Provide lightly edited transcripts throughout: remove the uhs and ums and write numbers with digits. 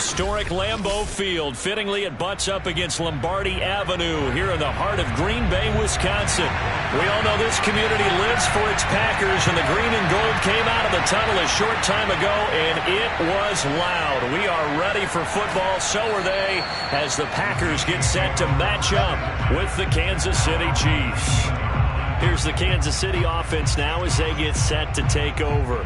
historic Lambeau Field. Fittingly, it butts up against Lombardi Avenue here in the heart of Green Bay, Wisconsin. We all know this community lives for its Packers, and the green and gold came out of the tunnel a short time ago, and it was loud. We are ready for football, so are they, as the Packers get set to match up with the Kansas City Chiefs. Here's the Kansas City offense now as they get set to take over.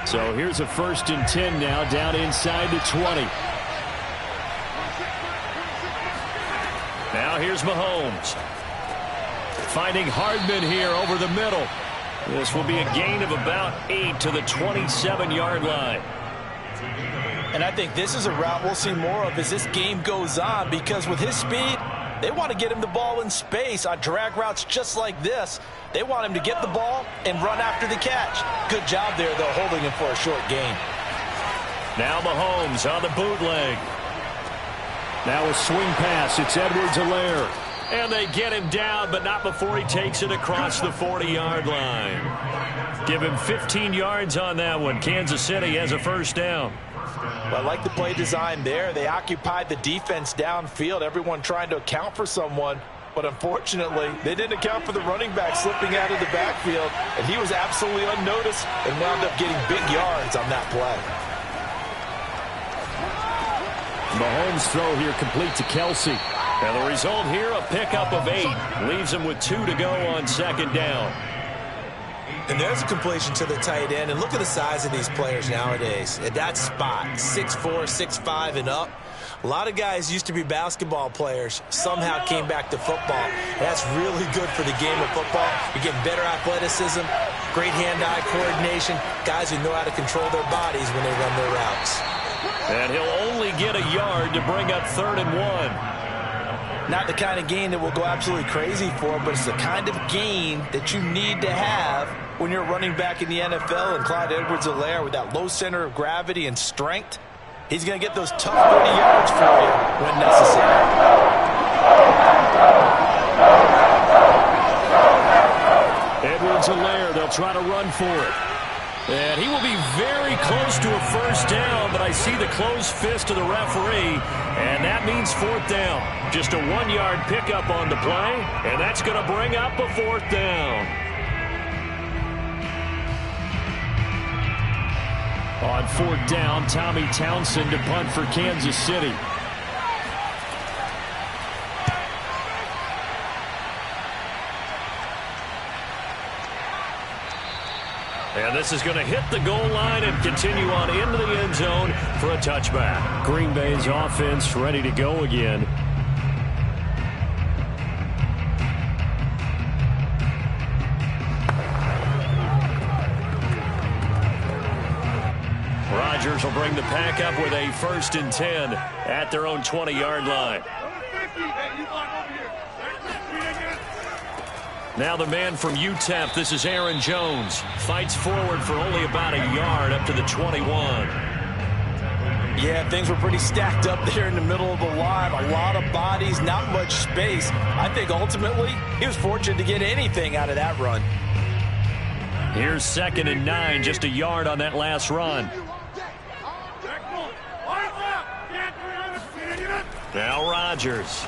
So here's a 1st and 10 now, down inside the 20. Now here's Mahomes. Finding Hardman here over the middle. This will be a gain of about 8 to the 27-yard line. And I think this is a route we'll see more of as this game goes on, because with his speed, they want to get him the ball in space on drag routes just like this. They want him to get the ball and run after the catch. Good job there, though, holding him for a short gain. Now Mahomes on the bootleg. Now a swing pass. It's Edwards-Helaire. And they get him down, but not before he takes it across the 40-yard line. Give him 15 yards on that one. Kansas City has a 1st down. Well, I like the play design there. They occupied the defense downfield, everyone trying to account for someone. But unfortunately, they didn't account for the running back slipping out of the backfield, and he was absolutely unnoticed and wound up getting big yards on that play. Mahomes' throw here complete to Kelsey. And the result here, a pickup of 8. Leaves him with 2 to go on 2nd down. And there's a completion to the tight end. And look at the size of these players nowadays. At that spot, 6'4", 6'5", and up. A lot of guys used to be basketball players, somehow came back to football. And that's really good for the game of football. You're getting better athleticism, great hand-eye coordination, guys who know how to control their bodies when they run their routes. And he'll only get a yard to bring up 3rd and 1. Not the kind of gain that will go absolutely crazy for, but it's the kind of gain that you need to have when you're running back in the NFL. And Clyde Edwards-Helaire, with that low center of gravity and strength, he's going to get those tough 30 yards for you when necessary. Edwards-Helaire, they'll try to run for it. And he will be very close to a 1st down, but I see the closed fist of the referee, and that means 4th down. Just a 1-yard pickup on the play, and that's going to bring up a 4th down. On 4th down, Tommy Townsend to punt for Kansas City. And this is going to hit the goal line and continue on into the end zone for a touchback. Green Bay's offense ready to go again. Rodgers will bring the pack up with a 1st and 10 at their own 20-yard line. Now the man from UTEP, this is Aaron Jones. Fights forward for only about a yard up to the 21. Yeah, things were pretty stacked up there in the middle of the line. A lot of bodies, not much space. I think ultimately he was fortunate to get anything out of that run. Here's 2nd and 9, just a yard on that last run. Now Rodgers.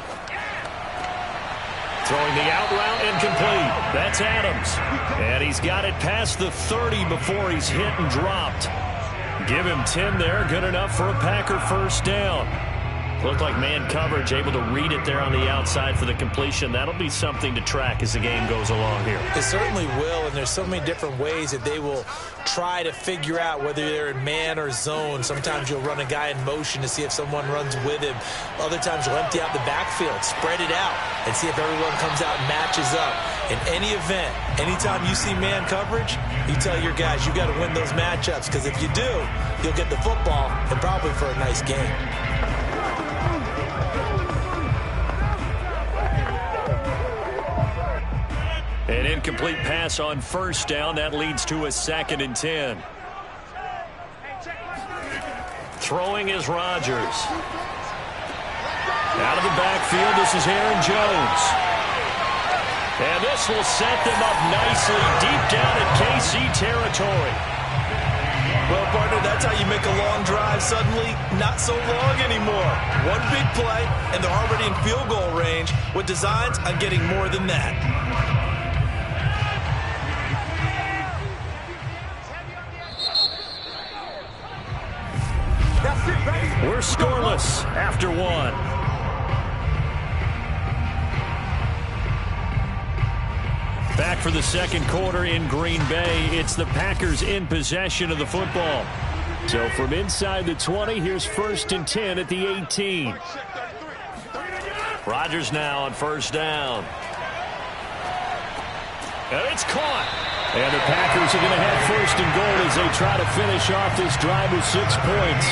Throwing the out route incomplete. That's Adams. And he's got it past the 30 before he's hit and dropped. Give him 10 there. Good enough for a Packer 1st down. Looked like man coverage, able to read it there on the outside for the completion. That'll be something to track as the game goes along here. It certainly will, and there's so many different ways that they will try to figure out whether they're in man or zone. Sometimes you'll run a guy in motion to see if someone runs with him. Other times you'll empty out the backfield, spread it out, and see if everyone comes out and matches up. In any event, anytime you see man coverage, you tell your guys you got to win those matchups, because if you do, you'll get the football and probably for a nice game. An incomplete pass on 1st down. That leads to a 2nd and 10. Throwing is Rodgers. Out of the backfield, this is Aaron Jones. And this will set them up nicely deep down in KC territory. Well, partner, that's how you make a long drive suddenly not so long anymore. One big play, and they're already in field goal range with designs on getting more than that. We're scoreless after one. Back for the second quarter in Green Bay. It's the Packers in possession of the football. So from inside the 20, here's 1st and 10 at the 18. Rodgers now on first down. And it's caught. And the Packers are going to have 1st and goal as they try to finish off this drive with 6 points.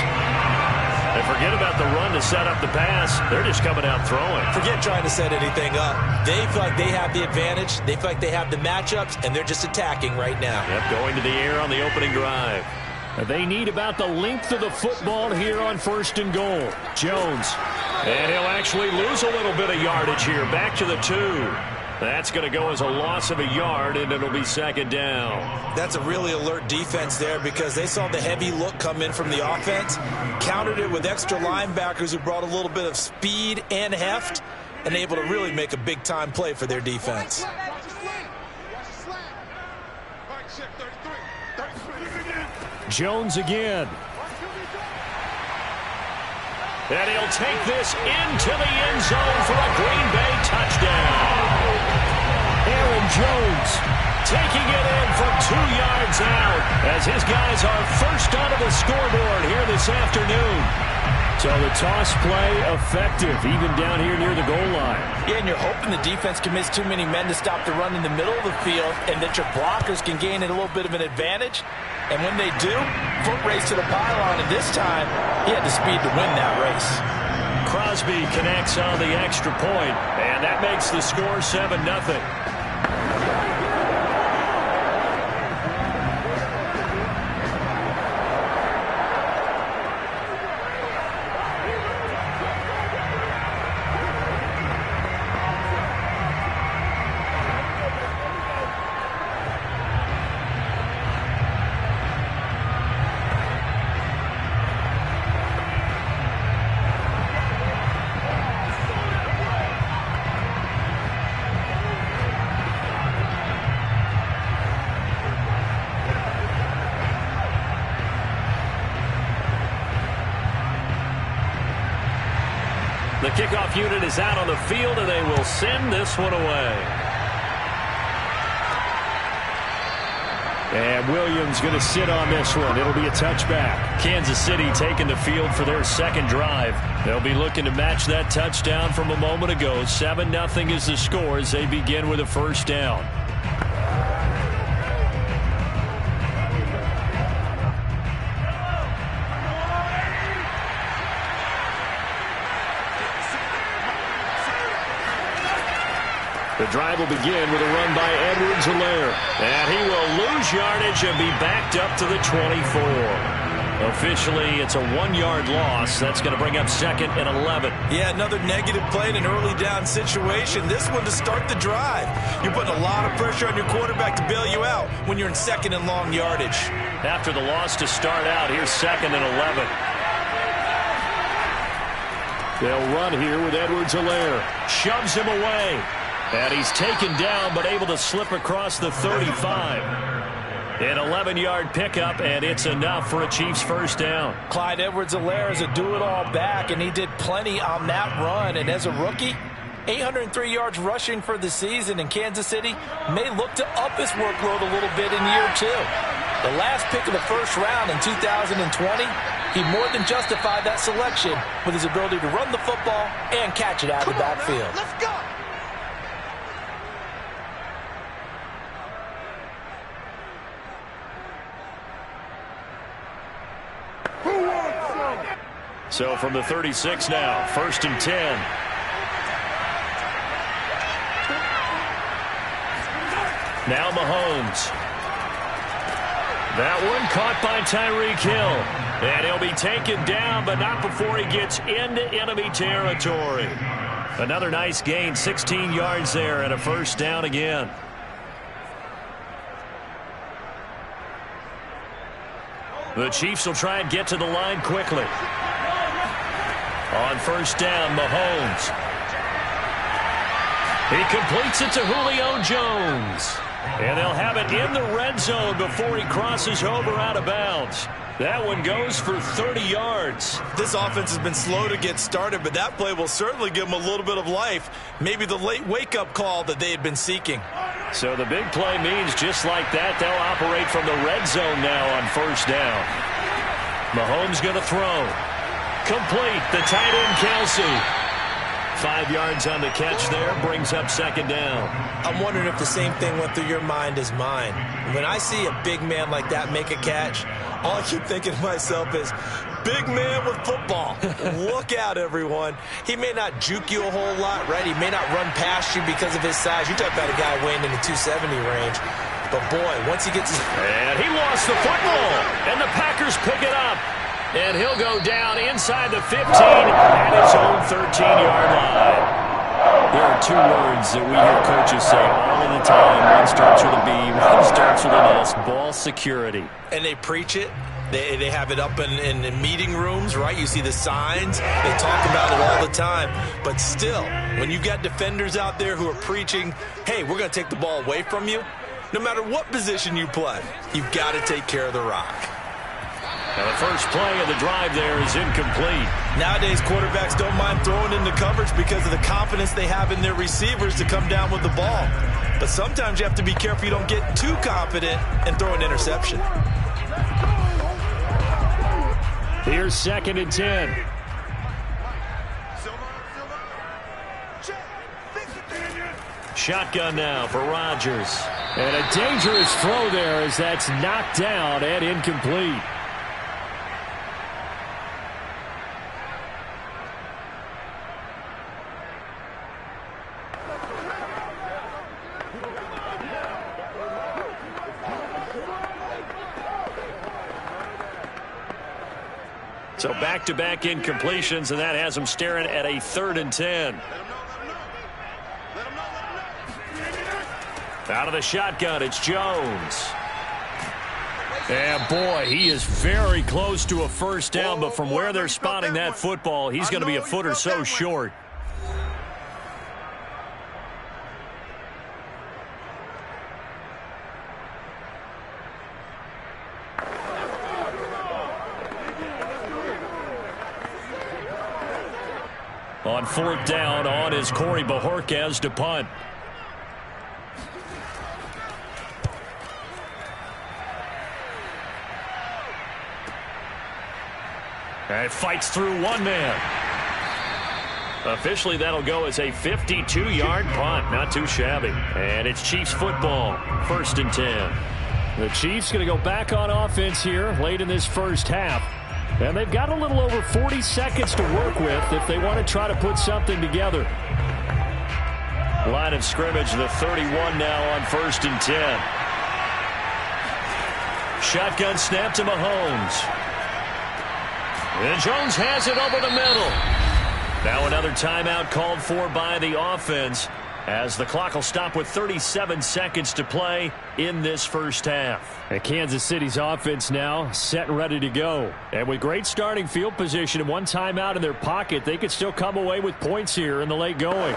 And forget about the run to set up the pass. They're just coming out throwing. Forget trying to set anything up. They feel like they have the advantage. They feel like they have the matchups, and they're just attacking right now. Yep, going to the air on the opening drive. They need about the length of the football here on 1st and goal. Jones. And he'll actually lose a little bit of yardage here. Back to the 2. That's going to go as a loss of a yard, and it'll be 2nd down. That's a really alert defense there because they saw the heavy look come in from the offense, countered it with extra linebackers who brought a little bit of speed and heft, and able to really make a big-time play for their defense. Jones again. And he'll take this into the end zone for a Green Bay touchdown. Aaron Jones taking it in from 2 yards out as his guys are first onto the scoreboard here this afternoon. So the toss play effective, even down here near the goal line. Yeah, and you're hoping the defense can miss too many men to stop the run in the middle of the field and that your blockers can gain a little bit of an advantage. And when they do, foot race to the pylon, and this time, he had the speed to win that race. Crosby connects on the extra point, and that makes the score 7-0. The kickoff unit is out on the field, and they will send this one away. And Williams going to sit on this one. It'll be a touchback. Kansas City taking the field for their second drive. They'll be looking to match that touchdown from a moment ago. 7-0 is the score as they begin with a first down. The drive will begin with a run by Edwards-Helaire. And he will lose yardage and be backed up to the 24. Officially, it's a 1-yard loss. That's going to bring up 2nd and 11. Yeah, another negative play in an early down situation. This one to start the drive. You're putting a lot of pressure on your quarterback to bail you out when you're in 2nd and long yardage. After the loss to start out, here's 2nd and 11. They'll run here with Edwards-Helaire. Shoves him away. And he's taken down, but able to slip across the 35. An 11-yard pickup, and it's enough for a Chiefs first down. Clyde Edwards-Helaire is a do-it-all back, and he did plenty on that run. And as a rookie, 803 yards rushing for the season, and Kansas City may look to up his workload a little bit in year 2. The last pick of the first round in 2020, he more than justified that selection with his ability to run the football and catch it out of the backfield. Let's go! So from the 36 now, 1st and 10. Now Mahomes. That one caught by Tyreek Hill. And he'll be taken down, but not before he gets into enemy territory. Another nice gain, 16 yards there, and a first down again. The Chiefs will try and get to the line quickly. On first down, Mahomes. He completes it to Julio Jones. And they'll have it in the red zone before he crosses over out of bounds. That one goes for 30 yards. This offense has been slow to get started, but that play will certainly give them a little bit of life. Maybe the late wake-up call that they had been seeking. So the big play means just like that, they'll operate from the red zone now on first down. Mahomes going to throw. Complete. The tight end, Kelsey. 5 yards on the catch there, brings up second down. I'm wondering if the same thing went through your mind as mine. When I see a big man like that make a catch, all I keep thinking to myself is, big man with football. Look out, everyone. He may not juke you a whole lot, right? He may not run past you because of his size. You talk about a guy weighing in the 270 range. But, boy, once he gets his... And he lost the football, and the Packers pick it up. And he'll go down inside the 15 at his own 13-yard line. There are two words that we hear coaches say all of the time. One starts with a B, one starts with an S. Ball security. And they preach it. They have it up in meeting rooms, right? You see the signs. They talk about it all the time. But still, when you got defenders out there who are preaching, hey, we're going to take the ball away from you, no matter what position you play, you've got to take care of the rock. Now the first play of the drive there is incomplete. Nowadays, quarterbacks don't mind throwing into coverage because of the confidence they have in their receivers to come down with the ball. But sometimes you have to be careful you don't get too confident and throw an interception. Here's second and 10. Shotgun now for Rodgers. And a dangerous throw there as that's knocked down and incomplete. So back-to-back incompletions, and that has them staring at a 3rd and 10. Out of the shotgun, it's Jones. And boy, he is very close to a first down, but from where they're spotting that football, he's going to be a foot or so short. On 4th down, on is Corey Bojorquez to punt. And fights through one man. Officially, that'll go as a 52-yard punt. Not too shabby. And it's Chiefs football. 1st and 10. The Chiefs going to go back on offense here late in this first half. And they've got a little over 40 seconds to work with if they want to try to put something together. Line of scrimmage, the 31 now on 1st and 10. Shotgun snap to Mahomes. And Jones has it over the middle. Now another timeout called for by the offense as the clock will stop with 37 seconds to play in this first half. And Kansas City's offense now set and ready to go. And with great starting field position and one timeout in their pocket, they could still come away with points here in the late going.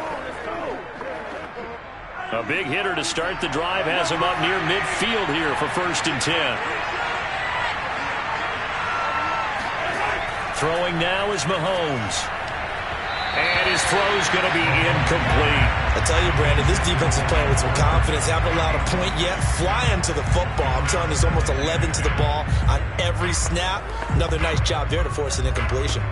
A big hitter to start the drive has him up near midfield here for 1st and 10. Throwing now is Mahomes. And his throw's going to be incomplete. I tell you, Brandon, this defense is playing with some confidence. Haven't allowed a point yet. Flying to the football. I'm telling you, there's almost 11 to the ball on every snap. Another nice job there to force an incompletion.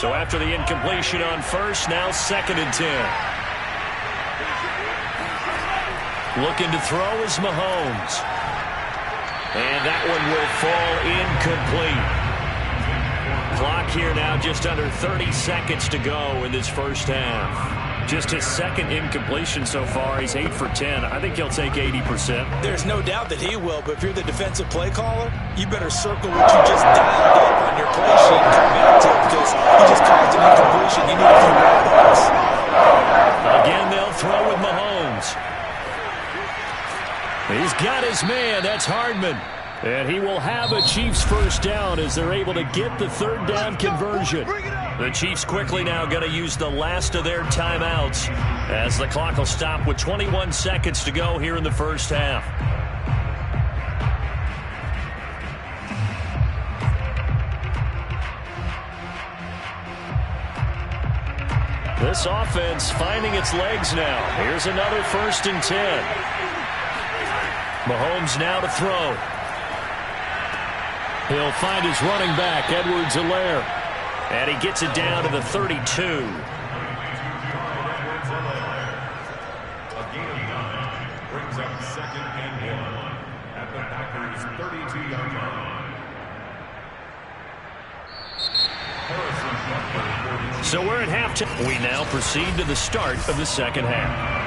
So after the incompletion on 1st, now 2nd and 10. Looking to throw is Mahomes. And that one will fall incomplete. Clock here now just under 30 seconds to go in this first half. Just his second incompletion so far. He's 8 for 10. I think he'll take 80%. There's no doubt that he will, but if you're the defensive play caller, you better circle what you just dialed up on your play sheet and come back to it because he just caused an incompletion. You need a few more of those. Again, they'll throw with Mahomes. He's got his man. That's Hardman. And he will have a Chiefs first down as they're able to get the third down conversion. The Chiefs quickly now going to use the last of their timeouts as the clock will stop with 21 seconds to go here in the first half. This offense finding its legs now. Here's another 1st and 10. Mahomes now to throw. He'll find his running back, Edwards-Helaire. And he gets it down to the 32. A gain of 9 brings up 2nd and 1 at the Packers' 32-yard line. So we're at halftime. We now proceed to the start of the second half.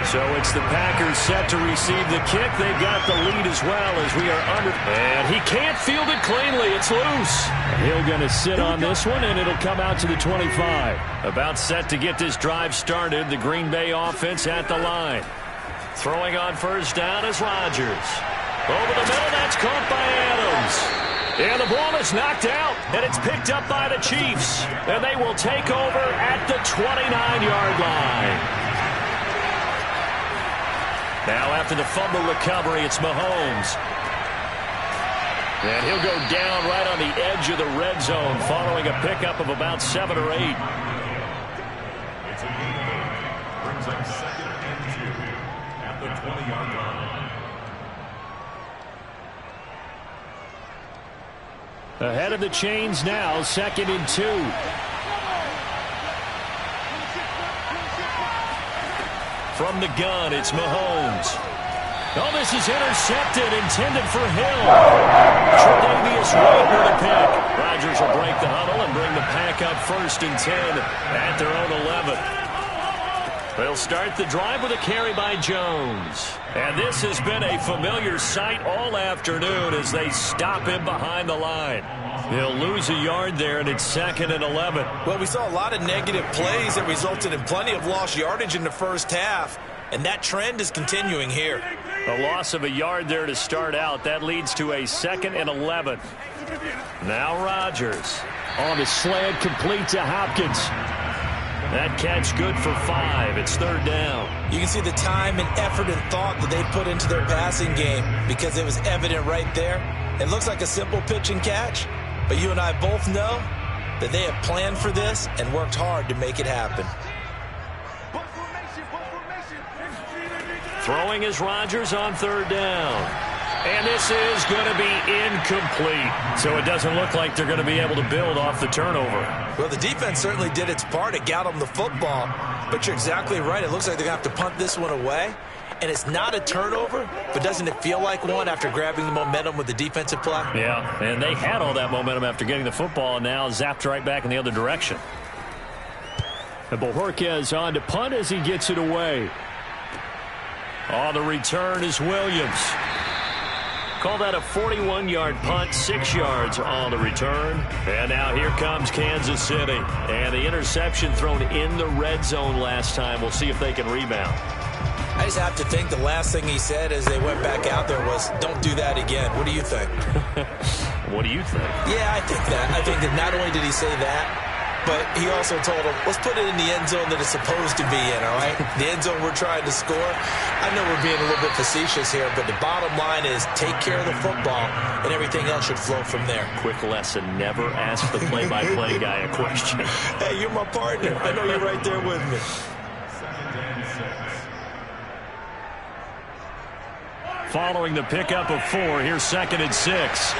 So it's the Packers set to receive the kick. They've got the lead as well as we are under. And he can't field it cleanly. It's loose. He'll going to sit on this one, and it'll come out to the 25. About set to get this drive started. The Green Bay offense at the line. Throwing on first down is Rodgers. Over the middle, that's caught by Adams. And the ball is knocked out, and it's picked up by the Chiefs. And they will take over at the 29-yard line. Now after the fumble recovery, it's Mahomes. And he'll go down right on the edge of the red zone following a pickup of about 7 or 8. It's a gain of 8. Brings up 2nd and 2 at the 20-yard line. Ahead of the chains now, 2nd and 2. From the gun, it's Mahomes. Oh, this is intercepted, intended for Hill. Tre'Davious White with a pick. Rodgers will break the huddle and bring the Pack up 1st and 10 at their own 11. They'll start the drive with a carry by Jones. And this has been a familiar sight all afternoon as they stop him behind the line. He'll lose a yard there, and it's 2nd and 11. Well, we saw a lot of negative plays that resulted in plenty of lost yardage in the first half, and that trend is continuing here. A loss of a yard there to start out. That leads to a 2nd and 11. Now Rodgers on the slant, complete to Hopkins. That catch good for 5. It's 3rd down. You can see the time and effort and thought that they put into their passing game because it was evident right there. It looks like a simple pitch and catch, but you and I both know that they have planned for this and worked hard to make it happen. Throwing is Rodgers on 3rd down. And this is going to be incomplete. So it doesn't look like they're going to be able to build off the turnover. Well, the defense certainly did its part to got them the football. But you're exactly right. It looks like they're going to have to punt this one away. And it's not a turnover, but doesn't it feel like one after grabbing the momentum with the defensive play? Yeah, and they had all that momentum after getting the football and now zapped right back in the other direction. And Bojorquez on to punt as he gets it away. On the return is Williams. Call that a 41-yard punt, 6 yards on the return. And now here comes Kansas City. And the interception thrown in the red zone last time. We'll see if they can rebound. I just have to think the last thing he said as they went back out there was, don't do that again. What do you think? What do you think? Yeah, I think that. I think that not only did he say that, but he also told him, let's put it in the end zone that it's supposed to be in, all right? The end zone we're trying to score. I know we're being a little bit facetious here, but the bottom line is take care of the football, and everything else should flow from there. Quick lesson, never ask the play-by-play guy a question. Hey, you're my partner. I know you're right there with me. 2nd and 6. Following the pickup of 4, here's 2nd and 6.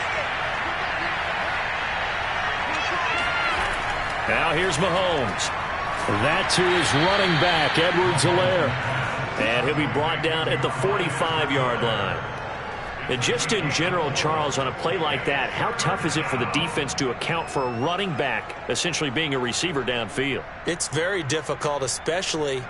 Now here's Mahomes. That to his running back, Edwards-Helaire. And he'll be brought down at the 45-yard line. And just in general, Charles, on a play like that, how tough is it for the defense to account for a running back essentially being a receiver downfield? It's very difficult, especially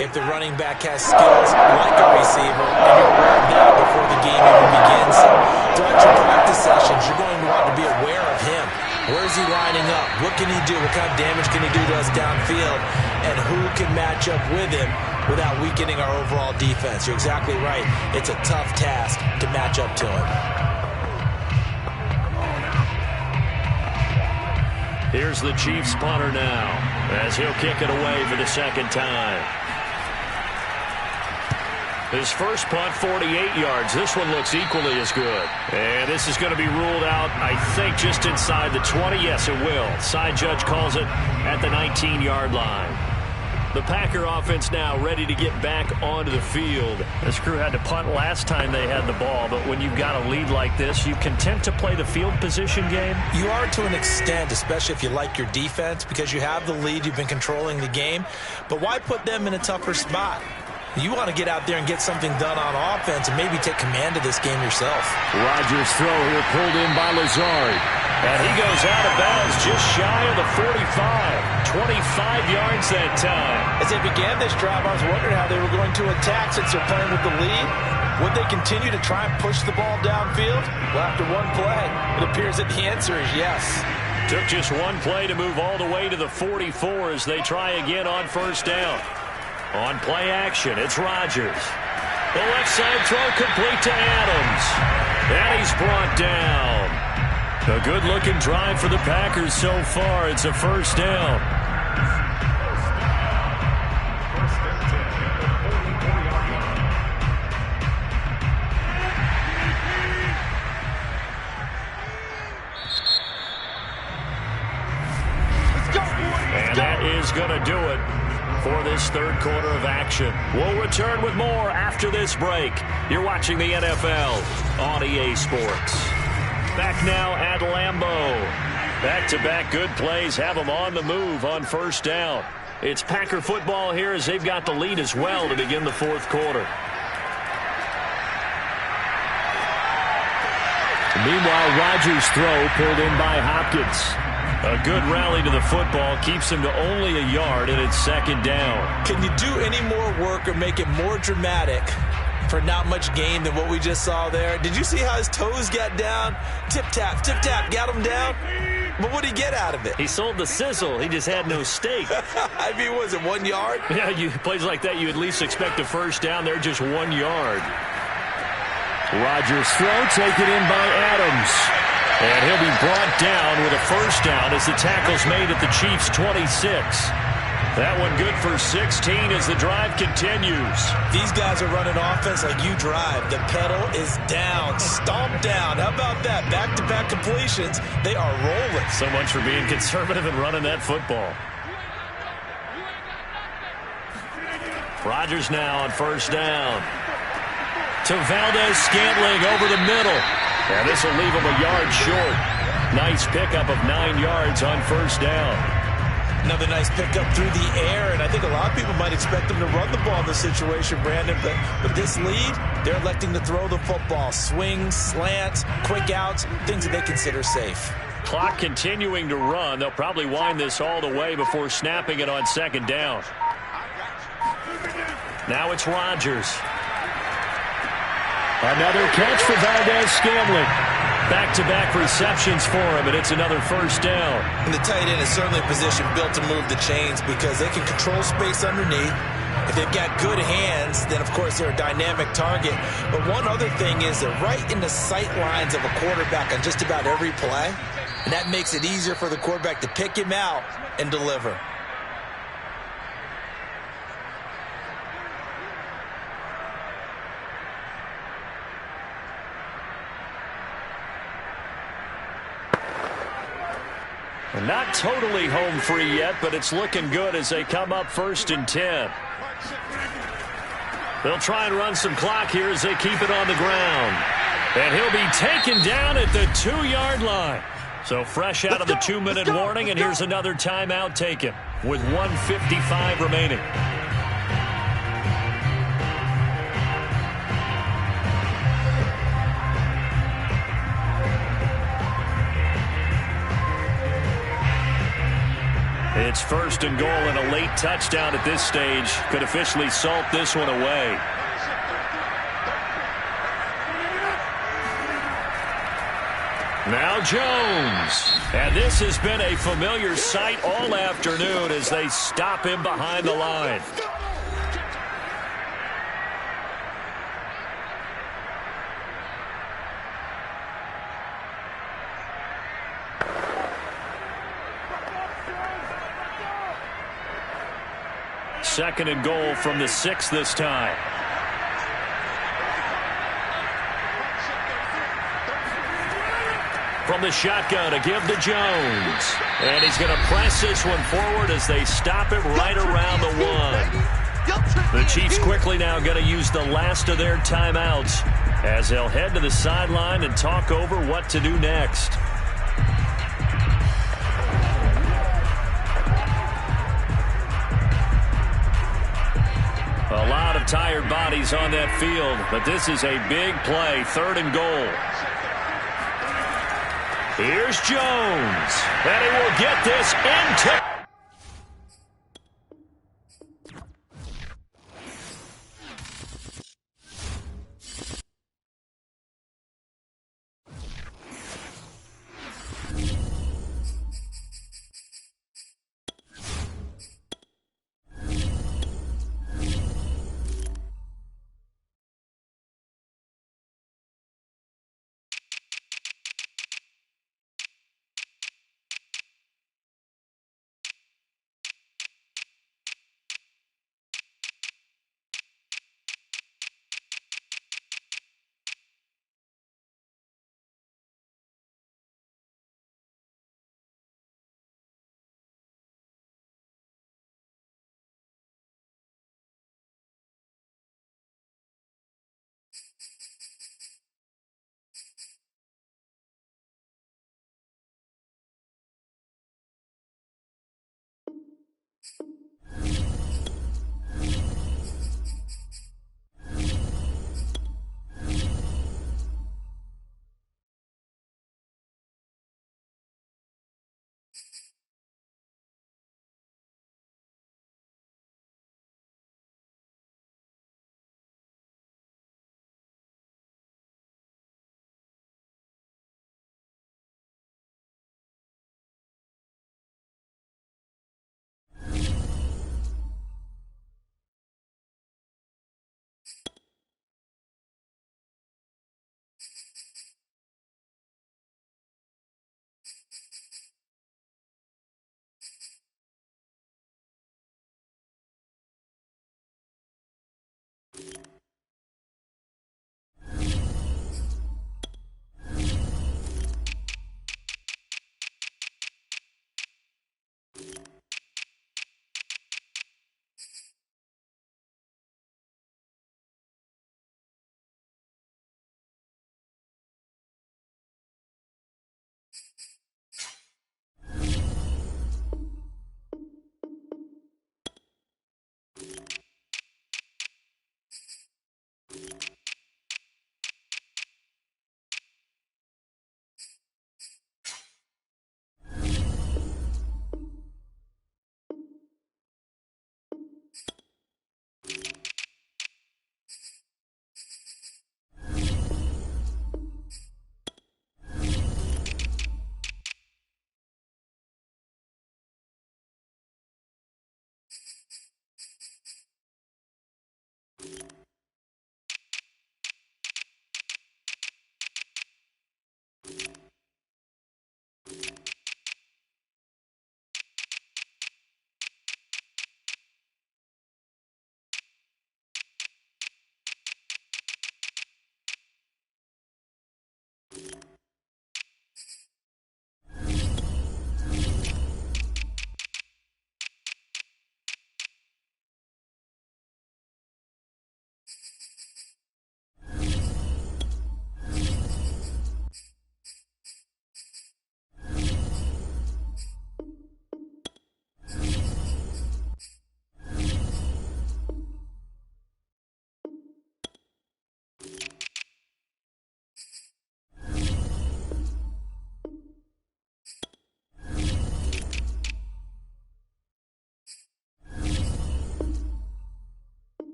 if the running back has skills like a receiver, and you're aware of that before the game even begins. So throughout your practice sessions, you're going to want to be aware of him. Where is he lining up? What can he do? What kind of damage can he do to us downfield? And who can match up with him without weakening our overall defense? You're exactly right. It's a tough task to match up to him. Here's the Chiefs punter now, as he'll kick it away for the second time. His first punt, 48 yards. This one looks equally as good. And this is going to be ruled out, I think, just inside the 20. Yes, it will. Side judge calls it at the 19-yard line. The Packer offense now ready to get back onto the field. This crew had to punt last time they had the ball, but when you've got a lead like this, you content to play the field position game? You are to an extent, especially if you like your defense, because you have the lead, you've been controlling the game. But why put them in a tougher spot? You want to get out there and get something done on offense and maybe take command of this game yourself. Rodgers' throw here pulled in by Lazard. And he goes out of bounds just shy of the 45. 25 yards that time. As they began this drive, I was wondering how they were going to attack since they're playing with the lead. Would they continue to try and push the ball downfield? Well, after one play, it appears that the answer is yes. Took just one play to move all the way to the 44 as they try again on first down. On play action, it's Rodgers. The left side throw complete to Adams. And he's brought down. A good-looking drive for the Packers so far. It's a first down. And that is going to do it for this third quarter of action. We'll return with more after this break. You're watching the NFL on EA Sports. Back now at Lambeau. Back-to-back good plays have them on the move on first down. It's Packer football here as they've got the lead as well to begin the fourth quarter. Meanwhile, Rodgers' throw pulled in by Hopkins. A good rally to the football keeps him to only a yard, and it's second down. Can you do any more work or make it more dramatic for not much gain than what we just saw there? Did you see how his toes got down? Tip-tap, got him down. But what did he get out of it? He sold the sizzle. He just had no steak. I mean, was it 1 yard? Yeah, plays like that, you at least expect a first down. They're just 1 yard. Rodgers' throw taken in by Adams. And he'll be brought down with a first down as the tackle's made at the Chiefs' 26. That one good for 16 as the drive continues. These guys are running offense like you drive. The pedal is down, stomped down. How about that? Back-to-back completions. They are rolling. So much for being conservative and running that football. Rodgers now on first down. To Valdez-Scantling over the middle. And this will leave him a yard short. Nice pickup of 9 yards on first down. Another nice pickup through the air, and I think a lot of people might expect them to run the ball in this situation, Brandon, but with this lead, they're electing to throw the football. Swings, slants, quick outs, things that they consider safe. Clock continuing to run. They'll probably wind this all the way before snapping it on second down. Now it's Rodgers. Another catch for Valdez-Scantling. Back-to-back receptions for him, and it's another first down. And the tight end is certainly a position built to move the chains because they can control space underneath. If they've got good hands, then, of course, they're a dynamic target. But one other thing is they're right in the sight lines of a quarterback on just about every play, and that makes it easier for the quarterback to pick him out and deliver. Not totally home free yet, but it's looking good as they come up 1st and 10. They'll try and run some clock here as they keep it on the ground. And he'll be taken down at the 2-yard line. So fresh out of the 2-minute warning, and here's another timeout taken with 1:55 remaining. It's first and goal, and a late touchdown at this stage could officially salt this one away. Now Jones. And this has been a familiar sight all afternoon as they stop him behind the line. Second and goal from the 6 this time. From the shotgun to give to Jones. And he's going to press this one forward as they stop him right around the 1. The Chiefs quickly now going to use the last of their timeouts as they'll head to the sideline and talk over what to do next. A lot of tired bodies on that field, but this is a big play, third and goal. Here's Jones, and he will get this into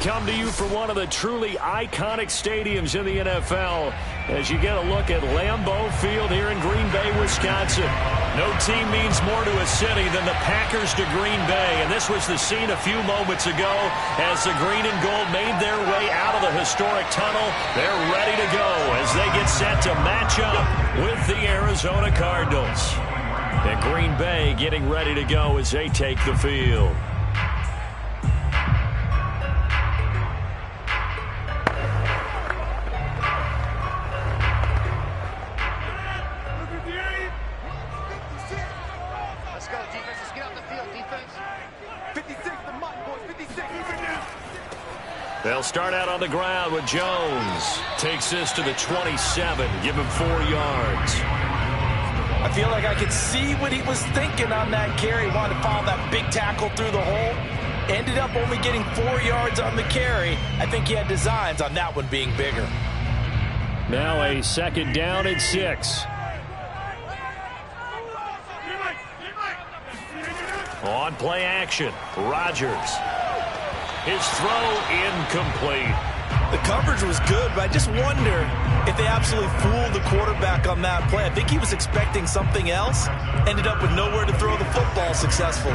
come to you from one of the truly iconic stadiums in the NFL as you get a look at Lambeau Field here in Green Bay, Wisconsin. No team means more to a city than the Packers to Green Bay, and this was the scene a few moments ago as the green and gold made their way out of the historic tunnel. They're ready to go as they get set to match up with the Arizona Cardinals. And Green Bay getting ready to go as they take the field. They'll start out on the ground with Jones. Takes this to the 27. Give him 4 yards. I feel like I could see what he was thinking on that carry. Wanted to follow that big tackle through the hole. Ended up only getting 4 yards on the carry. I think he had designs on that one being bigger. Now a 2nd down and 6. On play action, Rodgers. His throw incomplete. The coverage was good, but I just wonder if they absolutely fooled the quarterback on that play. I think he was expecting something else. Ended up with nowhere to throw the football successfully.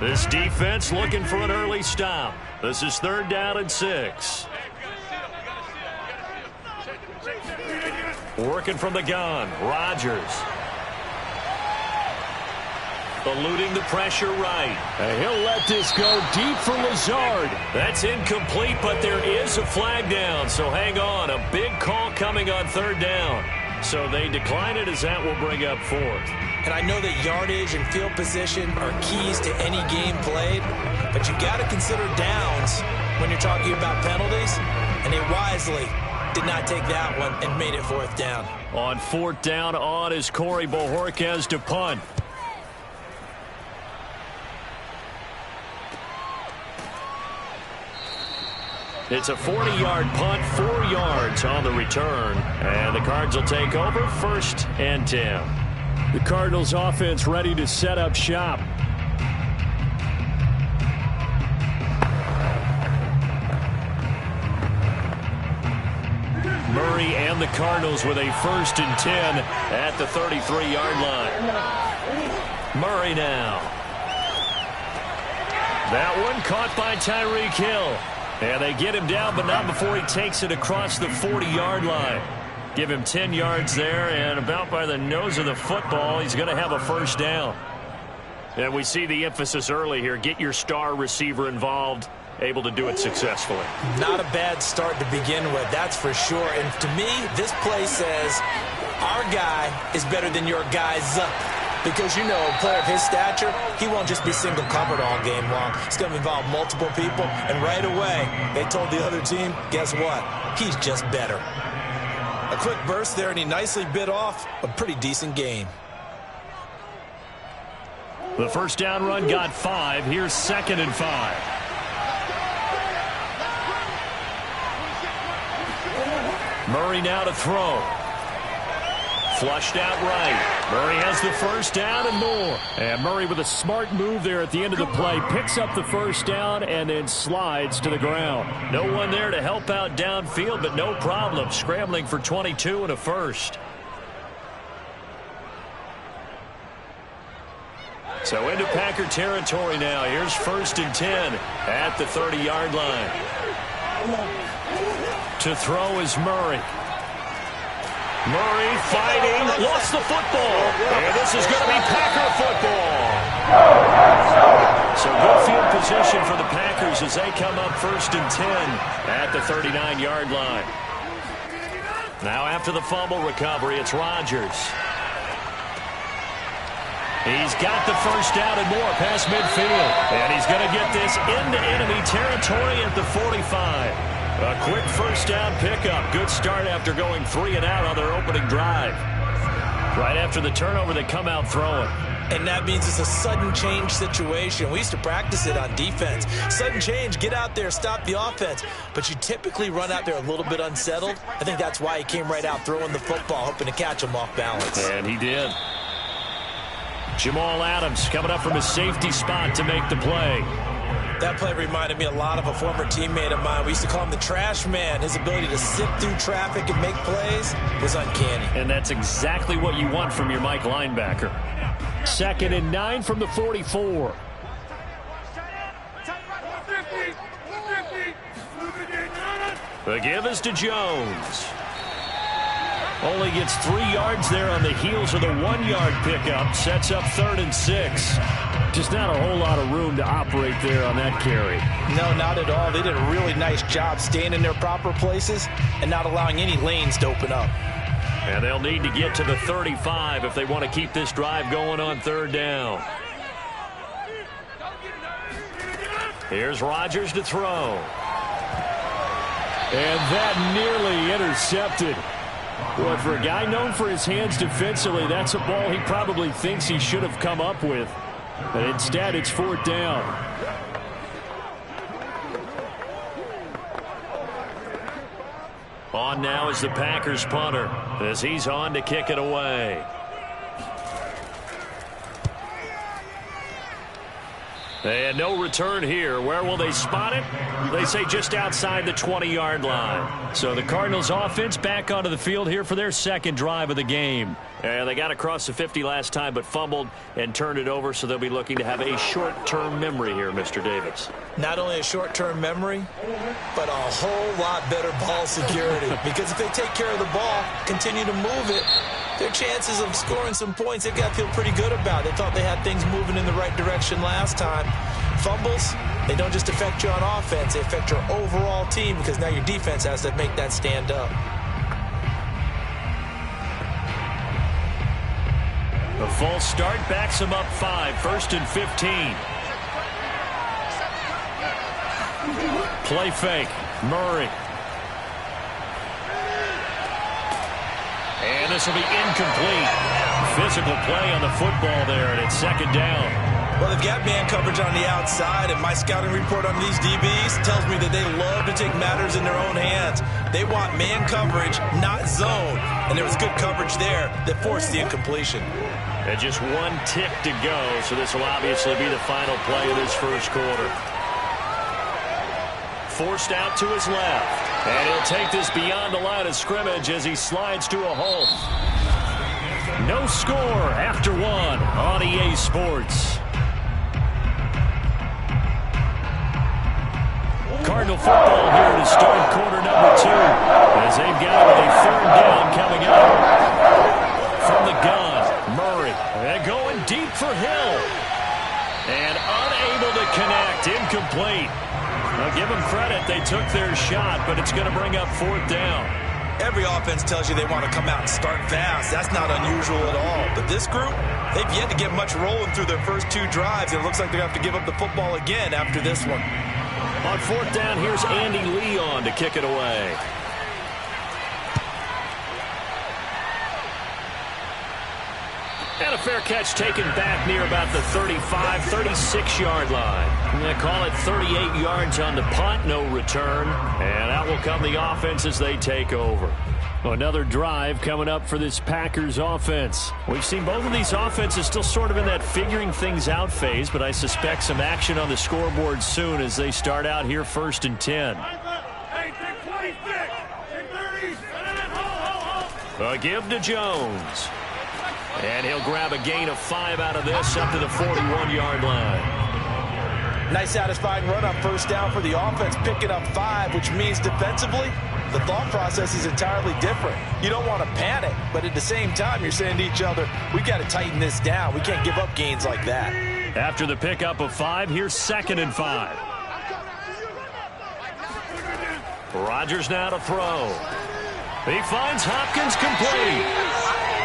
This defense looking for an early stop. This is 3rd down and 6. Working from the gun, Rodgers. Eluding the pressure right. And he'll let this go deep for Lazard. That's incomplete, but there is a flag down, so hang on. A big call coming on 3rd down. So they decline it as that will bring up 4th. And I know that yardage and field position are keys to any game played, but you got to consider downs when you're talking about penalties, and they wisely did not take that one and made it 4th down. On 4th down on is Corey Bojorquez to punt. It's a 40-yard punt, 4 yards on the return. And the Cards will take over 1st and 10. The Cardinals offense ready to set up shop. Murray and the Cardinals with a 1st and 10 at the 33-yard line. Murray now. That one caught by Tyreek Hill. And they get him down, but not before he takes it across the 40-yard line. Give him 10 yards there, and about by the nose of the football, he's going to have a 1st down. And we see the emphasis early here. Get your star receiver involved, able to do it successfully. Not a bad start to begin with, that's for sure. And to me, this play says our guy is better than your guy's. Because, you know, a player of his stature, he won't just be single covered all game long. It's going to involve multiple people. And right away, they told the other team, guess what? He's just better. A quick burst there, and he nicely bit off a pretty decent gain. The 1st down run got 5. Here's 2nd and 5. Murray now to throw. Flushed out right. Murray has the 1st down and more. And Murray with a smart move there at the end of the play. Picks up the 1st down and then slides to the ground. No one there to help out downfield, but no problem. Scrambling for 22 and a 1st. So into Packer territory now. Here's 1st and 10 at the 30-yard line. To throw is Murray. Murray fighting, lost the football, and this is going to be Packer football. So good field position for the Packers as they come up 1st and 10 at the 39-yard line. Now after the fumble recovery, it's Rodgers. He's got the 1st down and more past midfield, and he's going to get this into enemy territory at the 45. A quick 1st down pickup. Good start after going 3 and out on their opening drive. Right after the turnover, they come out throwing. And that means it's a sudden change situation. We used to practice it on defense. Sudden change, get out there, stop the offense. But you typically run out there a little bit unsettled. I think that's why he came right out throwing the football, hoping to catch him off balance. And he did. Jamal Adams coming up from his safety spot to make the play. That play reminded me a lot of a former teammate of mine. We used to call him the trash man. His ability to sift through traffic and make plays was uncanny. And that's exactly what you want from your Mike linebacker. 2nd and 9 from the 44. The give is to Jones. Only gets 3 yards there on the heels of the 1-yard pickup. Sets up 3rd and 6. Just not a whole lot of room to operate there on that carry. No, not at all. They did a really nice job staying in their proper places and not allowing any lanes to open up. And they'll need to get to the 35 if they want to keep this drive going on 3rd down. Here's Rodgers to throw. And that nearly intercepted. Well, for a guy known for his hands defensively, that's a ball he probably thinks he should have come up with. But instead, it's 4th down. On now is the Packers punter as he's on to kick it away. And no return here. Where will they spot it? They say just outside the 20-yard line. So the Cardinals offense back onto the field here for their 2nd drive of the game. And they got across the 50 last time but fumbled and turned it over, so they'll be looking to have a short-term memory here, Mr. Davis. Not only a short-term memory, but a whole lot better ball security. Because if they take care of the ball, continue to move it, their chances of scoring some points, they've got to feel pretty good about. They thought they had things moving in the right direction last time. Fumbles, they don't just affect you on offense, they affect your overall team because now your defense has to make that stand up. A false start backs him up 5, 1st and 15. Play fake, Murray. And this will be incomplete. Physical play on the football there, and it's 2nd down. Well, they've got man coverage on the outside, and my scouting report on these DBs tells me that they love to take matters in their own hands. They want man coverage, not zone. And there was good coverage there that forced the incompletion. And just 1 tick to go, so this will obviously be the final play of this 1st quarter. Forced out to his left. And he'll take this beyond the line of scrimmage as he slides to a hole. No score after 1 on EA Sports. Cardinal football here to start quarter number 2 as they've got a 3rd down coming up. From the gun, Murray. And going deep for Hill. And unable to connect. Incomplete. Now give them credit. They took their shot, but it's going to bring up 4th down. Every offense tells you they want to come out and start fast. That's not unusual at all. But this group, they've yet to get much rolling through their first 2 drives. It looks like they have to give up the football again after this one. On 4th down, here's Andy Leon to kick it away. And a fair catch taken back near about the 35, 36-yard line. They call it 38 yards on the punt, no return. And out will come the offense as they take over. Another drive coming up for this Packers offense. We've seen both of these offenses still sort of in that figuring things out phase, but I suspect some action on the scoreboard soon as they start out here 1st and 10. A give to Jones. And he'll grab a gain of 5 out of this up to the 41-yard line. Nice satisfying run on 1st down for the offense, picking up 5, which means defensively, the thought process is entirely different. You don't want to panic, but at the same time, you're saying to each other, we got to tighten this down. We can't give up gains like that. After the pickup of 5, here's 2nd and 5. Rodgers now to throw. He finds Hopkins complete.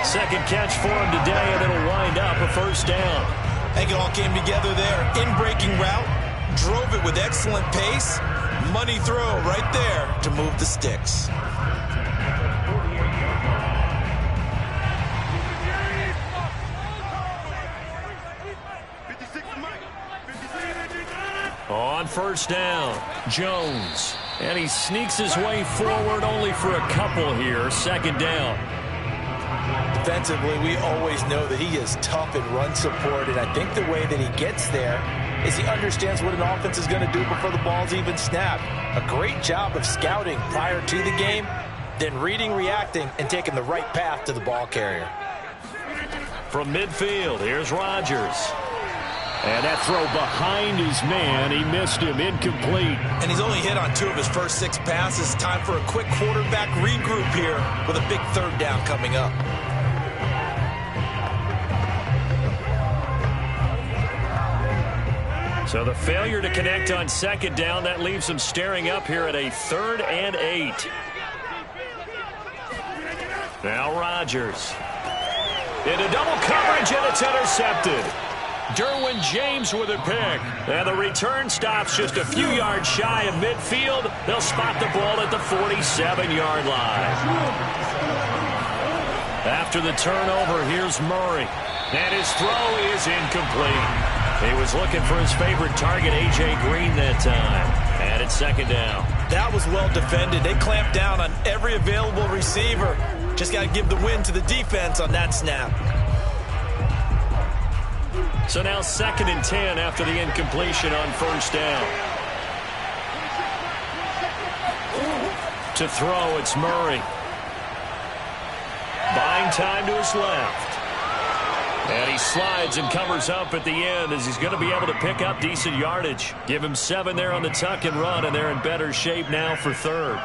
2nd catch for him today, and it'll wind up a 1st down. I think it all came together there. In-breaking route, drove it with excellent pace. Money throw right there to move the sticks. On 1st down, Jones. And he sneaks his way forward only for a couple here. 2nd down. Defensively, we always know that he is tough in run support, and I think the way that he gets there is he understands what an offense is going to do before the ball's even snapped. A great job of scouting prior to the game, then reading, reacting, and taking the right path to the ball carrier. From midfield, here's Rodgers. And that throw behind his man, he missed him, incomplete. And he's only hit on 2 of his first 6 passes. Time for a quick quarterback regroup here with a big 3rd down coming up. So the failure to connect on 2nd down, that leaves him staring up here at a 3rd and 8. Now Rodgers. Into double coverage, and it's intercepted. Derwin James with a pick. And the return stops just a few yards shy of midfield. They'll spot the ball at the 47-yard line. After the turnover, here's Murray. And his throw is incomplete. He was looking for his favorite target, A.J. Green, that time. And it's 2nd down. That was well defended. They clamped down on every available receiver. Just got to give the win to the defense on that snap. So now 2nd and 10 after the incompletion on 1st down. To throw, it's Murray. Buying time to his left. And he slides and covers up at the end as he's going to be able to pick up decent yardage. Give him 7 there on the tuck and run, and they're in better shape now for 3rd.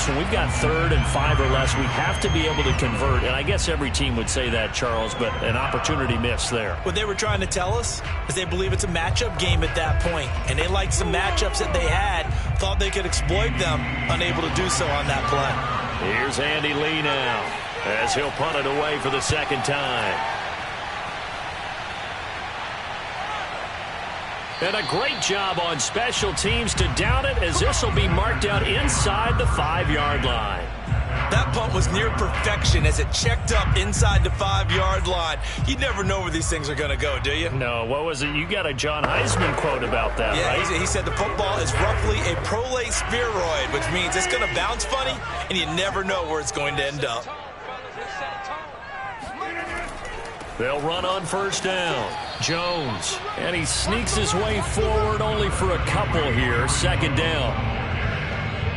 When we've got 3rd and 5 or less, we have to be able to convert. And I guess every team would say that, Charles, but an opportunity missed there. What they were trying to tell us is they believe it's a matchup game at that point. And they liked some matchups that they had, thought they could exploit them, unable to do so on that play. Here's Andy Lee now as he'll punt it away for the 2nd time. And a great job on special teams to down it, as this will be marked out inside the 5-yard line. That punt was near perfection as it checked up inside the 5-yard line. You never know where these things are going to go, do you? No, what was it? You got a John Heisman quote about that, yeah, right? He said the football is roughly a prolate spheroid, which means it's going to bounce funny, and you never know where it's going to end up. They'll run on 1st down. Jones. And he sneaks his way forward only for a couple here. 2nd down.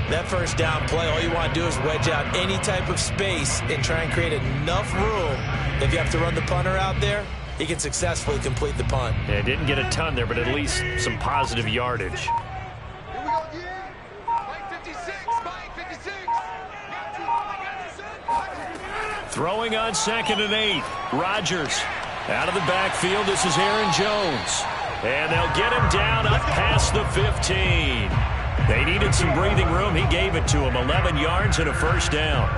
That 1st down play, all you want to do is wedge out any type of space and try and create enough room. If you have to run the punter out there, he can successfully complete the punt. Yeah, didn't get a ton there, but at least some positive yardage. Throwing on 2nd and 8. Rodgers out of the backfield. This is Aaron Jones. And they'll get him down up past the 15. They needed some breathing room. He gave it to him. 11 yards and a 1st down.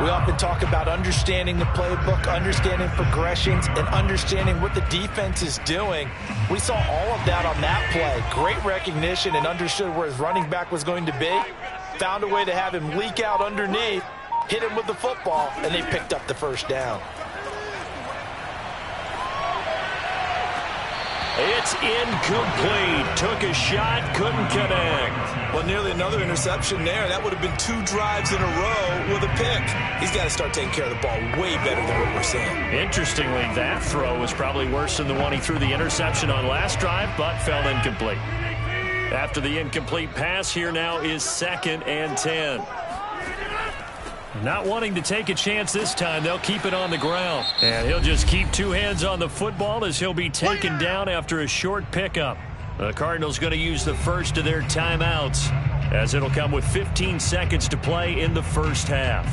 We often talk about understanding the playbook, understanding progressions, and understanding what the defense is doing. We saw all of that on that play. Great recognition and understood where his running back was going to be. Found a way to have him leak out underneath, hit him with the football, and they picked up the 1st down. It's incomplete. Took a shot, couldn't connect. Well, nearly another interception there. That would have been 2 drives in a row with a pick. He's got to start taking care of the ball way better than what we're seeing. Interestingly, that throw was probably worse than the one he threw the interception on last drive, but fell incomplete. After the incomplete pass, here now is 2nd and 10. Not wanting to take a chance this time, they'll keep it on the ground. And he'll just keep 2 hands on the football as he'll be taken down after a short pickup. The Cardinals going to use the first of their timeouts, as it'll come with 15 seconds to play in the 1st half.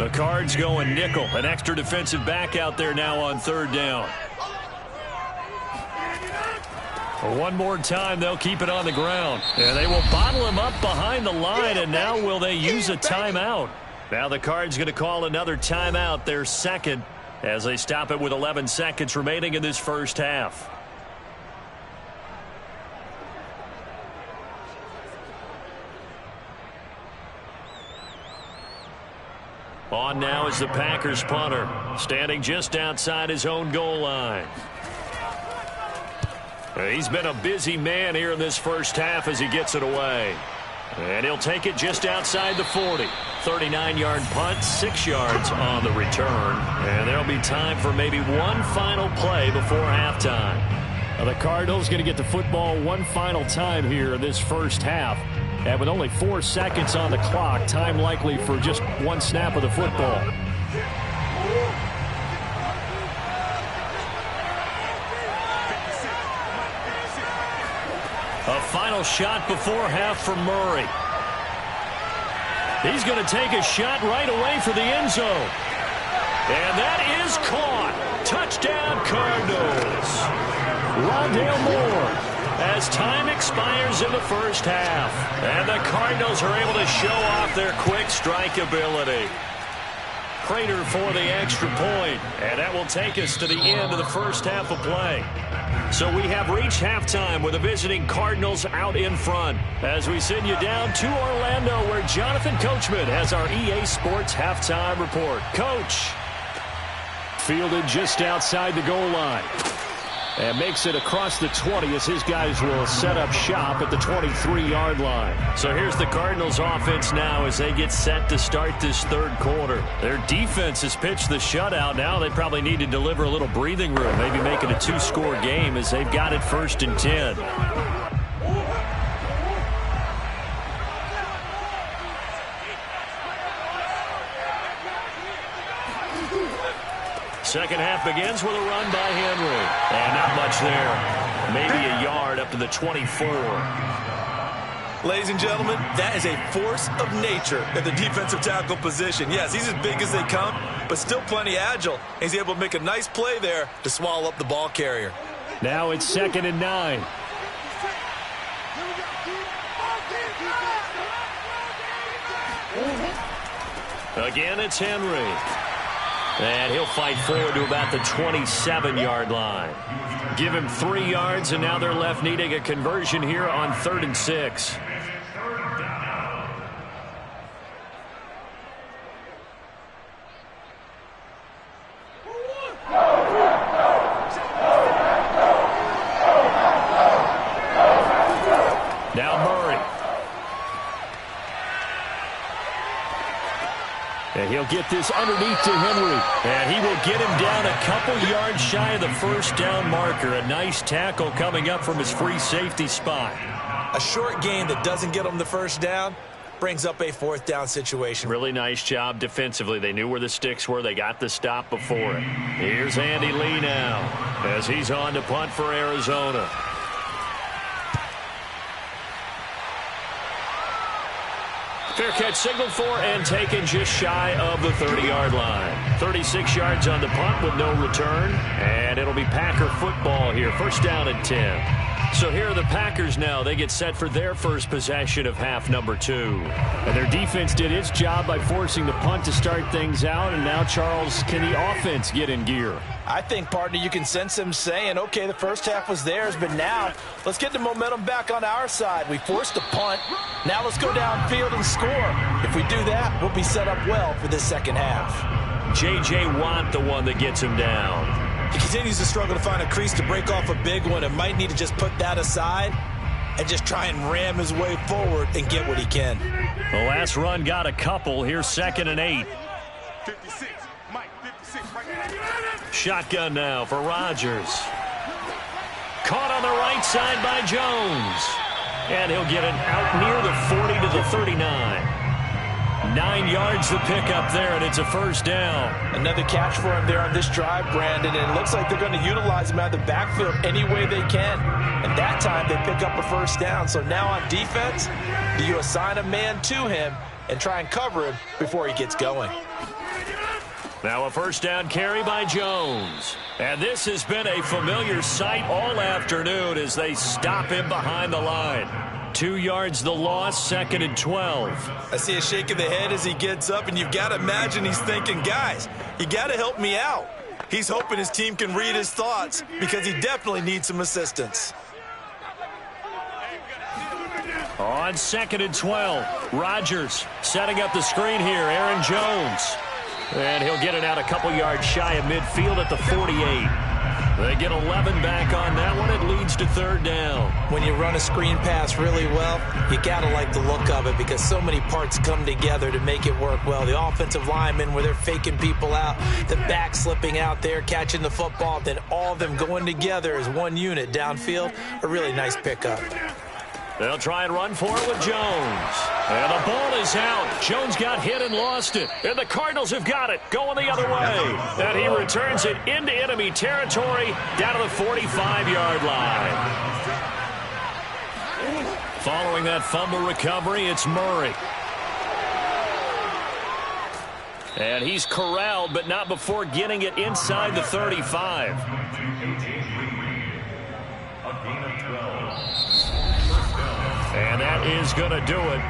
The Cards going nickel. An extra defensive back out there now on third down. One more time, they'll keep it on the ground. And they will bottle him up behind the line, and now will they use a timeout? Now the Cards going to call another timeout, their second, as they stop it with 11 seconds remaining in this first half. On now is the Packers punter, standing just outside his own goal line. He's been a busy man here in this first half as he gets it away. And he'll take it just outside the 40. 39-yard punt, 6 yards on the return. And there'll be time for maybe one final play before halftime. Now the Cardinals going to get the football one final time here in this first half. And with only 4 seconds on the clock, time likely for just one snap of the football. A final shot before half from Murray. He's going to take a shot right away for the end zone. And that is caught. Touchdown, Cardinals. Rondale Moore, as time expires in the first half. And the Cardinals are able to show off their quick strike ability. Prater for the extra point. And that will take us to the end of the first half of play. So we have reached halftime with the visiting Cardinals out in front as we send you down to Orlando where Jonathan Coachman has our EA Sports halftime report. Coach. Fielded just outside the goal line. And makes it across the 20 as his guys will set up shop at the 23-yard line. So here's the Cardinals offense now as they get set to start this third quarter. Their defense has pitched the shutout. Now they probably need to deliver a little breathing room, maybe make it a 2-score game as they've got it 1st and 10. Second half begins with a run by Henry. And not much there. Maybe a yard up to the 24. Ladies and gentlemen, that is a force of nature at the defensive tackle position. Yes, he's as big as they come, but still plenty agile. He's able to make a nice play there to swallow up the ball carrier. Now it's 2nd and 9. Again, it's Henry. And he'll fight forward to about the 27-yard line. Give him 3 yards, and now they're left needing a conversion here on 3rd and 6. Now Murray. And he'll get this underneath to Henry. And he will get him down a couple yards shy of the first down marker. A nice tackle coming up from his free safety spot. A short gain that doesn't get him the first down brings up a 4th down situation. Really nice job defensively. They knew where the sticks were. They got the stop before it. Here's Andy Lee now as he's on to punt for Arizona. Fair catch signaled for and taken just shy of the 30-yard line. 36 yards on the punt with no return. And it'll be Packer football here. 1st down and 10. So here are the Packers now. They get set for their first possession of half number 2. And their defense did its job by forcing the punt to start things out. And now, Charles, can the offense get in gear? I think, partner, you can sense them saying, okay, the first half was theirs, but now let's get the momentum back on our side. We forced a punt. Now let's go downfield and score. If we do that, we'll be set up well for this second half. J.J. Watt, the one that gets him down. He continues to struggle to find a crease to break off a big one and might need to just put that aside and just try and ram his way forward and get what he can. The last run got a couple. Here's 2nd and 8. 56, Mike, 56, right. Shotgun now for Rodgers. Caught on the right side by Jones. And he'll get it out near the 40 to the 39. 9 yards to pick up there, and it's a 1st down. Another catch for him there on this drive, Brandon, and it looks like they're going to utilize him out of the backfield any way they can. And that time they pick up a 1st down. So now on defense, do you assign a man to him and try and cover him before he gets going? Now a first down carry by Jones. And this has been a familiar sight all afternoon as they stop him behind the line. 2 yards the loss, 2nd and 12. I see a shake of the head as he gets up, and you've got to imagine he's thinking, guys, you got to help me out. He's hoping his team can read his thoughts because he definitely needs some assistance. On 2nd and 12, Rodgers setting up the screen here, Aaron Jones. And he'll get it out a couple yards shy of midfield at the 48. They get 11 back on that one. It leads to 3rd down. When you run a screen pass really well, you got to like the look of it because so many parts come together to make it work well. The offensive linemen, where they're faking people out, the back slipping out there, catching the football, then all of them going together as one unit downfield. A really nice pickup. They'll try and run for it with Jones. And the ball is out. Jones got hit and lost it. And the Cardinals have got it, going the other way. And he returns it into enemy territory down to the 45-yard line. Following that fumble recovery, it's Murray. And he's corralled, but not before getting it inside the 35. And that is going to do it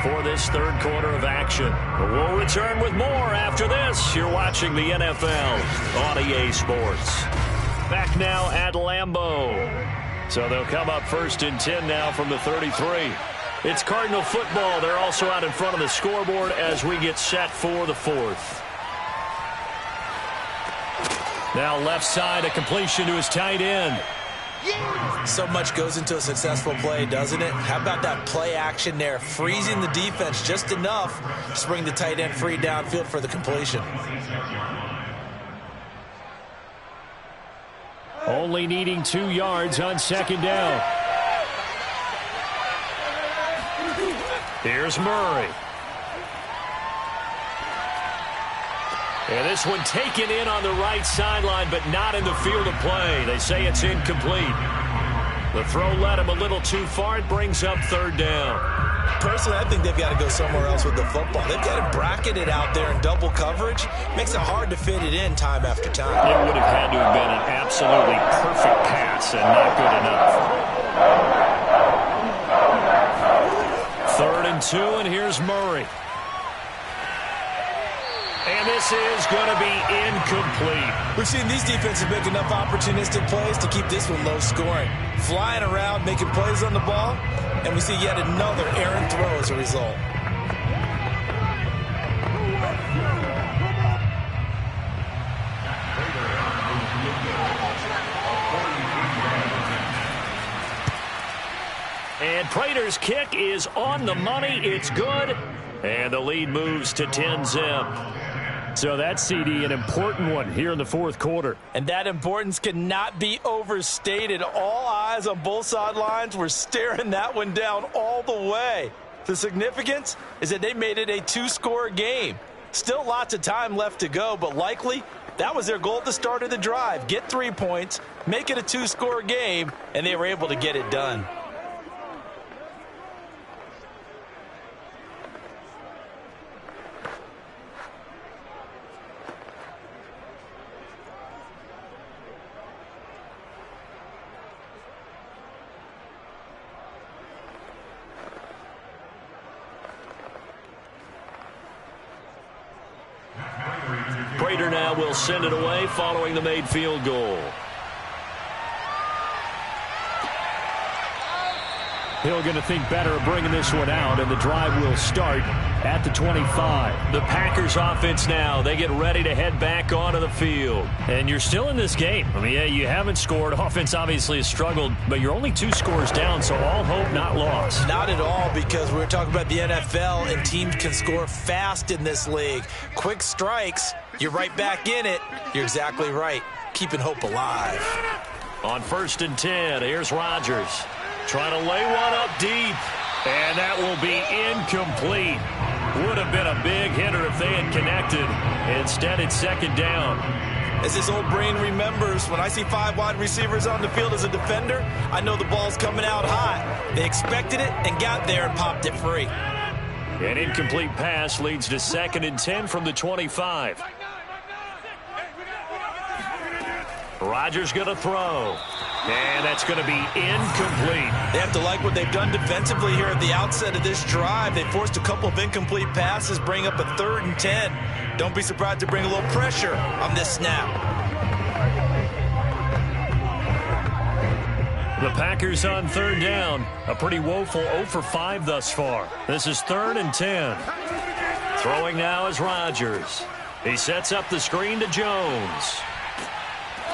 for this 3rd quarter of action. We'll return with more after this. You're watching the NFL on EA Sports. Back now at Lambeau. So they'll come up 1st and 10 now from the 33. It's Cardinal football. They're also out in front of the scoreboard as we get set for the 4th. Now left side, a completion to his tight end. So much goes into a successful play, doesn't it? How about that play action there? Freezing the defense just enough to bring the tight end free downfield for the completion. Only needing 2 yards on 2nd down. Here's Murray. And this one taken in on the right sideline, but not in the field of play. They say it's incomplete. The throw led him a little too far. It brings up 3rd down. Personally, I think they've got to go somewhere else with the football. They've got him bracketed out there in double coverage. Makes it hard to fit it in time after time. It would have had to have been an absolutely perfect pass and not good enough. 3rd and 2, and here's Murray. And this is going to be incomplete. We've seen these defenses make enough opportunistic plays to keep this one low scoring. Flying around, making plays on the ball, and we see yet another errant throw as a result. And Prater's kick is on the money. It's good. And the lead moves to 10-zip. So that's, CD, an important one here in the 4th quarter. And that importance cannot be overstated. All eyes on both sidelines were staring that one down all the way. The significance is that they made it a 2-score game. Still lots of time left to go, but likely that was their goal at the start of the drive. Get 3 points, make it a 2-score game, and they were able to get it done. Prater now will send it away following the made field goal. Hill going to think better of bringing this one out, and the drive will start at the 25. The Packers offense now, they get ready to head back onto the field. And you're still in this game. I mean, yeah, you haven't scored. Offense obviously has struggled, but you're only 2 scores down, so all hope not lost. Not at all, because we're talking about the NFL, and teams can score fast in this league. Quick strikes, you're right back in it. You're exactly right. Keeping hope alive. On 1st and 10, here's Rodgers. Trying to lay one up deep, and that will be incomplete. Would have been a big hitter if they had connected. Instead, it's 2nd down. As this old brain remembers, when I see 5 wide receivers on the field as a defender, I know the ball's coming out hot. They expected it and got there and popped it free. An incomplete pass leads to 2nd and 10 from the 25. Rodgers going to throw. And that's going to be incomplete. They have to like what they've done defensively here at the outset of this drive. They forced a couple of incomplete passes, bring up a 3rd and 10. Don't be surprised to bring a little pressure on this snap. The Packers on 3rd down. A pretty woeful 0 for 5 thus far. This is 3rd and 10. Throwing now is Rodgers. He sets up the screen to Jones.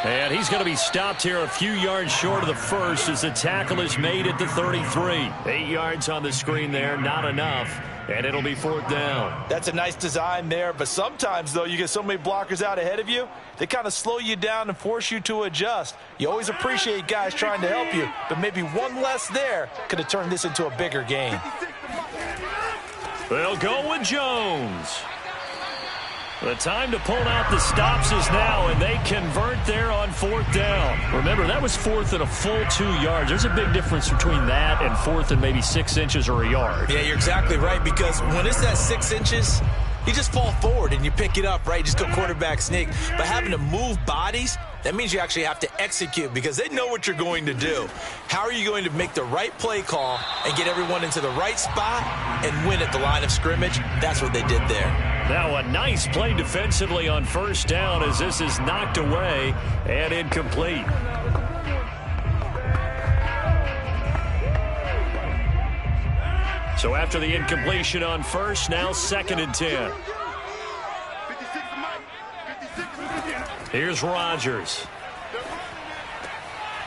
And he's going to be stopped here a few yards short of the first as the tackle is made at the 33. 8 yards on the screen there, not enough. And it'll be 4th down. That's a nice design there, but sometimes, though, you get so many blockers out ahead of you, they kind of slow you down and force you to adjust. You always appreciate guys trying to help you, but maybe one less there could have turned this into a bigger game. They'll go with Jones. The time to pull out the stops is now, and they convert there on 4th down. Remember, that was 4th and a full 2 yards. There's a big difference between that and 4th and maybe 6 inches or a yard. Yeah, you're exactly right, because when it's that 6 inches, you just fall forward and you pick it up, right? You just go quarterback sneak. But having to move bodies, that means you actually have to execute because they know what you're going to do. How are you going to make the right play call and get everyone into the right spot and win at the line of scrimmage? That's what they did there. Now a nice play defensively on 1st down as this is knocked away and incomplete. So after the incompletion on 1st, now 2nd and 10. Here's Rodgers.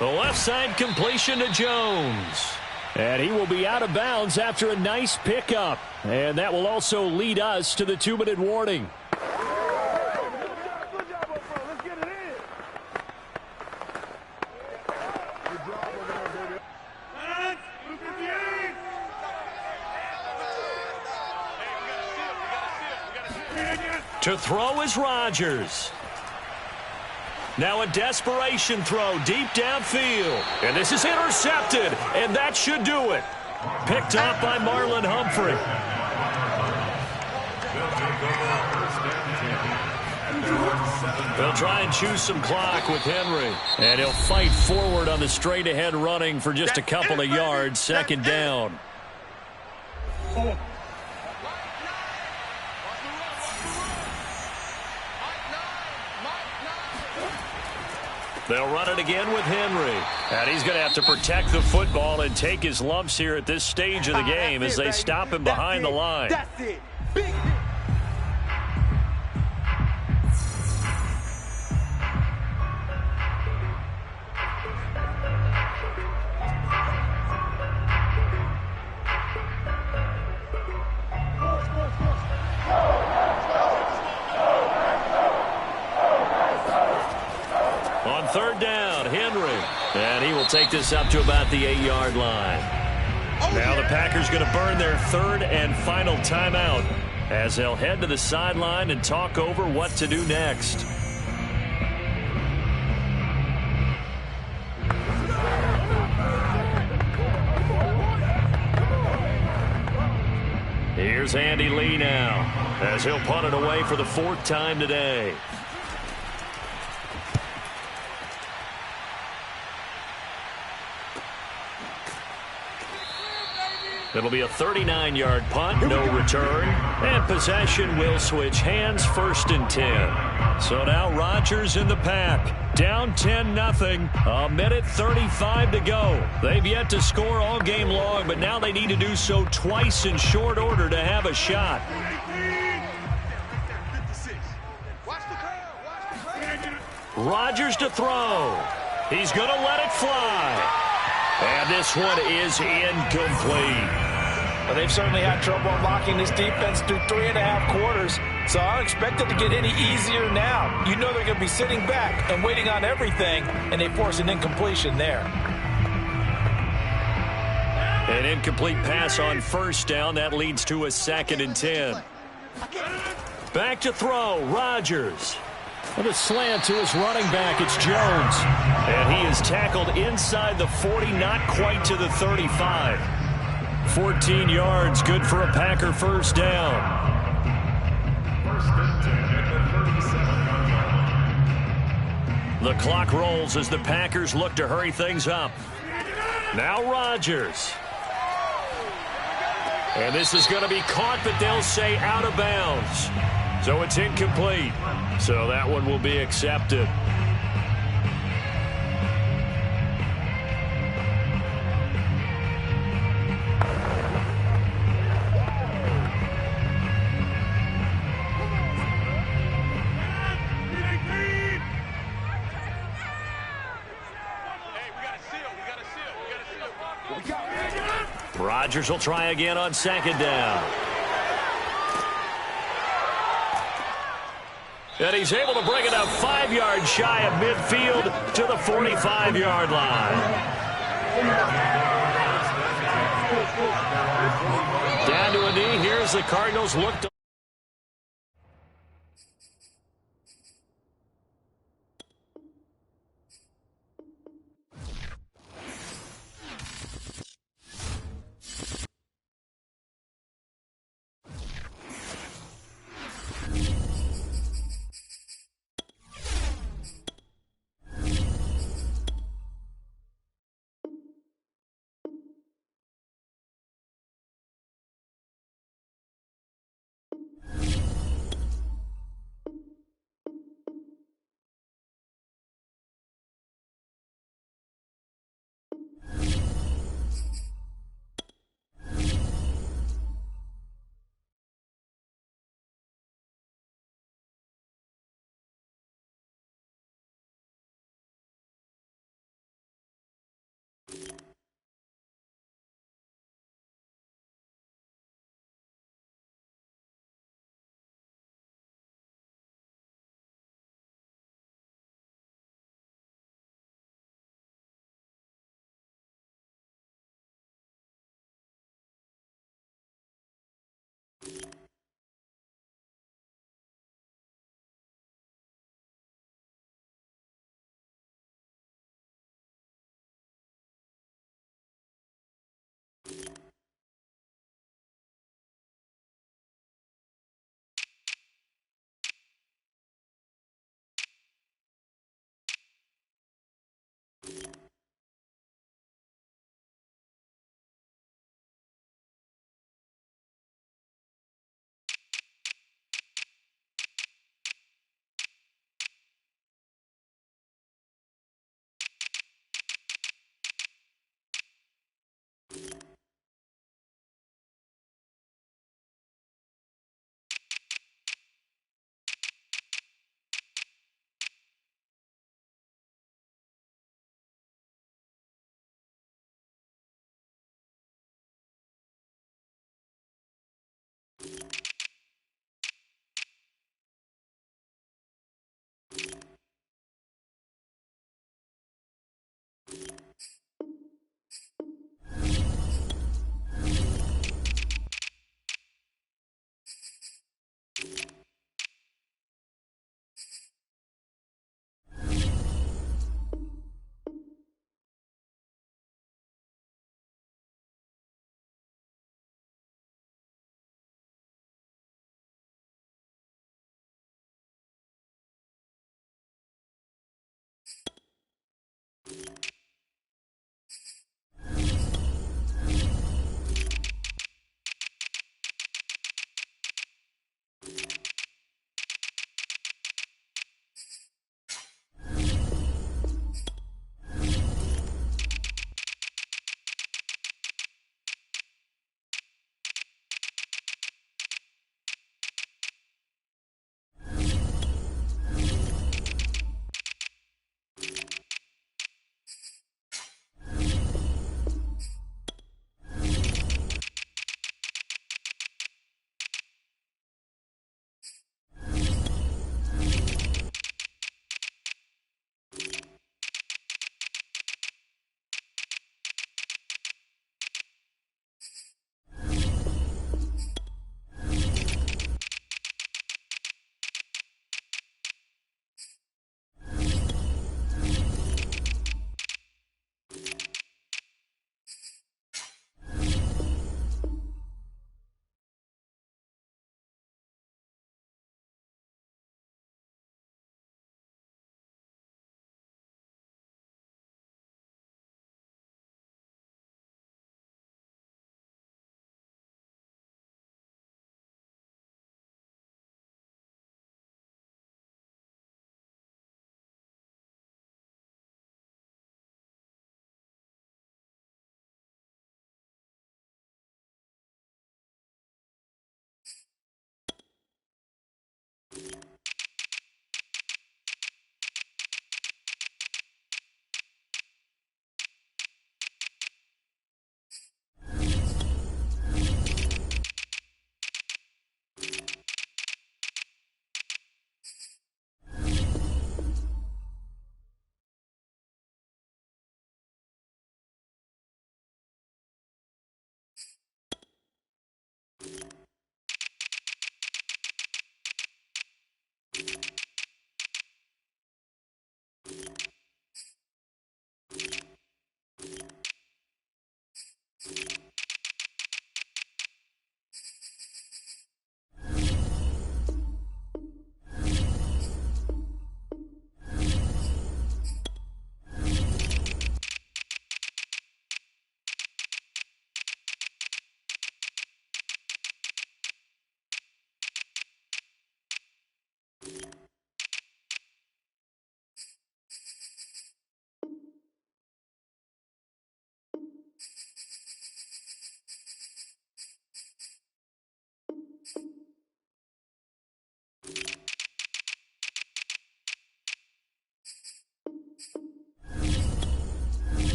The left side completion to Jones. And he will be out of bounds after a nice pickup. And that will also lead us to the 2-minute warning. To throw is Rodgers. Now a desperation throw deep downfield. And this is intercepted. And that should do it. Picked up by Marlon Humphrey. They'll try and choose some clock with Henry. And he'll fight forward on the straight-ahead running for just a couple of yards. 2nd down. They'll run it again with Henry. And he's going to have to protect the football and take his lumps here at this stage of the game as they stop him behind the line. That's it. Big hit. On 3rd down, Henry. And he will take this up to about the 8-yard line. Now the Packers going to burn their 3rd and final timeout as they'll head to the sideline and talk over what to do next. Here's Andy Lee now as he'll punt it away for the 4th time today. It'll be a 39-yard punt, no return, and possession will switch hands, 1st and 10. So now Rodgers in the pack, down 10-0, a minute 35 to go. They've yet to score all game long, but now they need to do so twice in short order to have a shot. Rodgers to throw. He's going to let it fly. And this one is incomplete. Well, they've certainly had trouble unlocking this defense through 3.5 quarters, so I don't expect it to get any easier now. You know they're going to be sitting back and waiting on everything, and they force an incompletion there. An incomplete pass on 1st down. That leads to a 2nd and 10. Back to throw, Rodgers. With a slant to his running back, it's Jones. And he is tackled inside the 40, not quite to the 35. 14 yards, good for a Packer 1st down. 1st and 10 at the 37. The clock rolls as the Packers look to hurry things up. Now Rodgers. And this is going to be caught, but they'll say out of bounds. So it's incomplete. So that one will be accepted. Rodgers will try again on second down. And he's able to bring it up 5 yards shy of midfield to the 45-yard line. Down to a knee. Here's the Cardinals look to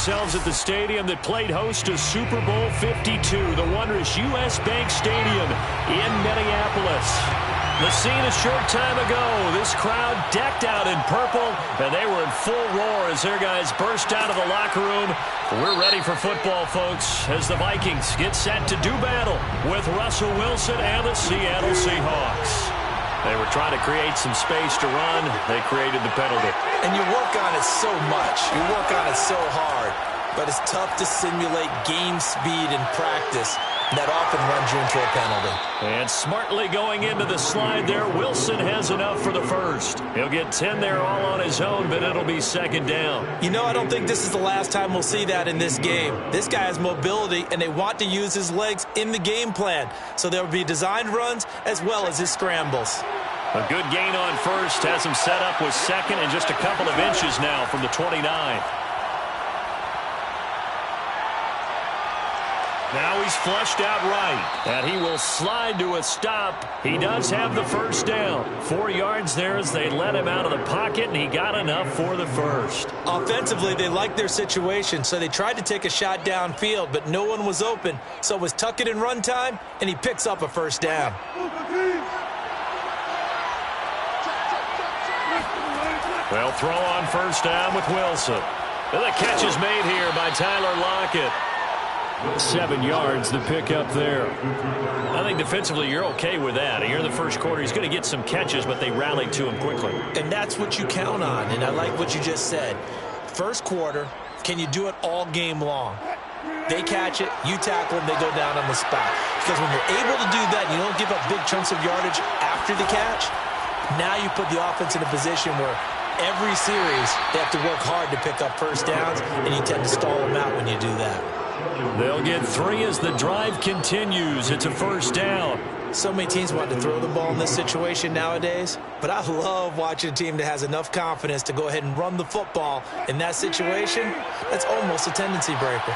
ourselves at the stadium that played host to Super Bowl 52, the wondrous U.S. Bank Stadium in Minneapolis. The scene a short time ago, this crowd decked out in purple, and they were in full roar as their guys burst out of the locker room. We're ready for football, folks, as the Vikings get set to do battle with Russell Wilson and the Seattle Seahawks. They were trying to create some space to run. They created the penalty. And you work on it so much. You work on it so hard. But it's tough to simulate game speed in practice. That often runs you into a penalty. And smartly going into the slide there, Wilson has enough for the first. He'll get 10 there all on his own, but it'll be second down. You know, I don't think this is the last time we'll see that in this game. This guy has mobility, and they want to use his legs in the game plan. So there will be designed runs as well as his scrambles. A good gain on first has him set up with second and just a couple of inches now from the 29. Now he's flushed out right, and he will slide to a stop. He does have the first down. 4 yards there as they let him out of the pocket, and he got enough for the first. Offensively, they liked their situation, so they tried to take a shot downfield, but no one was open. So it was tuck it in run time, and he picks up a first down. Well, throw on first down with Wilson. And the catch is made here by Tyler Lockett. 7 yards, the pickup there. I think defensively you're okay with that. Here in the first quarter, he's going to get some catches, but they rallied to him quickly. And that's what you count on, and I like what you just said. First quarter, can you do it all game long? They catch it, you tackle them, they go down on the spot. Because when you're able to do that, you don't give up big chunks of yardage after the catch. Now you put the offense in a position where every series they have to work hard to pick up first downs, and you tend to stall them out when you do that. They'll get 3 as the drive continues. It's a first down. So many teams want to throw the ball in this situation nowadays, but I love watching a team that has enough confidence to go ahead and run the football. In that situation, that's almost a tendency breaker.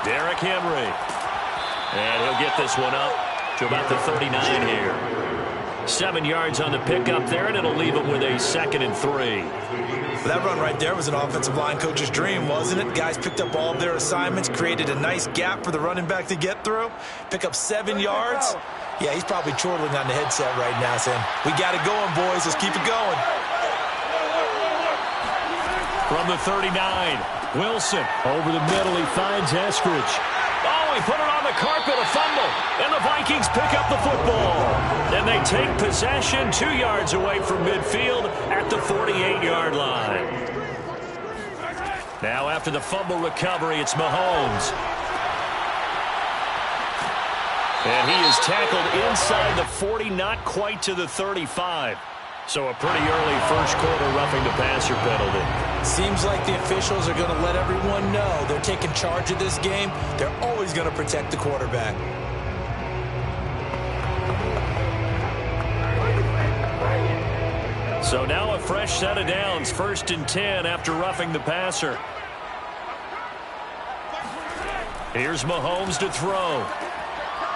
Derrick Henry. And he'll get this one up to about the 39 here. 7 yards on the pickup there, and it'll leave him with a 2nd and 3. That run right there was an offensive line coach's dream, wasn't it? Guys picked up all of their assignments, created a nice gap for the running back to get through, pick up 7 yards. Yeah, he's probably chortling on the headset right now saying, we got it going, boys. Let's keep it going. From the 39, Wilson over the middle. He finds Eskridge. Oh, he put it on the carpet, a fumble, and the Vikings pick up the football. Then they take possession 2 yards away from midfield at the 48-yard line. Now after the fumble recovery, it's Mahomes. And he is tackled inside the 40, not quite to the 35. So a pretty early first quarter roughing the passer penalty. Seems like the officials are going to let everyone know they're taking charge of this game. They're always going to protect the quarterback. So now a fresh set of downs, 1st and 10 after roughing the passer. Here's Mahomes to throw.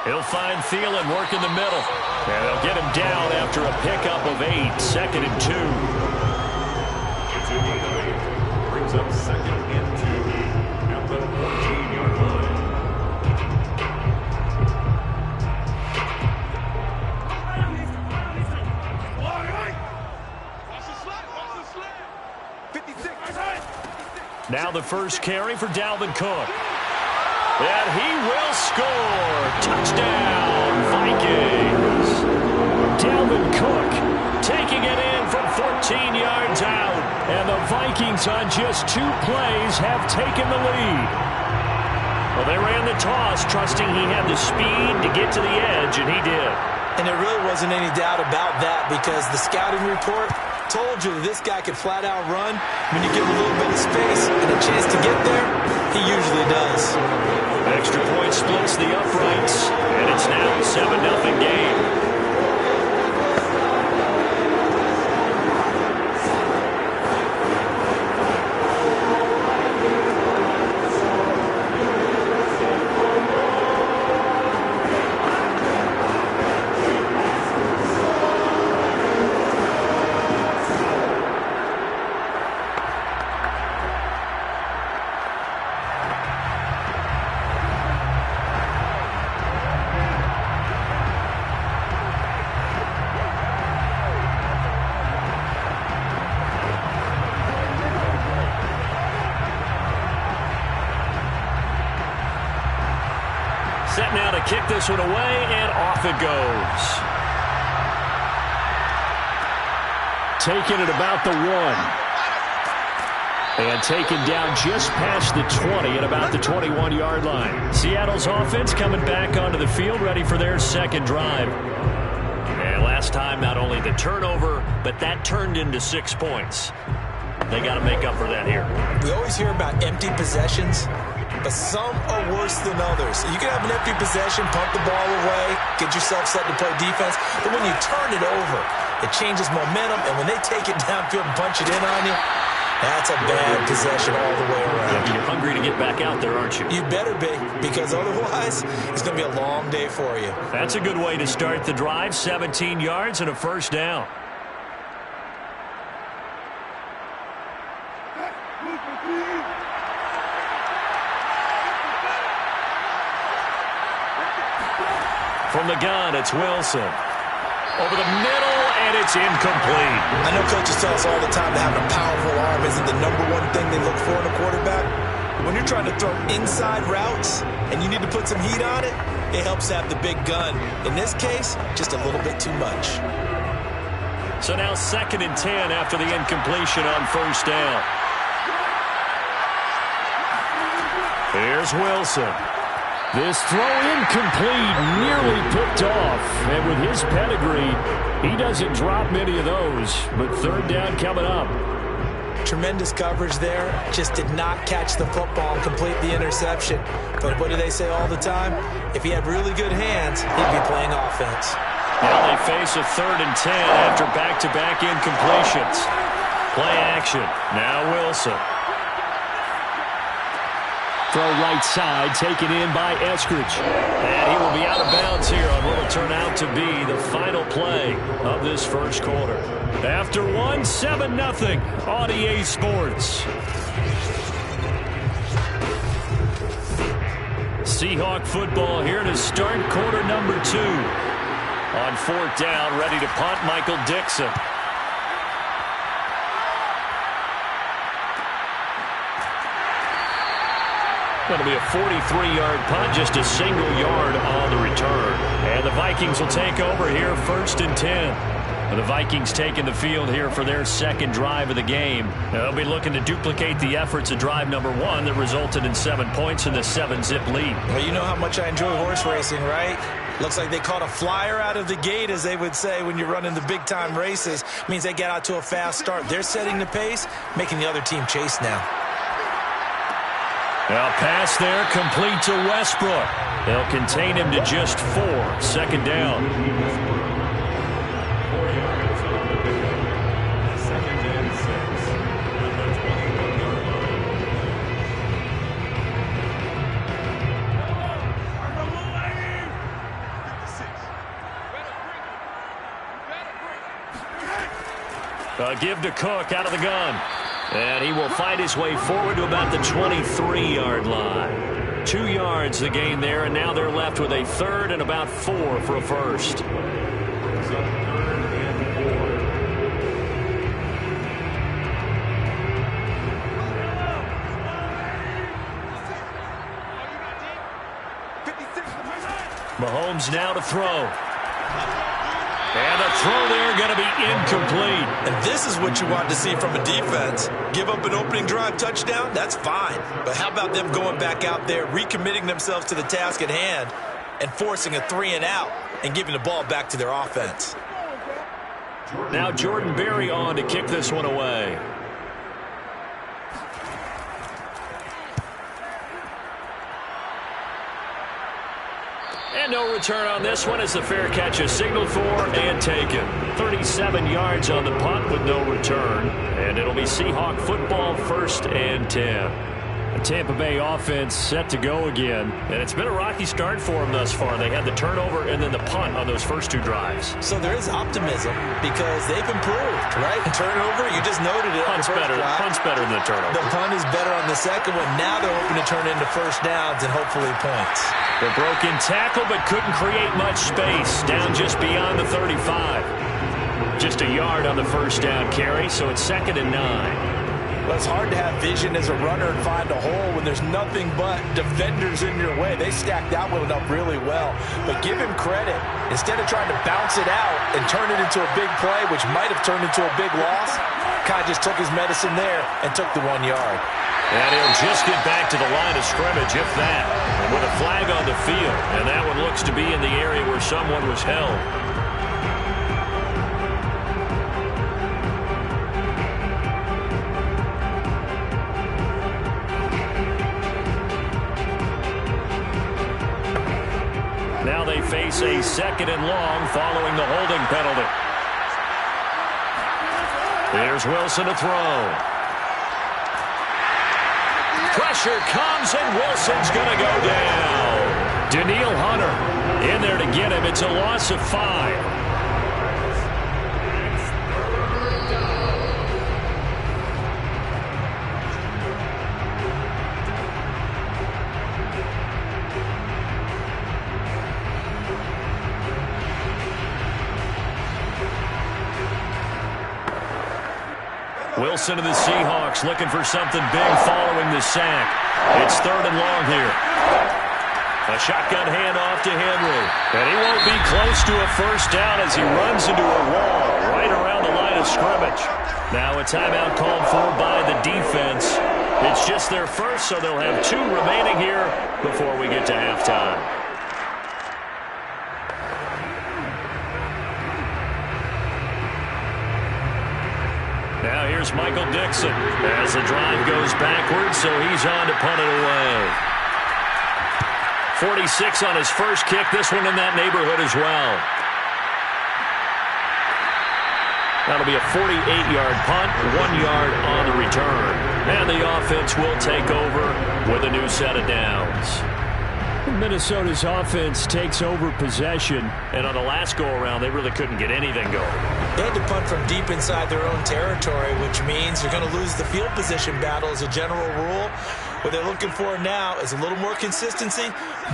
He'll find Thielen work in the middle. And they'll get him down after a pickup of 8, 2nd and 2. It's a gain of 8. Brings up 2nd and 2 at the 14-yard line. Now the first carry for Dalvin Cook. And he will score. Touchdown, Vikings. Dalvin Cook taking it in from 14 yards out. And the Vikings on just 2 plays have taken the lead. Well, they ran the toss, trusting he had the speed to get to the edge, and he did. And there really wasn't any doubt about that because the scouting report told you this guy could flat out run. When you give him a little bit of space and a chance to get there, he usually does. Extra point splits the uprights, and it's now a 7-0 game. Set now to kick this one away, and off it goes. Taken at about the 1. And taken down just past the 20 at about the 21-yard line. Seattle's offense coming back onto the field, ready for their second drive. And last time, not only the turnover, but that turned into 6 points. They got to make up for that here. We always hear about empty possessions, but some are worse than others. You can have an empty possession, pump the ball away, get yourself set to play defense, but when you turn it over, it changes momentum, and when they take it downfield and punch it in on you, that's a bad possession all the way around. Yeah, you're hungry to get back out there, aren't you? You better be, because otherwise it's going to be a long day for you. That's a good way to start the drive. 17 yards and a first down. From the gun, it's Wilson. Over the middle, and it's incomplete. I know coaches tell us all the time that having a powerful arm isn't the #1 thing they look for in a quarterback. When you're trying to throw inside routes and you need to put some heat on it, it helps have the big gun. In this case, just a little bit too much. So now 2nd and 10 after the incompletion on first down. Here's Wilson. This throw incomplete, nearly picked off. And with his pedigree, he doesn't drop many of those. But third down coming up. Tremendous coverage there. Just did not catch the football and complete the interception. But what do they say all the time? If he had really good hands, he'd be playing offense. Now they face a 3rd and 10 after back-to-back incompletions. Play action. Now Wilson. Throw right side, taken in by Eskridge. And he will be out of bounds here on what will turn out to be the final play of this first quarter. After 1, 7-0 on EA Sports. Seahawk football here to start quarter number 2. On 4th down, ready to punt, Michael Dixon. Going to be a 43-yard punt, just a single yard on the return. And the Vikings will take over here, 1st and 10. The Vikings taking the field here for their second drive of the game. They'll be looking to duplicate the efforts of drive number 1 that resulted in 7 points in the 7-zip lead. Well, you know how much I enjoy horse racing, right? Looks like they caught a flyer out of the gate, as they would say when you're running the big-time races. Means they get out to a fast start. They're setting the pace, making the other team chase now. Now pass there, complete to Westbrook. They'll contain him to just 4. 2nd down. 4 yards on the pickup. 2nd and 6 at the 21-yard line. Give to Cook out of the gun. And he will find his way forward to about the 23-yard line. 2 yards the gain there, and now they're left with a 3rd and about 4 for a first. Brings up 3rd and 4. Mahomes now to throw. And the throw there going to be incomplete. And this is what you want to see from a defense. Give up an opening drive touchdown, that's fine. But how about them going back out there, recommitting themselves to the task at hand, and forcing a 3-and-out and giving the ball back to their offense. Now Jordan Berry on to kick this one away. And no return on this one as the fair catch is signaled for and taken. 37 yards on the punt with no return. And it'll be Seahawk football, 1st and 10. The Tampa Bay offense set to go again. And it's been a rocky start for them thus far. They had the turnover and then the punt on those first 2 drives. So there is optimism because they've improved, right? And turnover, you just noted it. Punt's better than the turnover. The punt is better on the second one. Now they're hoping to turn into first downs and hopefully points. The broken tackle, but couldn't create much space. Down just beyond the 35. Just a yard on the first down carry, so it's 2nd and 9. Well, it's hard to have vision as a runner and find a hole when there's nothing but defenders in your way. They stacked that one up really well. But give him credit. Instead of trying to bounce it out and turn it into a big play, which might have turned into a big loss, kind of just took his medicine there and took the 1 yard. And he'll just get back to the line of scrimmage, if that. And with a flag on the field. And that one looks to be in the area where someone was held. Now they face a 2nd and long following the holding penalty. Here's Wilson to throw. Pressure comes, and Wilson's going to go down. Danielle Hunter in there to get him. It's a loss of 5. Wilson of the Seahawks looking for something big following the sack. It's 3rd and long here. A shotgun handoff to Henry. And he won't be close to a first down as he runs into a wall right around the line of scrimmage. Now a timeout called for by the defense. It's just their first, so they'll have 2 remaining here before we get to halftime. Now here's Michael Dixon as the drive goes backwards, so he's on to punt it away. 46 on his first kick, this one in that neighborhood as well. That'll be a 48-yard punt, 1 yard on the return. And the offense will take over with a new set of downs. Minnesota's offense takes over possession. And on the last go-around, they really couldn't get anything going. They had to punt from deep inside their own territory, which means they're going to lose the field position battle as a general rule. What they're looking for now is a little more consistency.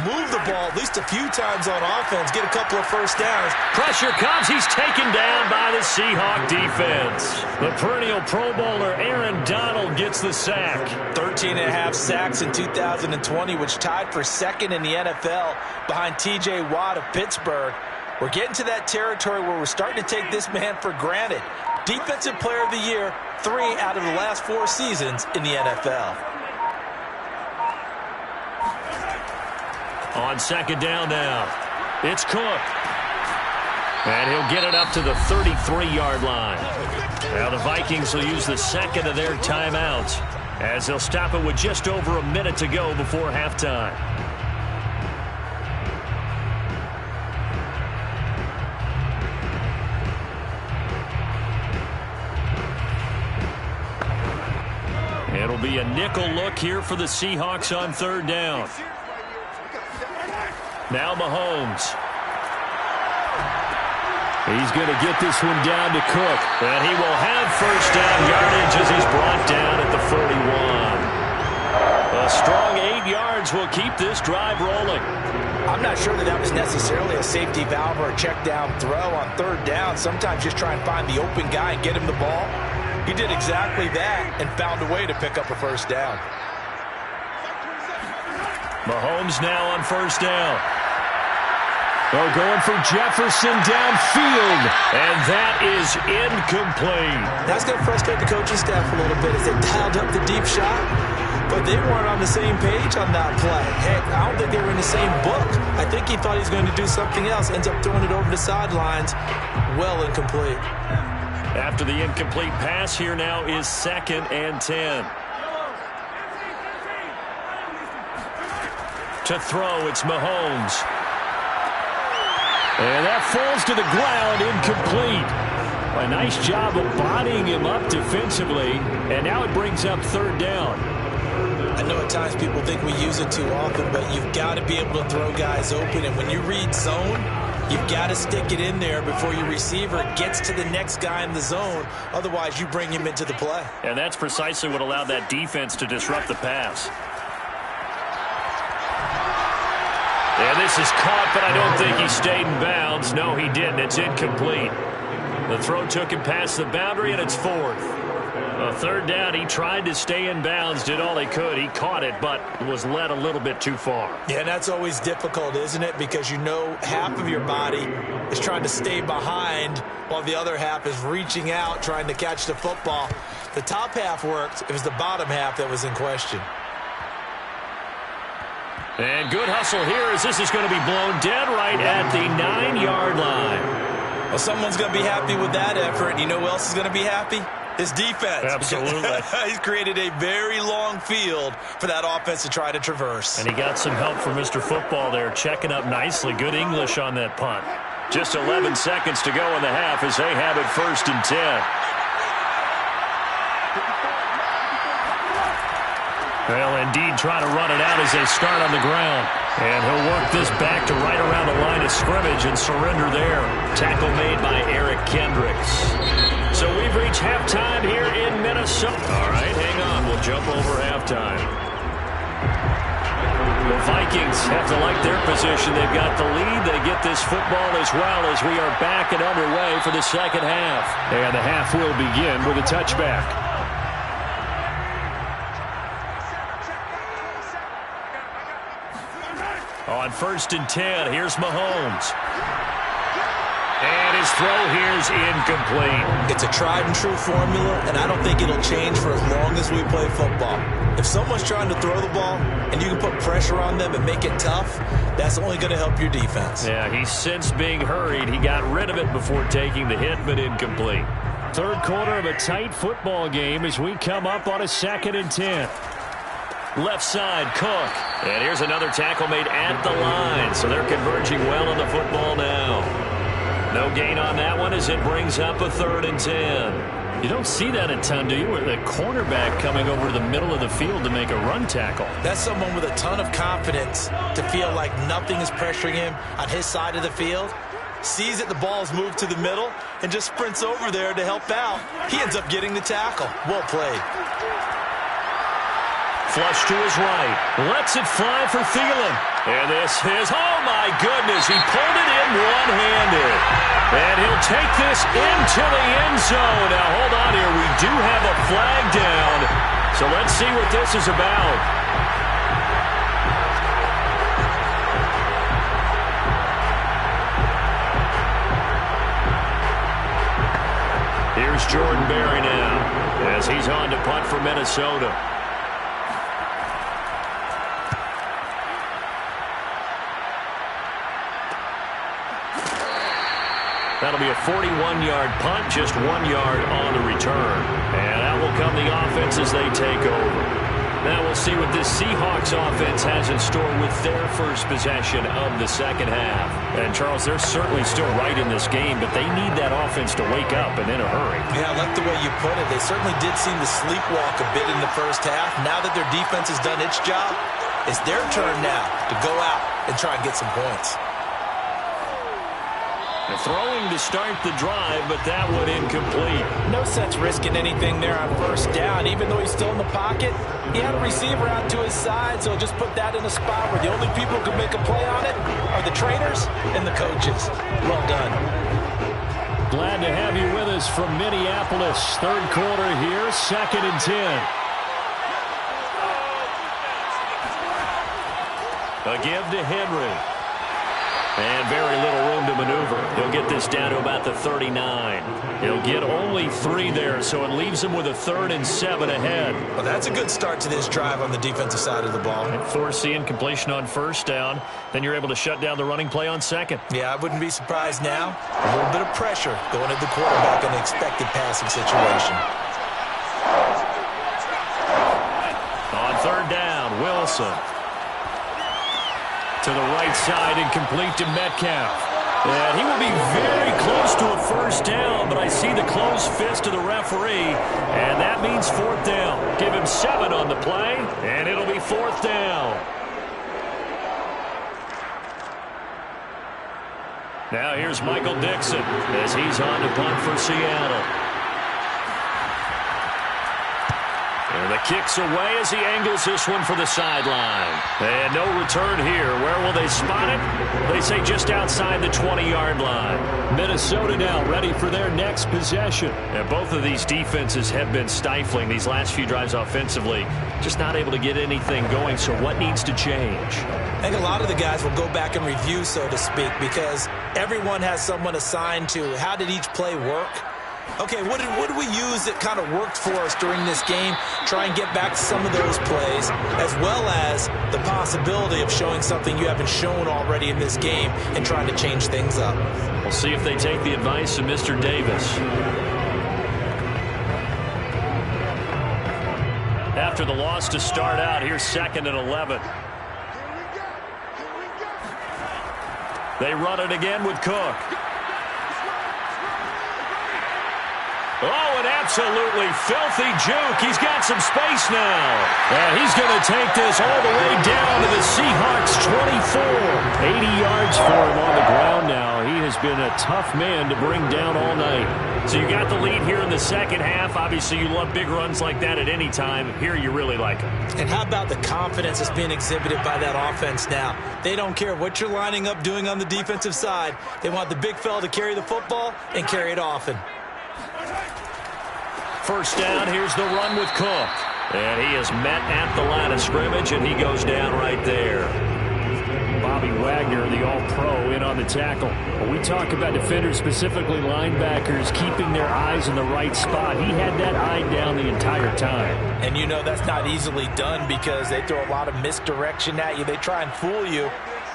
Move the ball at least a few times on offense. Get a couple of first downs. Pressure comes. He's taken down by the Seahawk defense. The perennial Pro Bowler Aaron Donald gets the sack. 13.5 sacks in 2020, which tied for 2nd in the NFL behind T.J. Watt of Pittsburgh. We're getting to that territory where we're starting to take this man for granted. Defensive Player of the Year, 3 out of the last 4 seasons in the NFL. On 2nd down now, it's Cook. And he'll get it up to the 33-yard line. Now the Vikings will use the 2nd of their timeouts as they'll stop it with just over a minute to go before halftime. It'll be a nickel look here for the Seahawks on 3rd down. Now Mahomes. He's going to get this one down to Cook. And he will have first down yardage as he's brought down at the 41. A strong 8 yards will keep this drive rolling. I'm not sure that was necessarily a safety valve or a check down throw on 3rd down. Sometimes just try and find the open guy and get him the ball. He did exactly that and found a way to pick up a first down. Mahomes now on 1st down. Oh, going for Jefferson downfield. And that is incomplete. That's going to frustrate the coaching staff a little bit as they dialed up the deep shot, but they weren't on the same page on that play. Heck, I don't think they were in the same book. I think he thought he was going to do something else, ends up throwing it over the sidelines. Well incomplete. After the incomplete pass, here now is 2nd and 10. To throw, it's Mahomes. And that falls to the ground, incomplete. A nice job of bodying him up defensively. And now it brings up 3rd down. I know at times people think we use it too often, but you've got to be able to throw guys open. And when you read zone, you've got to stick it in there before your receiver gets to the next guy in the zone. Otherwise, you bring him into the play. And that's precisely what allowed that defense to disrupt the pass. And this is caught, but I don't think he stayed in bounds. No, he didn't. It's incomplete. The throw took him past the boundary, and it's 4th. Well, third down, he tried to stay in bounds, did all he could. He caught it, but was led a little bit too far. Yeah, and that's always difficult, isn't it? Because you know half of your body is trying to stay behind while the other half is reaching out, trying to catch the football. The top half worked. It was the bottom half that was in question. And good hustle here as this is going to be blown dead right at the 9-yard line. Well, someone's going to be happy with that effort. You know who else is going to be happy? His defense. Absolutely. He's created a very long field for that offense to try to traverse. And he got some help from Mr. Football there, checking up nicely. Good English on that punt. Just 11 seconds to go in the half as they have it 1st and 10. Well, indeed, trying to run it out as they start on the ground. And he'll work this back to right around the line of scrimmage and surrender there. Tackle made by Eric Kendricks. So we've reached halftime here in Minnesota. All right, hang on. We'll jump over halftime. The Vikings have to like their position. They've got the lead. They get this football as well as we are back and underway for the second half. And the half will begin with a touchback. On 1st and 10, here's Mahomes. And his throw here's incomplete. It's a tried-and-true formula, and I don't think it'll change for as long as we play football. If someone's trying to throw the ball and you can put pressure on them and make it tough, that's only going to help your defense. Yeah, he's since being hurried. He got rid of it before taking the hit, but incomplete. Third quarter of a tight football game as we come up on a 2nd and 10. Left side, Cook. And here's another tackle made at the line. So they're converging well on the football now. No gain on that one as it brings up a 3rd and 10. You don't see that a ton, do you? With a cornerback coming over to the middle of the field to make a run tackle. That's someone with a ton of confidence to feel like nothing is pressuring him on his side of the field. Sees that the ball's moved to the middle and just sprints over there to help out. He ends up getting the tackle. Well played. Flush to his right. Lets it fly for Thielen. And this is, oh my goodness, he pulled it in one-handed. And he'll take this into the end zone. Now hold on here, we do have a flag down. So let's see what this is about. Here's Jordan Berry now as he's on to punt for Minnesota. That'll be a 41-yard punt, just 1 yard on the return. And out will come the offense as they take over. Now we'll see what this Seahawks offense has in store with their first possession of the second half. And, Charles, they're certainly still right in this game, but they need that offense to wake up and in a hurry. Yeah, I like the way you put it. They certainly did seem to sleepwalk a bit in the first half. Now that their defense has done its job, it's their turn now to go out and try and get some points. Throwing to start the drive, but that one incomplete. No sense risking anything there on first down. Even though he's still in the pocket, he had a receiver out to his side, so just put that in a spot where the only people who can make a play on it are the trainers and the coaches. Well done. Glad to have you with us from Minneapolis. Third quarter here, 2nd and 10. A give to Henry. And very little room to maneuver. He'll get this down to about the 39. He'll get only 3 there, so it leaves him with a 3rd and 7 ahead. Well, that's a good start to this drive on the defensive side of the ball. And force the incompletion on first down. Then you're able to shut down the running play on second. Yeah, I wouldn't be surprised now. A little bit of pressure going at the quarterback in an expected passing situation. On 3rd down, Wilson. To the right side and complete to Metcalf. And he will be very close to a first down, but I see the closed fist of the referee, and that means 4th down. Give him 7 on the play, and it'll be 4th down. Now here's Michael Dixon as he's on to punt for Seattle. And the kick's away as he angles this one for the sideline. And no return here. Where will they spot it? They say just outside the 20-yard line. Minnesota now ready for their next possession. And both of these defenses have been stifling these last few drives offensively. Just not able to get anything going, so what needs to change? I think a lot of the guys will go back and review, so to speak, because everyone has someone assigned to how did each play work. Okay, what did we use that kind of worked for us during this game? Try and get back to some of those plays, as well as the possibility of showing something you haven't shown already in this game and trying to change things up. We'll see if they take the advice of Mr. Davis. After the loss to start out, here's 2nd and 11. They run it again with Cook. Oh, an absolutely filthy juke. He's got some space now. And he's going to take this all the way down to the Seahawks 24. 80 yards for him on the ground now. He has been a tough man to bring down all night. So you got the lead here in the second half. Obviously, you love big runs like that at any time. Here, you really like them. And how about the confidence that's being exhibited by that offense now? They don't care what you're lining up doing on the defensive side. They want the big fella to carry the football and carry it often. First down, here's the run with Cook. And he is met at the line of scrimmage, and he goes down right there. Bobby Wagner, the all-pro, in on the tackle. When we talk about defenders, specifically linebackers, keeping their eyes in the right spot, he had that eye down the entire time. And you know that's not easily done because they throw a lot of misdirection at you. They try and fool you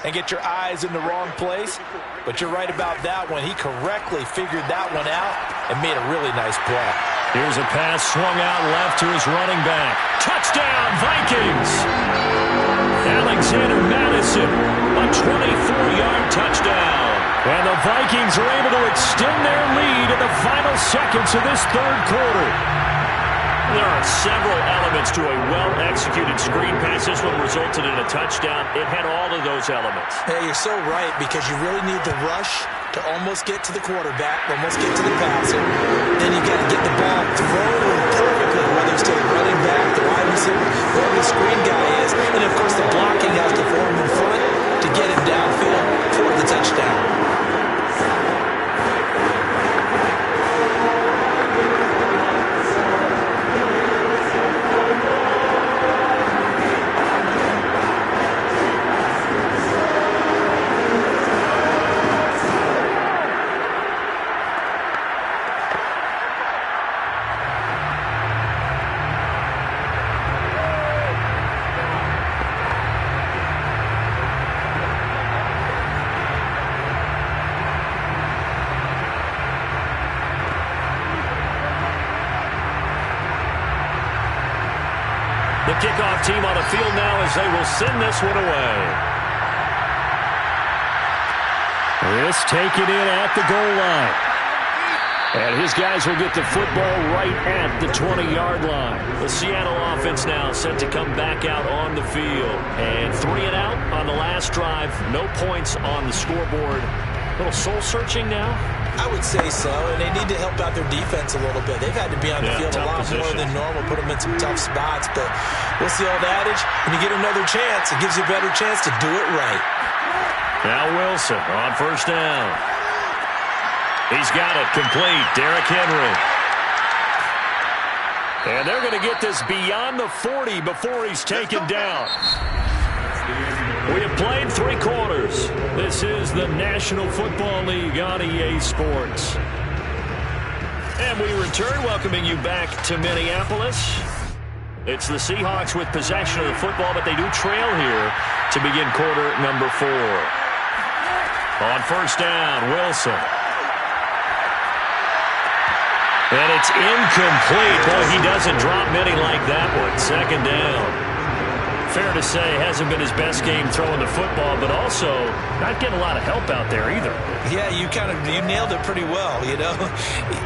and get your eyes in the wrong place. But you're right about that one. He correctly figured that one out and made a really nice play. Here's a pass swung out left to his running back. Touchdown, Vikings! Alexander Mattison, a 24-yard touchdown. And the Vikings are able to extend their lead in the final seconds of this third quarter. There are several elements to a well-executed screen pass. This one resulted in a touchdown. It had all of those elements. Yeah, you're so right, because you really need to rush to almost get to the quarterback, almost get to the passer. Then you got to get the ball thrown perfectly, whether it's to the running back, the wide receiver, whoever the screen guy is. And, of course, the blocking has to form in front to get him downfield for the touchdown. Kickoff team on the field now as they will send this one away. This taken in at the goal line. And his guys will get the football right at the 20-yard line. The Seattle offense now set to come back out on the field. And 3 and out on the last drive. No points on the scoreboard. A little soul-searching now. I would say so, and they need to help out their defense a little bit. They've had to be on the field a lot more than normal, put them in some tough spots. But we'll see old adage, when you get another chance, it gives you a better chance to do it right. Now Wilson on first down. He's got it complete. Derrick Henry. And they're going to get this beyond the 40 before he's taken down. We have played 3 quarters. This is the National Football League on EA Sports. And we return, welcoming you back to Minneapolis. It's the Seahawks with possession of the football, but they do trail here to begin quarter number 4. On first down, Wilson. And it's incomplete. Boy, he doesn't drop many like that one. Second down. Fair to say, hasn't been his best game throwing the football, but also not getting a lot of help out there either. Yeah, you nailed it pretty well, you know.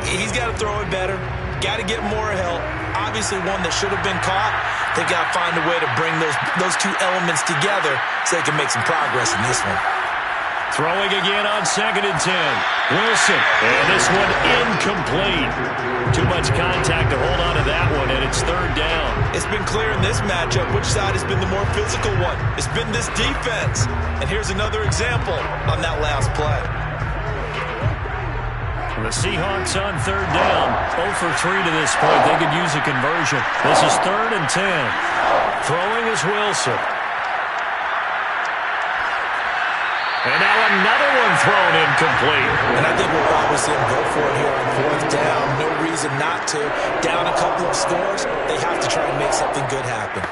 He's got to throw it better, got to get more help. Obviously one that should have been caught. They got to find a way to bring those 2 elements together so they can make some progress in this one. Throwing again on 2nd and 10. Wilson. And this one incomplete. Too much contact to hold on to that one, and it's 3rd down. It's been clear in this matchup which side has been the more physical one. It's been this defense. And here's another example on that last play. The Seahawks on 3rd down. 0 for 3 to this point. They could use a conversion. This is 3rd and 10. Throwing is Wilson. And now another one thrown incomplete. And I think we'll probably see him go for it here on 4th down. No reason not to. Down a couple of scores, they have to try and make something good happen.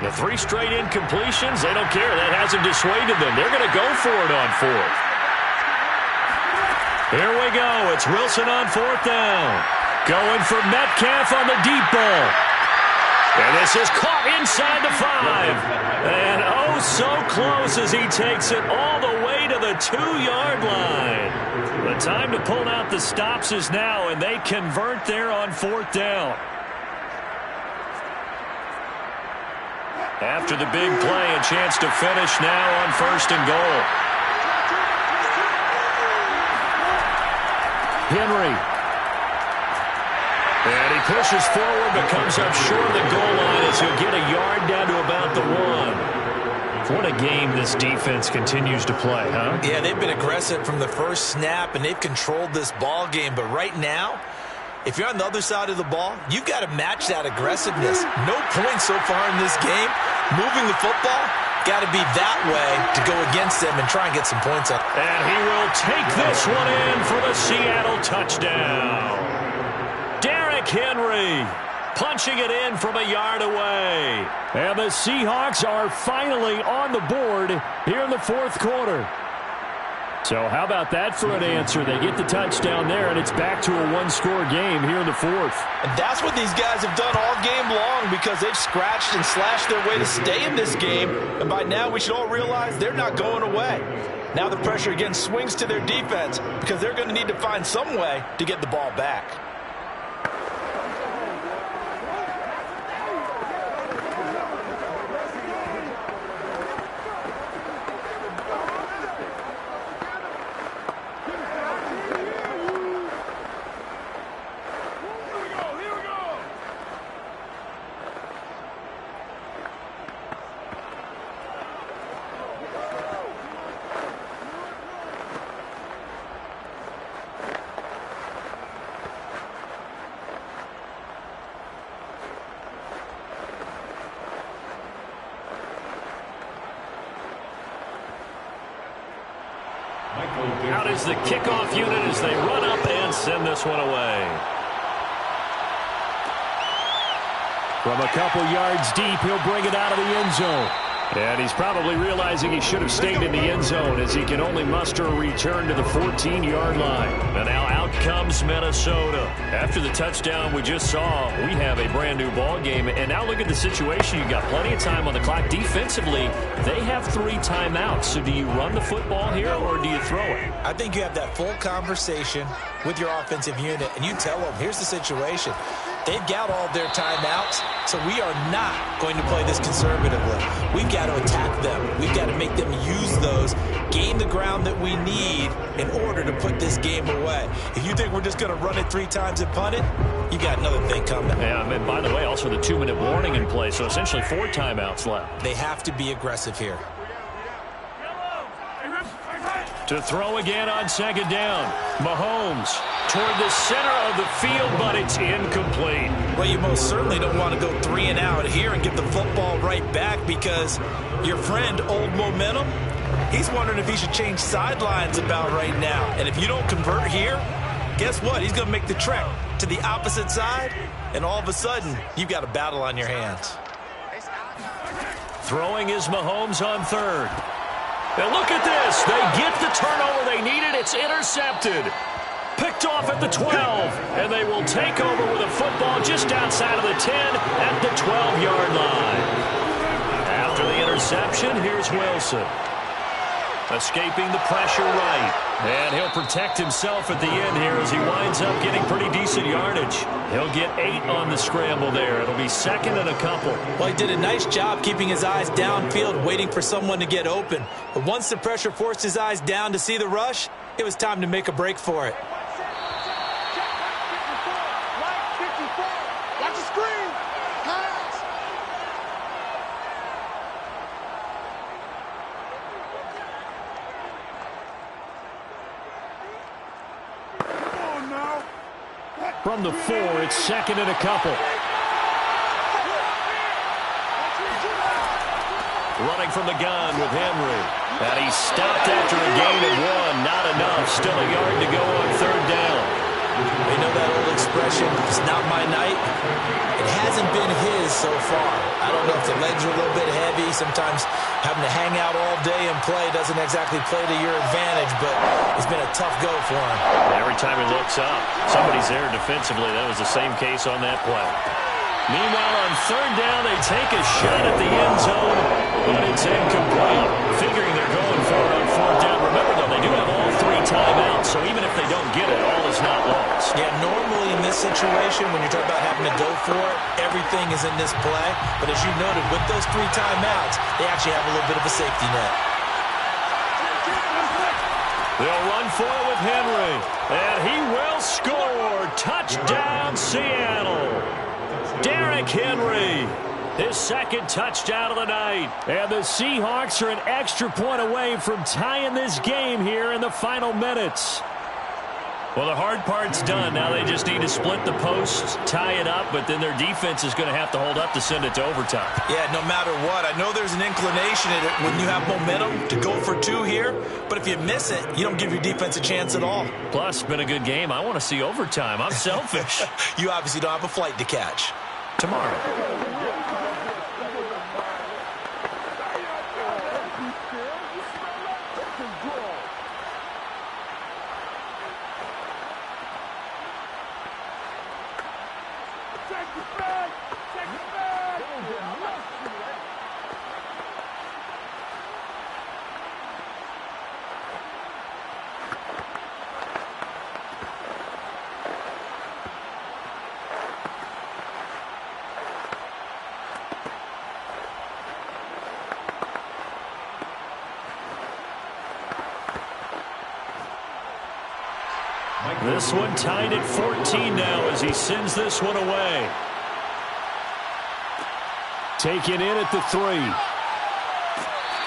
The 3 straight incompletions, they don't care. That hasn't dissuaded them. They're going to go for it on 4th. Here we go. It's Wilson on 4th down. Going for Metcalf on the deep ball. And this is caught inside the 5. And oh, so close as he takes it all the way to the 2-yard line. The time to pull out the stops is now, and they convert there on 4th down. After the big play, a chance to finish now on 1st and goal. Henry. And he pushes forward but comes up short of the goal line as he'll get a yard down to about the 1. What a game this defense continues to play, huh? Yeah, they've been aggressive from the first snap, and they've controlled this ball game. But right now, if you're on the other side of the ball, you've got to match that aggressiveness. No points so far in this game. Moving the football, got to be that way to go against them and try and get some points up. And he will take this one in for the Seattle touchdown. Derrick Henry punching it in from a yard away. And the Seahawks are finally on the board here in the 4th quarter. So how about that for an answer? They get the touchdown there, and it's back to a 1-score game here in the 4th. And that's what these guys have done all game long because they've scratched and slashed their way to stay in this game. And by now, we should all realize they're not going away. Now the pressure again swings to their defense because they're going to need to find some way to get the ball back. Out is the kickoff unit as they run up and send this one away. From a couple yards deep, he'll bring it out of the end zone. And he's probably realizing he should have stayed in the end zone as he can only muster a return to the 14-yard line. And now out comes Minnesota. After the touchdown we just saw, we have a brand-new ball game. And now look at the situation. You've got plenty of time on the clock. Defensively, they have 3 timeouts. So do you run the football here or do you throw it? I think you have that full conversation with your offensive unit, and you tell them, here's the situation. They've got all their timeouts, so we are not going to play this conservatively. We've got to attack them. We've got to make them use those, gain the ground that we need in order to put this game away. If you think we're just going to run it 3 times and punt it, you got another thing coming. Yeah, and by the way, also the 2-minute warning in play, so essentially 4 timeouts left. They have to be aggressive here. To throw again on 2nd down. Mahomes toward the center of the field, but it's incomplete. Well, you most certainly don't want to go 3 and out here and get the football right back because your friend, Old Momentum, he's wondering if he should change sidelines about right now. And if you don't convert here, guess what? He's going to make the trek to the opposite side, and all of a sudden, you've got a battle on your hands. Throwing is Mahomes on 3rd. And look at this. They get the turnover they needed. It's intercepted. Picked off at the 12. And they will take over with a football just outside of the 10 at the 12-yard line. After the interception, here's Wilson. Escaping the pressure right. And he'll protect himself at the end here as he winds up getting pretty decent yardage. He'll get 8 on the scramble there. It'll be 2nd and a couple. Well, he did a nice job keeping his eyes downfield, waiting for someone to get open. But once the pressure forced his eyes down to see the rush, it was time to make a break for it. Watch the screen. Pass. From the 4, it's 2nd and a couple. Running from the gun with Henry. And he stopped after a gain of 1. Not enough. Still a yard to go on 3rd down. You know that old expression, it's not my night? It hasn't been his so far. I don't know if the legs are a little bit heavy. Sometimes having to hang out all day and play doesn't exactly play to your advantage, but it's been a tough go for him. Every time he looks up, somebody's there defensively. That was the same case on that play. Meanwhile, on 3rd down, they take a shot at the end zone, but it's incomplete. Figuring they're going for it on 4th down. Remember, though, they do have all 3 timeouts, so even if they don't get it, all is not lost. Yeah, normally in this situation, when you're talking about having to go for it, everything is in this play. But as you noted, with those 3 timeouts, they actually have a little bit of a safety net. They'll run for it with Henry, and he will score. Touchdown, Seattle. Derrick Henry, his 2nd touchdown of the night. And the Seahawks are an extra point away from tying this game here in the final minutes. Well, the hard part's done. Now they just need to split the posts, tie it up, but then their defense is going to have to hold up to send it to overtime. Yeah, no matter what. I know there's an inclination in it when you have momentum to go for 2 here, but if you miss it, you don't give your defense a chance at all. Plus, been a good game. I want to see overtime. I'm selfish. You obviously don't have a flight to catch. Tomorrow. This one tied at 14 now as he sends this one away. Taken in at the 3.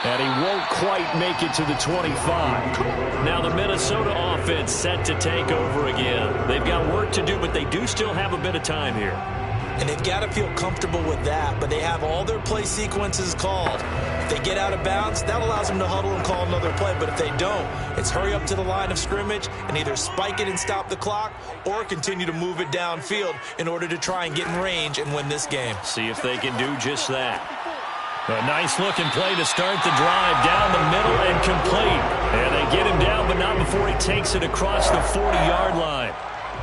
And he won't quite make it to the 25. Now the Minnesota offense set to take over again. They've got work to do, but they do still have a bit of time here. And they've got to feel comfortable with that, but they have all their play sequences called. If they get out of bounds, that allows them to huddle and call another play. But if they don't, it's hurry up to the line of scrimmage and either spike it and stop the clock or continue to move it downfield in order to try and get in range and win this game. See if they can do just that. A nice-looking play to start the drive down the middle and complete. And they get him down, but not before he takes it across the 40-yard line.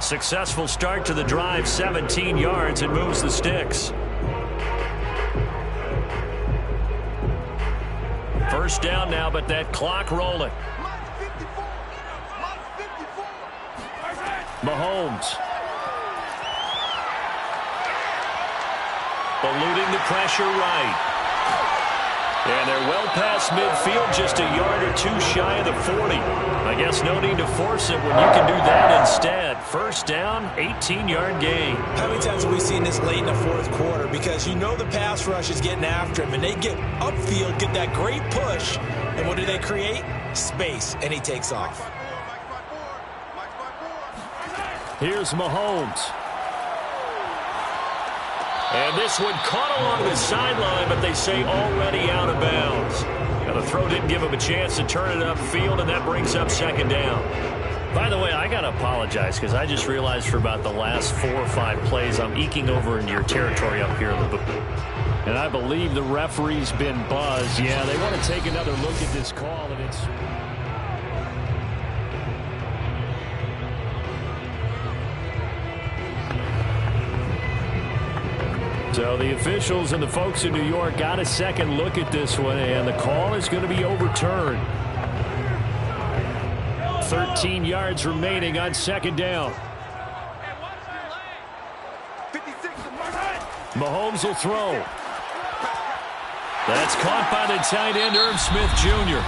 Successful start to the drive, 17 yards, and moves the sticks. First down now, but that clock rolling. Mahomes. Eluding the pressure right. And they're well past midfield, just a yard or 2 shy of the 40. I guess no need to force it when you can do that instead. First down, 18-yard gain. How many times have we seen this late in the 4th quarter? Because you know the pass rush is getting after him, and they get upfield, get that great push, and what do they create? Space, and he takes off. Here's Mahomes. And this one caught along the sideline, but they say already out of bounds. Now the throw didn't give him a chance to turn it upfield, and that brings up 2nd down. By the way, I got to apologize because I just realized for about the last 4 or 5 plays I'm eking over into your territory up here in the booth. And I believe the referee's been buzzed. Yeah, they want to take another look at this call, and it's... So the officials and the folks in New York got a second look at this one, and the call is going to be overturned. 13 yards remaining on second down. Mahomes will throw. That's caught by the tight end, Irv Smith Jr.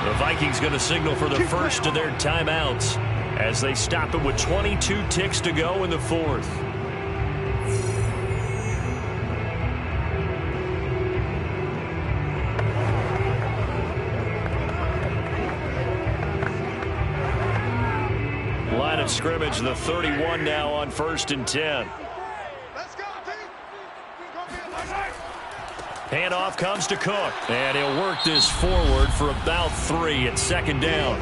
The Vikings going to signal for the first of their timeouts as they stop it with 22 ticks to go in the fourth. Line of scrimmage, the 31 now on 1st and 10. Handoff comes to Cook, and he'll work this forward for about 3 at second down.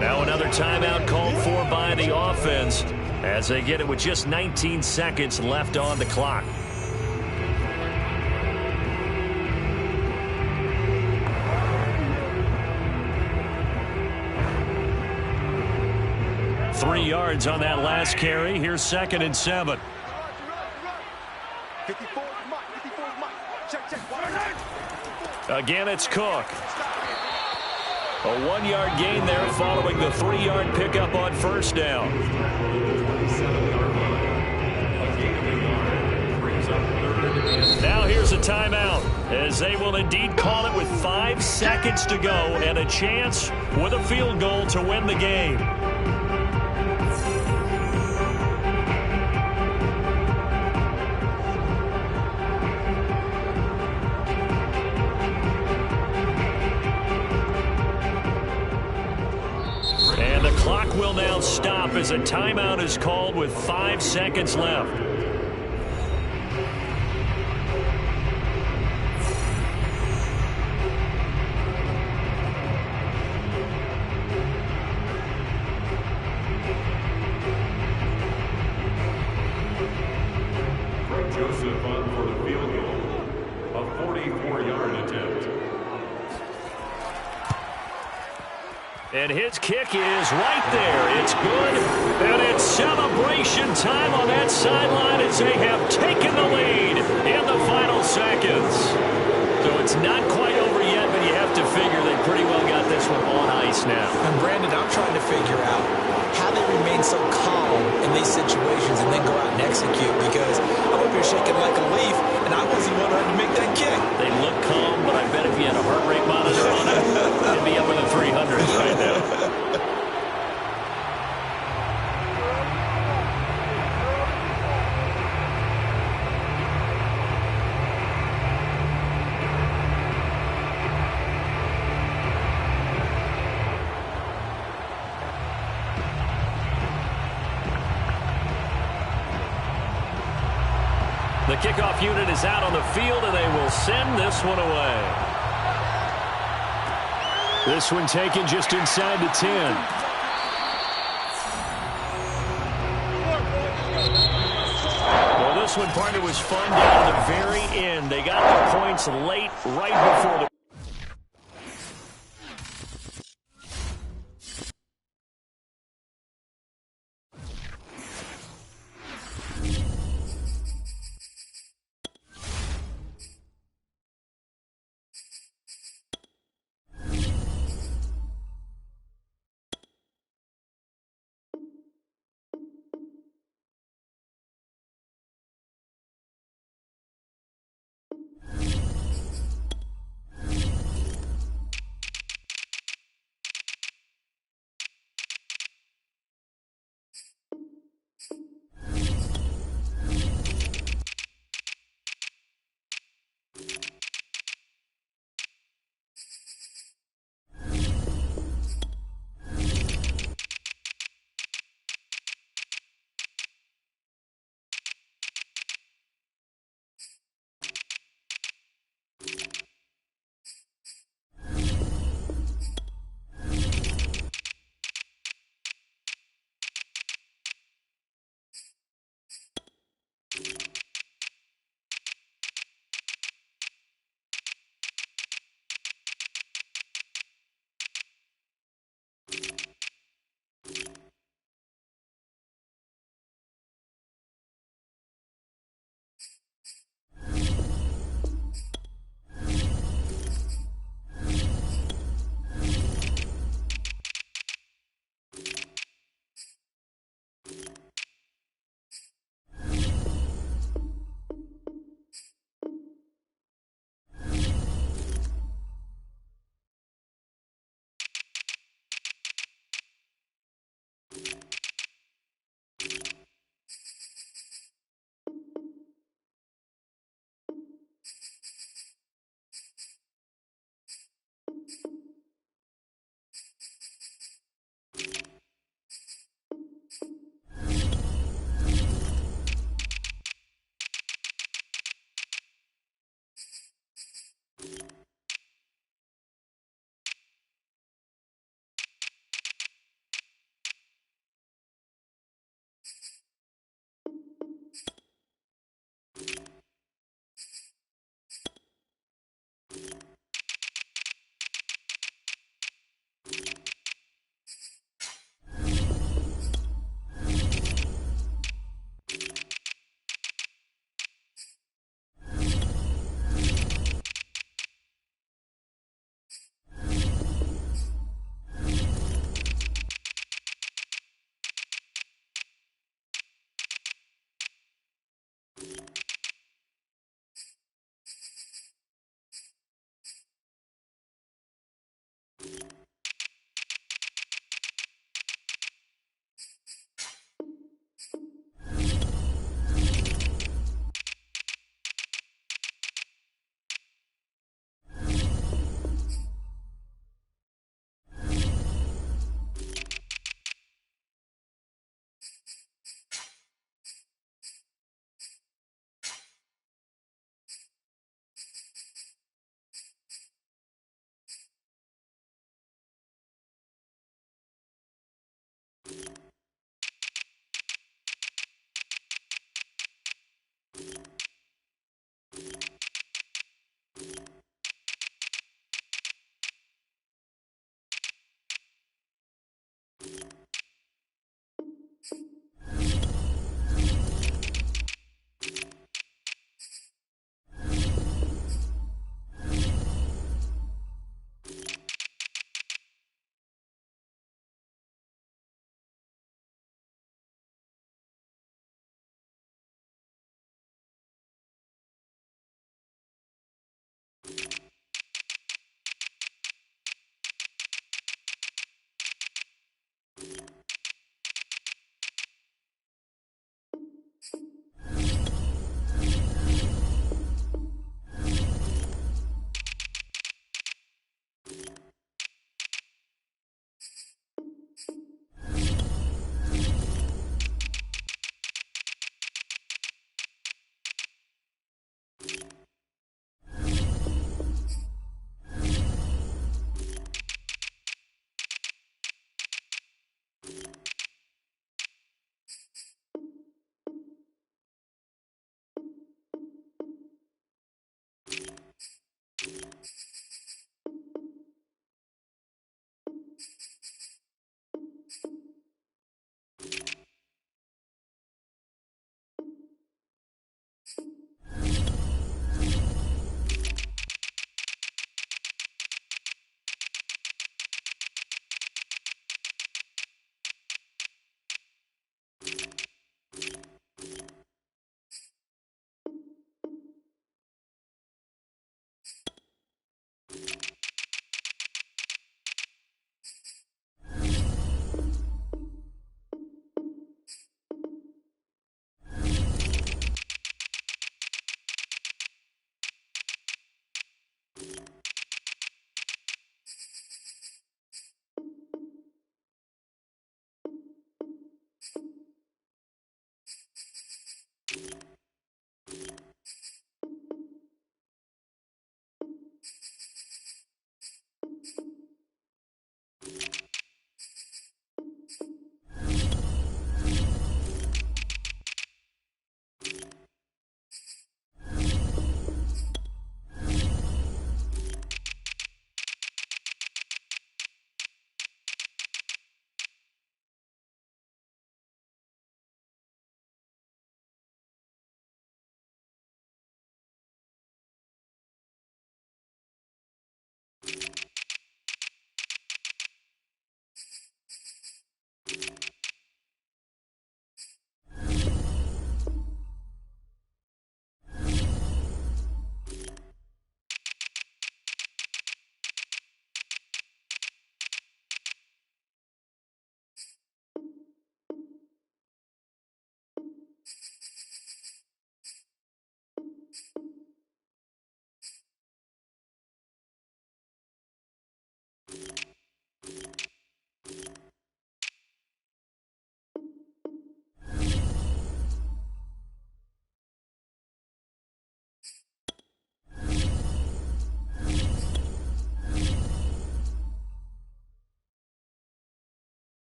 Now another timeout called for by the offense as they get it with just 19 seconds left on the clock. Three yards on that last carry. Here's 2nd and 7. Again, it's Cook. A 1-yard gain there following the 3-yard pickup on first down. Now here's a timeout as they will indeed call it with 5 seconds to go and a chance with a field goal to win the game. And the clock will now stop as a timeout is called with 5 seconds left. Greg Joseph on for the field goal. A 44-yard attempt. And his kick is right there. It's good. And it's celebration time on that sideline as they have taken the lead in the final seconds. So it's not quite over yet, but you have to figure they pretty well got this one on ice now. And Brandon, I'm trying to figure out how they remain so calm in these situations and then go out and execute, because I'm up here shaking like a leaf, and I wasn't the one who had to make that kick. They look calm, but I bet if you had a heart rate monitor on it, it'd be up in the 300s right now. The kickoff unit is out on the field, and they will send this one away. This one taken just inside the 10. Well, this one, partner, was fun down at the very end. They got the points late, right before the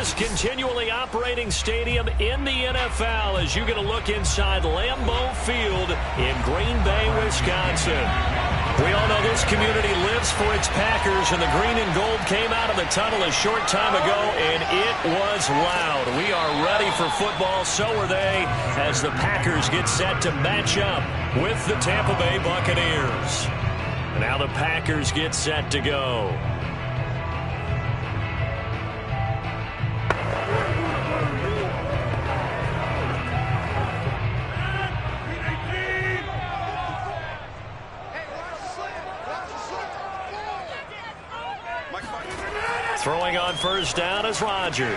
largest continually operating stadium in the NFL as you get a look inside Lambeau Field in Green Bay, Wisconsin. We all know this community lives for its Packers, and the green and gold came out of the tunnel a short time ago, and it was loud. We are ready for football, so are they, as the Packers get set to match up with the Tampa Bay Buccaneers. Now the Packers get set to go. Throwing on first down is Rodgers.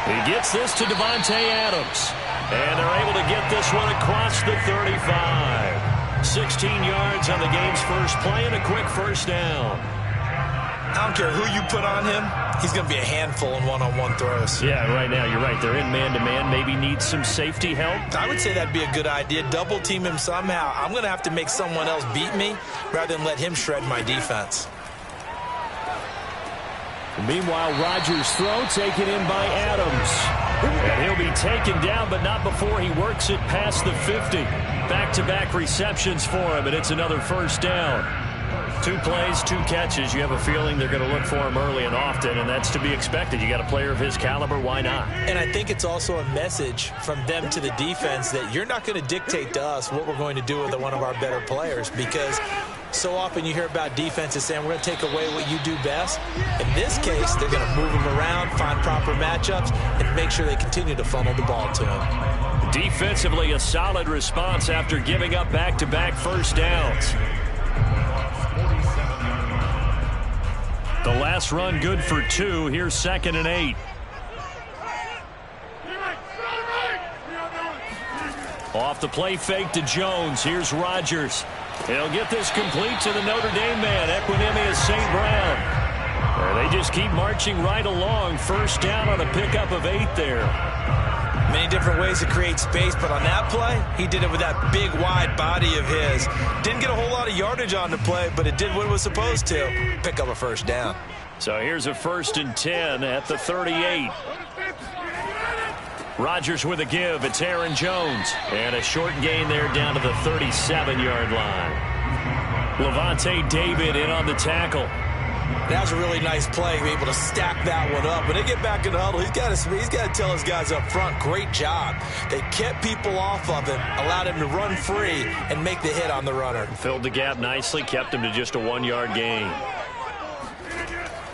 He gets this to Davante Adams. And they're able to get this one across the 35. 16 yards on the game's first play and a quick first down. I don't care who you put on him. He's going to be a handful in one-on-one throws. Yeah, right now, you're right. They're in man-to-man. Maybe needs some safety help. I would say that'd be a good idea. Double team him somehow. I'm going to have to make someone else beat me rather than let him shred my defense. Meanwhile, Rodgers' throw taken in by Adams. And he'll be taken down, but not before he works it past the 50. Back-to-back receptions for him, and it's another first down. 2 plays, 2 catches. You have a feeling they're going to look for him early and often, and that's to be expected. You got a player of his caliber, why not? And I think it's also a message from them to the defense that you're not going to dictate to us what we're going to do with one of our better players, because so often you hear about defenses saying we're going to take away what you do best. In this case, they're going to move him around, find proper matchups, and make sure they continue to funnel the ball to him. Defensively, a solid response after giving up back-to-back first downs. The last run good for 2. Here's 2nd and 8. Off the play fake to Jones. Here's Rodgers. He'll get this complete to the Notre Dame man, Equanimeous St. Brown. They just keep marching right along. First down on a pickup of 8 there. Many different ways to create space, but on that play, he did it with that big, wide body of his. Didn't get a whole lot of yardage on the play, but it did what it was supposed to. Pick up a first down. So here's a 1st and 10 at the 38. Rodgers with a give. It's Aaron Jones. And a short gain there down to the 37-yard line. Levante David in on the tackle. That was a really nice play, to be able to stack that one up. When they get back in the huddle, he's got to tell his guys up front, great job. They kept people off of him, allowed him to run free, and make the hit on the runner. Filled the gap nicely, kept him to just a 1-yard gain.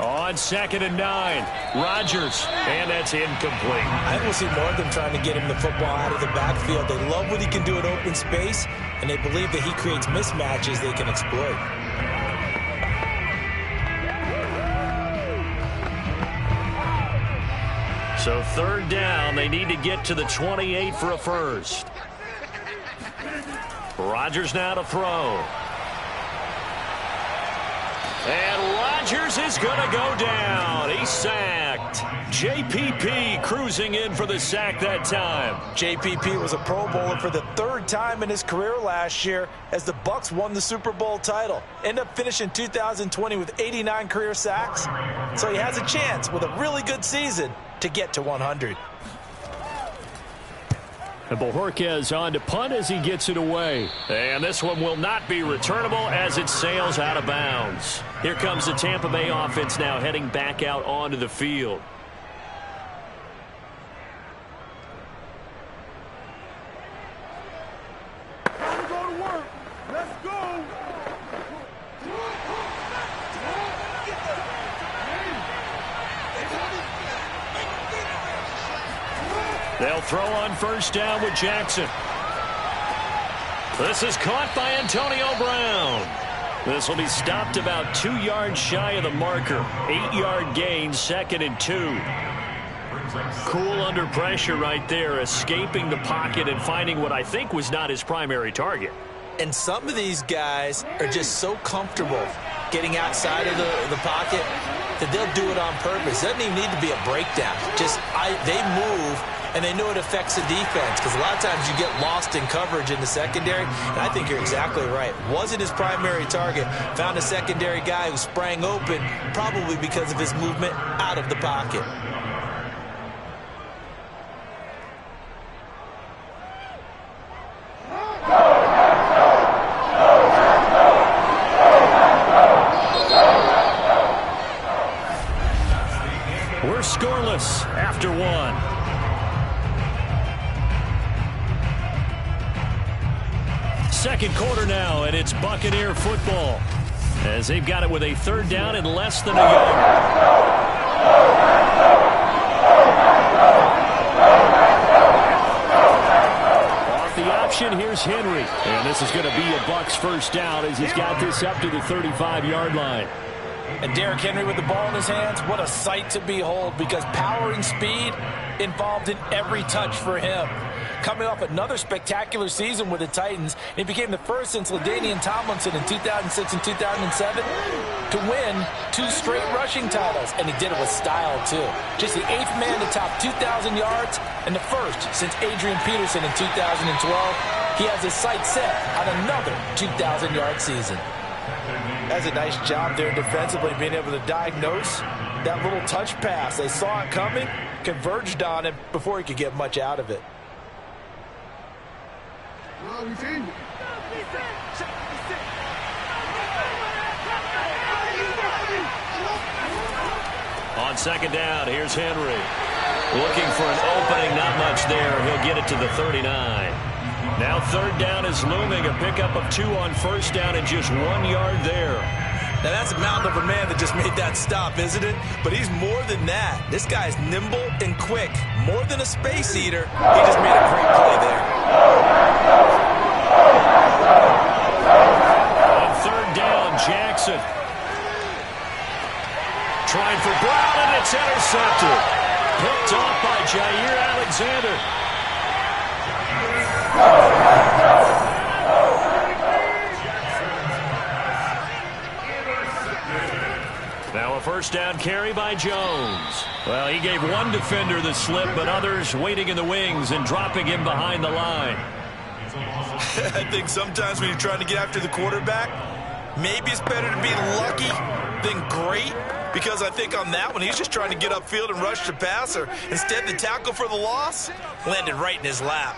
On 2nd and 9, Rodgers, and that's incomplete. I will see more of them trying to get him the football out of the backfield. They love what he can do in open space, and they believe that he creates mismatches they can exploit. So 3rd down, they need to get to the 28 for a first. Rodgers now to throw. And Rodgers is going to go down. He's sacked. JPP cruising in for the sack that time. JPP was a Pro Bowler for the 3rd time in his career last year as the Bucs won the Super Bowl title. Ended up finishing 2020 with 89 career sacks. So he has a chance with a really good season to get to 100. And Bojorquez on to punt as he gets it away. And this one will not be returnable as it sails out of bounds. Here comes the Tampa Bay offense now heading back out onto the field. Time to go to work. Let's go. They'll throw on first down with Jackson. This is caught by Antonio Brown. This will be stopped about 2 yards shy of the marker. 8-yard gain, 2nd and 2. Cool under pressure right there, escaping the pocket and finding what I think was not his primary target. And some of these guys are just so comfortable getting outside of the pocket that they'll do it on purpose. It doesn't even need to be a breakdown. They move, and they know it affects the defense, because a lot of times you get lost in coverage in the secondary, and I think you're exactly right. Wasn't his primary target. Found a secondary guy who sprang open, probably because of his movement out of the pocket. It's Buccaneer football as they've got it with a third down and less than a yard. Off the option, here's Henry. And this is going to be a Bucs first down as he's got this up to the 35-yard line. And Derrick Henry with the ball in his hands, what a sight to behold, because power and speed involved in every touch for him. Coming off another spectacular season with the Titans, he became the first since LaDainian Tomlinson in 2006 and 2007 to win 2 straight rushing titles, and he did it with style, too. Just the 8th man to top 2,000 yards and the first since Adrian Peterson in 2012. He has his sights set on another 2,000-yard season. That's a nice job there defensively, being able to diagnose that little touch pass. They saw it coming, converged on him before he could get much out of it. On second down, here's Henry. Looking for an opening, not much there. He'll get it to the 39. Now third down is looming, a pickup of 2 on first down and just 1 yard there. Now that's a mountain of a man that just made that stop, isn't it? But he's more than that. This guy's nimble and quick. More than a space eater, he just made a great play there. On third down, Jackson. Trying for Brown, and it's intercepted. Picked off by Jair Alexander. Now a first down carry by Jones. Well, he gave one defender the slip, but others waiting in the wings and dropping him behind the line. I think sometimes when you're trying to get after the quarterback, maybe it's better to be lucky than great, because I think on that one, he's just trying to get upfield and rush the passer. Instead, the tackle for the loss landed right in his lap.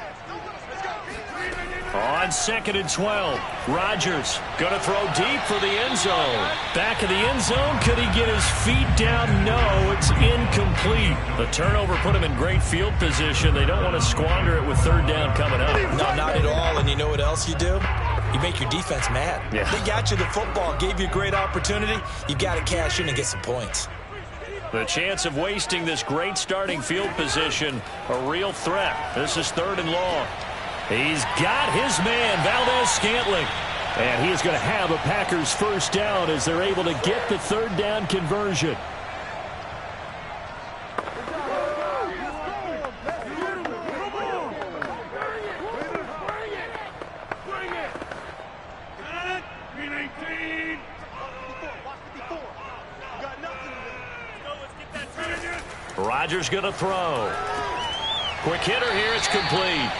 On second and 12, Rodgers going to throw deep for the end zone. Back of the end zone, could he get his feet down? No, it's incomplete. The turnover put him in great field position. They don't want to squander it with third down coming up. No, not at all. And you know what else you do? You make your defense mad. Yeah. They got you the football, gave you a great opportunity. You got to cash in and get some points. The chance of wasting this great starting field position, a real threat. This is third and long. He's got his man, Valdes-Scantling. And he is going to have a Packers first down as they're able to get the third down conversion. Rodgers going to throw. Quick hitter here, it's complete.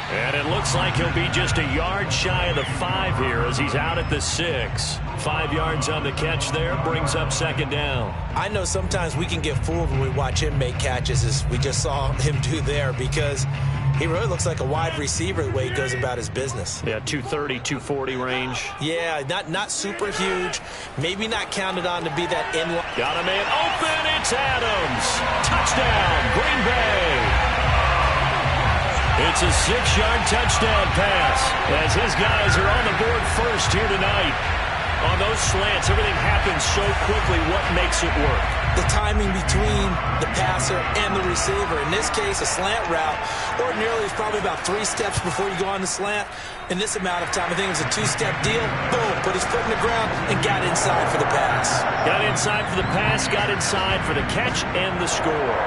And it looks like he'll be just a yard shy of the 5 here as he's out at the 6. 5 yards on the catch there, brings up second down. I know sometimes we can get fooled when we watch him make catches, as we just saw him do there, because he really looks like a wide receiver the way he goes about his business. Yeah, 230, 240 range. Yeah, not super huge. Maybe not counted on to be that in-line. Got a man open, it's Adams. Touchdown, Green Bay. It's a 6-yard touchdown pass as his guys are on the board first here tonight. On those slants, everything happens so quickly. What makes it work? The timing between the passer and the receiver. In this case, a slant route. Ordinarily, it's probably about 3 steps before you go on the slant. In this amount of time, I think it was a 2-step deal. Boom, put his foot in the ground and got inside for the pass. Got inside for the pass, got inside for the catch and the score.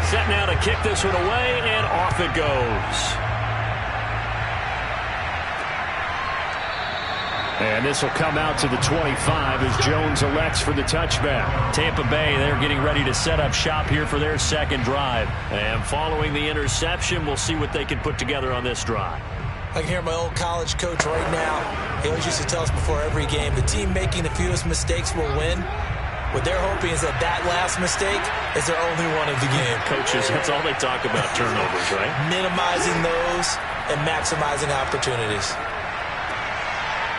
Set now to kick this one away, and off it goes. And this will come out to the 25 as Jones elects for the touchback. Tampa Bay, they're getting ready to set up shop here for their second drive. And following the interception, we'll see what they can put together on this drive. I can hear my old college coach right now. He always used to tell us before every game, the team making the fewest mistakes will win. What they're hoping is that last mistake is their only one of the game. Coaches, that's all they talk about, turnovers, right? Minimizing those and maximizing opportunities.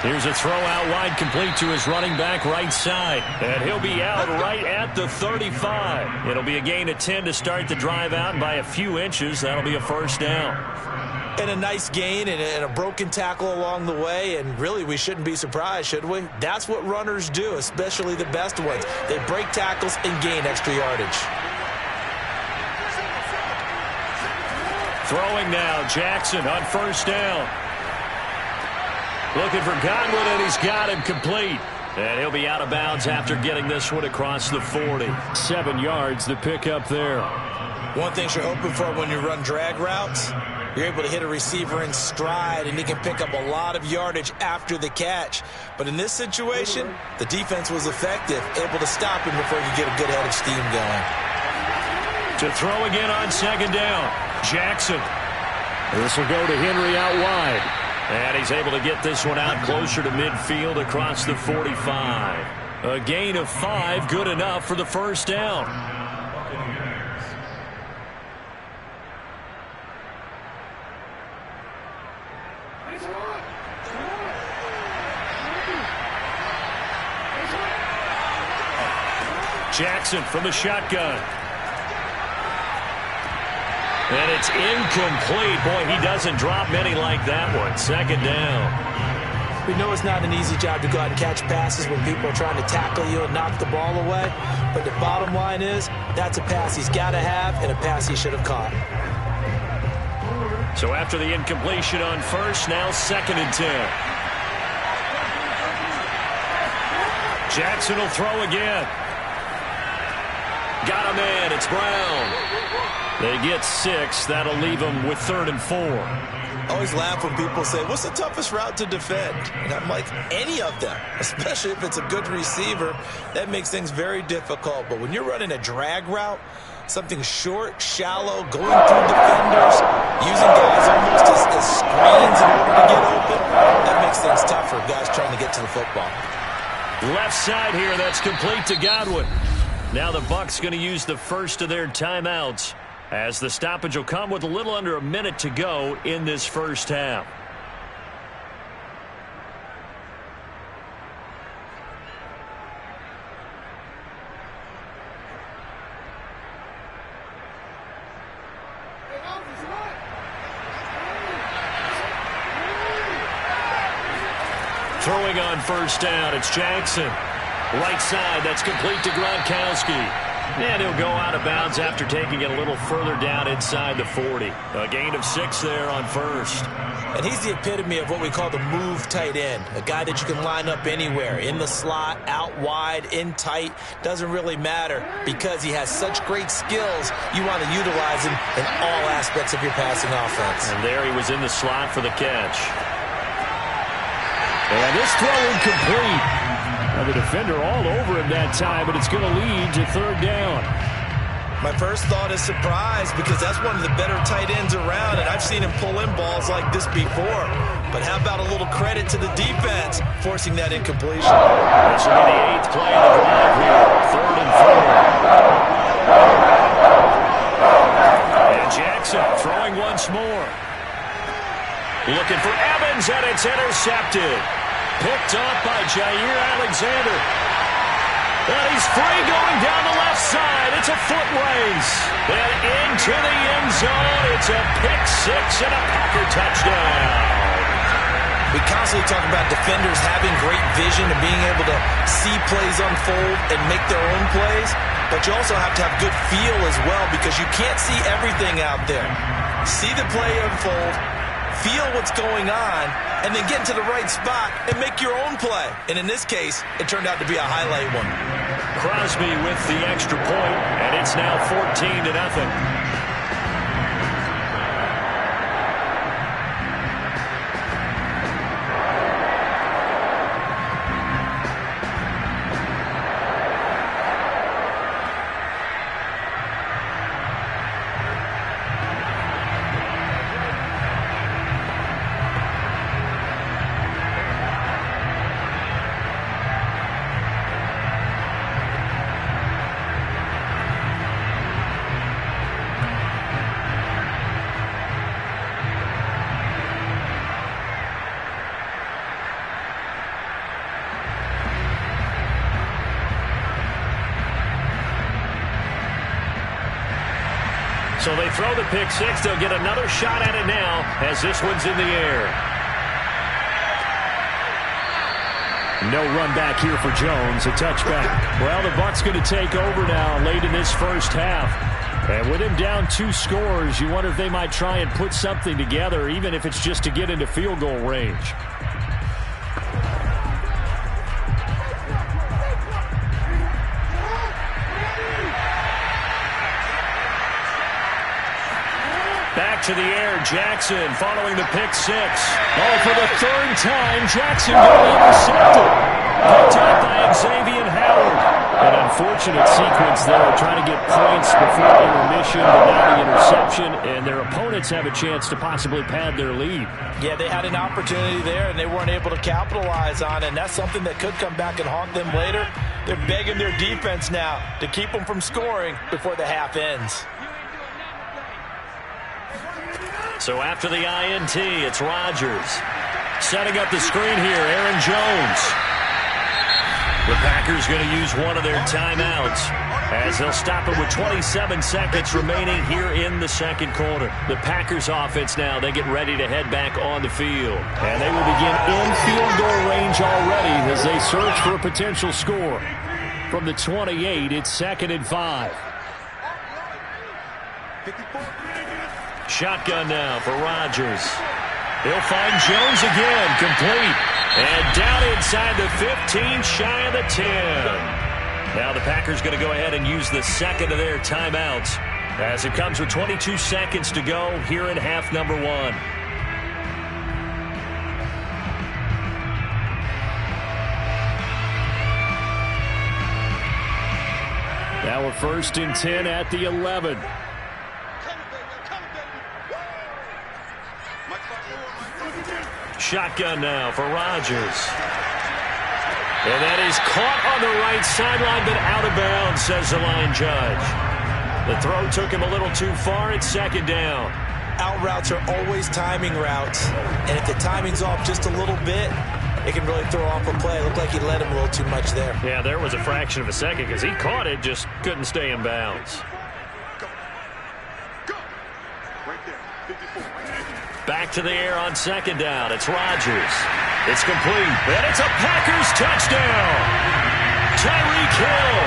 Here's a throw out wide, complete to his running back right side. And he'll be out right at the 35. It'll be a gain of 10 to start the drive out by a few inches. That'll be a first down. And a nice gain and a broken tackle along the way. And really, we shouldn't be surprised, should we? That's what runners do, especially the best ones. They break tackles and gain extra yardage. Throwing now, Jackson on first down. Looking for Godwin, and he's got him complete. And he'll be out of bounds after getting this one across the 40. 7 yards to pick up there. One thing you're hoping for when you run drag routes, you're able to hit a receiver in stride, and he can pick up a lot of yardage after the catch. But in this situation, the defense was effective, able to stop him before he could get a good head of steam going. To throw again on second down, Jackson. This will go to Henry out wide. And he's able to get this one out closer to midfield across the 45. A gain of 5, good enough for the first down. Jackson from the shotgun. And it's incomplete. Boy, he doesn't drop many like that one. Second down. We know it's not an easy job to go out and catch passes when people are trying to tackle you and knock the ball away. But the bottom line is, that's a pass he's got to have and a pass he should have caught. So after the incompletion on first, now second and 10. Jackson will throw again. Got him in. It's Brown. They get 6. That'll leave them with 3rd and 4. I always laugh when people say, what's the toughest route to defend? And I'm like, any of them, especially if it's a good receiver. That makes things very difficult. But when you're running a drag route, something short, shallow, going through defenders, using guys almost as screens in order to get open, that makes things tougher, guys trying to get to the football. Left side here, that's complete to Godwin. Now the Bucs going to use the first of their timeouts, as the stoppage will come with a little under a minute to go in this first half. Throwing on first down, it's Jackson. Right side, that's complete to Gronkowski. And he'll go out of bounds after taking it a little further down inside the 40. A gain of 6 there on first. And he's the epitome of what we call the move tight end. A guy that you can line up anywhere. In the slot, out wide, in tight. Doesn't really matter because he has such great skills. You want to utilize him in all aspects of your passing offense. And there he was in the slot for the catch. And this throw incomplete. Now the defender all over him that time, but it's going to lead to 3rd down. My first thought is surprise because that's one of the better tight ends around, and I've seen him pull in balls like this before. But how about a little credit to the defense forcing that incompletion? This will be the 8th play of the drive here. 3rd and 4. And Jackson throwing once more. Looking for Evans, and it's intercepted. Picked up by Jair Alexander. And he's free going down the left side. It's a foot race. And into the end zone. It's a pick 6 and a Packer touchdown. We constantly talk about defenders having great vision and being able to see plays unfold and make their own plays. But you also have to have good feel as well because you can't see everything out there. See the play unfold, feel what's going on, and then get into the right spot and make your own play. And in this case, it turned out to be a highlight one. Crosby with the extra point, and it's now 14-0. So they throw the pick six. They'll get another shot at it now as this one's in the air. No run back here for Jones. A touchback. Well, the Bucs going to take over now late in this first half. And with him down 2 scores, you wonder if they might try and put something together, even if it's just to get into field goal range. Back to the air, Jackson following the pick six. Oh, for the 3rd time, Jackson got intercepted. Picked up by Xavier Howard. An unfortunate sequence there, trying to get points before intermission, but now the interception, and their opponents have a chance to possibly pad their lead. Yeah, they had an opportunity there, and they weren't able to capitalize on it, and that's something that could come back and haunt them later. They're begging their defense now to keep them from scoring before the half ends. So after the INT, it's Rodgers. Setting up the screen here, Aaron Jones. The Packers going to use one of their timeouts as they'll stop it with 27 seconds remaining here in the second quarter. The Packers offense now, they get ready to head back on the field. And they will begin in field goal range already as they search for a potential score. From the 28, it's 2nd and 5. Shotgun now for Rodgers. He'll find Jones again, complete. And down inside the 15, shy of the 10. Now the Packers going to go ahead and use the second of their timeouts as it comes with 22 seconds to go here in half number 1. Now we're 1st and 10 at the 11. Shotgun now for Rodgers. And that is caught on the right sideline, but out of bounds, says the line judge. The throw took him a little too far. It's 2nd down. Out routes are always timing routes, and if the timing's off just a little bit, it can really throw off a play. It looked like he let him a little too much there. Yeah, there was a fraction of a second because he caught it, just couldn't stay in bounds. Back to the air on 2nd down. It's Rodgers. It's complete. And it's a Packers touchdown. Tyreek Hill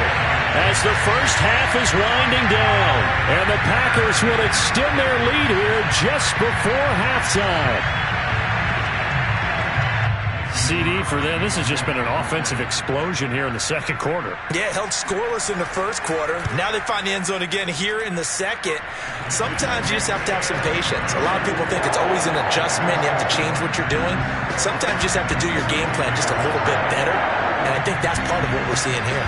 as the first half is winding down. And the Packers will extend their lead here just before halftime. CD for them. This has just been an offensive explosion here in the second quarter. Yeah, held scoreless in the first quarter. Now they find the end zone again here in the second. Sometimes you just have to have some patience. A lot of people think it's always an adjustment. You have to change what you're doing. Sometimes you just have to do your game plan just a little bit better. And I think that's part of what we're seeing here.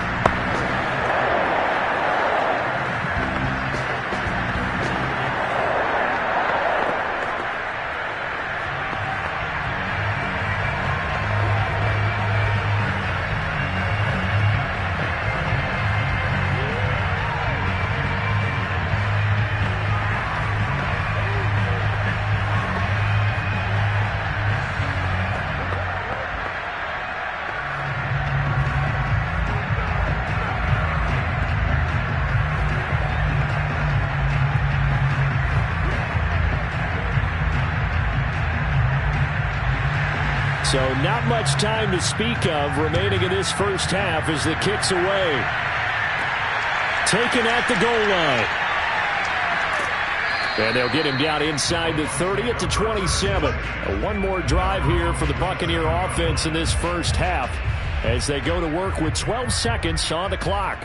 So not much time to speak of remaining in this first half as the kick's away. Taken at the goal line. And they'll get him down inside the 30 at the 27. One more drive here for the Buccaneer offense in this first half as they go to work with 12 seconds on the clock.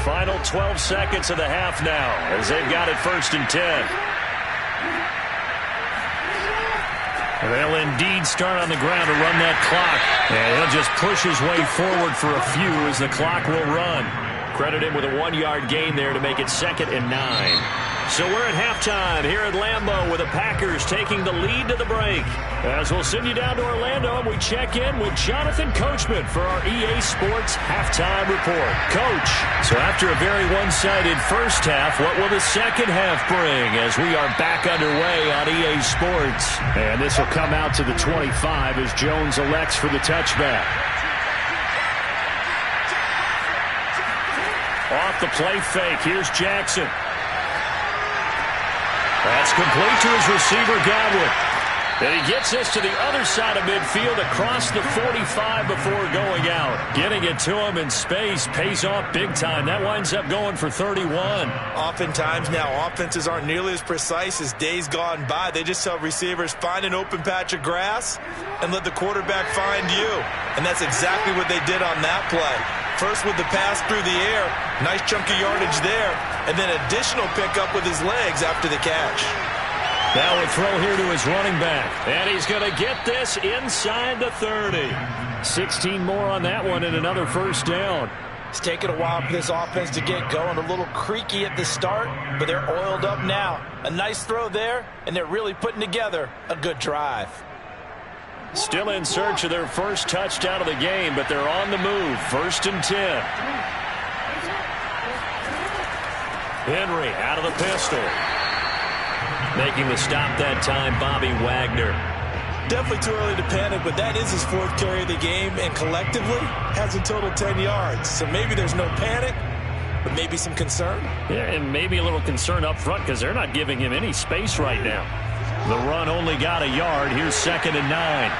Final 12 seconds of the half now as they've got it 1st and 10. They'll indeed start on the ground to run that clock. And he'll just push his way forward for a few as the clock will run. Credit him with a 1-yard gain there to make it 2nd and 9. So we're at halftime here at Lambeau with the Packers taking the lead to the break. As we'll send you down to Orlando and we check in with Jonathan Coachman for our EA Sports Halftime Report. Coach, so after a very one-sided first half, what will the second half bring as we are back underway on EA Sports? And this will come out to the 25 as Jones elects for the touchback. Off the play fake. Here's Jackson. That's complete to his receiver, Godwin. And he gets this to the other side of midfield across the 45 before going out. Getting it to him in space pays off big time. That winds up going for 31. Oftentimes now, offenses aren't nearly as precise as days gone by. They just tell receivers, find an open patch of grass and let the quarterback find you. And that's exactly what they did on that play. First with the pass through the air, nice chunk of yardage there, and then additional pickup with his legs after the catch. Now a throw here to his running back. And he's going to get this inside the 30. 16 more on that one and another first down. It's taken a while for this offense to get going. A little creaky at the start, but they're oiled up now. A nice throw there, and they're really putting together a good drive. Still in search of their first touchdown of the game, but they're on the move. 1st and 10. Henry out of the pistol. Making the stop that time, Bobby Wagner. Definitely too early to panic, but that is his 4th carry of the game, and collectively has a total 10 yards. So maybe there's no panic, but maybe some concern. Yeah, and maybe a little concern up front because they're not giving him any space right now. The run only got a yard. Here's 2nd and 9.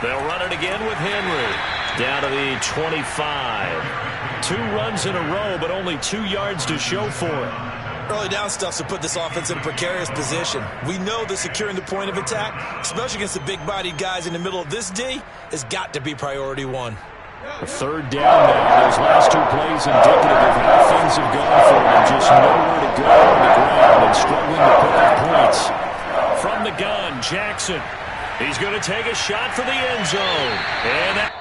They'll run it again with Henry. Down to the 25. 2 runs in a row, but only 2 yards to show for it. Early down stuff to put this offense in a precarious position. We know that securing the point of attack, especially against the big-bodied guys in the middle of this D, has got to be priority 1. A 3rd down now. Those last 2 plays indicative of how things have gone for them. Just nowhere to go on the ground and struggling to put up points. From the gun, Jackson. He's going to take a shot for the end zone. And that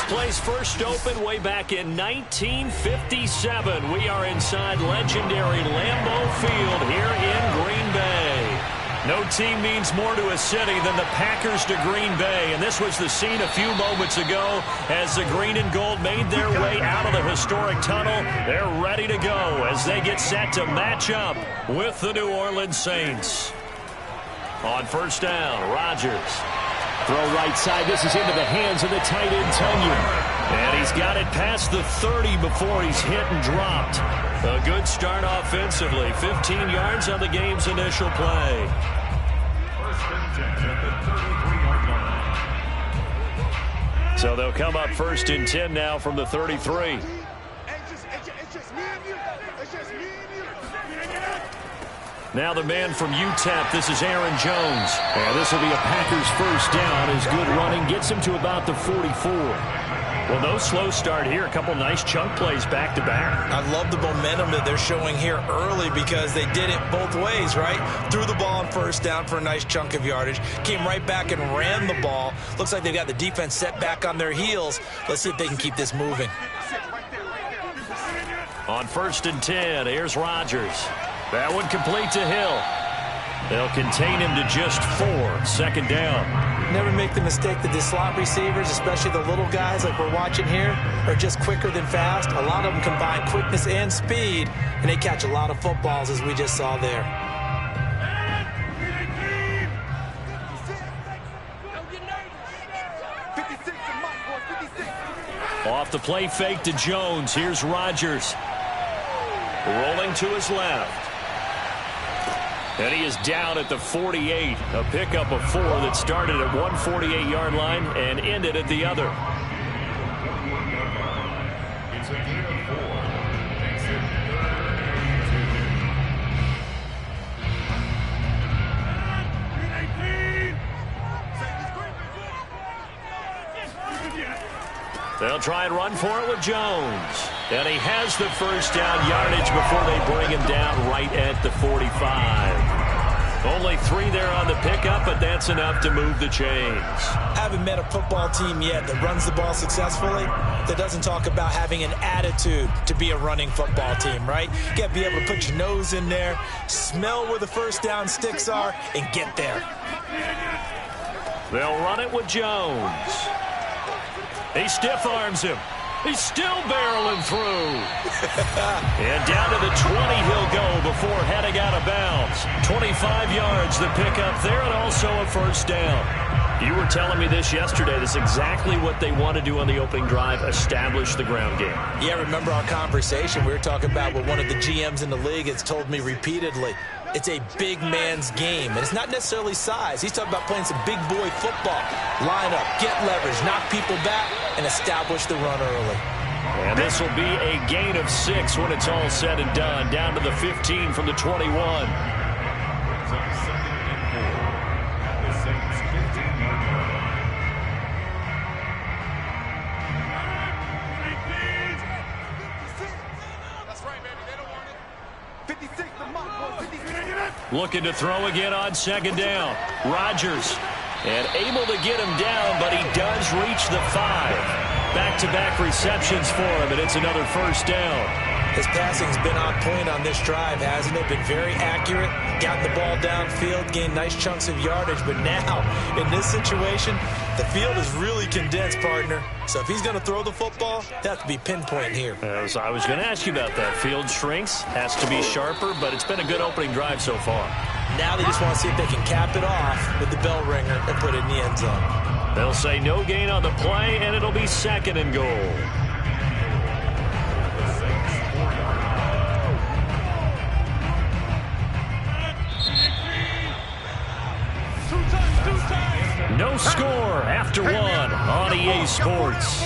Place first opened way back in 1957. We are inside legendary Lambeau Field here in Green Bay. No team means more to a city than the Packers to Green Bay, and this was the scene a few moments ago as the green and gold made their way out of the historic tunnel. They're ready to go as they get set to match up with the New Orleans Saints. On first down, Rodgers. Throw right side. This is into the hands of the tight end, Tonyan. And he's got it past the 30 before he's hit and dropped. A good start offensively. 15 yards on the game's initial play. So they'll come up first and 10 now from the 33. Now the man from UTEP, this is Aaron Jones. And this will be a Packers first down as good running gets him to about the 44. Well, no slow start here. A couple nice chunk plays back-to-back. I love the momentum that they're showing here early because they did it both ways, right? Threw the ball on first down for a nice chunk of yardage. Came right back and ran the ball. Looks like they've got the defense set back on their heels. Let's see if they can keep this moving. On first and 10, here's Rodgers. That one complete to Hill. They'll contain him to just 4. Second down. Never make the mistake that the slot receivers, especially the little guys like we're watching here, are just quicker than fast. A lot of them combine quickness and speed, and they catch a lot of footballs as we just saw there. Off the play fake to Jones. Here's Rodgers. Rolling to his left. And he is down at the 48. A pickup of 4 that started at one 48-yard line and ended at the other. It's a gain of 4. Makes it 3rd and 18. They'll try and run for it with Jones. And he has the first down yardage before they bring him down right at the 45. Only 3 there on the pickup, but that's enough to move the chains. Haven't met a football team yet that runs the ball successfully, that doesn't talk about having an attitude to be a running football team, right? You got to be able to put your nose in there, smell where the first down sticks are, and get there. They'll run it with Jones. He stiff arms him. He's still barreling through. And down to the 20 he'll go before heading out of bounds. 25 yards the pickup there, and also a first down. You were telling me this yesterday. This is exactly what they want to do on the opening drive, establish the ground game. Yeah, remember our conversation. We were talking about what one of the GMs in the league has told me repeatedly. it's a big man's game. And it's not necessarily size. He's talking about playing some big boy football. Line up, get leverage, knock people back, and establish the run early. And this will be a gain of 6 when it's all said and done. Down to the 15 from the 21. Looking to throw again on second down. Rodgers, and able to get him down, but he does reach the 5. Back-to-back receptions for him, and it's another first down. His passing's been on point on this drive, hasn't it? Been very accurate, gotten the ball downfield, gained nice chunks of yardage, but now, in this situation, the field is really condensed, partner. So if he's going to throw the football, that has to be pinpoint here. I was going to ask you about that. Field shrinks, has to be sharper, but it's been a good opening drive so far. Now they just want to see if they can cap it off with the bell ringer and put it in the end zone. They'll say no gain on the play, and it'll be 2nd and goal. No score after 1 on EA Sports.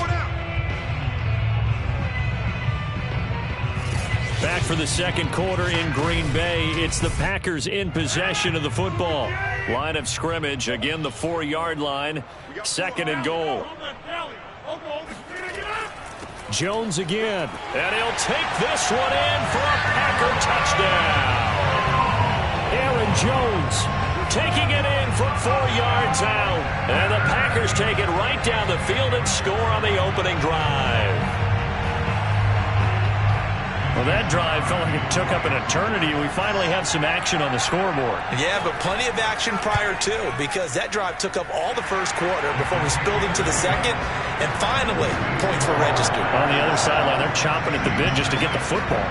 Back for the second quarter in Green Bay. It's the Packers in possession of the football. Line of scrimmage, again the 4-yard line. 2nd and goal. Jones again. And he'll take this one in for a Packer touchdown. Aaron Jones taking it in from 4 yards out. And the Packers take it right down the field and score on the opening drive. Well, that drive felt like it took up an eternity. We finally have some action on the scoreboard. Yeah, but plenty of action prior to, because that drive took up all the first quarter before we spilled into the second, and finally, points were registered. On the other sideline, they're chomping at the bit just to get the football.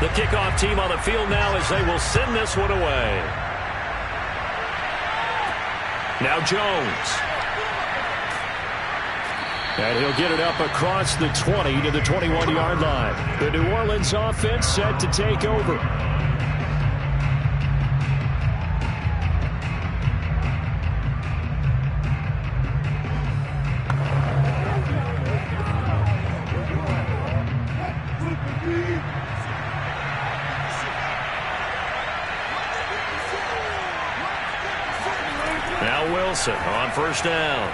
The kickoff team on the field now as they will send this one away. Now Jones. And he'll get it up across the 20 to the 21-yard line. The New Orleans offense set to take over. Now Wilson on first down.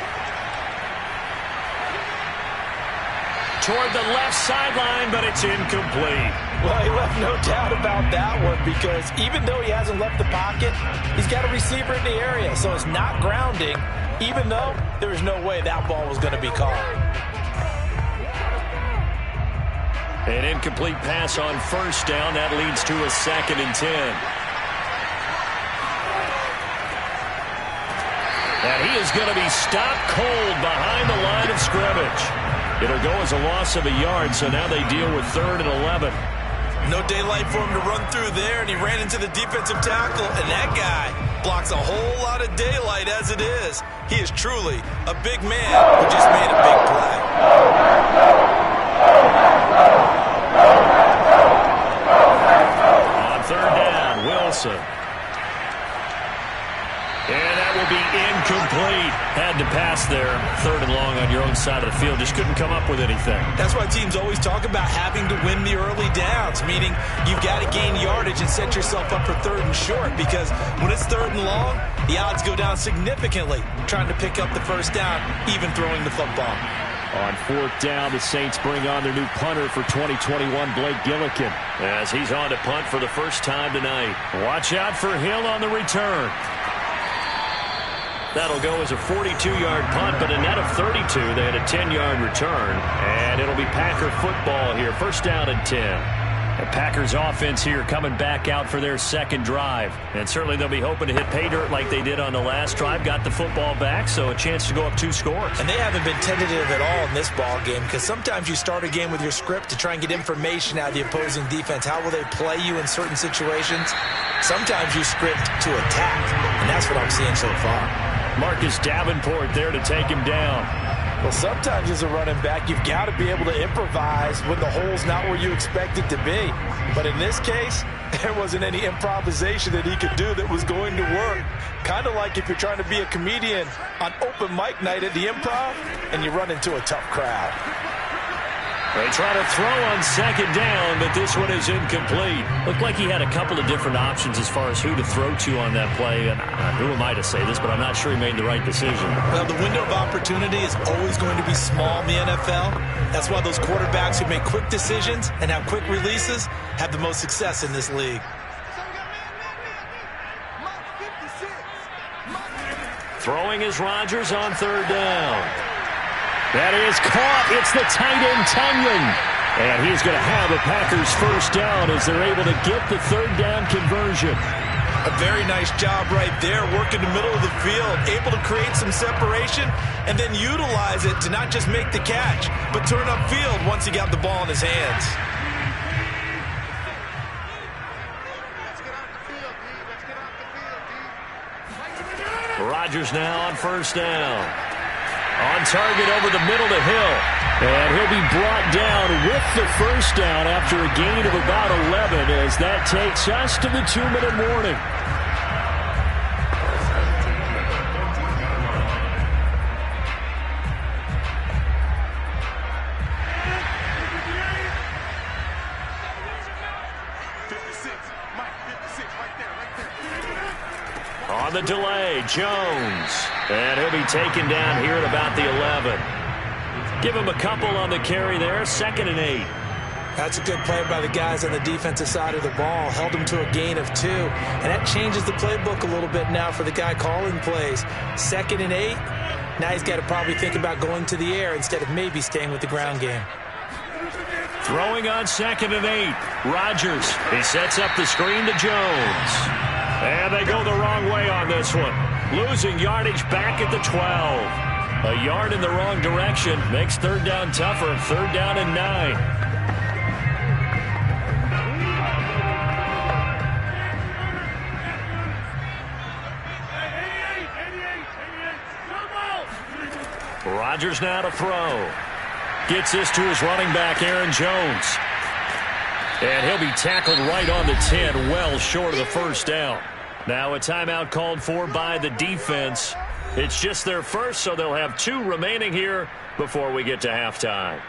Toward the left sideline, but it's incomplete. Well, he left no doubt about that one, because even though he hasn't left the pocket, he's got a receiver in the area, so it's not grounding, even though there was no way that ball was going to be caught. An incomplete pass on first down. That leads to a 2nd and 10. And he is going to be stopped cold behind the line of scrimmage. It'll go as a loss of a yard, so now they deal with 3rd and 11. No daylight for him to run through there, and he ran into the defensive tackle, and that guy blocks a whole lot of daylight as it is. He is truly a big man who just made a big play. On 3rd down, Wilson. And that will be incomplete. Had to pass there. 3rd and long on your own side of the field. Just couldn't come up with anything. That's why teams always talk about having to win the early downs, meaning you've got to gain yardage and set yourself up for 3rd and short, because when it's 3rd and long, the odds go down significantly trying to pick up the first down, even throwing the football. On fourth down, the Saints bring on their new punter for 2021, Blake Gillikin, as he's on to punt for the first time tonight. Watch out for Hill on the return. That'll go as a 42-yard punt, but a net of 32. They had a 10-yard return, and it'll be Packer football here. First down and 10. The Packers offense here coming back out for their second drive. And certainly they'll be hoping to hit pay dirt like they did on the last drive. Got the football back, so a chance to go up 2 scores. And they haven't been tentative at all in this ball game, because sometimes you start a game with your script to try and get information out of the opposing defense. How will they play you in certain situations? Sometimes you script to attack, and that's what I'm seeing so far. Marcus Davenport there to take him down. Well, sometimes as a running back, you've got to be able to improvise when the hole's not where you expect it to be. But in this case, there wasn't any improvisation that he could do that was going to work. Kind of like if you're trying to be a comedian on open mic night at the Improv and you run into a tough crowd. They try to throw on second down, but this one is incomplete. Looked like he had a couple of different options as far as who to throw to on that play. And who am I to say this, but I'm not sure he made the right decision. Well, the window of opportunity is always going to be small in the NFL. That's why those quarterbacks who make quick decisions and have quick releases have the most success in this league. Throwing is Rodgers on third down. That is caught. It's the tight end, Tonyan. And he's going to have a Packers first down as they're able to get the third down conversion. A very nice job right there, working the middle of the field, able to create some separation and then utilize it to not just make the catch, but turn upfield once he got the ball in his hands. Rodgers now on first down. On target over the middle to Hill. And he'll be brought down with the first down after a gain of about 11 as that takes us to the 2-minute warning. On the delay, Jones. And he'll be taken down here at about the 11. Give him a couple on the carry there, 2nd and 8. That's a good play by the guys on the defensive side of the ball. Held him to a gain of 2. And that changes the playbook a little bit now for the guy calling plays. 2nd and 8. Now he's got to probably think about going to the air instead of maybe staying with the ground game. Throwing on 2nd and 8. Rodgers. He sets up the screen to Jones. And they go the wrong way on this one. Losing yardage back at the 12. A yard in the wrong direction makes third down tougher. 3rd down and 9. Rodgers now to throw. Gets this to his running back, Aaron Jones. And he'll be tackled right on the 10, well short of the first down. Now a timeout called for by the defense. It's just their first, so they'll have 2 remaining here before we get to halftime.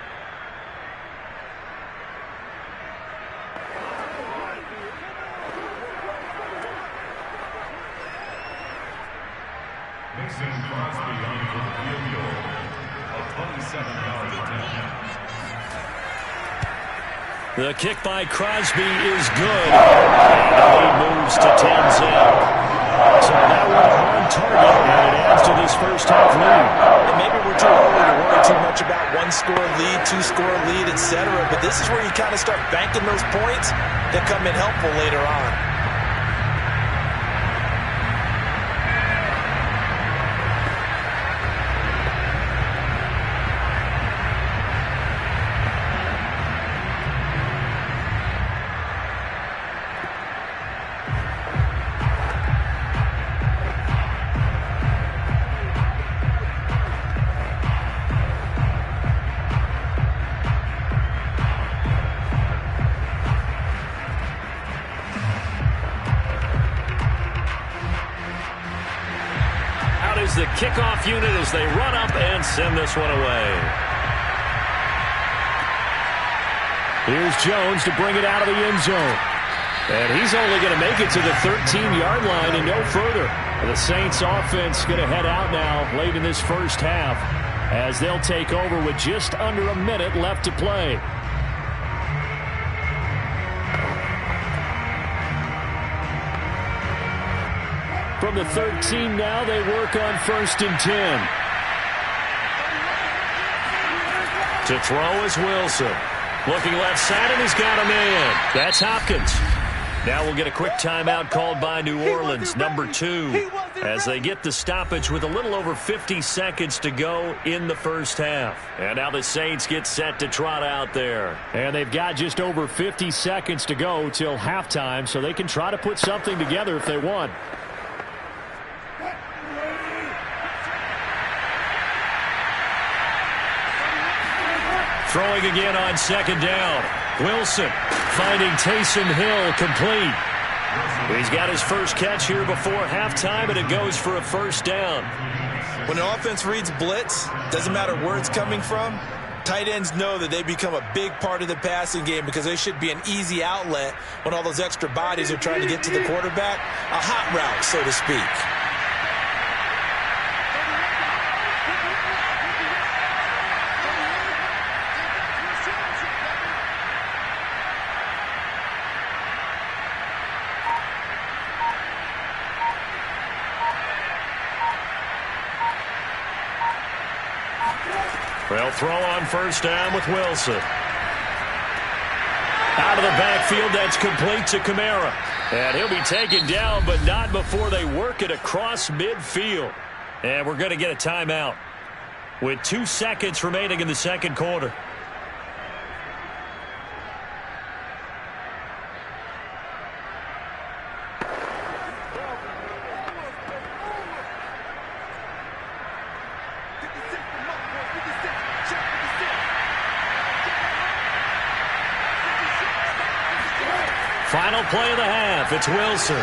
Mason Crosby on for the field goal. A 27-yard attempt. The kick by Crosby is good. And he moves to 10-0. So that one on target, and it adds to this first-half lead. And maybe we're too early to worry too much about 1-score lead, 2-score lead, etc. But this is where you kind of start banking those points that come in helpful later on. The kickoff unit as they run up and send this one away. Here's Jones to bring it out of the end zone. And he's only going to make it to the 13-yard line and no further. The Saints offense going to head out now late in this first half. as they'll take over with just under a minute left to play. From the 13 now, they work on 1st and 10. To throw is Wilson. Looking left side, and he's got a man. That's Hopkins. Now we'll get a quick timeout called by New Orleans, number 2, as they get the stoppage with a little over 50 seconds to go in the first half. And now the Saints get set to trot out there. And they've got just over 50 seconds to go till halftime, so they can try to put something together if they want. Throwing again on 2nd down. Wilson finding Taysom Hill complete. He's got his first catch here before halftime, and it goes for a 1st down. When an offense reads blitz, doesn't matter where it's coming from, tight ends know that they become a big part of the passing game because they should be an easy outlet when all those extra bodies are trying to get to the quarterback. A hot route, so to speak. They'll throw on 1st down with Wilson. Out of the backfield, that's complete to Kamara. And he'll be taken down, but not before they work it across midfield. And we're going to get a timeout with 2 seconds remaining in the 2nd quarter. Final play of the half. It's Wilson.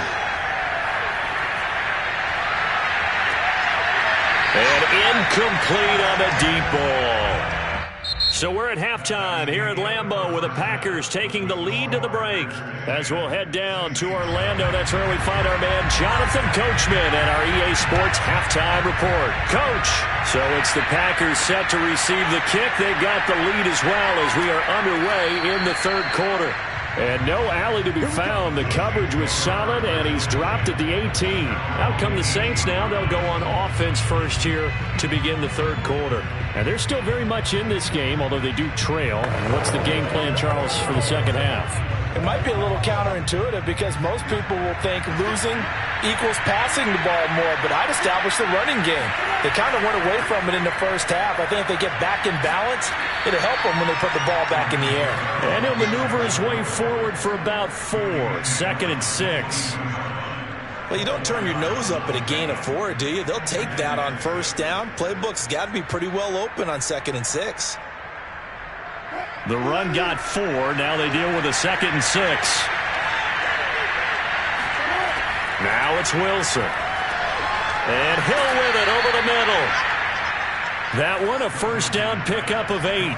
And incomplete on the deep ball. So we're at halftime here at Lambeau with the Packers taking the lead to the break. As we'll head down to Orlando, that's where we find our man Jonathan Coachman at our EA Sports halftime report. Coach, so it's the Packers set to receive the kick. They've got the lead as well as we are underway in the 3rd quarter. And no alley to be found. The coverage was solid, and he's dropped at the 18. Out come the Saints now. They'll go on offense first here to begin the 3rd quarter. And they're still very much in this game, although they do trail. And what's the game plan, Charles, for the 2nd half? It might be a little counterintuitive because most people will think losing equals passing the ball more, but I'd establish the running game. They kind of went away from it in the first half. I think if they get back in balance, it'll help them when they put the ball back in the air. And he'll maneuver his way forward for about 4, 2nd and 6. Well, you don't turn your nose up at a gain of 4, do you? They'll take that on 1st down. Playbook's got to be pretty well open on 2nd and 6. The run got 4. Now they deal with a 2nd and 6. Now it's Wilson. And Hill with it over the middle. That one a 1st down pickup of 8.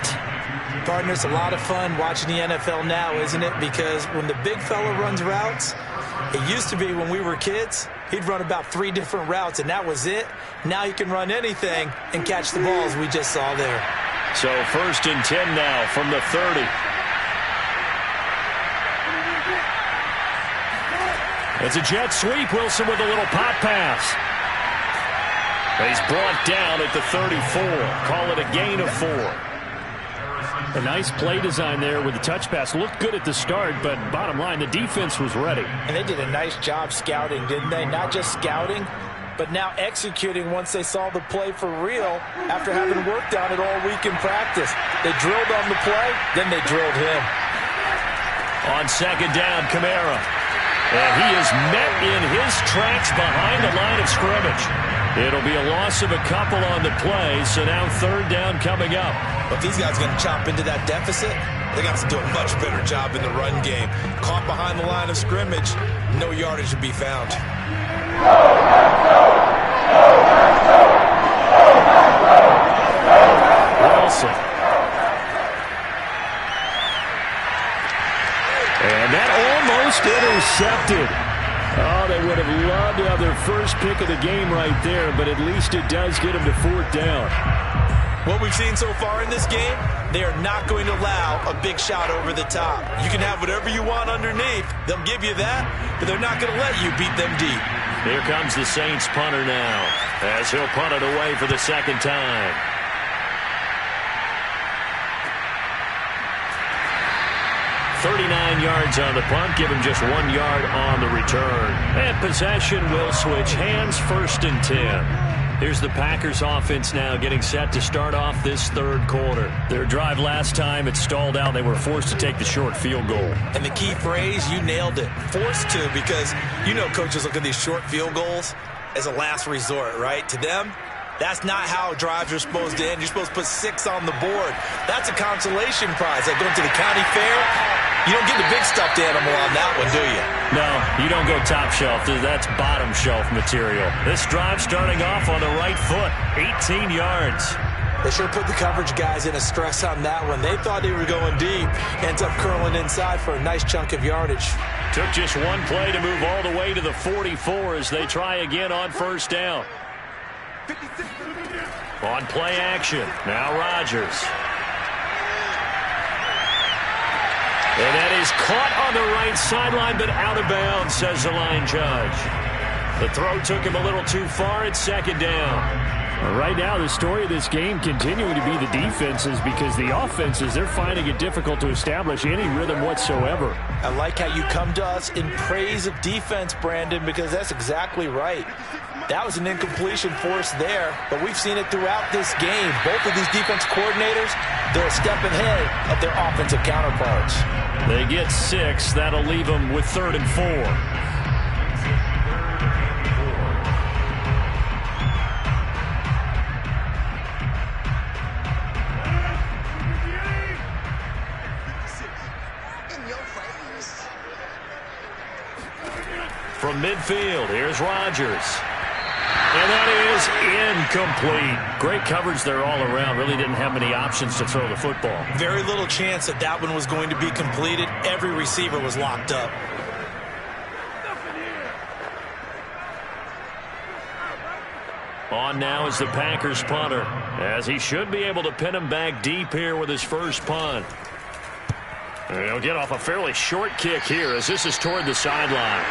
Partner, it's a lot of fun watching the NFL now, isn't it? Because when the big fella runs routes, it used to be when we were kids, he'd run about 3 different routes, and that was it. Now you can run anything and catch the balls we just saw there. So 1st and 10 now from the 30. It's a jet sweep. Wilson with a little pop pass. He's brought down at the 34. Call it a gain of 4. A nice play design there with the touch pass. Looked good at the start, but bottom line, the defense was ready. And they did a nice job scouting, didn't they? Not just scouting, but now executing once they saw the play for real after having worked on it all week in practice. They drilled on the play, then they drilled him. On 2nd down, Kamara. And he is met in his tracks behind the line of scrimmage. It'll be a loss of a couple on the play, so now 3rd down coming up. But these guys are going to chop into that deficit. They got to do a much better job in the run game. Caught behind the line of scrimmage, no yardage to be found. Wilson. And that almost intercepted. Oh, they would have loved to have their first pick of the game right there, but at least it does get them to 4th down. What we've seen so far in this game, they are not going to allow a big shot over the top. You can have whatever you want underneath. They'll give you that, but they're not going to let you beat them deep. Here comes the Saints punter now, as he'll punt it away for the second time. "39 yards on the punt, give him just 1 yard on the return. And possession will switch hands, 1st and 10. Here's the Packers offense now getting set to start off this third quarter. Their drive last time, it stalled out. They were forced to take the short field goal. And the key phrase, you nailed it. Forced to, because you know coaches look at these short field goals as a last resort, right? To them, that's not how drives are supposed to end. You're supposed to put 6 on the board. That's a consolation prize. Like going to the county fair, you don't get the big stuffed animal on that one, do you? No, you don't go top shelf. That's bottom shelf material. This drive starting off on the right foot, 18 yards. They sure put the coverage guys in a stress on that one. They thought they were going deep. Ends up curling inside for a nice chunk of yardage. Took just one play to move all the way to the 44 as they try again on 1st down. On play action, now Rodgers. And that is caught on the right sideline, but out of bounds, says the line judge. The throw took him a little too far at 2nd down. Right now, the story of this game continuing to be the defenses, because the offenses, they're finding it difficult to establish any rhythm whatsoever. I like how you come to us in praise of defense, Brandon, because that's exactly right. That was an incompletion force there, but we've seen it throughout this game. Both of these defense coordinators, they're a step ahead of their offensive counterparts. They get 6. That'll leave them with 3rd and 4. From midfield, here's Rodgers. And that is incomplete. Great coverage there all around. Really didn't have many options to throw the football. Very little chance that that one was going to be completed. Every receiver was locked up. On now is the Packers punter, as he should be able to pin him back deep here with his first punt. And he'll get off a fairly short kick here as this is toward the sideline.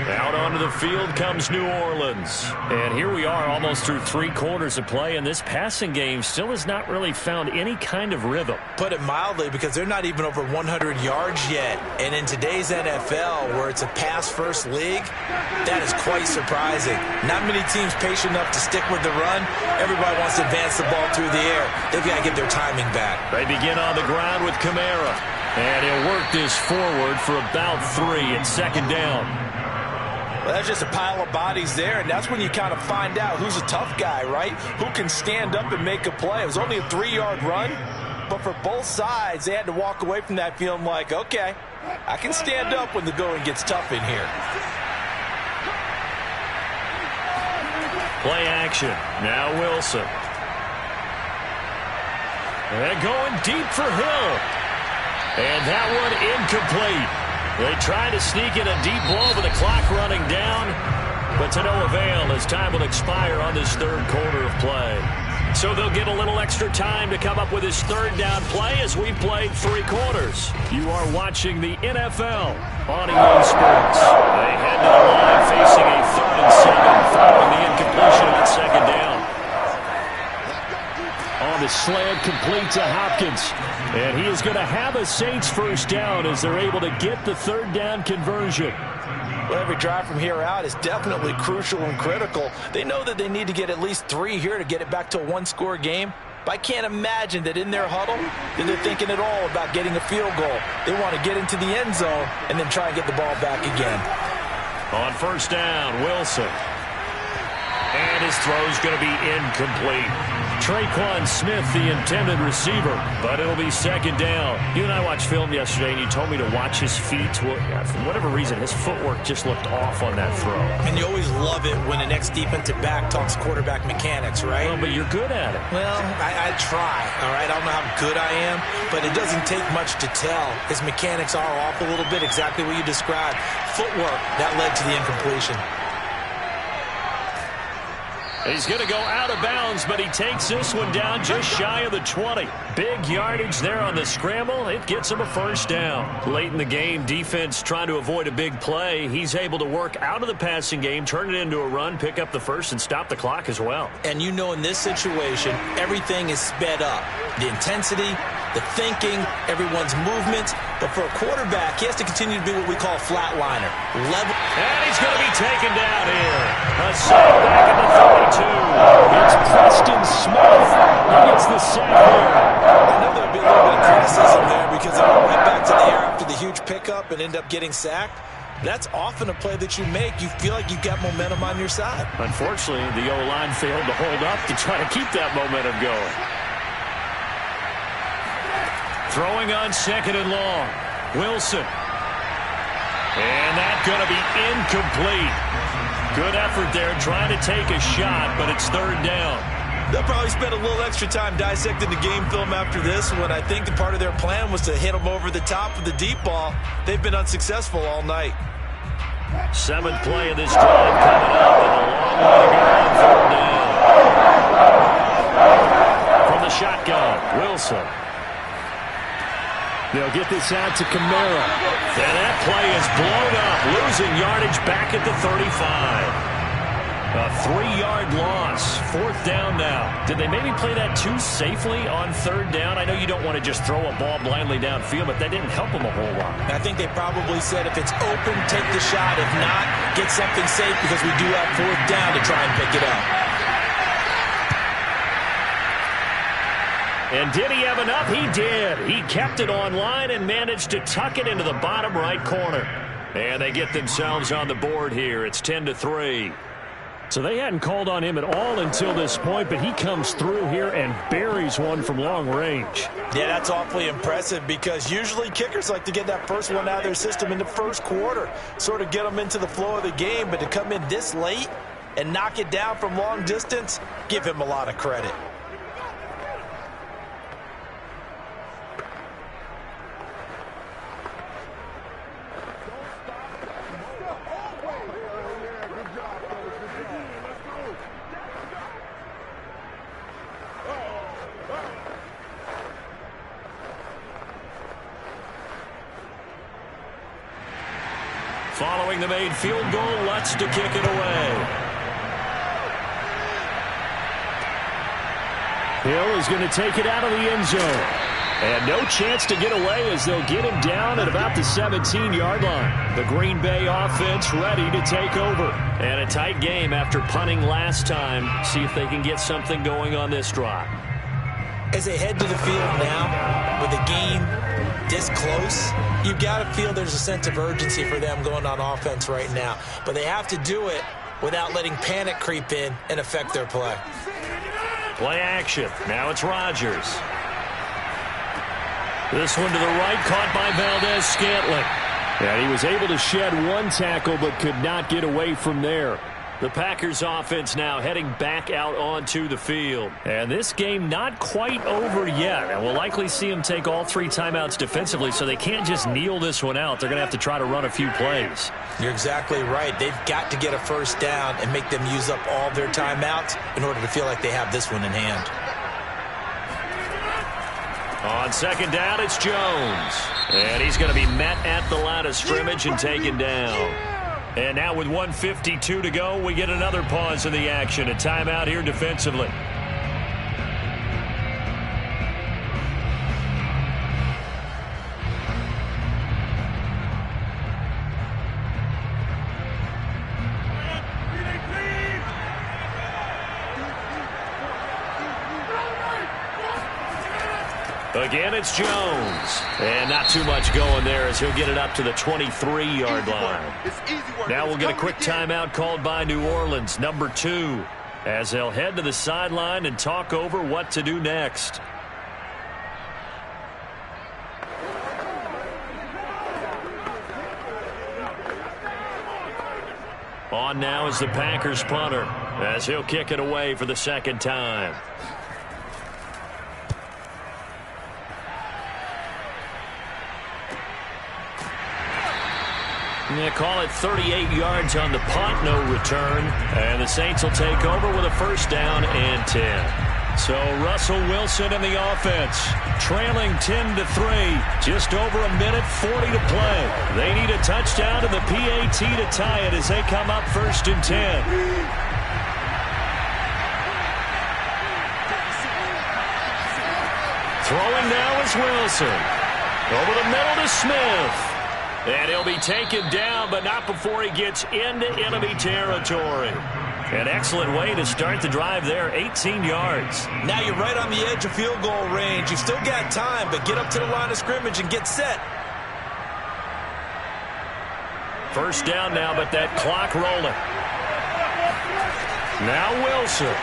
Out onto the field comes New Orleans. And here we are almost through 3 quarters of play, and this passing game still has not really found any kind of rhythm. Put it mildly, because they're not even over 100 yards yet. And in today's NFL, where it's a pass-first league, that is quite surprising. Not many teams patient enough to stick with the run. Everybody wants to advance the ball through the air. They've got to get their timing back. They begin on the ground with Kamara. And he'll work this forward for about 3 at 2nd down. Well, that's just a pile of bodies there, and that's when you kind of find out who's a tough guy, right? Who can stand up and make a play. It was only a 3-yard run, but for both sides, they had to walk away from that feeling like, okay, I can stand up when the going gets tough in here. Play action. Now Wilson. And going deep for Hill. And that one incomplete. They try to sneak in a deep blow with the clock running down, but to no avail as time will expire on this 3rd quarter of play. So they'll get a little extra time to come up with his 3rd down play as we've played 3 quarters. You are watching the NFL on EA Sports. They head to the line facing a 3rd and 7 following the incompletion of that 2nd down. On the slant, complete to Hopkins. And he is going to have a Saints first down as they're able to get the 3rd down conversion. Well, every drive from here out is definitely crucial and critical. They know that they need to get at least 3 here to get it back to a 1-score game. But I can't imagine that in their huddle that they're thinking at all about getting a field goal. They want to get into the end zone and then try and get the ball back again. On 1st down, Wilson. And his throw's going to be incomplete. Traquan Smith, the intended receiver, but it'll be 2nd down. You and I watched film yesterday, and you told me to watch his feet. Well, for whatever reason, his footwork just looked off on that throw. And you always love it when the next defensive back talks quarterback mechanics, right? Well, but you're good at it. Well, I try, all right? I don't know how good I am, but it doesn't take much to tell. His mechanics are off a little bit, exactly what you described. Footwork, that led to the incompletion. He's going to go out of bounds, but he takes this one down just shy of the 20. Big yardage there on the scramble. It gets him a first down. Late in the game, defense trying to avoid a big play. He's able to work out of the passing game, turn it into a run, pick up the first, and stop the clock as well. And you know in this situation, everything is sped up. The intensity, the thinking, everyone's movement. But for a quarterback, he has to continue to be what we call a flatliner. Level. And he's going to be taken down here. A sack back at the 32. It's Preston Smith. He gets the sack here. I know there'll be a little bit of criticism there because they went right back to the air after the huge pickup and end up getting sacked. That's often a play that you make. You feel like you've got momentum on your side. Unfortunately, the O-line failed to hold up to try to keep that momentum going. Throwing on second and long. Wilson. And that's going to be incomplete. Good effort there trying to take a shot, but it's third down. They'll probably spend a little extra time dissecting the game film after this one. I think part of their plan was to hit them over the top of the deep ball. They've been unsuccessful all night. Seventh play of this drive coming up, and a long way to go on third down. From the shotgun, Wilson. They'll get this out to Kamara. And that play is blown up, losing yardage back at the 35. A 3-yard loss. Fourth down now. Did they maybe play that too safely on third down? I know you don't want to just throw a ball blindly downfield, but that didn't help them a whole lot. I think they probably said if it's open, take the shot. If not, get something safe because we do have fourth down to try and pick it up. And did he have enough? He did. He kept it online and managed to tuck it into the bottom right corner. And they get themselves on the board here. It's 10-3. So they hadn't called on him at all until this point, but he comes through here and buries one from long range. Yeah, that's awfully impressive because usually kickers like to get that first one out of their system in the first quarter, sort of get them into the flow of the game, but to come in this late and knock it down from long distance, give him a lot of credit. Following the made field goal, Lutz to kick it away. Hill is going to take it out of the end zone. And no chance to get away as they'll get him down at about the 17-yard line. The Green Bay offense ready to take over. And a tight game after punting last time. See if they can get something going on this drive. As they head to the field now, with the game this close, you've got to feel there's a sense of urgency for them going on offense right now. But they have to do it without letting panic creep in and affect their play. Play action. Now it's Rodgers. This one to the right, caught by Valdez-Scantling. And he was able to shed one tackle but could not get away from there. The Packers offense now heading back out onto the field. And this game not quite over yet. And we'll likely see them take all 3 timeouts defensively, so they can't just kneel this one out. They're going to have to try to run a few plays. You're exactly right. They've got to get a first down and make them use up all their timeouts in order to feel like they have this one in hand. On second down, it's Jones. And he's going to be met at the line of scrimmage and taken down. And now with 1:52 to go, we get another pause in the action. A timeout here defensively. Again, it's Jones. And not too much going there as he'll get it up to the 23-yard line. Now we'll get a quick timeout called by New Orleans, number 2, as they'll head to the sideline and talk over what to do next. On now is the Packers punter as he'll kick it away for the second time. They call it 38 yards on the punt, no return. And the Saints will take over with a first down and 10. So Russell Wilson and the offense trailing 10-3. Just over a minute 40 to play. They need a touchdown to the PAT to tie it as they come up first and 10. Throwing now is Wilson. Over the middle to Smith. And he'll be taken down, but not before he gets into enemy territory. An excellent way to start the drive there, 18 yards. Now you're right on the edge of field goal range. You've still got time, but get up to the line of scrimmage and get set. First down now, but that clock rolling. Now Wilson.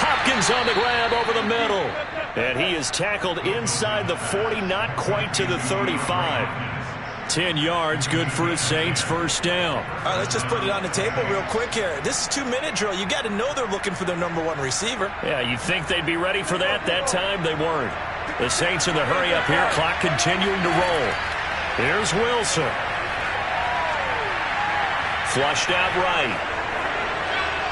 Hopkins on the grab over the middle. And he is tackled inside the 40, not quite to the 35. 10 yards, good for the Saints, first down. All right, let's just put it on the table real quick here. This is 2-minute drill. You got to know they're looking for their #1 receiver. Yeah, you'd think they'd be ready for that. That time they weren't. The Saints in the hurry up here, clock continuing to roll. Here's Wilson. Flushed out right.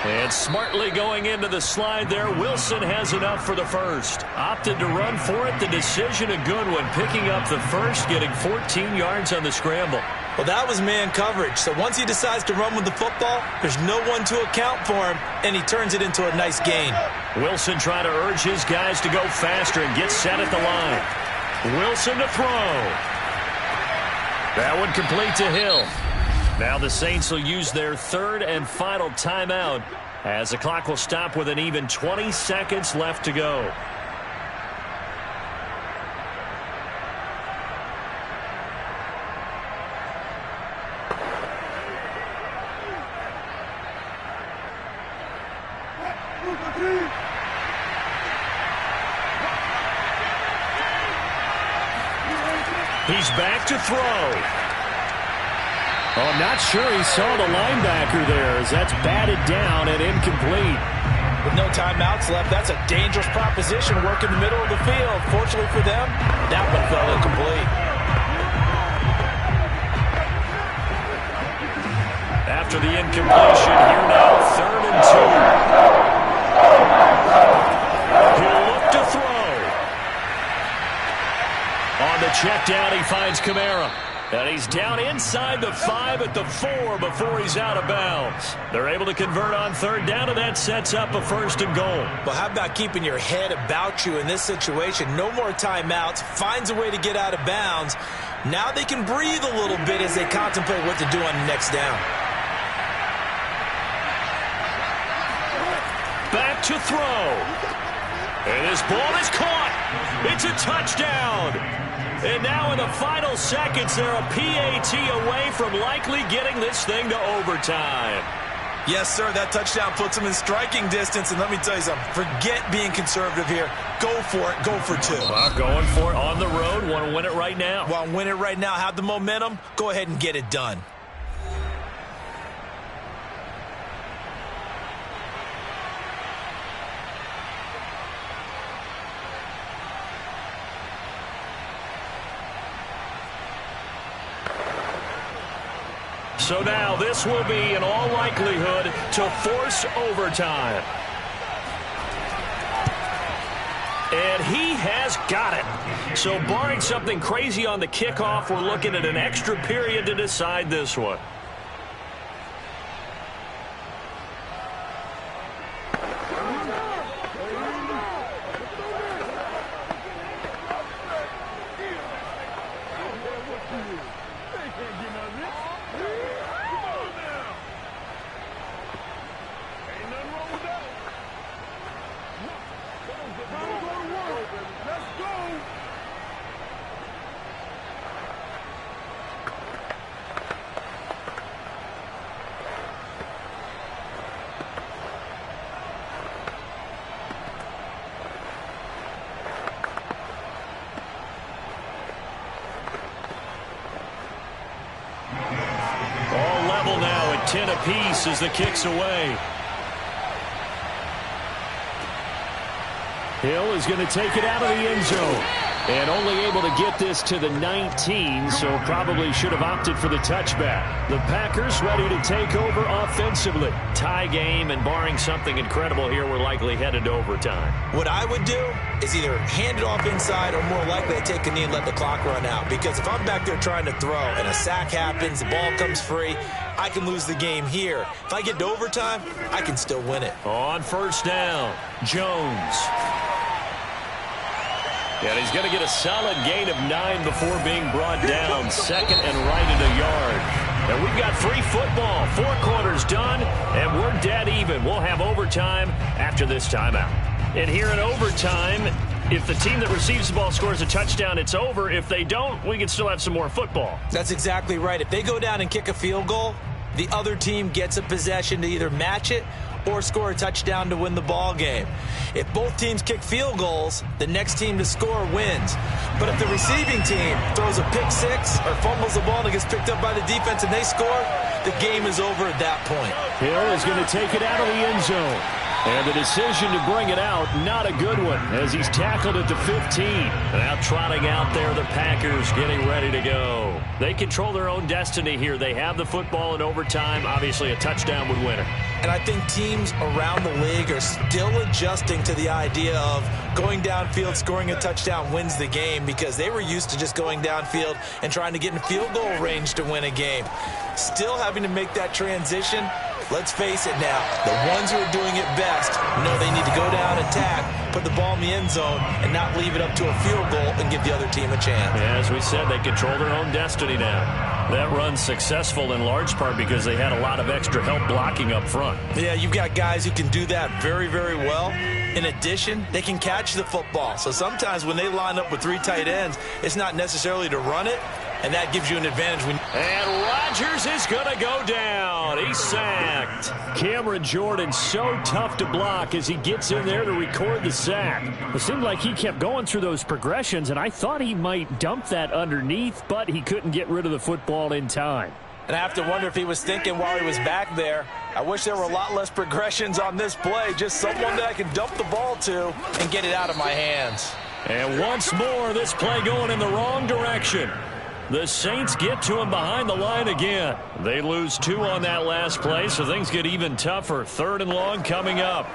And smartly going into the slide there, Wilson has enough for the first. Opted to run for it. The decision a good one, picking up the first, getting 14 yards on the scramble. Well, that was man coverage. So once he decides to run with the football, there's no one to account for him, and he turns it into a nice gain. Wilson trying to urge his guys to go faster and get set at the line. Wilson to throw. That one complete to Hill. Now the Saints will use their third and final timeout as the clock will stop with an even 20 seconds left to go. He's back to throw. Oh, I'm not sure he saw the linebacker there as that's batted down and incomplete. With no timeouts left, that's a dangerous proposition. Work in the middle of the field. Fortunately for them, that one fell incomplete. After the incompletion, here now, 3rd and 2. He'll look to throw. On the check down, he finds Kamara. And he's down inside the 5 at the 4 before he's out of bounds. They're able to convert on 3rd down, and that sets up a 1st and goal. Well, how about keeping your head about you in this situation? No more timeouts. Finds a way to get out of bounds. Now they can breathe a little bit as they contemplate what to do on the next down. Back to throw. And his ball is caught. It's a touchdown. And now in the final seconds, they're a PAT away from likely getting this thing to overtime. Yes, sir, that touchdown puts them in striking distance. And let me tell you something, forget being conservative here. Go for it, go for 2. Well, going for it on the road, want to win it right now. Want to win it right now, have the momentum, go ahead and get it done. So now this will be, in all likelihood, to force overtime. And he has got it. So barring something crazy on the kickoff, we're looking at an extra period to decide this one. All level now at 10 apiece as the kick's away. Hill is going to take it out of the end zone. And only able to get this to the 19, so probably should have opted for the touchback. The Packers ready to take over offensively. Tie game, and barring something incredible here, we're likely headed to overtime. What I would do is either hand it off inside or more likely to take a knee and let the clock run out. Because if I'm back there trying to throw and a sack happens, the ball comes free, I can lose the game here. If I get to overtime, I can still win it. On first down, Jones. And he's going to get a solid gain of 9 before being brought down. Second and right at a yard. And we've got free football. 4 quarters done, and we're dead even. We'll have overtime after this timeout. And here in overtime, if the team that receives the ball scores a touchdown, it's over. If they don't, we can still have some more football. That's exactly right. If they go down and kick a field goal, the other team gets a possession to either match it or score a touchdown to win the ball game. If both teams kick field goals, the next team to score wins. But if the receiving team throws a pick six or fumbles the ball and it gets picked up by the defense and they score, the game is over at that point. Hill is going to take it out of the end zone. And the decision to bring it out, not a good one, as he's tackled at the 15. Now trotting out there, the Packers getting ready to go. They control their own destiny here. They have the football in overtime. Obviously, a touchdown would win it. And I think teams around the league are still adjusting to the idea of going downfield, scoring a touchdown wins the game, because they were used to just going downfield and trying to get in field goal range to win a game. Still having to make that transition. Let's face it now, the ones who are doing it best know they need to go down, attack, put the ball in the end zone, and not leave it up to a field goal and give the other team a chance. Yeah, as we said, they control their own destiny now. That run's successful in large part because they had a lot of extra help blocking up front. Yeah, you've got guys who can do that very, very well. In addition, they can catch the football. So sometimes when they line up with 3 tight ends, it's not necessarily to run it, and that gives you an advantage. And Rodgers is going to go down. He's sacked. Cameron Jordan so tough to block as he gets in there to record the sack. It seemed like he kept going through those progressions, and I thought he might dump that underneath, but he couldn't get rid of the football in time. And I have to wonder if he was thinking while he was back there, I wish there were a lot less progressions on this play, just someone that I can dump the ball to and get it out of my hands. And once more, this play going in the wrong direction. The Saints get to him behind the line again. They lose 2 on that last play, so things get even tougher. 3rd and long coming up.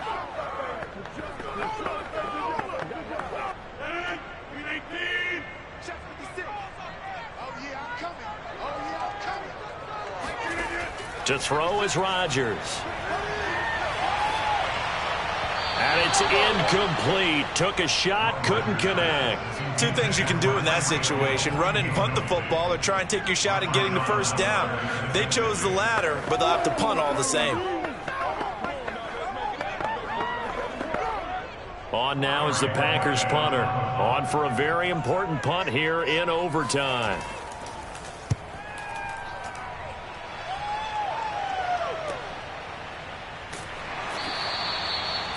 To throw is Rodgers. And it's incomplete. Took a shot, couldn't connect. 2 things you can do in that situation: run and punt the football, or try and take your shot at getting the first down. They chose the latter, but they'll have to punt all the same. On now is the Packers punter. On for a very important punt here in overtime.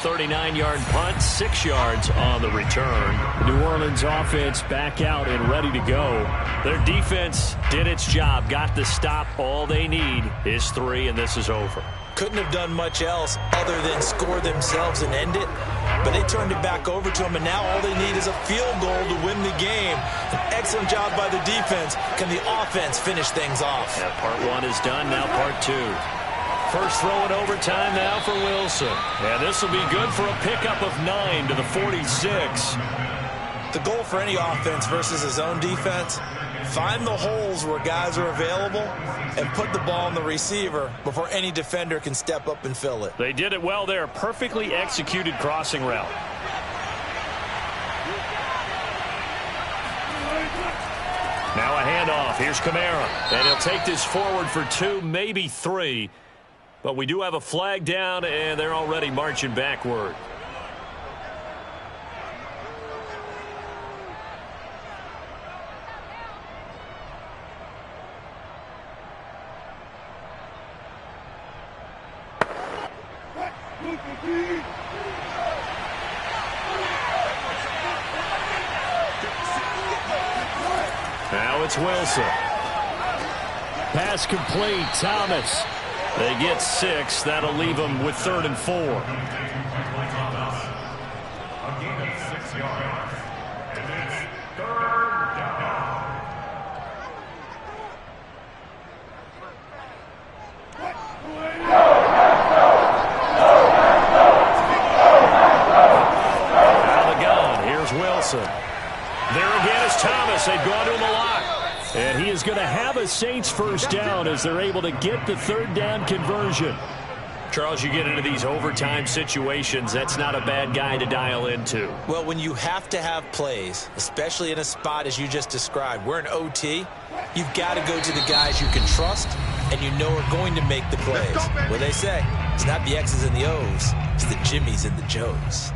39-yard punt, 6 yards on the return. New Orleans offense back out and ready to go. Their defense did its job, got the stop. All they need is 3, and this is over. Couldn't have done much else other than score themselves and end it, but they turned it back over to them, and now all they need is a field goal to win the game. An excellent job by the defense. Can the offense finish things off? Yeah, part 1 is done, now part 2. First throw in overtime now for Wilson. And this will be good for a pickup of 9 to the 46. The goal for any offense versus his own defense, find the holes where guys are available and put the ball on the receiver before any defender can step up and fill it. They did it well there. Perfectly executed crossing route. Now a handoff. Here's Kamara. And he'll take this forward for 2, maybe 3. But we do have a flag down, and they're already marching backward. Now it's Wilson. Pass complete, Thomas. They get 6. That'll leave them with 3rd and 4. A gain of 6 yards. And it's Third down. Out of the gun, here's Wilson. There again is Thomas. They've gone to him a lot. And he is going to have a Saints first down as they're able to get the third down conversion. Charles, you get into these overtime situations, that's not a bad guy to dial into. Well, when you have to have plays, especially in a spot as you just described, we're in OT, you've got to go to the guys you can trust and you know are going to make the plays. What they say, it's not the X's and the O's, it's the Jimmys and the Joes.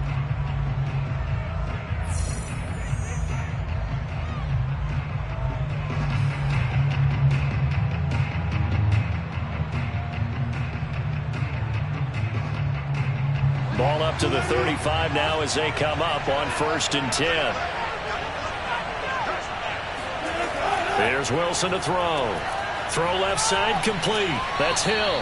Ball up to the 35 now as they come up on 1st and 10. There's Wilson to throw. Throw left side complete. That's Hill.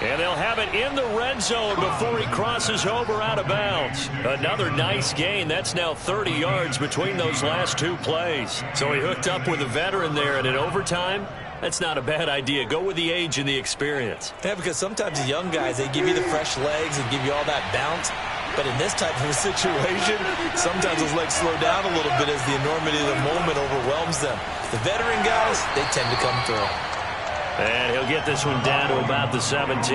And they'll have it in the red zone before he crosses over out of bounds. Another nice gain. That's now 30 yards between those last two plays. So he hooked up with a veteran there, and in overtime, that's not a bad idea. Go with the age and the experience. Yeah, because sometimes the young guys, they give you the fresh legs and give you all that bounce. But in this type of a situation, sometimes those legs slow down a little bit as the enormity of the moment overwhelms them. The veteran guys, they tend to come through. And he'll get this one down to about the 17.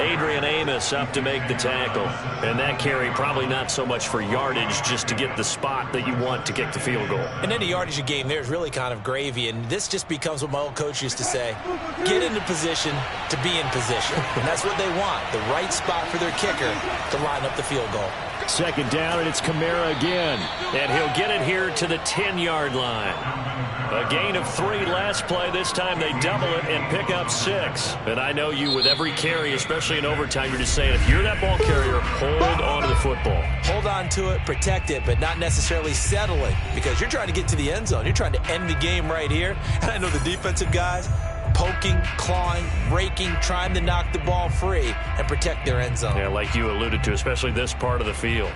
Adrian Amos up to make the tackle. And that carry probably not so much for yardage, just to get the spot that you want to kick the field goal. And any yardage of game there is really kind of gravy. And this just becomes what my old coach used to say. Get into position to be in position. And that's what they want. The right spot for their kicker to line up the field goal. Second down, and it's Kamara again. And he'll get it here to the 10-yard line. A gain of 3 last play. This time they double it and pick up 6. And I know you, with every carry, especially in overtime, you're just saying, if you're that ball carrier, hold on to the football. Hold on to it, protect it, but not necessarily settle it, because you're trying to get to the end zone. You're trying to end the game right here. And I know the defensive guys poking, clawing, raking, trying to knock the ball free and protect their end zone. Yeah, like you alluded to, especially this part of the field.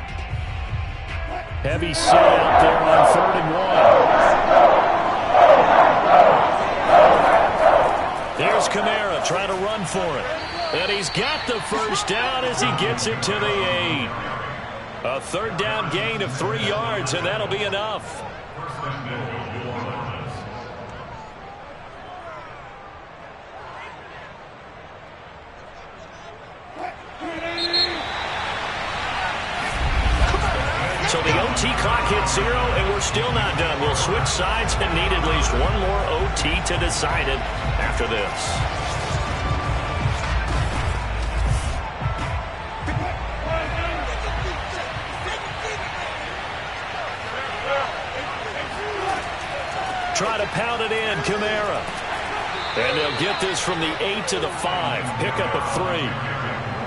Heavy set out there on 3rd and 1. There's Kamara trying to run for it. And he's got the first down as he gets it to the 8. A 3rd down gain of 3 yards, and that'll be enough. So the OT clock hits 0, and we're still not done. We'll switch sides and need at least one more OT to decide it after this. Try to pound it in, Kamara. And they'll get this from the 8 to the 5. Pickup of 3.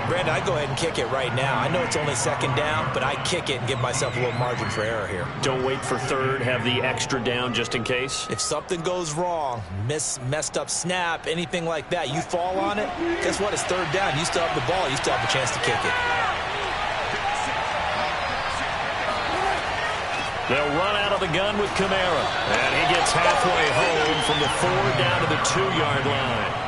Brandon, I go ahead and kick it right now. I know it's only 2nd down, but I kick it and give myself a little margin for error here. Don't wait for 3rd. Have the extra down just in case. If something goes wrong, messed up snap, anything like that, you fall on it, guess what? It's 3rd down. You still have the ball. You still have a chance to kick it. They'll run out of the gun with Kamara. And he gets halfway home from the 4 down to the 2-yard line.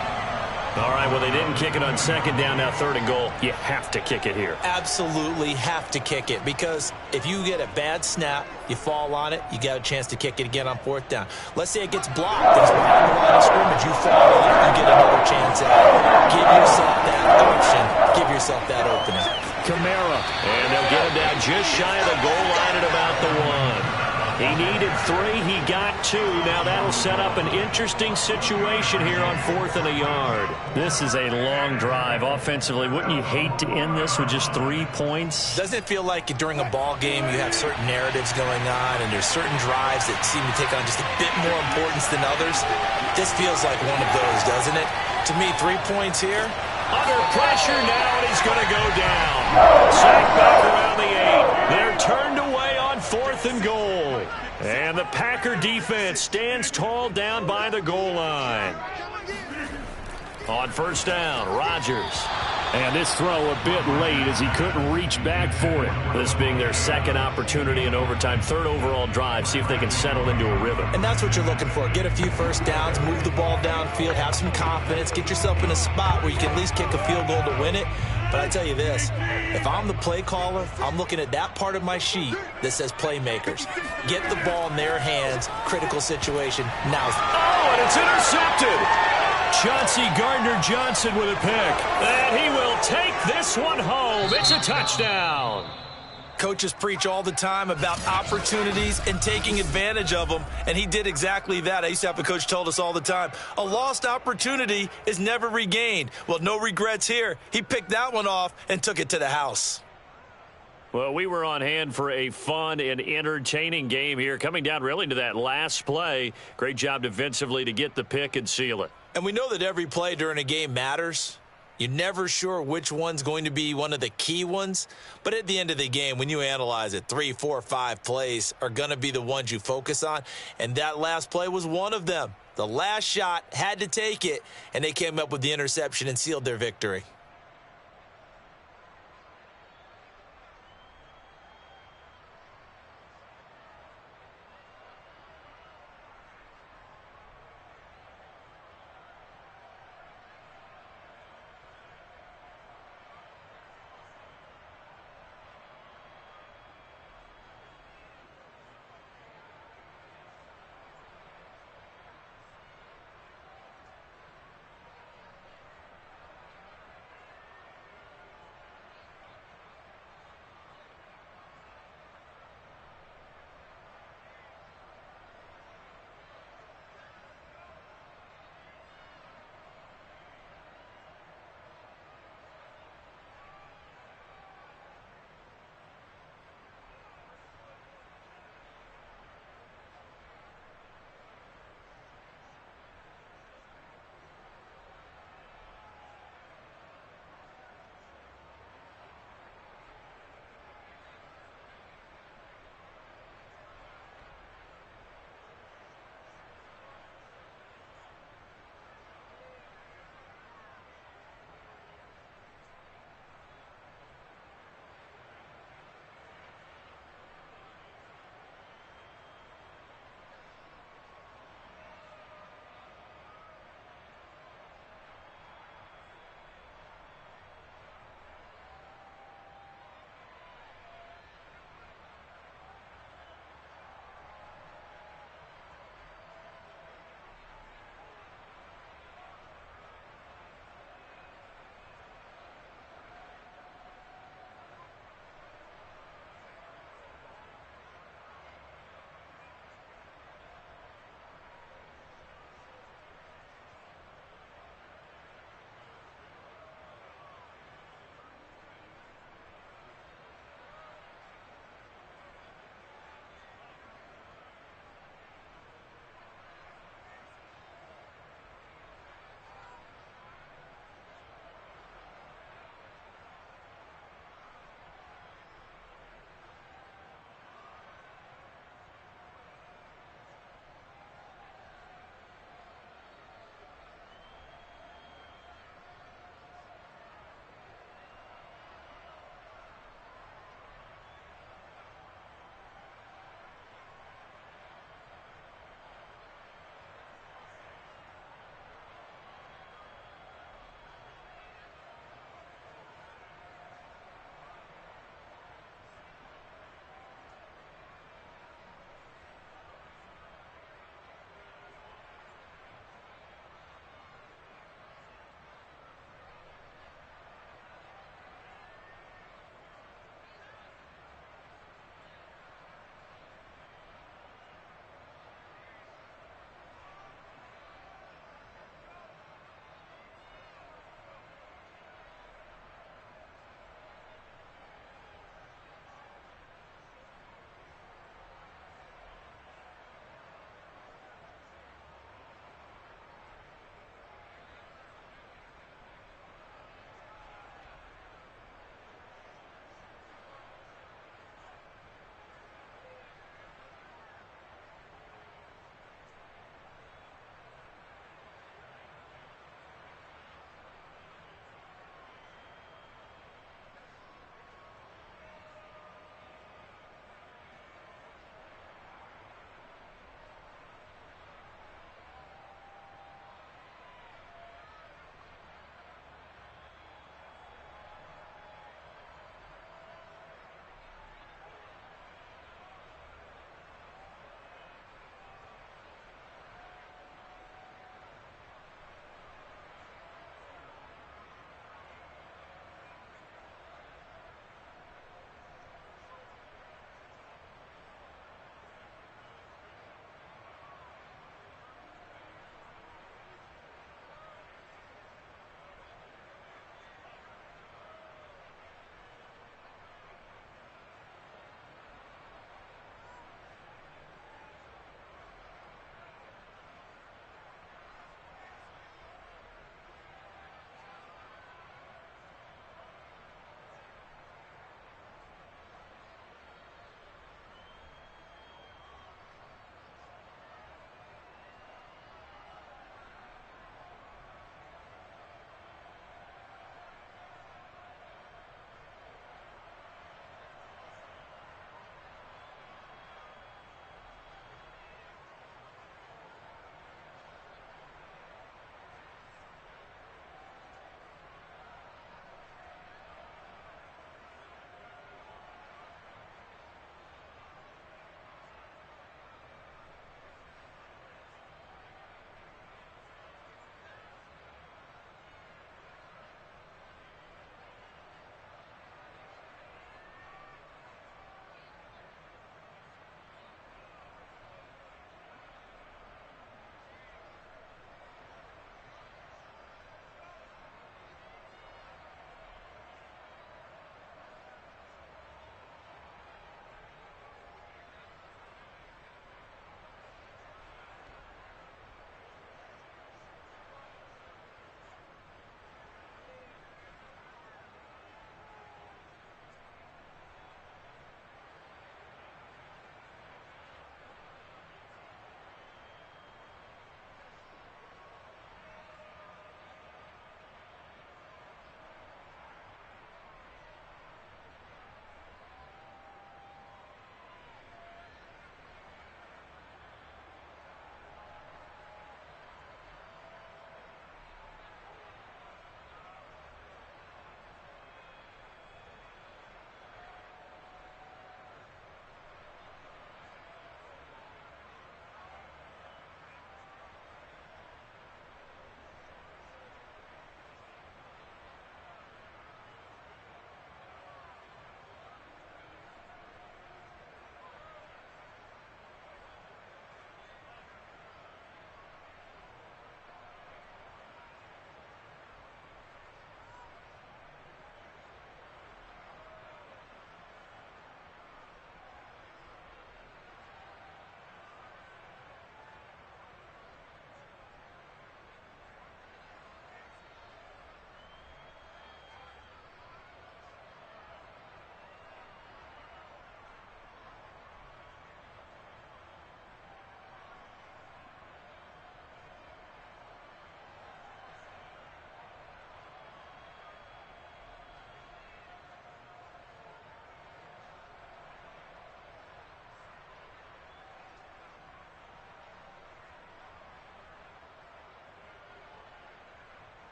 All right, well, they didn't kick it on 2nd down, now 3rd and goal. You have to kick it here. Absolutely have to kick it, because if you get a bad snap, you fall on it, you got a chance to kick it again on 4th down. Let's say it gets blocked, and it's behind the line of scrimmage, you fall on it, you get another chance at it. Give yourself that option. Give yourself that opening. Kamara, and they'll get him down just shy of the goal line at about the 1. He needed 3. He got 2. Now that'll set up an interesting situation here on 4th and a yard. This is a long drive offensively. Wouldn't you hate to end this with just 3 points? Doesn't it feel like during a ball game you have certain narratives going on and there's certain drives that seem to take on just a bit more importance than others? This feels like one of those, doesn't it? To me, 3 points here. Under pressure now, and he's going to go down. Sacked back around the 8. They're turned away on 4th and goal. And the Packer defense stands tall down by the goal line. On 1st down, Rodgers. And this throw a bit late as he couldn't reach back for it. This being their second opportunity in overtime, third overall drive. See if they can settle into a rhythm. And that's what you're looking for. Get a few first downs, move the ball downfield, have some confidence, get yourself in a spot where you can at least kick a field goal to win it. But I tell you this, if I'm the play caller, I'm looking at that part of my sheet that says playmakers. Get the ball in their hands, critical situation. Now. Oh, and it's intercepted. Chauncey Gardner-Johnson with a pick. And he will take this one home. It's a touchdown. Coaches preach all the time about opportunities and taking advantage of them, and he did exactly that. I used to have a coach told us all the time, a lost opportunity is never regained. Well, no regrets here. He picked that one off and took it to the house. Well, we were on hand for a fun and entertaining game here, coming down really to that last play. Great job defensively to get the pick and seal it. And we know that every play during a game matters. You're never sure which one's going to be one of the key ones. But at the end of the game, when you analyze it, 3, 4, 5 plays are going to be the ones you focus on. And that last play was one of them. The last shot had to take it, and they came up with the interception and sealed their victory.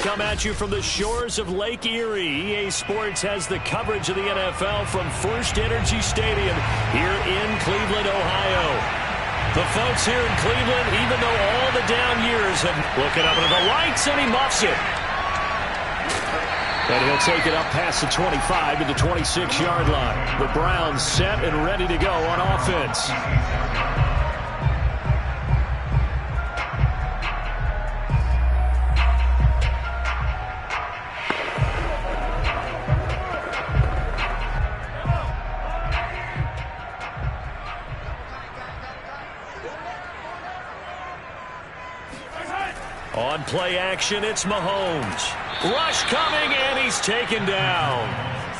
come at you from the shores of Lake Erie. EA Sports has the coverage of the NFL from First Energy Stadium here in Cleveland, Ohio. The folks here in Cleveland, even though all the down years have looking up into the lights, and he muffs it. And he'll take it up past the 25 to the 26-yard line. The Browns set and ready to go on offense. On play action, it's Mahomes. Rush coming, and he's taken down.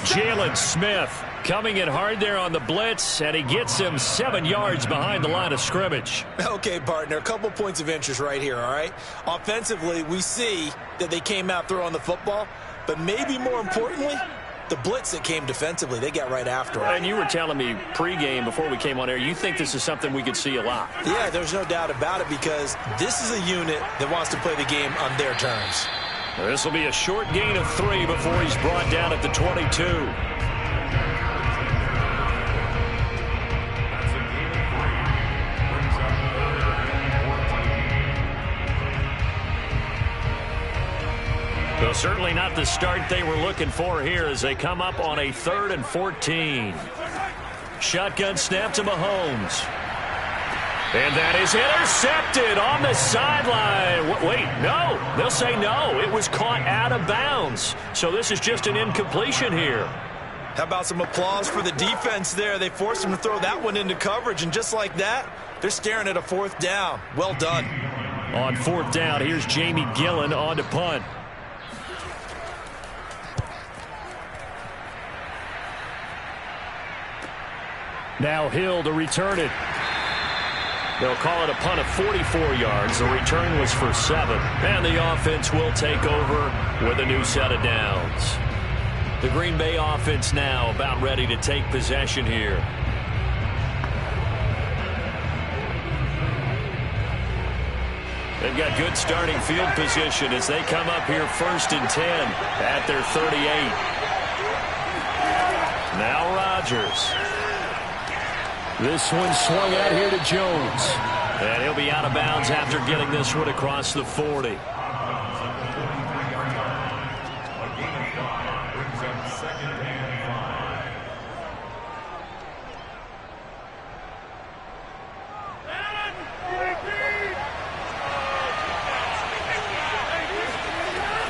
Jalen Smith coming in hard there on the blitz, and he gets him 7 yards behind the line of scrimmage. Okay, partner, a couple points of interest right here, all right? Offensively, we see that they came out throwing the football, but maybe more importantly, the blitz that came defensively, they got right after it. And you were telling me pregame before we came on air, you think this is something we could see a lot. Yeah, there's no doubt about it because this is a unit that wants to play the game on their terms. This will be a short gain of 3 before he's brought down at the 22. So certainly not the start they were looking for here as they come up on a 3rd and 14. Shotgun snap to Mahomes. And that is intercepted on the sideline. Wait, no. They'll say no. It was caught out of bounds. So this is just an incompletion here. How about some applause for the defense there? They forced him to throw that one into coverage, and just like that, they're staring at a 4th down. Well done. On 4th down, here's Jamie Gillen on to punt. Now Hill to return it. They'll call it a punt of 44 yards. The return was for 7. And the offense will take over with a new set of downs. The Green Bay offense now about ready to take possession here. They've got good starting field position as they come up here 1st and 10 at their 38. Now Rodgers. This one swung out here to Jones. And he'll be out of bounds after getting this one across the 40. A gain of 5 brings up 2nd and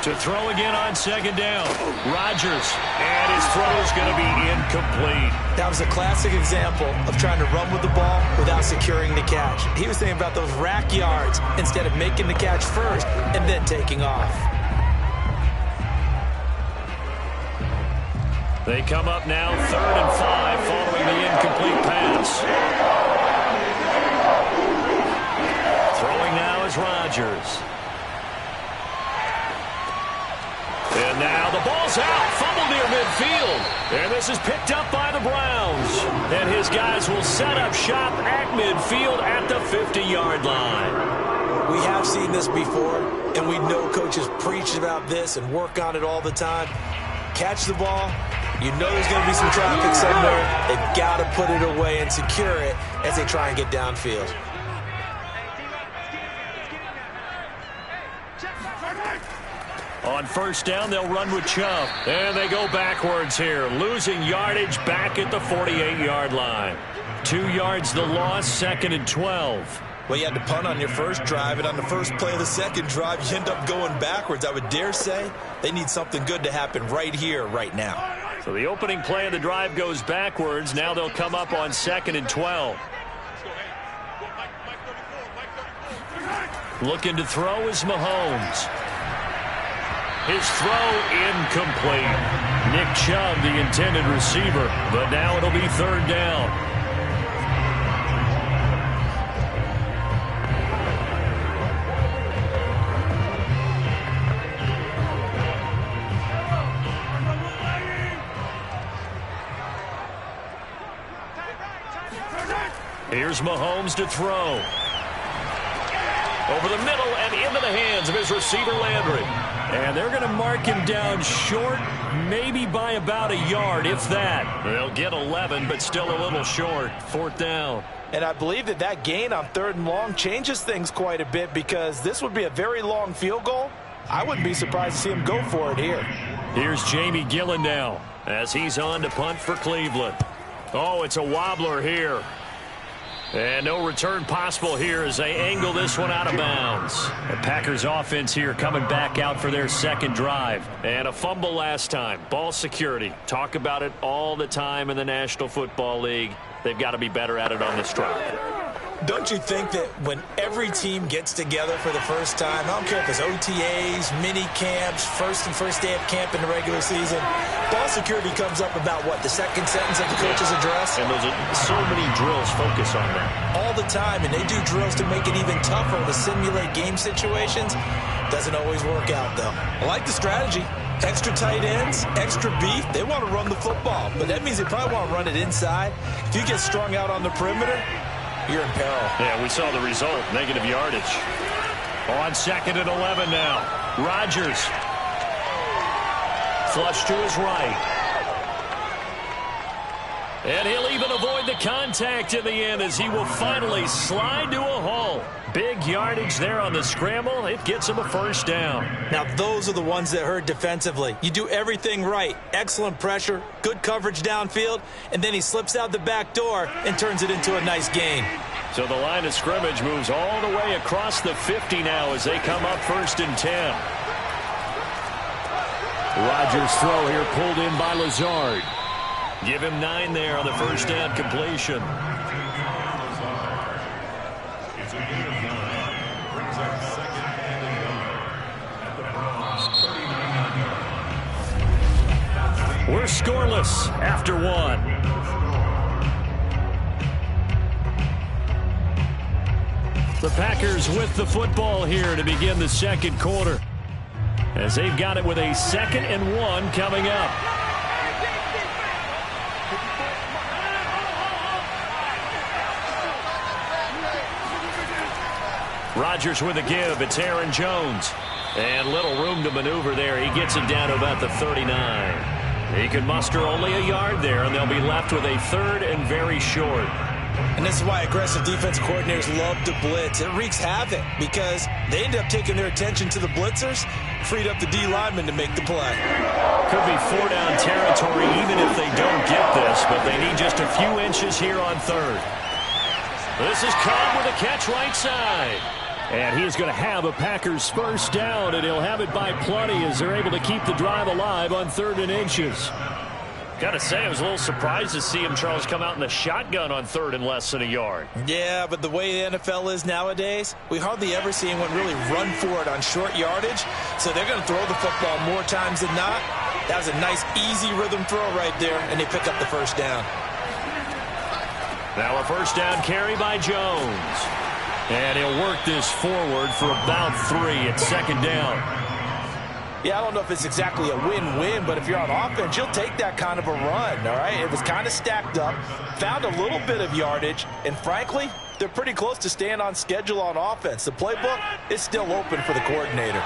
5. To throw again on 2nd down. Rodgers. And his throw is going to be incomplete. That was a classic example of trying to run with the ball without securing the catch. He was thinking about those rack yards instead of making the catch first and then taking off. They come up now 3rd and 5 following the incomplete pass. Throwing now is Rodgers. And now the ball's out. Fumble near midfield. And this is picked up by the Browns. And his guys will set up shop at midfield at the 50-yard line. We have seen this before, and we know coaches preach about this and work on it all the time. Catch the ball. You know there's going to be some traffic somewhere. They've got to put it away and secure it as they try and get downfield. On 1st down, they'll run with Chubb. And they go backwards here, losing yardage back at the 48-yard line. 2 yards the loss, 2nd and 12. Well, you had to punt on your first drive, and on the first play of the second drive, you end up going backwards. I would dare say they need something good to happen right here, right now. So the opening play of the drive goes backwards. Now they'll come up on 2nd and 12. Looking to throw is Mahomes. His throw incomplete. Nick Chubb, the intended receiver, but now it'll be 3rd down. Here's Mahomes to throw. Over the middle and into the hands of his receiver Landry. And And they're going to mark him down short, maybe by about a yard, if that. They'll get 11, but still a little short. 4th down. And I believe that gain on 3rd and long changes things quite a bit, because this would be a very long field goal. I wouldn't be surprised to see him go for it here. Here's Jamie Gillen now as he's on to punt for Cleveland. Oh, it's a wobbler here. And no return possible here as they angle this one out of bounds. The Packers offense here coming back out for their 2nd drive. And a fumble last time. Ball security. Talk about it all the time in the National Football League. They've got to be better at it on this drive. Don't you think that when every team gets together for the first time, I don't care if it's OTAs, mini camps, first day of camp in the regular season, ball security comes up about what, the 2nd sentence of the coach's address? And those are so many drills focus on that. All the time, and they do drills to make it even tougher to simulate game situations. Doesn't always work out, though. I like the strategy. Extra tight ends, extra beef. They want to run the football, but that means they probably want to run it inside. If you get strung out on the perimeter, you're in peril. Yeah, we saw the result. Negative yardage. On 2nd and 11 now. Rodgers. Flush to his right. And he'll even avoid the contact in the end as he will finally slide to a halt. Big yardage there on the scramble. It gets him a 1st down. Now, those are the ones that hurt defensively. You do everything right. Excellent pressure, good coverage downfield, and then he slips out the back door and turns it into a nice gain. So the line of scrimmage moves all the way across the 50 now as they come up 1st and 10. Rodgers' throw here pulled in by Lazard. Give him 9 there on the 1st down completion. It's a gain of 9. Brings up 2nd and 9 at the Browns' 39 yard line. We're scoreless after 1. The Packers with the football here to begin the 2nd quarter, as they've got it with a 2nd and 1 coming up. Rodgers with a give. It's Aaron Jones. And little room to maneuver there. He gets it down to about the 39. He can muster only a yard there, and they'll be left with a 3rd and very short. And this is why aggressive defense coordinators love to blitz. It wreaks havoc because they end up taking their attention to the blitzers, freed up the D lineman to make the play. Could be 4-down territory even if they don't get this, but they need just a few inches here on 3rd. This is Cobb with a catch right side. And he's going to have a Packers 1st down, and he'll have it by plenty as they're able to keep the drive alive on 3rd and inches. Got to say, I was a little surprised to see him, Charles, come out in the shotgun on 3rd and less than a yard. Yeah, but the way the NFL is nowadays, we hardly ever see anyone really run for it on short yardage. So they're going to throw the football more times than not. That was a nice, easy rhythm throw right there, and they pick up the 1st down. Now a 1st down carry by Jones. And he'll work this forward for about 3 at 2nd down. Yeah, I don't know if it's exactly a win-win, but if you're on offense, you'll take that kind of a run, all right? It was kind of stacked up, found a little bit of yardage, and frankly, they're pretty close to staying on schedule on offense. The playbook is still open for the coordinator.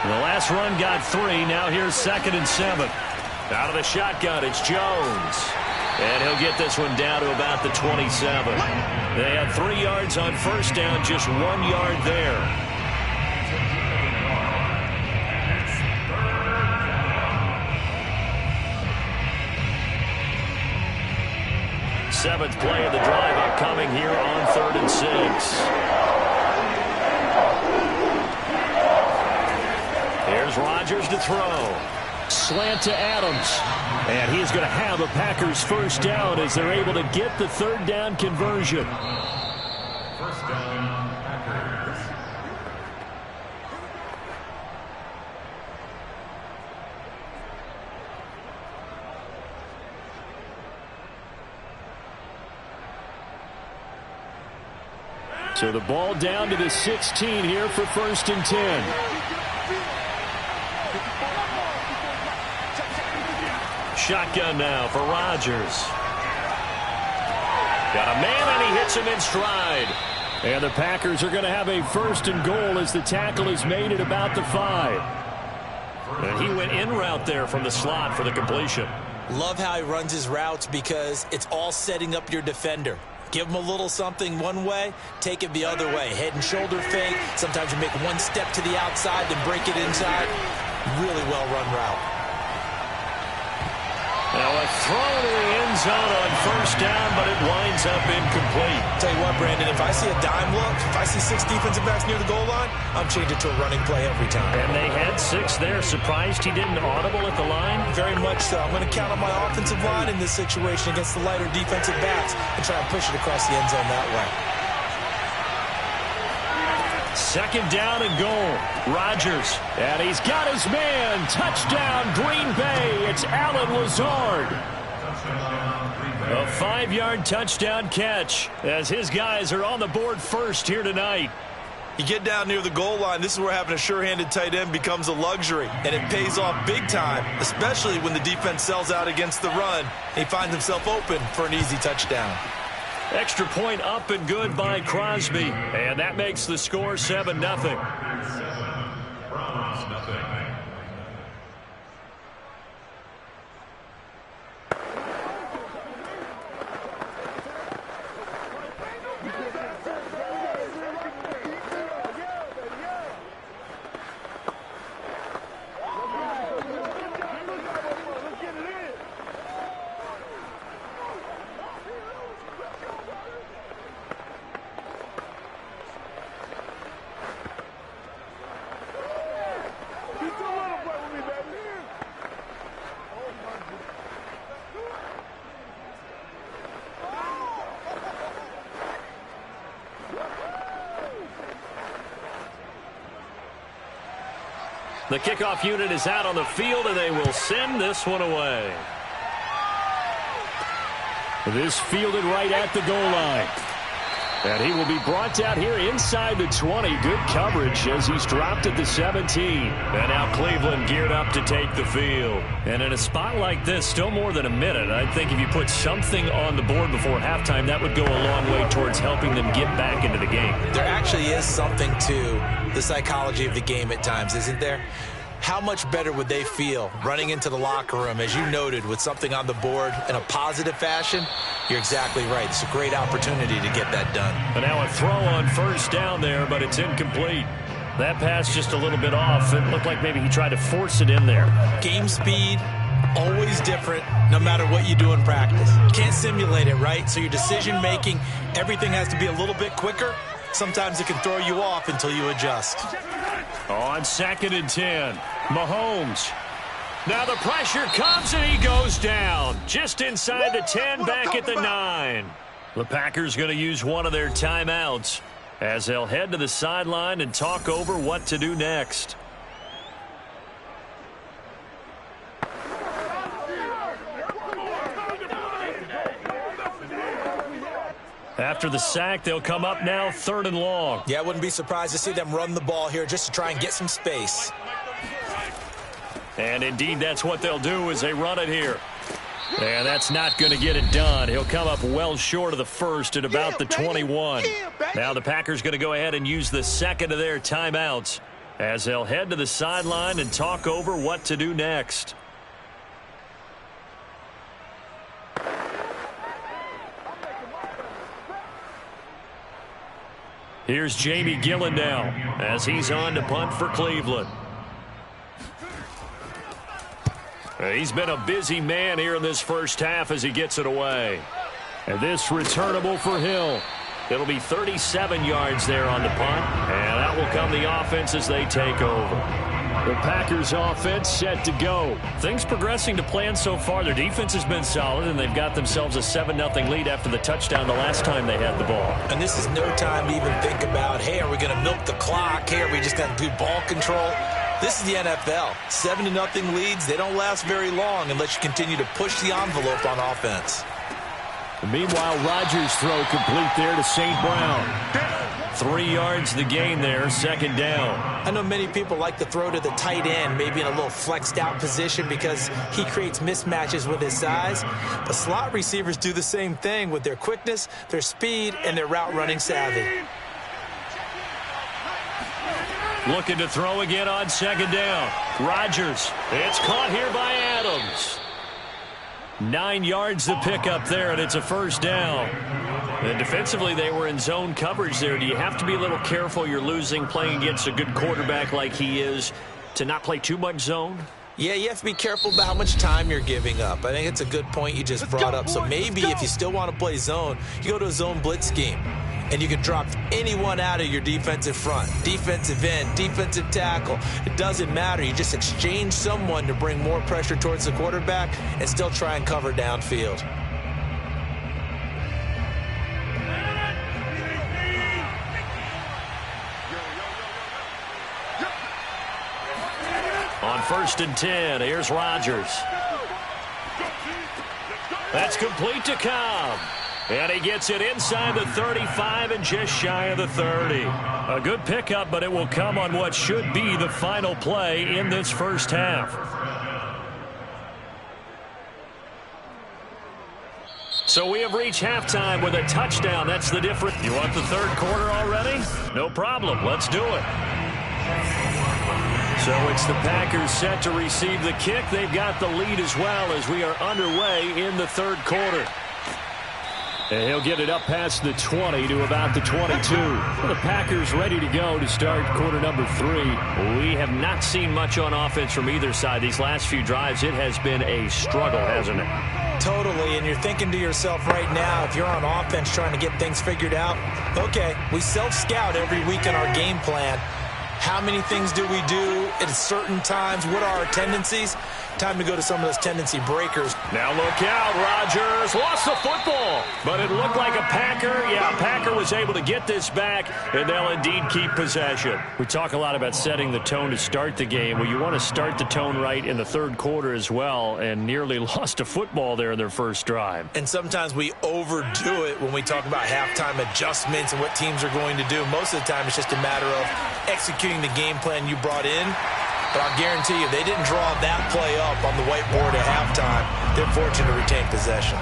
The last run got 3. Now here's 2nd and 7. Out of the shotgun, it's Jones. And he'll get this one down to about the 27. They had 3 yards on 1st down, just 1 yard there. Seventh play of the drive upcoming here on 3rd and 6. Here's Rodgers to throw. Slant to Adams. And he's going to have a Packers 1st down as they're able to get the 3rd down conversion. 1st down, Packers. So the ball down to the 16 here for 1st and 10. Shotgun now for Rodgers. Got a man, and he hits him in stride. And the Packers are going to have a 1st and goal as the tackle is made at about the 5. And he went in route there from the slot for the completion. Love how he runs his routes because it's all setting up your defender. Give him a little something one way, take it the other way. Head and shoulder fake. Sometimes you make one step to the outside, then break it inside. Really well-run route. Now a throw to the end zone on first down, but it winds up incomplete. Tell you what, Brandon, if I see a dime look, if I see 6 defensive backs near the goal line, I'm changing to a running play every time. And they had 6 there. Surprised he didn't audible at the line? Very much so. I'm going to count on my offensive line in this situation against the lighter defensive backs and try and push it across the end zone that way. Second down and goal. Rodgers. And he's got his man. Touchdown, Green Bay. It's Allen Lazard. A 5-yard touchdown catch as his guys are on the board first here tonight. You get down near the goal line, this is where having a sure-handed tight end becomes a luxury, and it pays off big time, especially when the defense sells out against the run. He finds himself open for an easy touchdown. Extra point up and good by Crosby, and that makes the score 7-0. The kickoff unit is out on the field, and they will send this one away. This fielded right at the goal line. And he will be brought out here inside the 20. Good coverage as he's dropped at the 17. And now Cleveland geared up to take the field. And in a spot like this, still more than a minute, I think if you put something on the board before halftime, that would go a long way towards helping them get back into the game. There actually is something to the psychology of the game at times, isn't there? How much better would they feel running into the locker room, as you noted, with something on the board in a positive fashion? You're exactly right. It's a great opportunity to get that done. And now a throw on first down there, but it's incomplete. That pass just a little bit off. It looked like maybe he tried to force it in there. Game speed, always different, no matter what you do in practice. Can't simulate it, right? So your decision-making, everything has to be a little bit quicker. Sometimes it can throw you off until you adjust. On 2nd and 10, Mahomes. Now the pressure comes and he goes down. Just inside the 10, back at the 9. The Packers going to use one of their timeouts as they'll head to the sideline and talk over what to do next. After the sack, they'll come up now 3rd and long. Yeah, I wouldn't be surprised to see them run the ball here just to try and get some space. And indeed, that's what they'll do as they run it here. And that's not going to get it done. He'll come up well short of the first at about the 21. Now the Packers going to go ahead and use the second of their timeouts as they'll head to the sideline and talk over what to do next. Here's Jamie Gillen now as he's on to punt for Cleveland. He's been a busy man here in this first half as he gets it away. And this returnable for Hill. It'll be 37 yards there on the punt, and that will come the offense as they take over. The Packers offense set to go. Things progressing to plan so far. Their defense has been solid, and they've got themselves a 7-0 lead after the touchdown the last time they had the ball. And this is no time to even think about, hey, are we going to milk the clock? Hey, are we just going to do ball control? This is the NFL. 7-0 leads, they don't last very long unless you continue to push the envelope on offense. Meanwhile, Rodgers' throw complete there to St. Brown. 3 yards the gain there, 2nd down. I know many people like to throw to the tight end, maybe in a little flexed out position because he creates mismatches with his size. But slot receivers do the same thing with their quickness, their speed, and their route running savvy. Looking to throw again on second down. Rodgers. It's caught here by Adams. 9 yards to pick up there, and it's a first down. And defensively, they were in zone coverage there. Do you have to be a little careful? You're losing playing against a good quarterback like he is to not play too much zone? Yeah, you have to be careful about how much time you're giving up. I think it's a good point you just brought up. So maybe if you still want to play zone, you go to a zone blitz scheme. And you can drop anyone out of your defensive front, defensive end, defensive tackle. It doesn't matter. You just exchange someone to bring more pressure towards the quarterback and still try and cover downfield. On 1st and 10, here's Rodgers. That's complete to Cobb. And he gets it inside the 35 and just shy of the 30. A good pickup, but it will come on what should be the final play in this first half. So we have reached halftime with a touchdown. That's the difference. You want the third quarter already? No problem. Let's do it. So it's the Packers set to receive the kick. They've got the lead as well as we are underway in the third quarter. And he'll get it up past the 20 to about the 22. Well, the Packers ready to go to start quarter number 3. We have not seen much on offense from either side. These last few drives, it has been a struggle, hasn't it? Totally, and you're thinking to yourself right now, if you're on offense trying to get things figured out, okay, we self-scout every week in our game plan. How many things do we do at certain times? What are our tendencies? Time to go to some of those tendency breakers. Now look out, Rodgers lost the football, but it looked like a Packer. Yeah, Packer was able to get this back, and they'll indeed keep possession. We talk a lot about setting the tone to start the game. Well, you want to start the tone right in the third quarter as well, and nearly lost a football there in their first drive. And sometimes we overdo it when we talk about halftime adjustments and what teams are going to do. Most of the time, it's just a matter of executing the game plan you brought in. But I'll guarantee you, they didn't draw that play up on the whiteboard at halftime. They're fortunate to retain possession.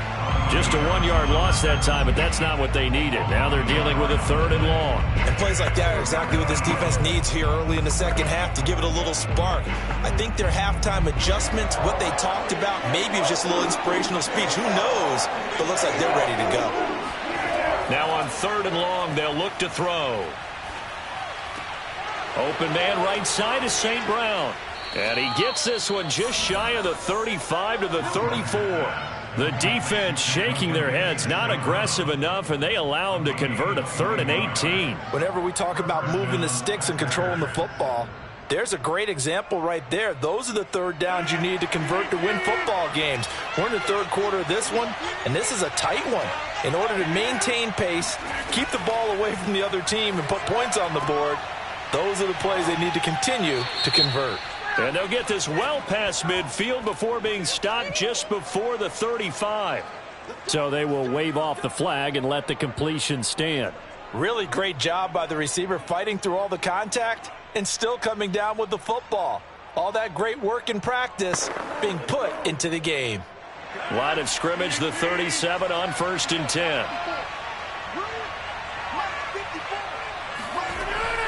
Just a 1-yard loss that time, but that's not what they needed. Now they're dealing with a 3rd and long. And plays like that are exactly what this defense needs here early in the second half to give it a little spark. I think their halftime adjustments, what they talked about, maybe it was just a little inspirational speech. Who knows? But it looks like they're ready to go. Now on 3rd and long, they'll look to throw. Open man right side is St. Brown. And he gets this one just shy of the 35 to the 34. The defense shaking their heads, not aggressive enough, and they allow him to convert a 3rd and 18. Whenever we talk about moving the sticks and controlling the football, there's a great example right there. Those are the third downs you need to convert to win football games. We're in the third quarter of this one, and this is a tight one. In order to maintain pace, keep the ball away from the other team, and put points on the board, those are the plays they need to continue to convert. And they'll get this well past midfield before being stopped just before the 35. So they will wave off the flag and let the completion stand. Really great job by the receiver fighting through all the contact and still coming down with the football. All that great work in practice being put into the game. Line of scrimmage, the 37 on 1st and 10.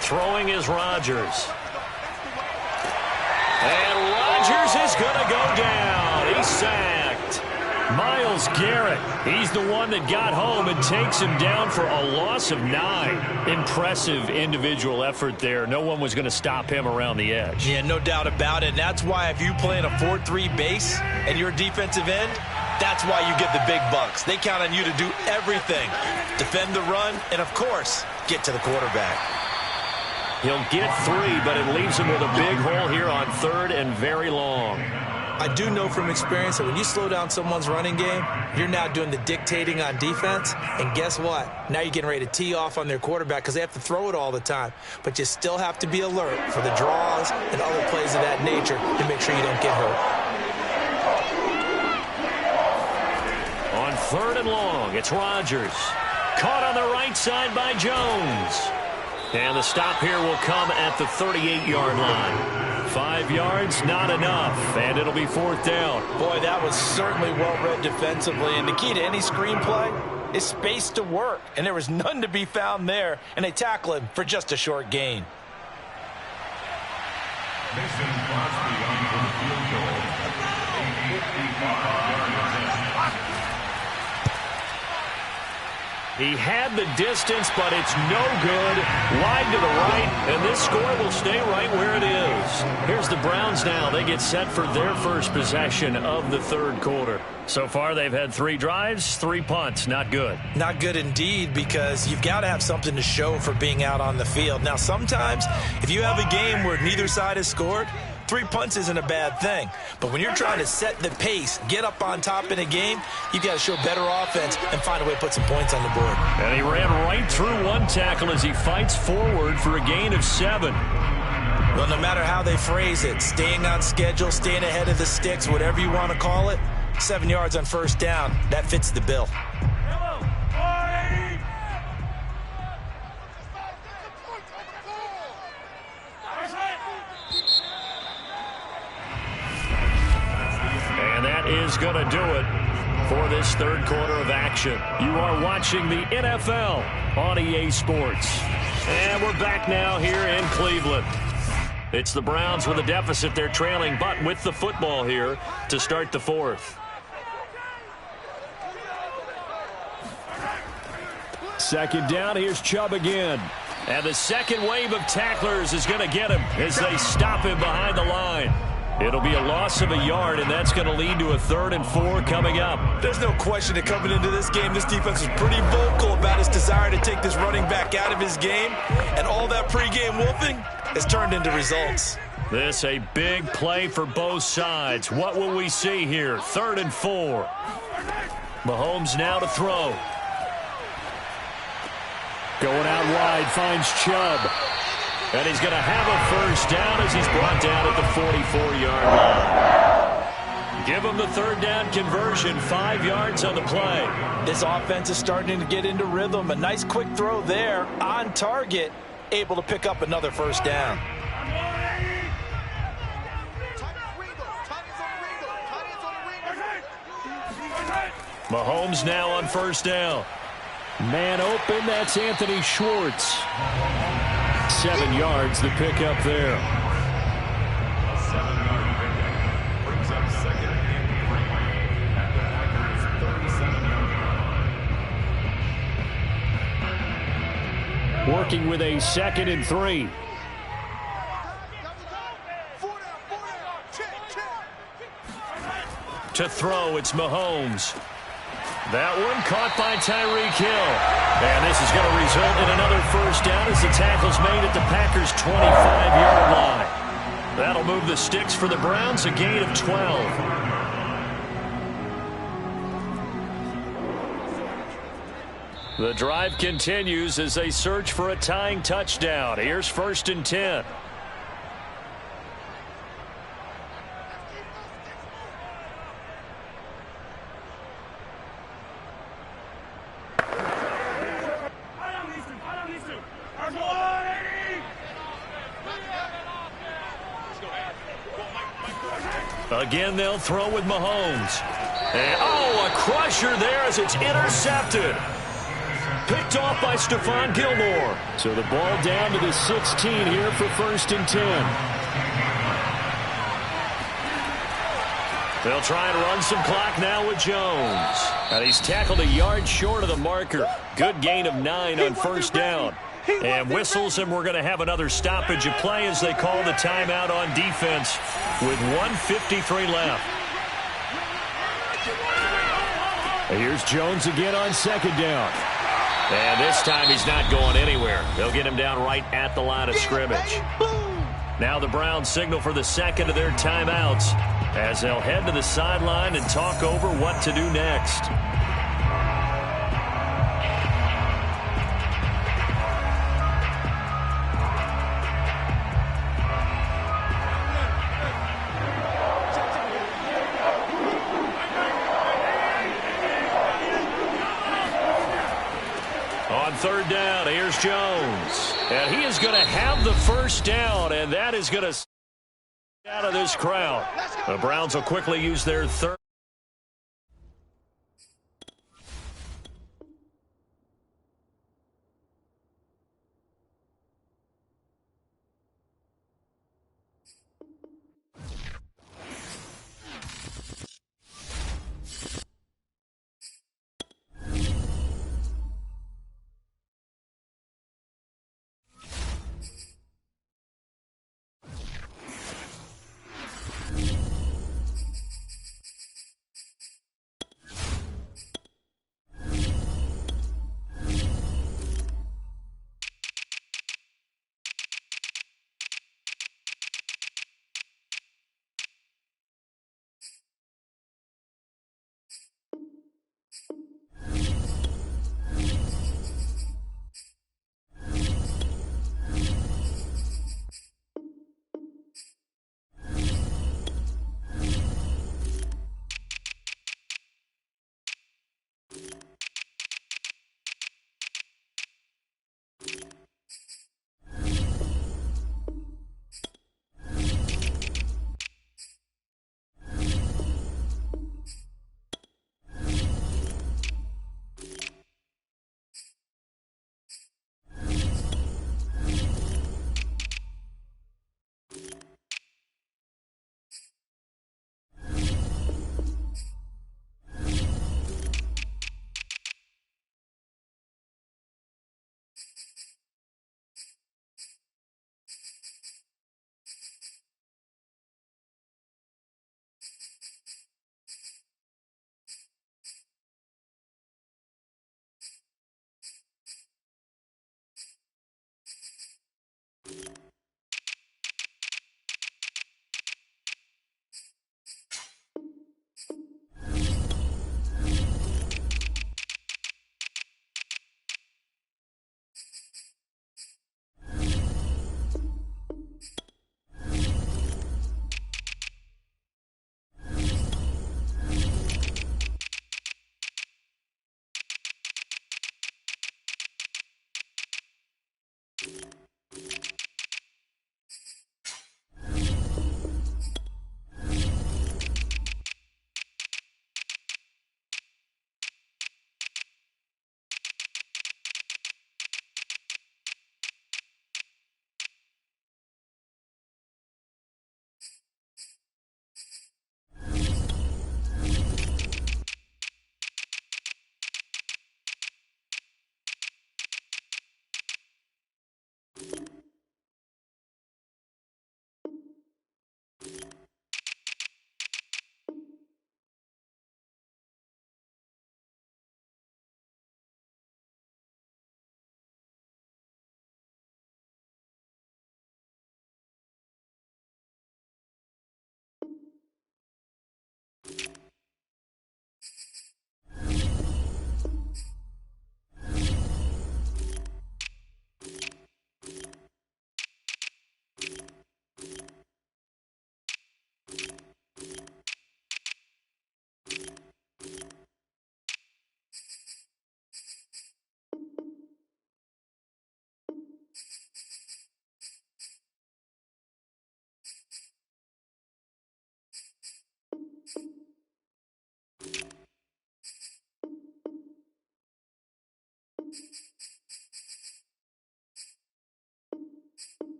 Throwing is Rodgers. And Rodgers is going to go down. He's sacked. Myles Garrett, he's the one that got home and takes him down for a loss of 9. Impressive individual effort there. No one was going to stop him around the edge. Yeah, no doubt about it. And that's why if you play in a 4-3 base and you're a defensive end, that's why you get the big bucks. They count on you to do everything. Defend the run and, of course, get to the quarterback. He'll get 3, but it leaves him with a big hole here on 3rd and very long. I do know from experience that when you slow down someone's running game, you're now doing the dictating on defense. And guess what? Now you're getting ready to tee off on their quarterback because they have to throw it all the time. But you still have to be alert for the draws and other plays of that nature to make sure you don't get hurt. On 3rd and long, it's Rodgers. Caught on the right side by Jones. And the stop here will come at the 38-yard line. 5 yards, not enough, and it'll be 4th down. Boy, that was certainly well-read defensively, and the key to any screenplay is space to work, and there was none to be found there, and they tackle him for just a short gain. He had the distance, but it's no good. Wide to the right, and this score will stay right where it is. Here's the Browns now. They get set for their first possession of the third quarter. So far, they've had 3 drives, 3 punts. Not good. Not good indeed, because you've got to have something to show for being out on the field. Now, sometimes, if you have a game where neither side has scored, 3 punts isn't a bad thing. But when you're trying to set the pace, get up on top in a game, you've got to show better offense and find a way to put some points on the board. And he ran right through one tackle as he fights forward for a gain of 7. Well, no matter how they phrase it, staying on schedule, staying ahead of the sticks, whatever you want to call it, 7 yards on first down, that fits the bill. And that is going to do it for this third quarter of action. You are watching the NFL on EA Sports. And we're back now here in Cleveland. It's the Browns with a deficit. They're trailing, but with the football here to start the fourth. Second down, here's Chubb again. And the second wave of tacklers is going to get him as they stop him behind the line. It'll be a loss of a yard, and that's going to lead to a 3rd and 4 coming up. There's no question that coming into this game, this defense was pretty vocal about his desire to take this running back out of his game. And all that pregame wolfing has turned into results. This a big play for both sides. What will we see here? 3rd and 4. Mahomes now to throw. Going out wide, finds Chubb. And he's going to have a first down as he's brought down at the 44-yard line. Give him the 3rd down conversion, 5 yards on the play. This offense is starting to get into rhythm. A nice quick throw there, on target, able to pick up another first down. Mahomes now on first down. Man open, that's Anthony Schwartz. 7 yards, the pickup there. 7-yard pickup brings up 2nd and 3 at the Packers' 37-yard line. Working with a 2nd and 3. To throw, it's Mahomes. That one caught by Tyreek Hill. And this is going to result in another first down as the tackle's made at the Packers' 25-yard line. That'll move the sticks for the Browns, a gain of 12. The drive continues as they search for a tying touchdown. Here's 1st and 10. Again, they'll throw with Mahomes. And, a crusher there as it's intercepted. Picked off by Stephon Gilmore. So the ball down to the 16 here for 1st and 10. They'll try and run some clock now with Jones. And he's tackled a yard short of the marker. Good gain of 9 on first down. And whistles, and we're going to have another stoppage of play as they call the timeout on defense with 1:53 left. Here's Jones again on 2nd down. And this time he's not going anywhere. They'll get him down right at the line of scrimmage. Now the Browns signal for the 2nd of their timeouts as they'll head to the sideline and talk over what to do next. On 3rd down, here's Jones. And he is going to have the first down, and that is going to out of this crowd. The Browns will quickly use their 3rd.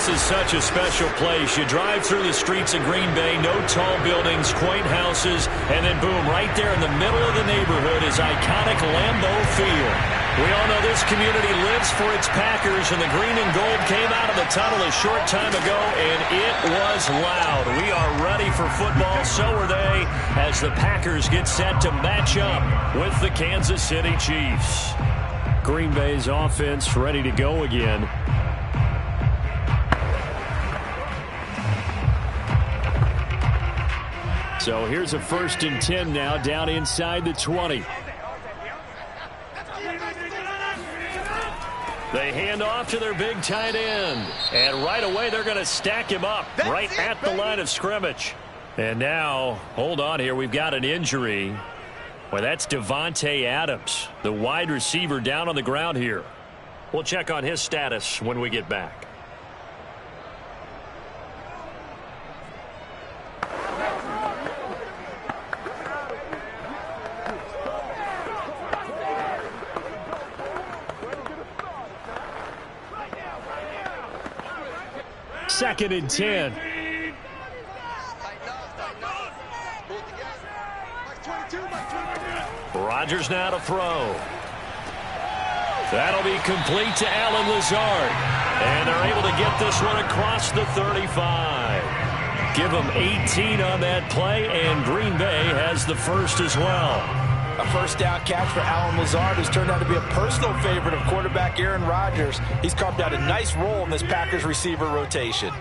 This is such a special place. You drive through the streets of Green Bay, no tall buildings, quaint houses, and then boom, right there in the middle of the neighborhood is iconic Lambeau Field. We all know this community lives for its Packers, and the green and gold came out of the tunnel a short time ago, and it was loud. We are ready for football, so are they, as the Packers get set to match up with the Kansas City Chiefs. Green Bay's offense ready to go again. So here's a 1st and 10 now, down inside the 20. They hand off to their big tight end. And right away, they're going to stack him up right at the line of scrimmage. And now, hold on here, we've got an injury. Well, that's Davante Adams, the wide receiver down on the ground here. We'll check on his status when we get back. Second and 10. Rodgers now to throw. That'll be complete to Allen Lazard. And they're able to get this one across the 35. Give them 18 on that play, and Green Bay has the first as well. A first down catch for Allen Lazard, who's turned out to be a personal favorite of quarterback Aaron Rodgers. He's carved out a nice role in this Packers receiver rotation.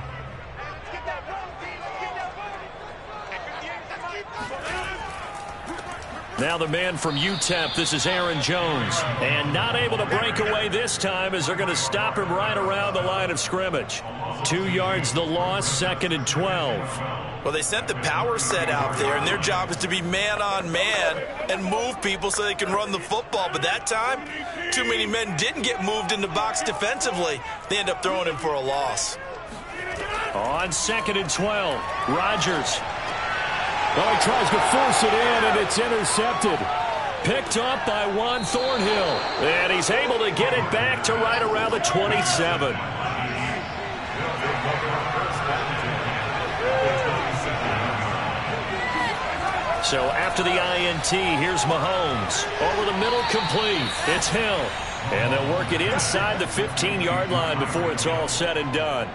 Now the man from UTEP, this is Aaron Jones. And not able to break away this time as they're going to stop him right around the line of scrimmage. 2 yards the loss, 2nd and 12. Well, they sent the power set out there, and their job is to be man-on-man and move people so they can run the football. But that time, too many men didn't get moved in the box defensively. They end up throwing him for a loss. On 2nd and 12, Rodgers. Oh, he tries to force it in, and it's intercepted. Picked up by Juan Thornhill. And he's able to get it back to right around the 27. So after the INT, here's Mahomes. Over the middle, complete. It's Hill. And they'll work it inside the 15-yard line before it's all said and done.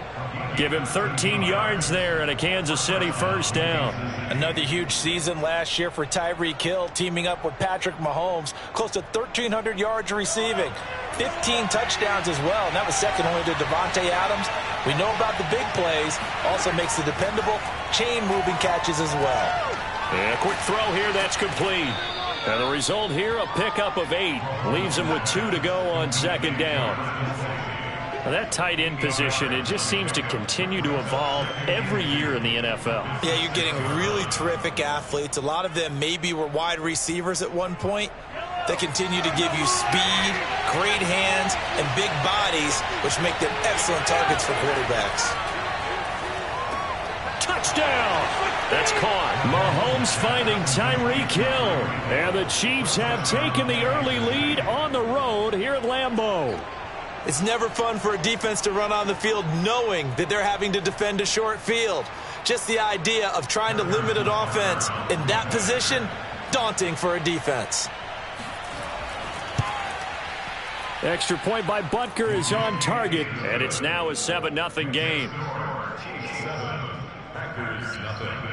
Give him 13 yards there and a Kansas City first down. Another huge season last year for Tyreek Hill, teaming up with Patrick Mahomes. Close to 1,300 yards receiving. 15 touchdowns as well, and that was second only to Davante Adams. We know about the big plays. Also makes the dependable chain-moving catches as well. And a quick throw here, that's complete. And the result here, a pickup of 8. Leaves him with 2 to go on 2nd down. Well, that tight end position, it just seems to continue to evolve every year in the NFL. Yeah, you're getting really terrific athletes. A lot of them maybe were wide receivers at one point. They continue to give you speed, great hands, and big bodies, which make them excellent targets for quarterbacks. Touchdown! That's caught. Mahomes finding Tyreek Hill. And the Chiefs have taken the early lead on the road here at Lambeau. It's never fun for a defense to run on the field knowing that they're having to defend a short field. Just the idea of trying to limit an offense in that position, daunting for a defense. Extra point by Butker is on target, and it's now a 7-0 game. Chiefs 7, Packers nothing.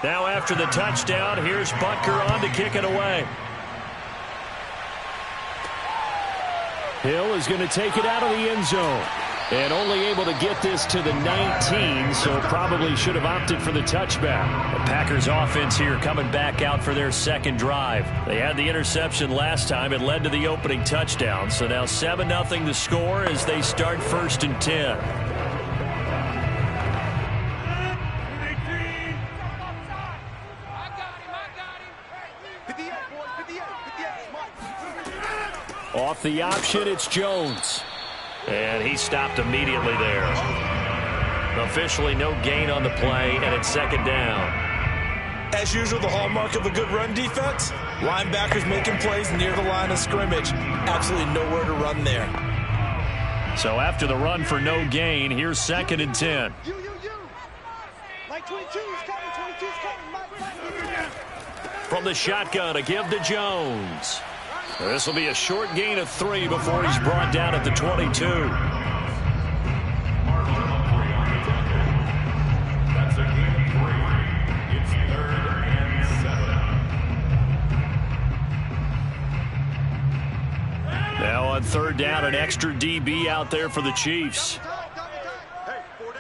Now after the touchdown, here's Butker on to kick it away. Hill is going to take it out of the end zone. And only able to get this to the 19, so probably should have opted for the touchback. The Packers offense here coming back out for their second drive. They had the interception last time. It led to the opening touchdown. So now 7-0 the score as they start 1st and 10. Off the option, it's Jones. And he stopped immediately there. Officially no gain on the play, and it's 2nd down. As usual, the hallmark of a good run defense, linebackers making plays near the line of scrimmage. Absolutely nowhere to run there. So after the run for no gain, here's 2nd and 10. Mike 22 is coming. 22 is coming. Mike. From the shotgun, a give to Jones. This will be a short gain of 3 before he's brought down at the 22. That's a gain of 3. It's 3rd and 7. Now on 3rd down, an extra DB out there for the Chiefs. Hey, 4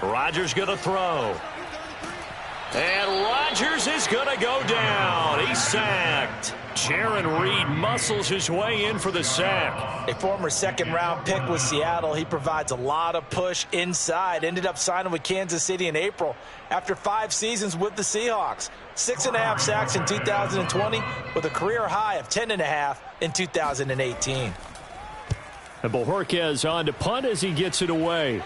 down. Rodgers going to throw. And Rodgers is going to go down. He's sacked. Jaron Reed muscles his way in for the sack. A former 2nd-round pick with Seattle. He provides a lot of push inside. Ended up signing with Kansas City in April after 5 seasons with the Seahawks. 6.5 sacks in 2020 with a career high of 10.5 in 2018. And Bojorquez on to punt as he gets it away.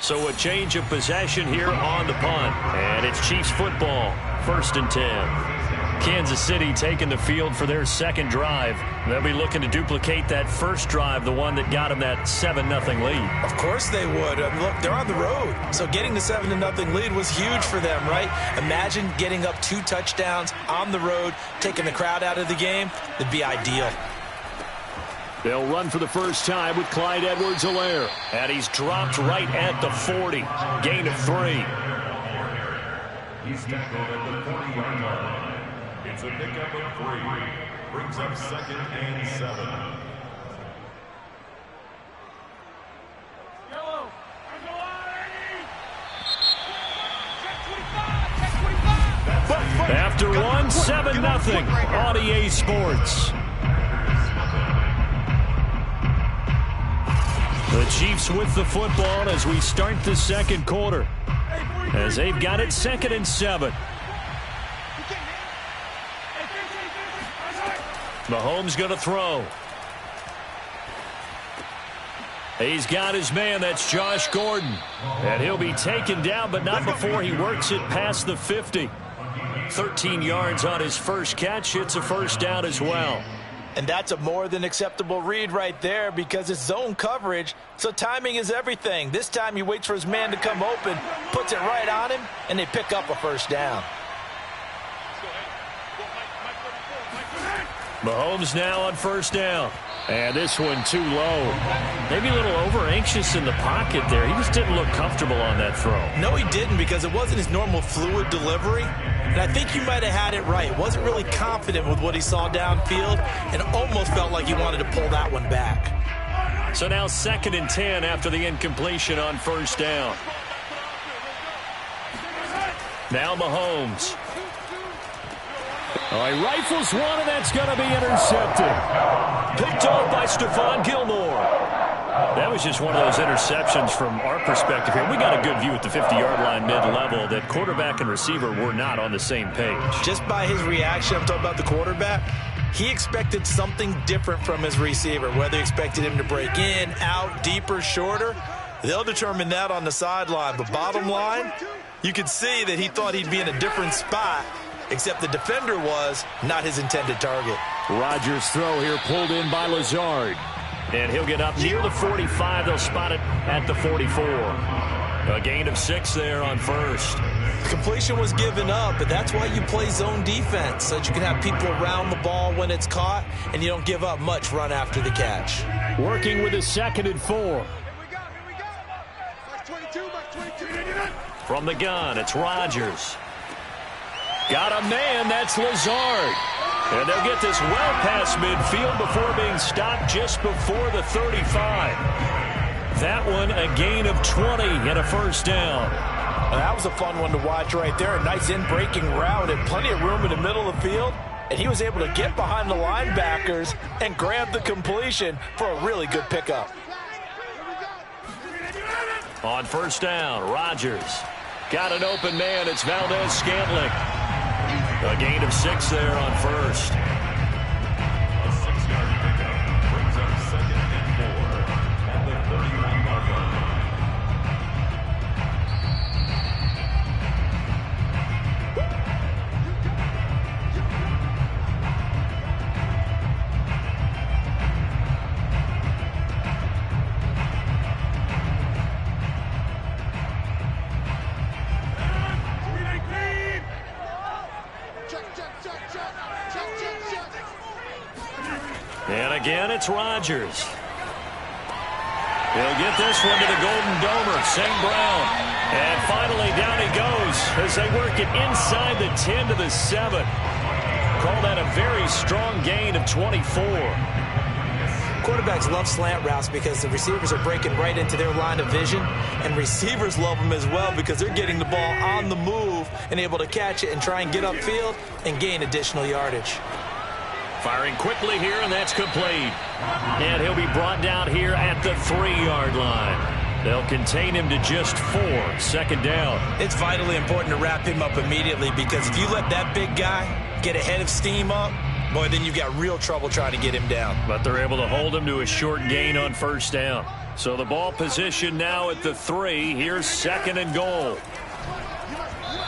So a change of possession here on the punt. And it's Chiefs football, 1st and 10. Kansas City taking the field for their 2nd drive. They'll be looking to duplicate that first drive, the one that got them that 7-0 lead. Of course they would. Look, they're on the road. So getting the 7-0 lead was huge for them, right? Imagine getting up 2 touchdowns on the road, taking the crowd out of the game. That'd be ideal. They'll run for the first time with Clyde Edwards-Helaire. And he's dropped right at the 40. Gain of 3. He's tackled at the 40-yard line. It's a pickup of 3. Brings up 2nd and 7. After one, 7-0 on EA Sports. The Chiefs with the football as we start the 2nd quarter. As they've got it 2nd and 7. Mahomes going to throw. He's got his man. That's Josh Gordon. And he'll be taken down, but not before he works it past the 50. 13 yards on his first catch. It's a 1st down as well. And that's a more than acceptable read right there because it's zone coverage, so timing is everything. This time he waits for his man to come open, puts it right on him, and they pick up a 1st down. Mahomes now on 1st down. And this one too low. Maybe a little over-anxious in the pocket there. He just didn't look comfortable on that throw. No, he didn't because it wasn't his normal fluid delivery. And I think you might have had it right. Wasn't really confident with what he saw downfield and almost felt like he wanted to pull that one back. So now 2nd and 10 after the incompletion on 1st down. Now Mahomes. He rifles one, and that's going to be intercepted. Picked off by Stephon Gilmore. That was just one of those interceptions from our perspective here. We got a good view at the 50-yard line mid-level that quarterback and receiver were not on the same page. Just by his reaction, I'm talking about the quarterback, he expected something different from his receiver, whether he expected him to break in, out, deeper, shorter. They'll determine that on the sideline. But bottom line, you could see that he thought he'd be in a different spot, except the defender was not his intended target. Rodgers' throw here pulled in by Lazard. And he'll get up near the 45. They'll spot it at the 44. A gain of 6 there on 1st. The completion was given up, but that's why you play zone defense, so that you can have people around the ball when it's caught, and you don't give up much run after the catch. Working with a 2nd and 4. Here we go. Mike 22. From the gun, it's Rodgers. Got a man, that's Lazard. And they'll get this well past midfield before being stopped just before the 35. That one a gain of 20 and a first down. And that was a fun one to watch right there. A nice in-breaking route and plenty of room in the middle of the field. And he was able to get behind the linebackers and grab the completion for a really good pickup. On first down, Rodgers got an open man. It's Valdez-Scantling. A gain of 6 there on first. A 6-yard pickup brings up 2nd and 4 at the 31-yard line. And again, it's Rodgers. He'll get this one to the Golden Domer, St. Brown. And finally, down he goes as they work it inside the 10 to the 7. Call that a very strong gain of 24. Quarterbacks love slant routes because the receivers are breaking right into their line of vision, and receivers love them as well because they're getting the ball on the move and able to catch it and try and get upfield and gain additional yardage. Firing quickly here, and that's complete. And he'll be brought down here at the 3-yard line. They'll contain him to just 4, 2nd down. It's vitally important to wrap him up immediately because if you let that big guy get ahead of steam up, boy, then you've got real trouble trying to get him down. But they're able to hold him to a short gain on first down. So the ball position now at the 3. Here's 2nd and goal.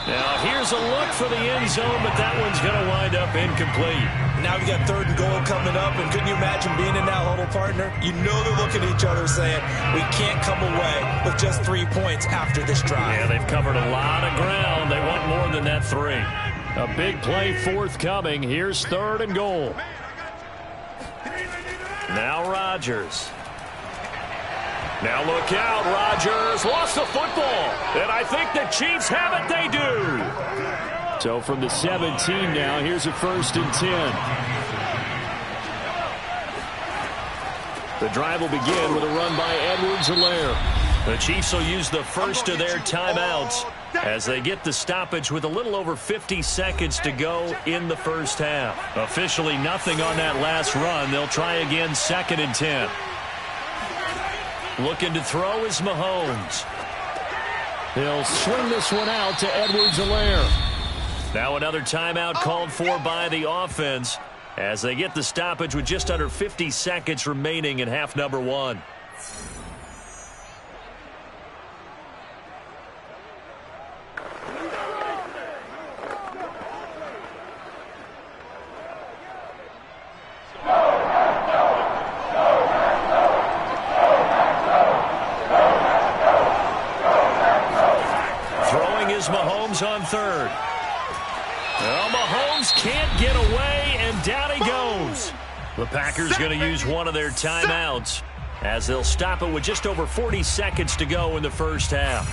Now here's a look for the end zone, but that one's going to wind up incomplete. Now we've got 3rd and goal coming up, and couldn't you imagine being in that huddle, partner? You know they're looking at each other saying, we can't come away with just 3 points after this drive. Yeah, they've covered a lot of ground. They want more than that 3. A big play forthcoming. Here's 3rd and goal. Now Rodgers. Now look out, Rodgers lost the football. And I think the Chiefs have it. They do. So from the 17 now, here's a 1st and 10. The drive will begin with a run by Edwards-Helaire. The Chiefs will use the first of their timeouts as they get the stoppage with a little over 50 seconds to go in the first half. Officially nothing on that last run. They'll try again, 2nd and 10. Looking to throw is Mahomes. He'll swing this one out to Edwards-Helaire. Now another timeout called for by the offense as they get the stoppage with just under 50 seconds remaining in half number 1. Mahomes on 3rd. Well, Mahomes can't get away, and down he goes. The Packers going to use one of their timeouts as they'll stop it with just over 40 seconds to go in the first half.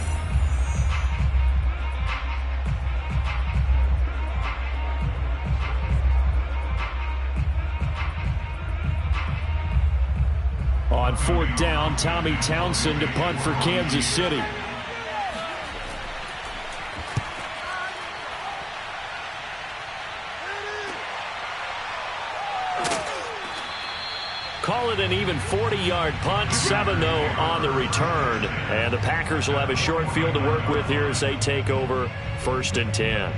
On 4th down, Tommy Townsend to punt for Kansas City. Call it an even 40-yard punt, 7 though on the return. And the Packers will have a short field to work with here as they take over 1st and 10.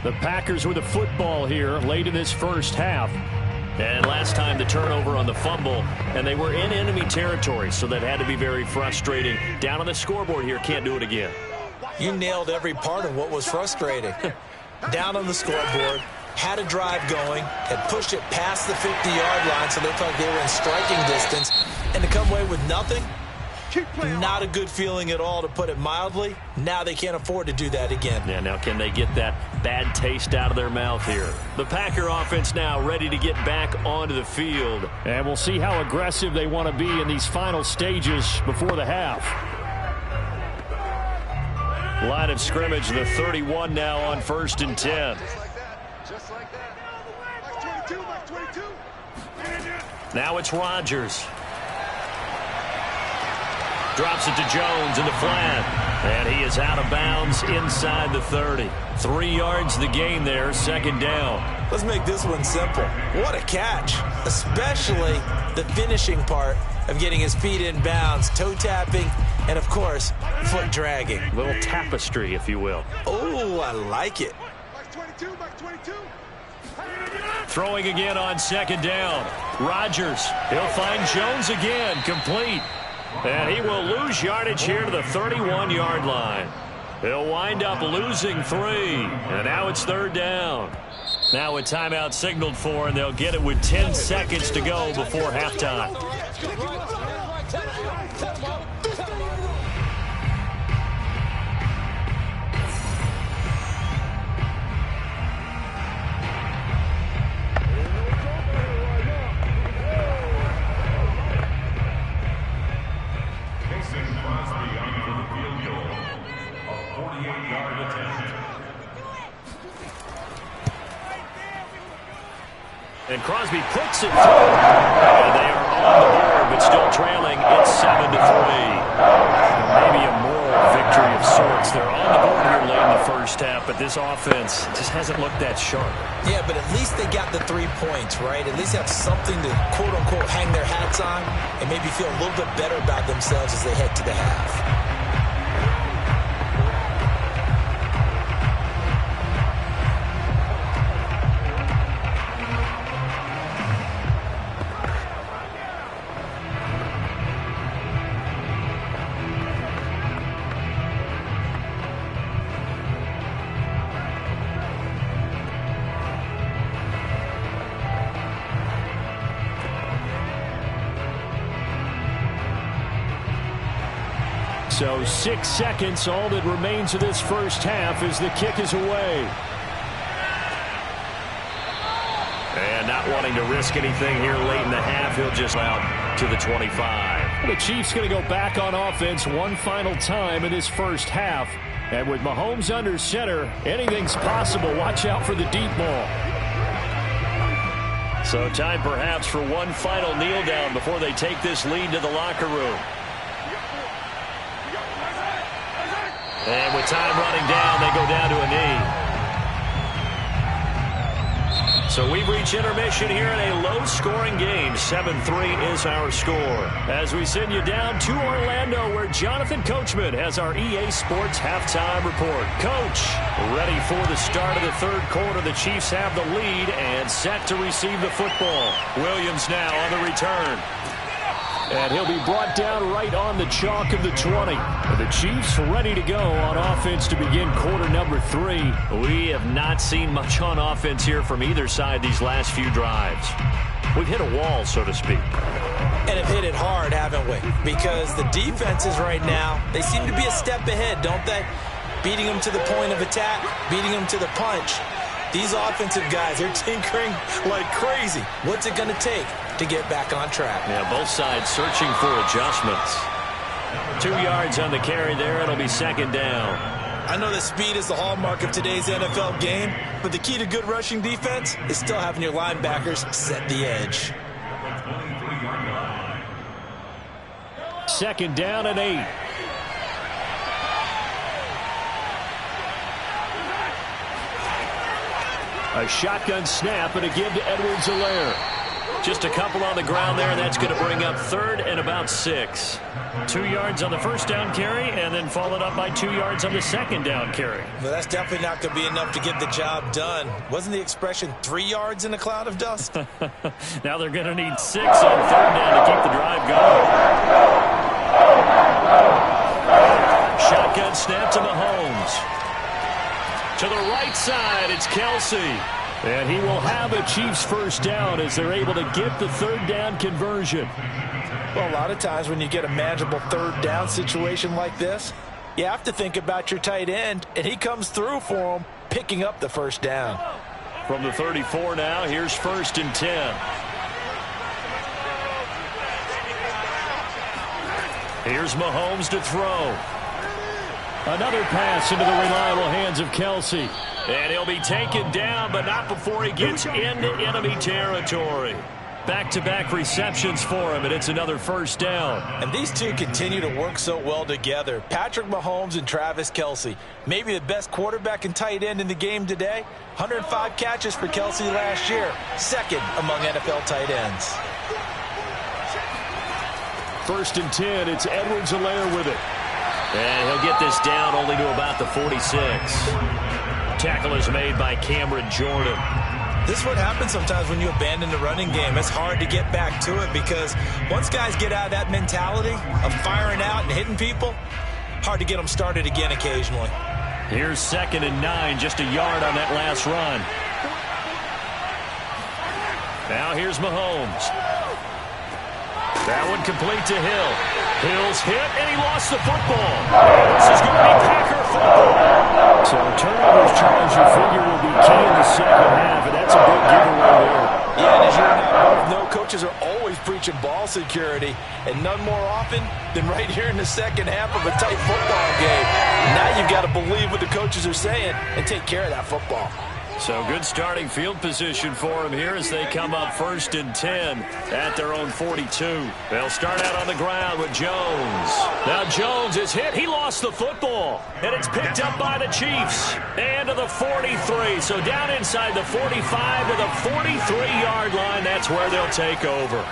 The Packers with a football here late in this first half. And last time the turnover on the fumble, and they were in enemy territory, so that had to be very frustrating. Down on the scoreboard here, can't do it again. You nailed every part of what was frustrating. Down on the scoreboard, had a drive going, had pushed it past the 50-yard line, so they thought they were in striking distance, and to come away with nothing, not a good feeling at all, to put it mildly. Now they can't afford to do that again. Yeah, now can they get that bad taste out of their mouth here? The Packer offense now ready to get back onto the field. And we'll see how aggressive they want to be in these final stages before the half. Line of scrimmage, the 31 now on 1st and 10. Just like that. Like 22. Now it's Rodgers. Drops it to Jones in the flat. And he is out of bounds inside the 30. 3 yards the gain there, second down. Let's make this one simple. What a catch, especially the finishing part of getting his feet in bounds, toe tapping, and of course, foot dragging. A little tapestry, if you will. Oh, I like it. Mike 22. Throwing again on second down. Rodgers, he'll find Jones again, complete. And he will lose yardage here to the 31-yard line. He'll wind up losing 3. And now it's third down. Now a timeout signaled for, and they'll get it with 10 seconds to go before halftime. And Crosby puts it through. And they are on the board, but still trailing. It's 7-3. Maybe a moral victory of sorts. They're on the board here late in the first half, but this offense just hasn't looked that sharp. Yeah, but at least they got the 3 points, right? At least have something to, quote-unquote, hang their hats on and maybe feel a little bit better about themselves as they head to the half. So 6 seconds, all that remains of this first half as the kick is away. And not wanting to risk anything here late in the half, he'll just out to the 25. The Chiefs going to go back on offense one final time in this first half. And with Mahomes under center, anything's possible. Watch out for the deep ball. So time perhaps for one final kneel down before they take this lead to the locker room. And with time running down, they go down to a knee. So we've reached intermission here in a low-scoring game. 7-3 is our score. As we send you down to Orlando, where Jonathan Coachman has our EA Sports halftime report. Coach, ready for the start of the third quarter. The Chiefs have the lead and set to receive the football. Williams now on the return. And he'll be brought down right on the chalk of the 20. The Chiefs ready to go on offense to begin quarter number 3. We have not seen much on offense here from either side these last few drives. We've hit a wall, so to speak. And have hit it hard, haven't we? Because the defenses right now, they seem to be a step ahead, don't they? Beating them to the point of attack, beating them to the punch. These offensive guys are tinkering like crazy. What's it going to take to get back on track? Yeah, both sides searching for adjustments. 2 yards on the carry there. It'll be second down. I know that speed is the hallmark of today's NFL game, but the key to good rushing defense is still having your linebackers set the edge. Second down and 8. A shotgun snap and a give to Edwards-Helaire. Just a couple on the ground there. That's going to bring up third and about 6. 2 yards on the first down carry and then followed up by 2 yards on the second down carry. Well, that's definitely not going to be enough to get the job done. Wasn't the expression 3 yards in a cloud of dust? Now they're going to need 6 on third down to keep the drive going. Shotgun snap to Mahomes. To the right side, it's Kelsey. And he will have a Chiefs first down as they're able to get the third down conversion. Well, a lot of times when you get a manageable third down situation like this, you have to think about your tight end, and he comes through for him, picking up the first down. From the 34 now, here's first and 10. Here's Mahomes to throw. Another pass into the reliable hands of Kelsey. And he'll be taken down, but not before he gets into enemy territory. Back-to-back receptions for him, and it's another first down. And these two continue to work so well together. Patrick Mahomes and Travis Kelce. Maybe the best quarterback and tight end in the game today. 105 catches for Kelce last year. Second among NFL tight ends. 1st and 10, it's Edwards-Helaire with it. And he'll get this down only to about the 46. Tackle is made by Cameron Jordan. This is what happens sometimes when you abandon the running game. It's hard to get back to it because once guys get out of that mentality of firing out and hitting people, hard to get them started again occasionally. Here's 2nd and 9, just a yard on that last run. Now here's Mahomes. That one complete to Hill. Hill's hit, and he lost the football. This is going to be Packer football. So turnovers, Charles, you figure will be key in the second half, and that's a big giveaway there. Yeah, and as you and I both know, coaches are always preaching ball security, and none more often than right here in the second half of a tight football game. Now you've got to believe what the coaches are saying and take care of that football. So good starting field position for him here as they come up 1st and 10 at their own 42. They'll start out on the ground with Jones. Now Jones is hit. He lost the football. And it's picked up by the Chiefs. And to the 43. So down inside the 45 to the 43-yard line. That's where they'll take over.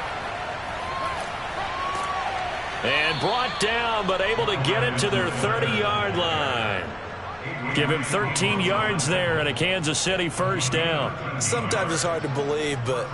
And brought down, but able to get it to their 30-yard line. Give him 13 yards there and a Kansas City first down. Sometimes it's hard to believe, but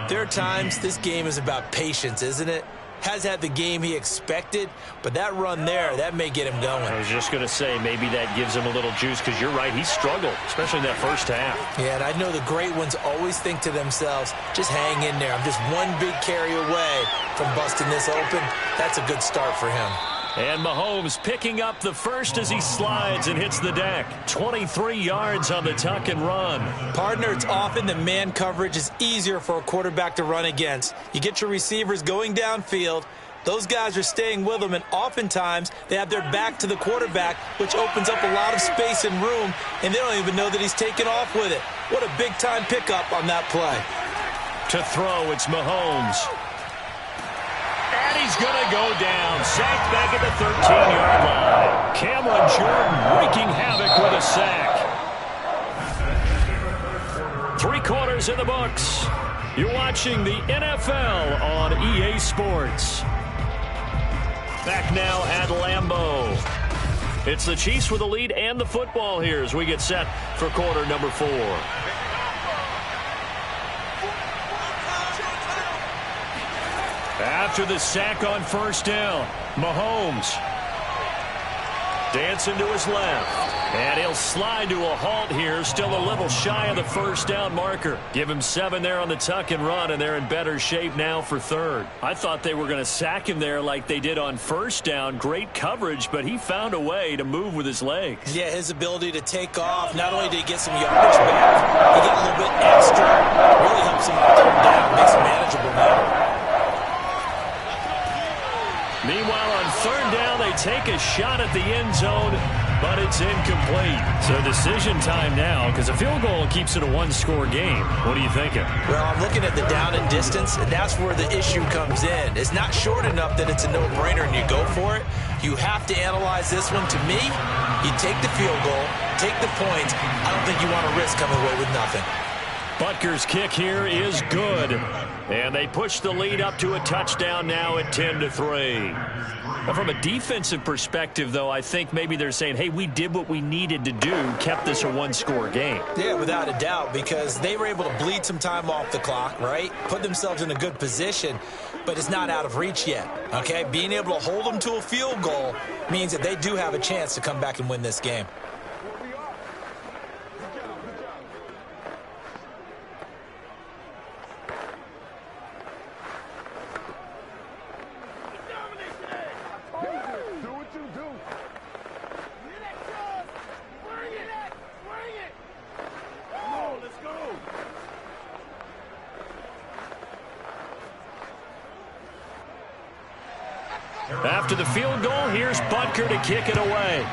there are times this game is about patience, isn't it? Has had the game he expected, but that run there, that may get him going. I was just going to say, maybe that gives him a little juice because you're right, he struggled, especially in that first half. Yeah, and I know the great ones always think to themselves, just hang in there. I'm just one big carry away from busting this open. That's a good start for him. And Mahomes picking up the first as he slides and hits the deck. 23 yards on the tuck and run. Partner, it's often the man coverage is easier for a quarterback to run against. You get your receivers going downfield. Those guys are staying with them, and oftentimes they have their back to the quarterback, which opens up a lot of space and room, and they don't even know that he's taken off with it. What a big-time pickup on that play. To throw, it's Mahomes. And he's going to go down. Sacked back at the 13-yard line. Cameron Jordan wreaking havoc with a sack. 3 quarters in the books. You're watching the NFL on EA Sports. Back now at Lambeau. It's the Chiefs with the lead and the football here as we get set for quarter number 4. After the sack on first down, Mahomes dancing to his left. And he'll slide to a halt here, still a little shy of the first down marker. Give him 7 there on the tuck and run, and they're in better shape now for 3rd. I thought they were going to sack him there like they did on first down. Great coverage, but he found a way to move with his legs. Yeah, his ability to take off, not only did he get some yardage back, he got a little bit extra. Really helps him out third down, makes him manageable now. Meanwhile, on 3rd down, they take a shot at the end zone, but it's incomplete. So decision time now, because a field goal keeps it a 1-score game. What are you thinking? Well, I'm looking at the down and distance, and that's where the issue comes in. It's not short enough that it's a no-brainer and you go for it. You have to analyze this one. To me, you take the field goal, take the points. I don't think you want to risk coming away with nothing. Butker's kick here is good. And they push the lead up to a touchdown now at 10-3. Now, from a defensive perspective, though, I think maybe they're saying, hey, we did what we needed to do, kept this a 1-score game. Yeah, without a doubt, because they were able to bleed some time off the clock, right? Put themselves in a good position, but it's not out of reach yet, okay? Being able to hold them to a field goal means that they do have a chance to come back and win this game. After the field goal, here's Butker to kick it away.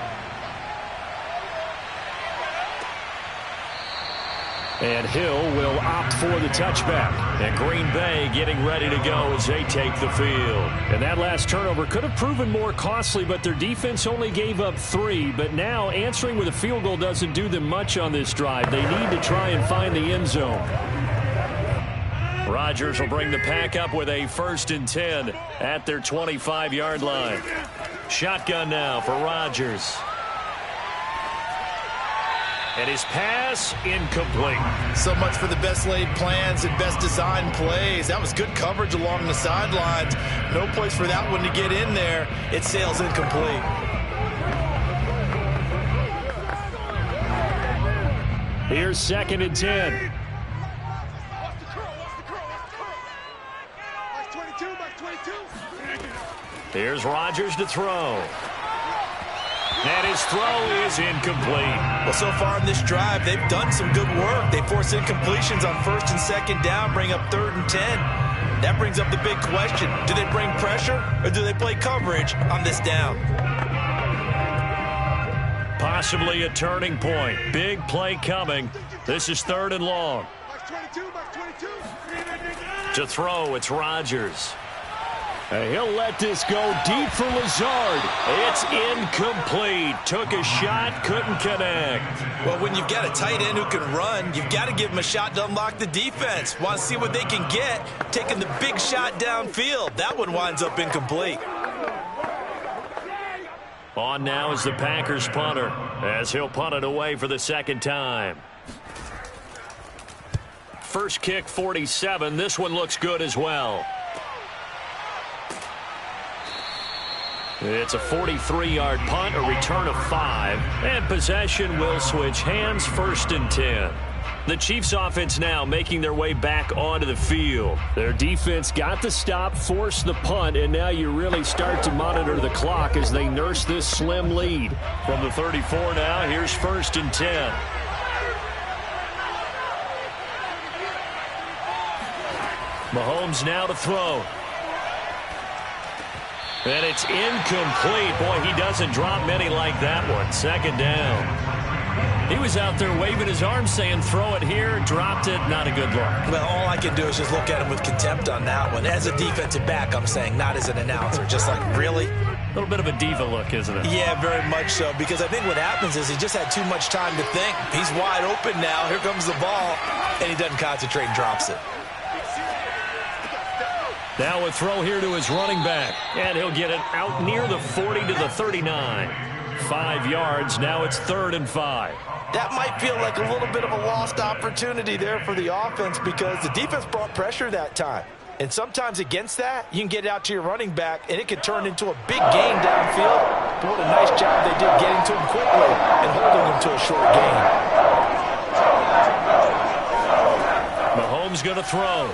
And Hill will opt for the touchback. And Green Bay getting ready to go as they take the field. And that last turnover could have proven more costly, but their defense only gave up 3. But now answering with a field goal doesn't do them much on this drive. They need to try and find the end zone. Rodgers will bring the pack up with a 1st and 10 at their 25-yard line. Shotgun now for Rodgers. And his pass incomplete. So much for the best laid plans and best designed plays. That was good coverage along the sidelines. No place for that one to get in there. It sails incomplete. Here's 2nd and 10. Here's Rodgers to throw. And his throw is incomplete. Well, so far in this drive, they've done some good work. They force incompletions on 1st and 2nd down, bring up 3rd and 10. That brings up the big question. Do they bring pressure or do they play coverage on this down? Possibly a turning point. Big play coming. This is 3rd and long. To throw, it's Rodgers. He'll let this go deep for Lazard. It's incomplete. Took a shot, couldn't connect. Well, when you've got a tight end who can run, you've got to give him a shot to unlock the defense. Want to see what they can get, taking the big shot downfield. That one winds up incomplete. On now is the Packers punter, as he'll punt it away for the 2nd time. First kick, 47. This one looks good as well. It's a 43-yard punt, a return of 5, and possession will switch hands, 1st and 10. The Chiefs offense now making their way back onto the field. Their defense got the stop, forced the punt, and now you really start to monitor the clock as they nurse this slim lead. From the 34 now, here's 1st and 10. Mahomes now to throw. And it's incomplete. Boy, he doesn't drop many like that one. 2nd down. He was out there waving his arms saying, throw it here, dropped it, not a good look. Well, all I can do is just look at him with contempt on that one. As a defensive back, I'm saying, not as an announcer. Just like, really? A little bit of a diva look, isn't it? Yeah, very much so. Because I think what happens is he just had too much time to think. He's wide open now. Here comes the ball. And he doesn't concentrate and drops it. Now a throw here to his running back. And he'll get it out near the 40 to the 39. 5 yards. Now it's 3rd and 5. That might feel like a little bit of a lost opportunity there for the offense because the defense brought pressure that time. And sometimes against that, you can get it out to your running back, and it could turn into a big gain downfield. But what a nice job they did getting to him quickly and holding him to a short gain. Mahomes going to throw.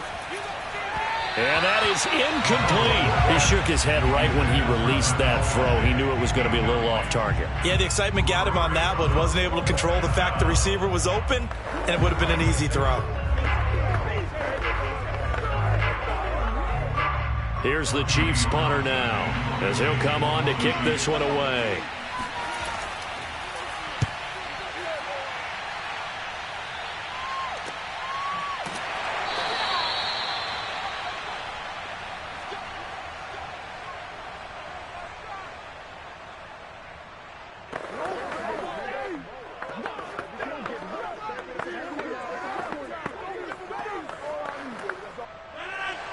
And that is incomplete. He shook his head right when he released that throw. He knew it was going to be a little off target. Yeah, the excitement got him on that one. Wasn't able to control the fact the receiver was open, and it would have been an easy throw. Here's the Chiefs punter now, as he'll come on to kick this one away.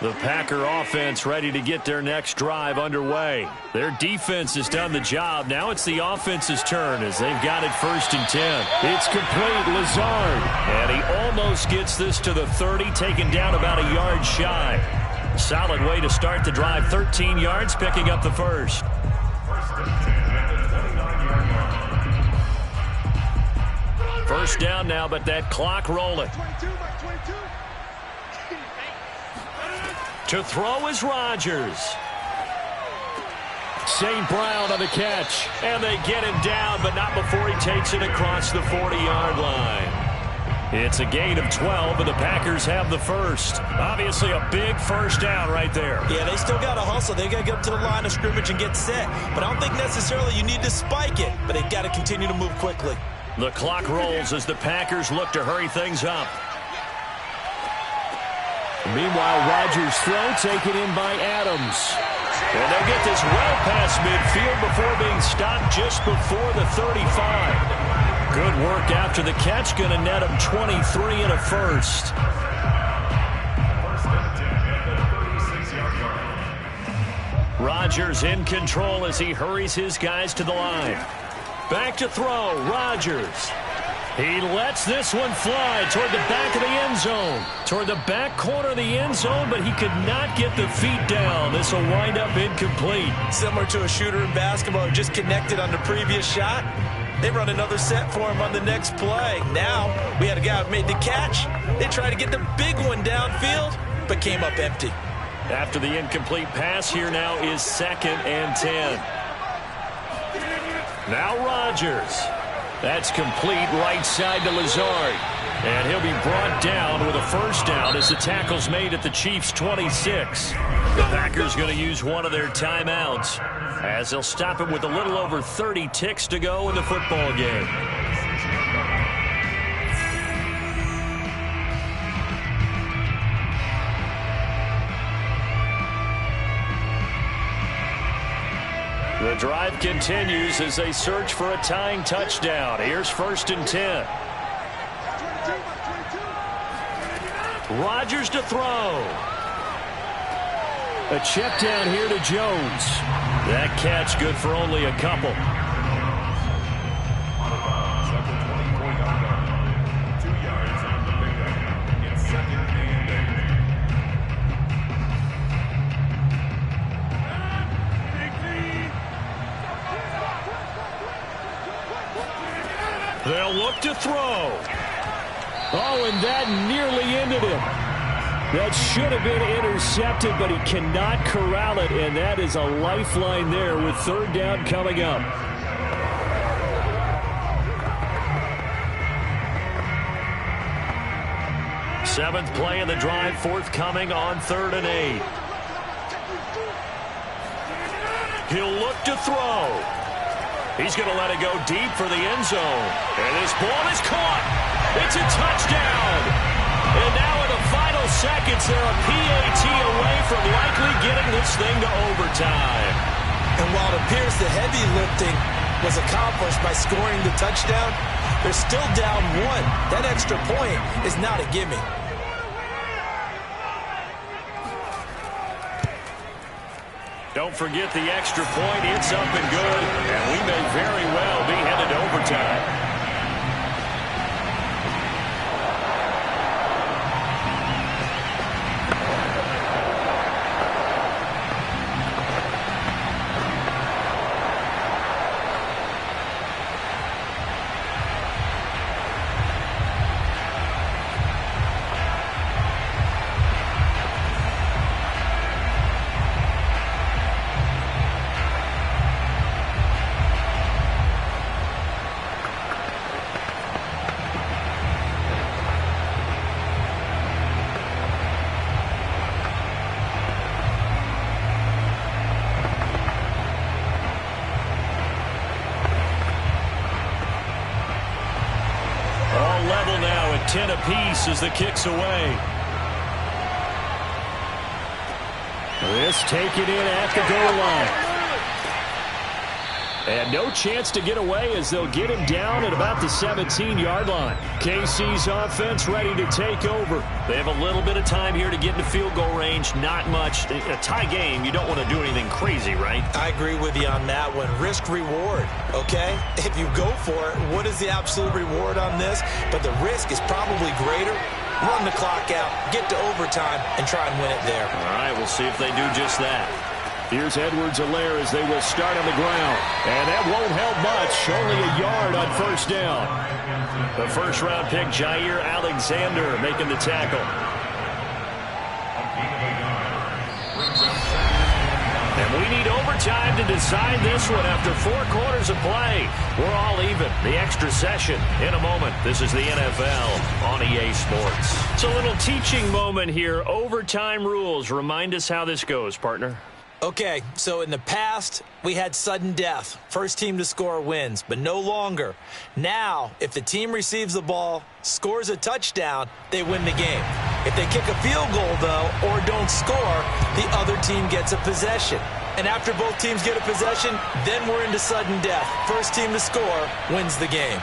The Packer offense ready to get their next drive underway. Their defense has done the job. Now it's the offense's turn as they've got it 1st and 10. It's complete. Lazard. And he almost gets this to the 30, taken down about a yard shy. Solid way to start the drive. 13 yards, picking up the first. First down now, but that clock rolling. To throw is Rodgers. St. Brown on the catch. And they get him down, but not before he takes it across the 40-yard line. It's a gain of 12, and the Packers have the first. Obviously a big first down right there. Yeah, they still got to hustle. They got to get up to the line of scrimmage and get set. But I don't think necessarily you need to spike it, but they've got to continue to move quickly. The clock rolls as the Packers look to hurry things up. Meanwhile, Rodgers' throw taken in by Adams. And they'll get this well past midfield before being stopped just before the 35. Good work after the catch. Going to net him 23 and a first. Rodgers in control as he hurries his guys to the line. Back to throw. Rodgers. He lets this one fly toward the back of the end zone. Toward the back corner of the end zone, but he could not get the feet down. This will wind up incomplete. Similar to a shooter in basketball who just connected on the previous shot. They run another set for him on the next play. Now, we had a guy who made the catch. They tried to get the big one downfield, but came up empty. After the incomplete pass, here now is 2nd and 10. Now Rodgers. That's complete right side to Lazard. And he'll be brought down with a first down as the tackle's made at the Chiefs' 26. The Packers going to use one of their timeouts as they'll stop it with a little over 30 ticks to go in the football game. The drive continues as they search for a tying touchdown. Here's 1st and 10. Rodgers to throw. A check down here to Jones. That catch good for only a couple. They'll look to throw. Oh, and that nearly ended him. That should have been intercepted, but he cannot corral it, and that is a lifeline there with 3rd down coming up. Seventh play of the drive forthcoming on 3rd and 8. He'll look to throw. He's going to let it go deep for the end zone. And this ball is caught. It's a touchdown. And now in the final seconds, they're a PAT away from likely getting this thing to overtime. And while it appears the heavy lifting was accomplished by scoring the touchdown, they're still down 1. That extra point is not a gimme. Don't forget the extra point. It's up and good. And we may very well be headed to overtime. Level now at 10 apiece as the kick's away. This taken in at the goal line. And no chance to get away as they'll get him down at about the 17-yard line. KC's offense ready to take over. They have a little bit of time here to get into field goal range. Not much. A tie game, you don't want to do anything crazy, right? I agree with you on that one. Risk-reward, okay? If you go for it, what is the absolute reward on this? But the risk is probably greater. Run the clock out, get to overtime, and try and win it there. All right, we'll see if they do just that. Here's Edwards-Helaire as they will start on the ground. And that won't help much. Only a yard on first down. The first-round pick, Jair Alexander, making the tackle. And we need overtime to decide this one after 4 quarters of play. We're all even. The extra session in a moment. This is the NFL on EA Sports. It's a little teaching moment here. Overtime rules. Remind us how this goes, partner. Okay, so in the past, we had sudden death. First team to score wins, but no longer. Now, if the team receives the ball, scores a touchdown, they win the game. If they kick a field goal, though, or don't score, the other team gets a possession. And after both teams get a possession, then we're into sudden death. First team to score wins the game.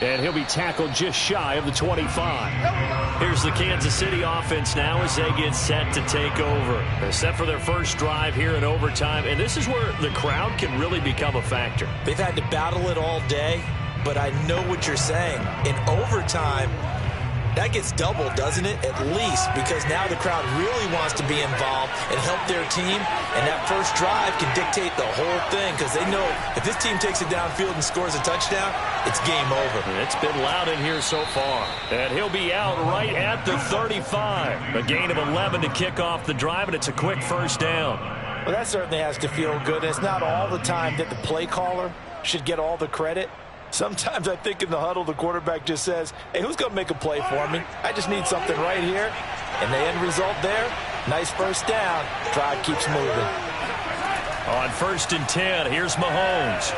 And he'll be tackled just shy of the 25. Here's the Kansas City offense now as they get set to take over. They're set for their first drive here in overtime, and this is where the crowd can really become a factor. They've had to battle it all day, but I know what you're saying. In overtime, that gets doubled, doesn't it? At least, because now the crowd really wants to be involved and help their team, and that first drive can dictate the whole thing because they know if this team takes it downfield and scores a touchdown, it's game over. It's been loud in here so far. And he'll be out right at the 35. A gain of 11 to kick off the drive, and it's a quick first down. Well, that certainly has to feel good. It's not all the time that the play caller should get all the credit. Sometimes I think in the huddle, the quarterback just says, hey, who's going to make a play for me? I just need something right here. And the end result there, nice first down. Drive keeps moving. On 1st and 10, here's Mahomes.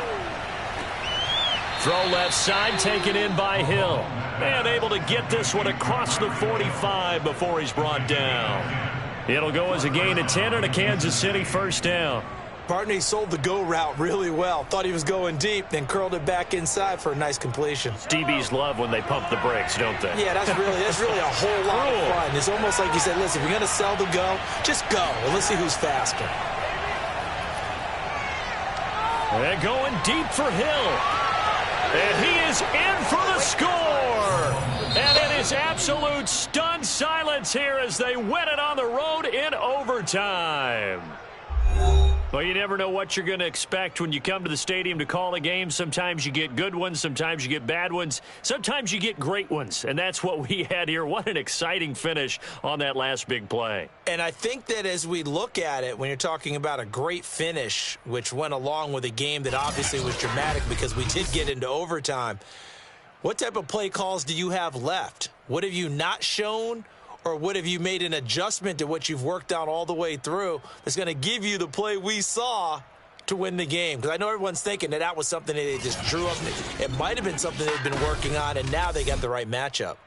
Throw left side, taken in by Hill. And able to get this one across the 45 before he's brought down. It'll go as a gain of 10 and a Kansas City first down. Partner, he sold the go route really well. Thought he was going deep, then curled it back inside for a nice completion. DBs love when they pump the brakes, don't they? Yeah, that's really a whole lot of fun. It's almost like you said, listen, if you're going to sell the go, just go, and let's see who's faster. They're going deep for Hill. And he is in for the score. And it is absolute stunned silence here as they win it on the road in overtime. Well, you never know what you're going to expect when you come to the stadium to call a game. Sometimes you get good ones. Sometimes you get bad ones. Sometimes you get great ones. And that's what we had here. What an exciting finish on that last big play. And I think that as we look at it, when you're talking about a great finish, which went along with a game that obviously was dramatic because we did get into overtime, what type of play calls do you have left? What have you not shown? Or what have you made an adjustment to what you've worked out all the way through that's going to give you the play we saw to win the game? Because I know everyone's thinking that was something that they just drew up. It might have been something they've been working on, and now they got the right matchup.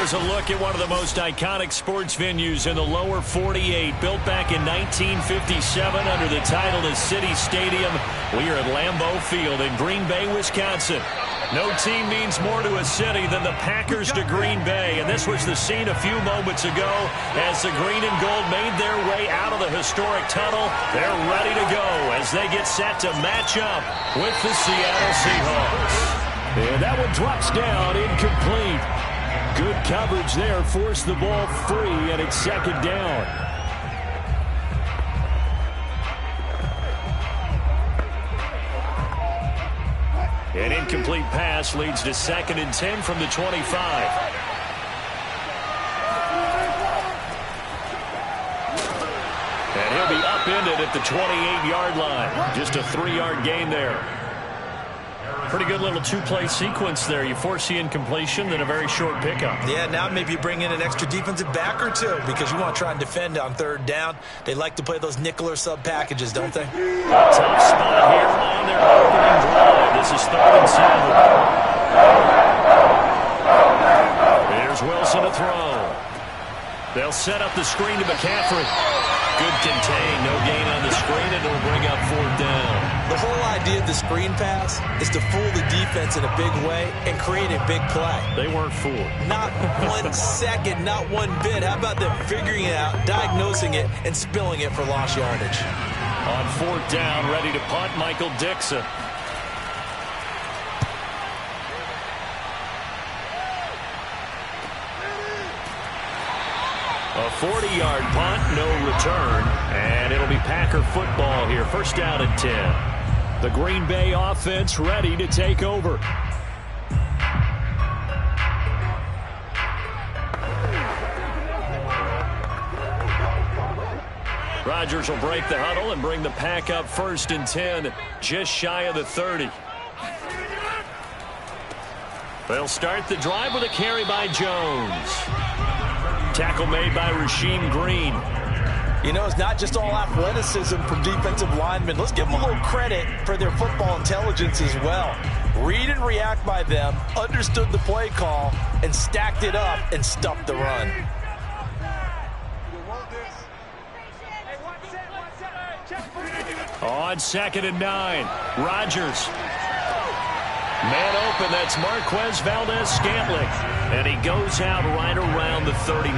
Here's a look at one of the most iconic sports venues in the lower 48. Built back in 1957 under the title of City Stadium. We are at Lambeau Field in Green Bay, Wisconsin. No team means more to a city than the Packers to Green Bay. And this was the scene a few moments ago as the green and gold made their way out of the historic tunnel. They're ready to go as they get set to match up with the Seattle Seahawks. And that one drops down, incomplete. Good coverage there, forced the ball free, and it's second down. An incomplete pass leads to 2nd and 10 from the 25. And he'll be upended at the 28-yard line. Just a 3-yard gain there. Pretty good little two-play sequence there. You force the incompletion, then a very short pickup. Yeah, now maybe you bring in an extra defensive back or two because you want to try and defend on 3rd down. They like to play those nickel or sub packages, don't they? Tough spot here on their opening drive. This is 3rd and 7. Here's Wilson to throw. They'll set up the screen to McCaffrey. Good contain, no gain on the screen, and it'll bring up 4th down. The whole idea of the screen pass is to fool the defense in a big way and create a big play. They weren't fooled. Not 1 second, not one bit. How about them figuring it out, diagnosing it, and spilling it for lost yardage? On 4th down, ready to punt, Michael Dixon. A 40-yard punt, no return, and it'll be Packer football here. 1st down and 10. The Green Bay offense ready to take over. Rodgers will break the huddle and bring the Pack up 1st and 10, just shy of the 30. They'll start the drive with a carry by Jones. Tackle made by Rasheem Green. You know, it's not just all athleticism from defensive linemen. Let's give them a little credit for their football intelligence as well. Read and react by them, understood the play call, and stacked it up and stuffed the run. On 2nd and 9, Rodgers. Man open, that's Marquez Valdez-Scantling. And he goes out right around the 39.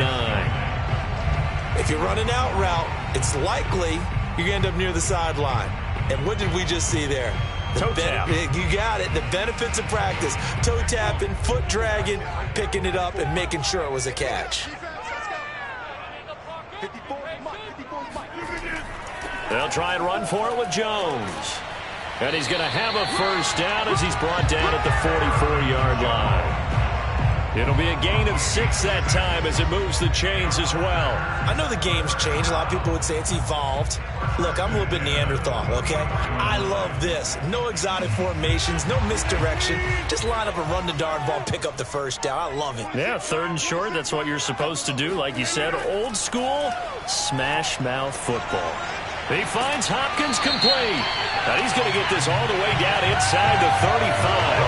If you run an out route, it's likely you're going to end up near the sideline. And what did we just see there? Toe tap. You got it. The benefits of practice. Toe tapping, foot dragging, picking it up, and making sure it was a catch. They'll try and run for it with Jones. And he's going to have a 1st down as he's brought down at the 44-yard line. It'll be a gain of 6 that time as it moves the chains as well. I know the game's changed. A lot of people would say it's evolved. Look, I'm a little bit Neanderthal, okay? I love this. No exotic formations, no misdirection. Just line up and run the darn ball, pick up the 1st down. I love it. Yeah, 3rd and short, that's what you're supposed to do. Like you said, old school, smash mouth football. He finds Hopkins complete. Now he's going to get this all the way down inside the 35.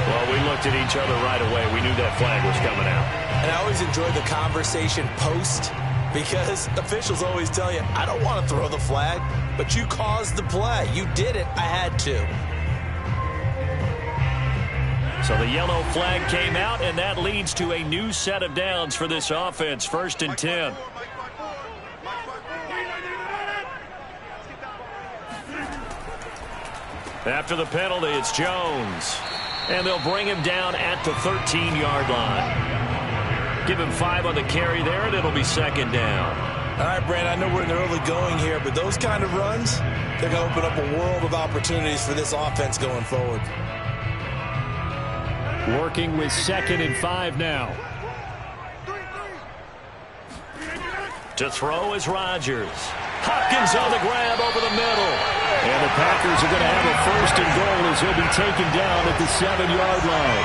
Well, we looked at each other right away. We knew that flag was coming out. And I always enjoy the conversation post because officials always tell you, I don't want to throw the flag, but you caused the play. You did it. I had to. So the yellow flag came out, and that leads to a new set of downs for this offense. 1st and 10. After the penalty, it's Jones. And they'll bring him down at the 13-yard line. Give him 5 on the carry there, and it'll be 2nd down. All right, Brand, I know we're in the early going here, but those kind of runs, they're going to open up a world of opportunities for this offense going forward. Working with 2nd and 5 now. To throw is Rodgers. Hopkins on the grab over the middle. And the Packers are going to have a 1st and goal as he'll be taken down at the 7-yard line.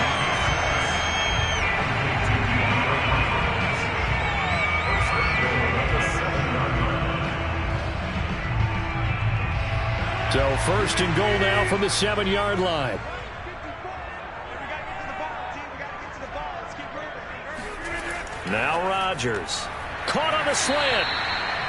So 1st and goal now from the 7-yard line. Now Rodgers. Caught on the slant.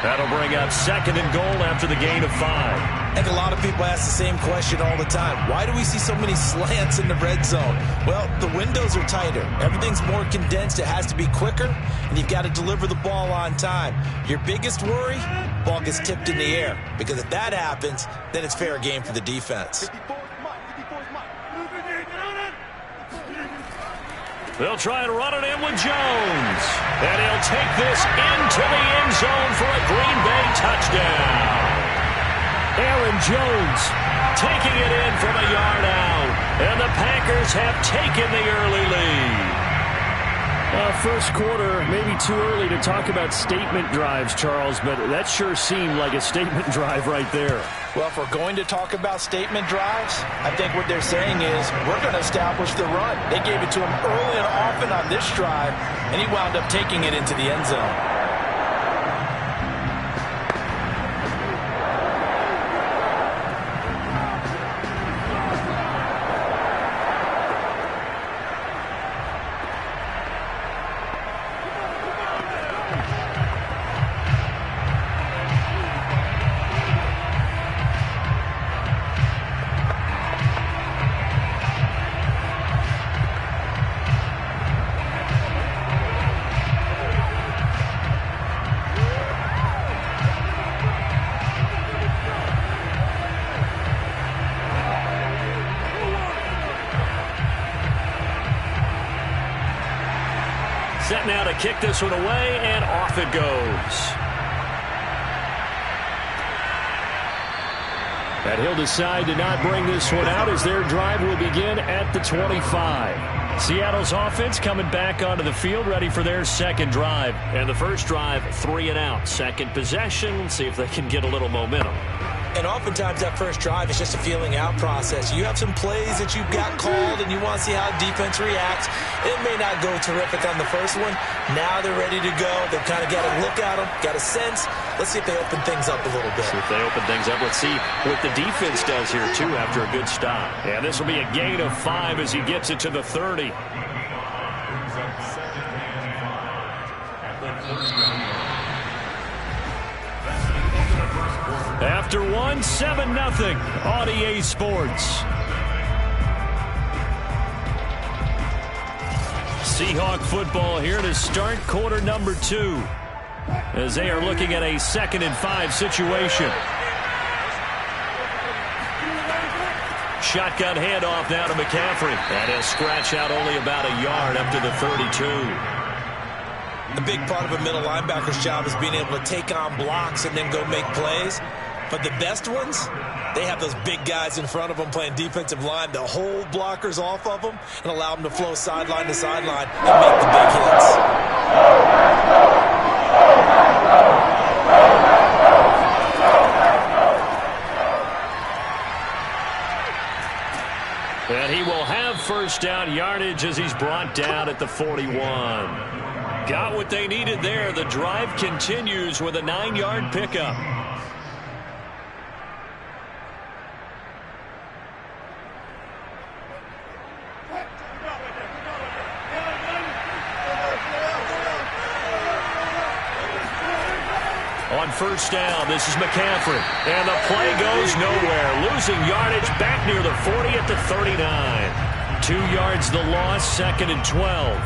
That'll bring up 2nd and goal after the gain of 5. I think a lot of people ask the same question all the time. Why do we see so many slants in the red zone? Well, the windows are tighter. Everything's more condensed. It has to be quicker, and you've got to deliver the ball on time. Your biggest worry, ball gets tipped in the air. Because if that happens, then it's fair game for the defense. They'll try and run it in with Jones. And he'll take this into the end zone for a Green Bay touchdown. Aaron Jones taking it in from a yard out. And the Packers have taken the early lead. First quarter, maybe too early to talk about statement drives, Charles, but that sure seemed like a statement drive right there. Well, if we're going to talk about statement drives, I think what they're saying is we're going to establish the run. They gave it to him early and often on this drive, and he wound up taking it into the end zone. Set now to kick this one away, and off it goes. And he'll decide to not bring this one out as their drive will begin at the 25. Seattle's offense coming back onto the field, ready for their second drive. And the first drive, 3 and out. Second possession, see if they can get a little momentum. And oftentimes that first drive is just a feeling out process. You have some plays that you've got called and you want to see how defense reacts. It may not go terrific on the first one. Now they're ready to go. They've kind of got a look at them, got a sense. Let's see if they open things up a little bit. See if they open things up. Let's see what the defense does here, too, after a good stop. And this will be a gain of 5 as he gets it to the 30. After 1, 7-0 on EA Sports. Seahawk football here to start quarter number 2 as they are looking at a 2nd and 5 situation. Shotgun handoff now to McCaffrey. And he'll scratch out only about a yard up to the 32. A big part of a middle linebacker's job is being able to take on blocks and then go make plays. But the best ones, they have those big guys in front of them playing defensive line to hold blockers off of them and allow them to flow sideline to sideline and make the big hits. And he will have first down yardage as he's brought down at the 41. Got what they needed there. The drive continues with a 9-yard pickup. On first down, this is McCaffrey. And the play goes nowhere. Losing yardage back near the 40 at the 39. 2 yards the loss, 2nd and 12.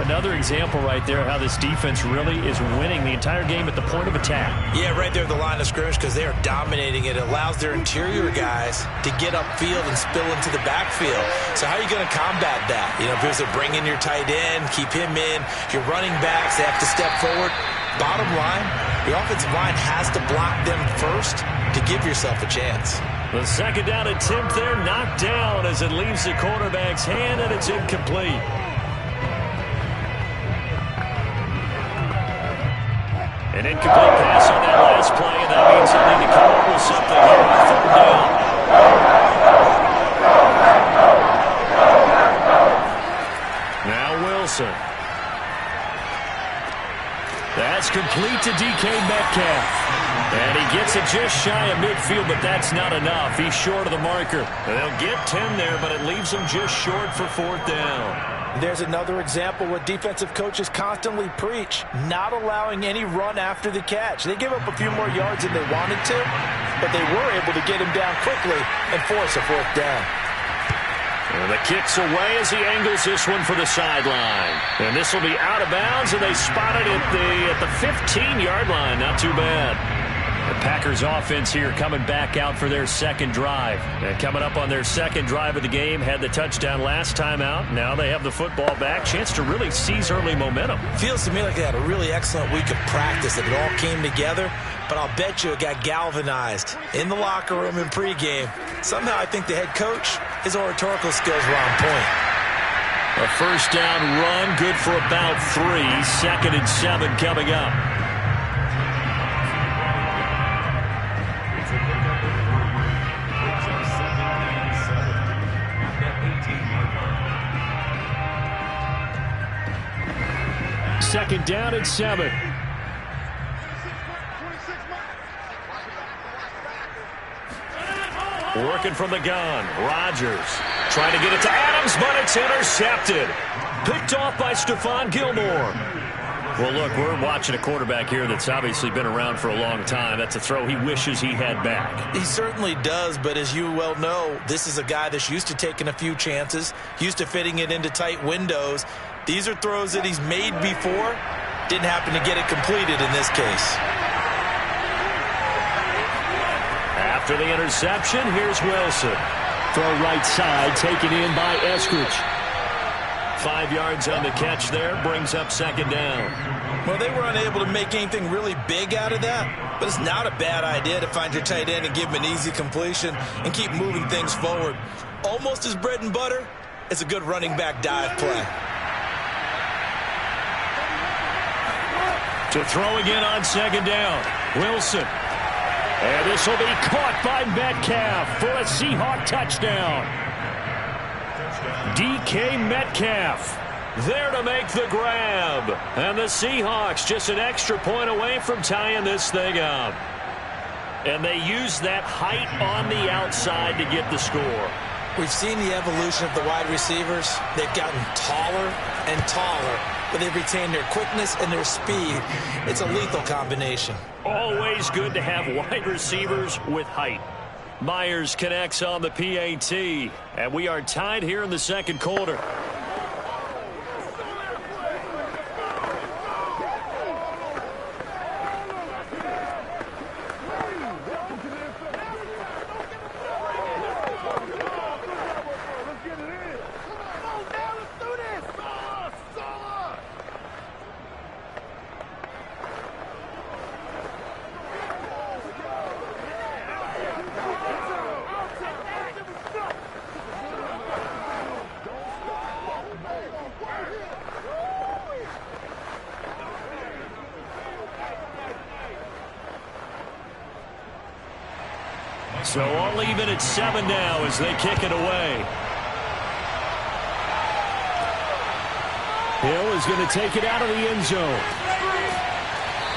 Another example right there how this defense really is winning the entire game at the point of attack. Yeah, right there at the line of scrimmage because they are dominating it. It allows their interior guys to get upfield and spill into the backfield. So how are you going to combat that? You know, if there's a bring in your tight end, keep him in. Your running backs, they have to step forward. Bottom line, the offensive line has to block them first to give yourself a chance. The second down attempt there knocked down as it leaves the quarterback's hand, and it's incomplete. An incomplete pass on that last play, and that means they'll need to come up with something here on 3rd down. Now Wilson. That's complete to DK Metcalf. And he gets it just shy of midfield, but that's not enough. He's short of the marker. And they'll get 10 there, but it leaves them just short for 4th down. There's another example what defensive coaches constantly preach, not allowing any run after the catch. They give up a few more yards than they wanted to, but they were able to get him down quickly and force a 4th down. And the kick's away as he angles this one for the sideline. And this will be out of bounds, and they spot it at the 15-yard line. Not too bad. The Packers offense here coming back out for their second drive. And coming up on their second drive of the game, had the touchdown last time out. Now they have the football back. Chance to really seize early momentum. Feels to me like they had a really excellent week of practice, that it all came together. But I'll bet you it got galvanized in the locker room in pregame. Somehow I think the head coach, his oratorical skills were on point. A first down run, good for about 3. 2nd and 7 coming up. Second down and 7. Working from the gun. Rodgers trying to get it to Adams, but it's intercepted. Picked off by Stephon Gilmore. Well, look, we're watching a quarterback here that's obviously been around for a long time. That's a throw he wishes he had back. He certainly does, but as you well know, this is a guy that's used to taking a few chances, used to fitting it into tight windows. These are throws that he's made before. Didn't happen to get it completed in this case. After the interception, here's Wilson. Throw right side, taken in by Eskridge. 5 yards on the catch there, brings up 2nd down. Well, they were unable to make anything really big out of that, but it's not a bad idea to find your tight end and give him an easy completion and keep moving things forward. Almost as bread and butter as a good running back dive play. To throw again on 2nd down. Wilson. And this will be caught by Metcalf for a Seahawk touchdown. DK Metcalf there to make the grab. And the Seahawks just an extra point away from tying this thing up. And they use that height on the outside to get the score. We've seen the evolution of the wide receivers. They've gotten taller and taller, but they've retained their quickness and their speed. It's a lethal combination. Always good to have wide receivers with height. Myers connects on the PAT, and we are tied here in the second quarter. So all even at 7 now as they kick it away. Hill is going to take it out of the end zone.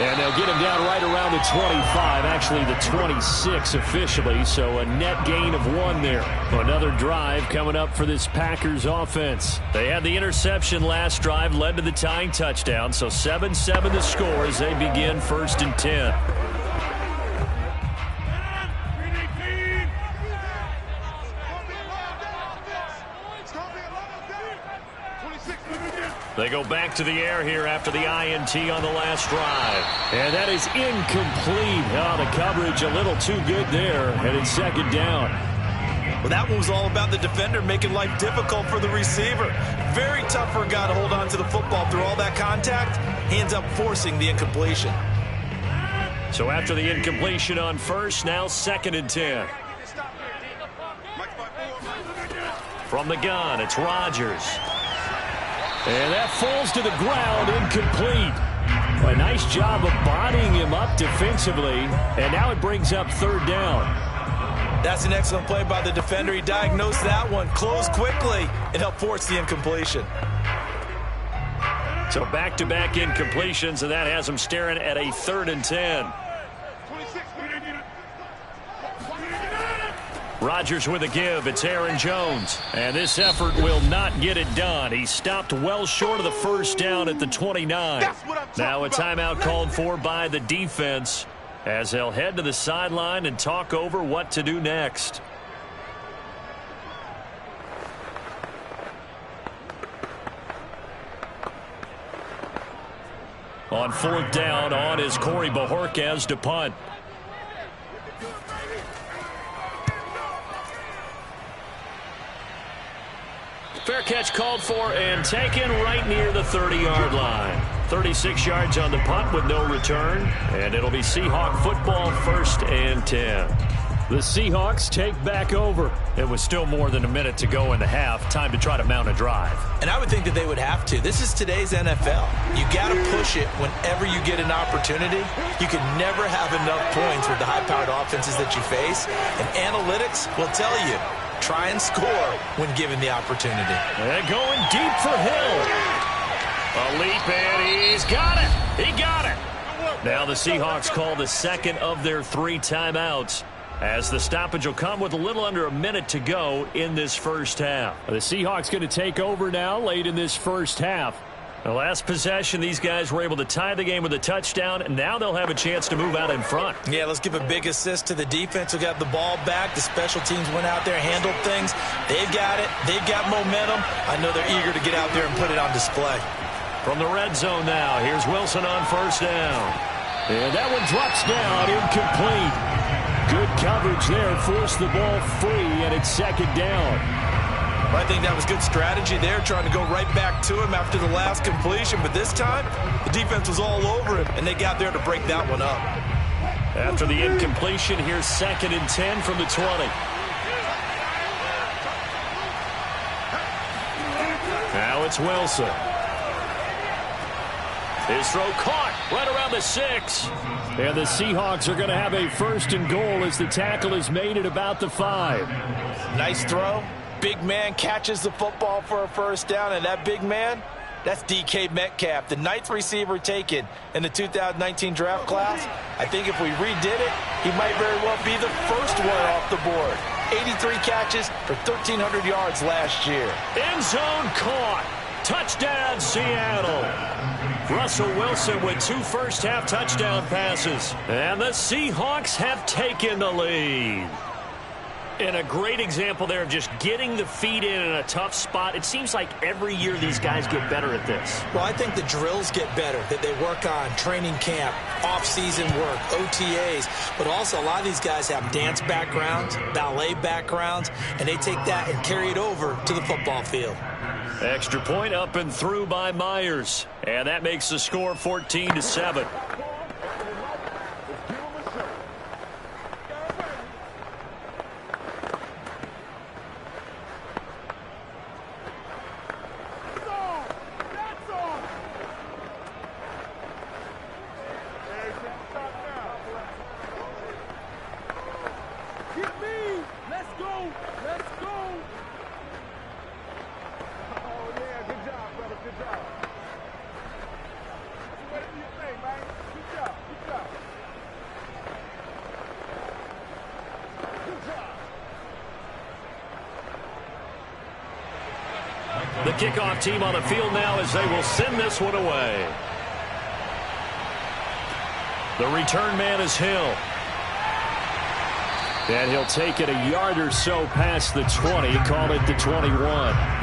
And they'll get him down right around the 25, actually the 26 officially, so a net gain of 1 there. Another drive coming up for this Packers offense. They had the interception last drive, led to the tying touchdown, so 7-7 the score as they begin 1st and 10. They go back to the air here after the INT on the last drive. And that is incomplete. Oh, the coverage a little too good there. And it's 2nd down. Well, that one was all about the defender making life difficult for the receiver. Very tough for a guy to hold on to the football through all that contact. He ends up forcing the incompletion. So after the incompletion on first, now 2nd and 10. From the gun, it's Rodgers. And that falls to the ground, incomplete. A nice job of bodying him up defensively. And now it brings up 3rd down. That's an excellent play by the defender. He diagnosed that one, closed quickly, and helped force the incompletion. So back-to-back incompletions, and that has him staring at a 3rd and 10. Rodgers with a give. It's Aaron Jones. And this effort will not get it done. He stopped well short of the first down at the 29. Now a timeout called for by the defense as they'll head to the sideline and talk over what to do next. On fourth down, on is Corey Bojorquez to punt. Fair catch called for and taken right near the 30-yard line. 36 yards on the punt with no return, and it'll be Seahawk football, 1st and 10. The Seahawks take back over. It was still more than a minute to go in the half. Time to try to mount a drive. And I would think that they would have to. This is today's NFL. You got to push it whenever you get an opportunity. You can never have enough points with the high-powered offenses that you face. And analytics will tell you, try and score when given the opportunity. And going deep for Hill. A leap, and he's got it. He got it. Now the Seahawks call the second of their 3 timeouts, as the stoppage will come with a little under a minute to go in this first half. The Seahawks going to take over now late in this first half. The last possession, these guys were able to tie the game with a touchdown, and now they'll have a chance to move out in front. Yeah, let's give a big assist to the defense who got the ball back. The special teams went out there, handled things. They've got it. They've got momentum. I know they're eager to get out there and put it on display. From the red zone now, here's Wilson on first down. And that one drops down, incomplete. Good coverage there, forced the ball free, and it's 2nd down. I think that was good strategy there, trying to go right back to him after the last completion. But this time, the defense was all over him, and they got there to break that one up. After the incompletion, here's 2nd and 10 from the 20. Now it's Wilson. His throw caught right around the 6. And the Seahawks are going to have a 1st and goal as the tackle is made at about the 5. Nice throw. Big man catches the football for a 1st down, and that big man, that's DK Metcalf, the 9th receiver taken in the 2019 draft class. I think if we redid it, he might very well be the first one off the board. 83 catches for 1,300 yards last year. End zone caught. Touchdown, Seattle. Russell Wilson with 2 first-half touchdown passes. And the Seahawks have taken the lead. And a great example there of just getting the feet in a tough spot. It seems like every year these guys get better at this. Well, I think the drills get better that they work on, training camp, off-season work, OTAs. But also a lot of these guys have dance backgrounds, ballet backgrounds, and they take that and carry it over to the football field. Extra point up and through by Myers. And that makes the score 14-7. The kickoff team on the field now as they will send this one away. The return man is Hill. And he'll take it a yard or so past the 20, call it the 21.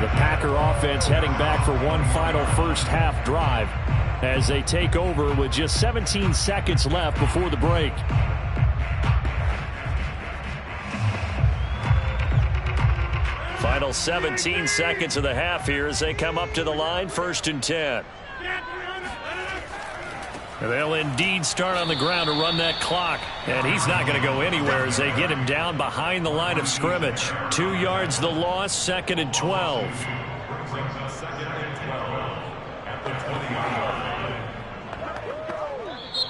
The Packer offense heading back for one final first-half drive as they take over with just 17 seconds left before the break. Final 17 seconds of the half here as they come up to the line, 1st and 10. And they'll indeed start on the ground to run that clock. And he's not going to go anywhere as they get him down behind the line of scrimmage. 2 yards the loss, 2nd and 12.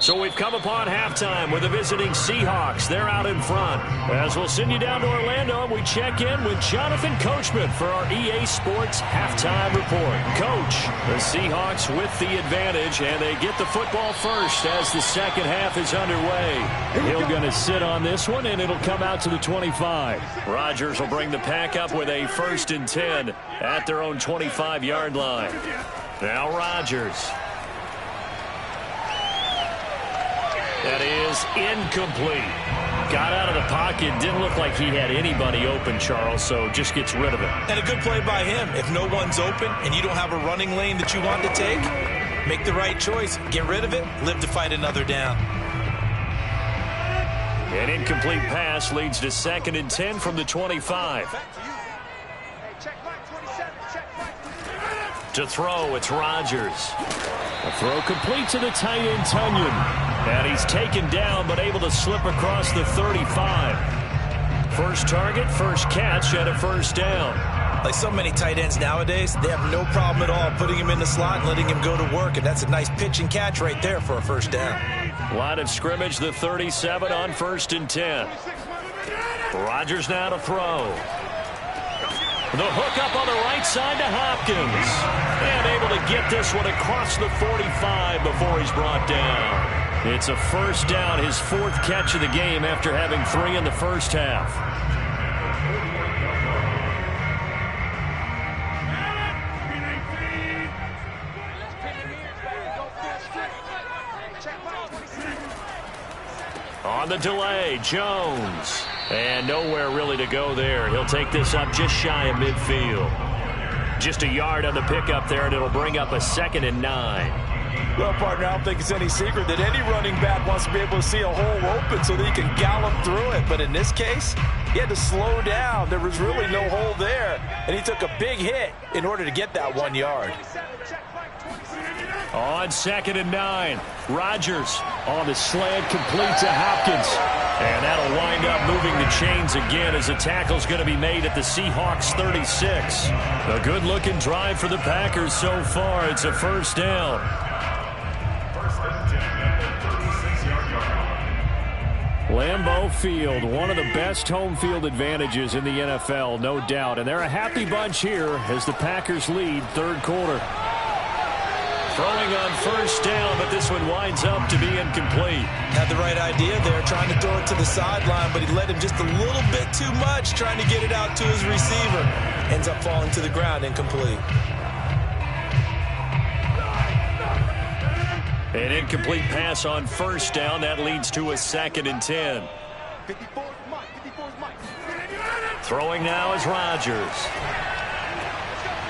So we've come upon halftime with the visiting Seahawks. They're out in front. As we'll send you down to Orlando, we check in with Jonathan Coachman for our EA Sports Halftime Report. Coach, the Seahawks with the advantage, and they get the football first as the second half is underway. He'll going to sit on this one, and it'll come out to the 25. Rodgers will bring the pack up with a 1st and 10 at their own 25-yard line. Now Rodgers. That is incomplete. Got out of the pocket. Didn't look like he had anybody open, Charles, so just gets rid of it. And a good play by him. If no one's open and you don't have a running lane that you want to take, make the right choice. Get rid of it. Live to fight another down. An incomplete pass leads to 2nd and 10 from the 25. To throw, it's Rodgers. A throw complete to the tight end, Tunyon. And he's taken down, but able to slip across the 35. First target, first catch, and a 1st down. Like so many tight ends nowadays, they have no problem at all putting him in the slot and letting him go to work. And that's a nice pitch and catch right there for a 1st down. Line of scrimmage, the 37 on 1st and 10. Rodgers now to throw. The hook up on the right side to Hopkins. And able to get this one across the 45 before he's brought down. It's a 1st down, his 4th catch of the game after having 3 in the first half. On the delay, Jones. And nowhere really to go there. He'll take this up just shy of midfield. Just a yard on the pickup there, and it'll bring up a 2nd and 9. Well, partner, I don't think it's any secret that any running back wants to be able to see a hole open so that he can gallop through it. But in this case, he had to slow down. There was really no hole there, and he took a big hit in order to get that 1 yard. On 2nd and 9, Rodgers on the slant, complete to Hopkins. And that'll wind up moving the chains again as the tackle's going to be made at the Seahawks 36. A good-looking drive for the Packers so far. It's a 1st down. Lambeau Field, one of the best home field advantages in the NFL, no doubt. And they're a happy bunch here as the Packers lead 3rd quarter. Throwing on 1st down, but this one winds up to be incomplete. Had the right idea there, trying to throw it to the sideline, but he led him just a little bit too much, trying to get it out to his receiver. Ends up falling to the ground, incomplete. An incomplete pass on 1st down. That leads to a 2nd and 10. Throwing now is Rodgers.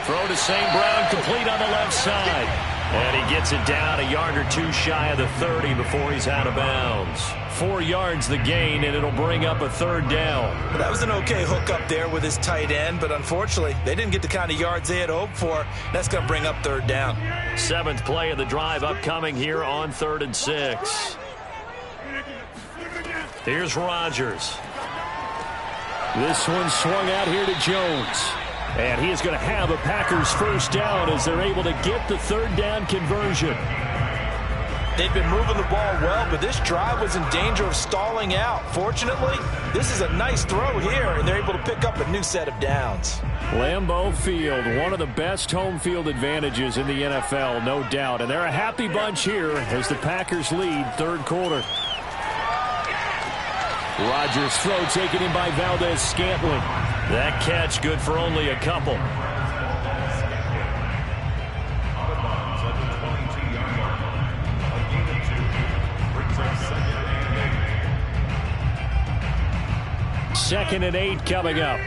Throw to St. Brown, complete on the left side. And he gets it down a yard or 2 shy of the 30 before he's out of bounds. 4 yards the gain, and it'll bring up a 3rd down. Well, that was an okay hook up there with his tight end, but unfortunately, they didn't get the kind of yards they had hoped for. That's going to bring up 3rd down. 7th play of the drive upcoming here on 3rd and 6. Here's Rodgers. This one swung out here to Jones. And he is going to have a Packers 1st down as they're able to get the 3rd down conversion. They've been moving the ball well, but this drive was in danger of stalling out. Fortunately, this is a nice throw here, and they're able to pick up a new set of downs. Lambeau Field, one of the best home field advantages in the NFL, no doubt. And they're a happy bunch here as the Packers lead 3rd quarter. Rodgers' throw taken in by Valdez-Scantling. That catch good for only a couple. Second and 8 coming up.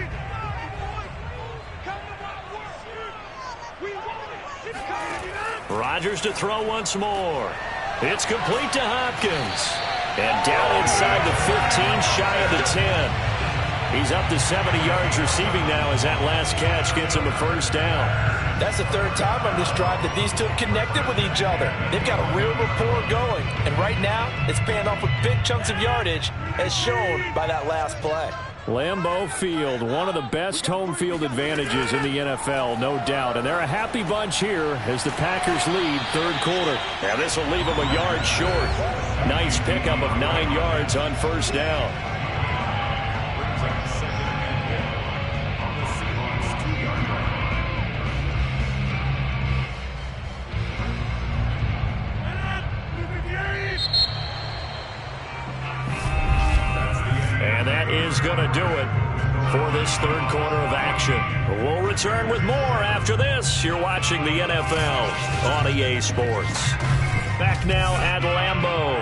Rodgers to throw once more. It's complete to Hopkins. And down inside the 15, shy of the 10. He's up to 70 yards receiving now as that last catch gets him a 1st down. That's the 3rd time on this drive that these two have connected with each other. They've got a real rapport going. And right now, it's paying off with big chunks of yardage as shown by that last play. Lambeau Field, one of the best home field advantages in the NFL, no doubt. And they're a happy bunch here as the Packers lead third quarter. Now this will leave them a yard short. Nice pickup of 9 yards on first down. Brings up second and 10 on the Seahawks 2-yard line. And that is going to do it for this third quarter of action. We'll return with more after this. You're watching the NFL on EA Sports. Back now at Lambeau.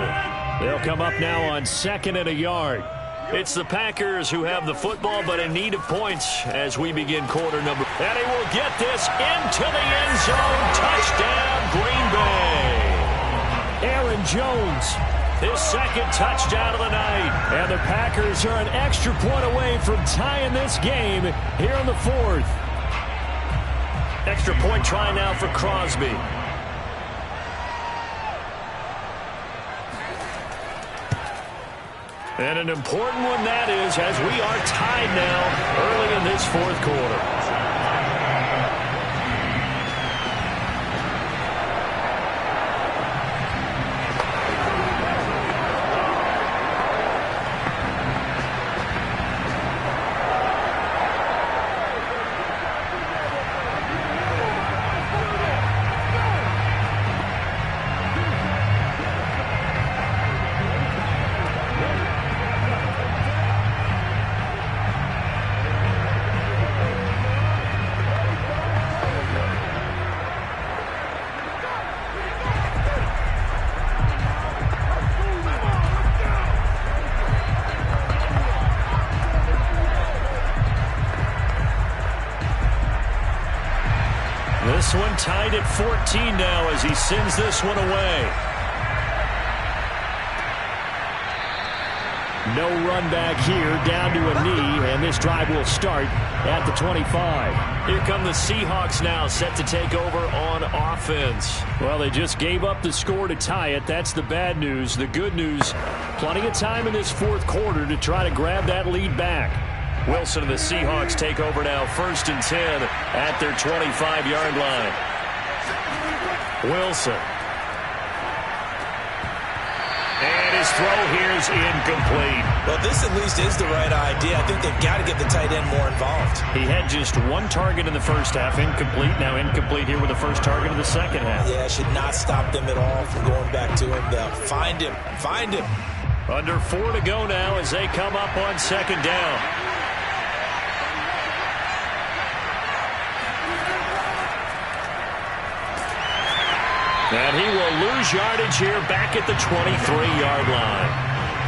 They'll come up now on 2nd and a yard. It's the Packers who have the football, but in need of points as we begin quarter number. And he will get this into the end zone. Touchdown, Green Bay. Aaron Jones, His second touchdown of the night. and the Packers are an extra point away from tying this game here in the fourth. Extra point try now for Crosby. And an important one that is, as we are tied now early in this fourth quarter. This one tied at 14 now as he sends this one away. No run back here, down to a knee, and this drive will start at the 25. Here come the Seahawks now, set to take over on offense. Well, they just gave up the score to tie it. That's the bad news. The good news, plenty of time in this fourth quarter to try to grab that lead back. Wilson and the Seahawks take over now, 1st and 10 at their 25-yard line. Wilson. And his throw here is incomplete. Well, this at least is the right idea. I think they've got to get the tight end more involved. He had just one target in the first half, incomplete. Now incomplete here with the first target of the second half. Yeah, should not stop them at all from going back to him. They'll find him. Find him. Under 4 to go now as they come up on 2nd down. And he will lose yardage here back at the 23-yard line.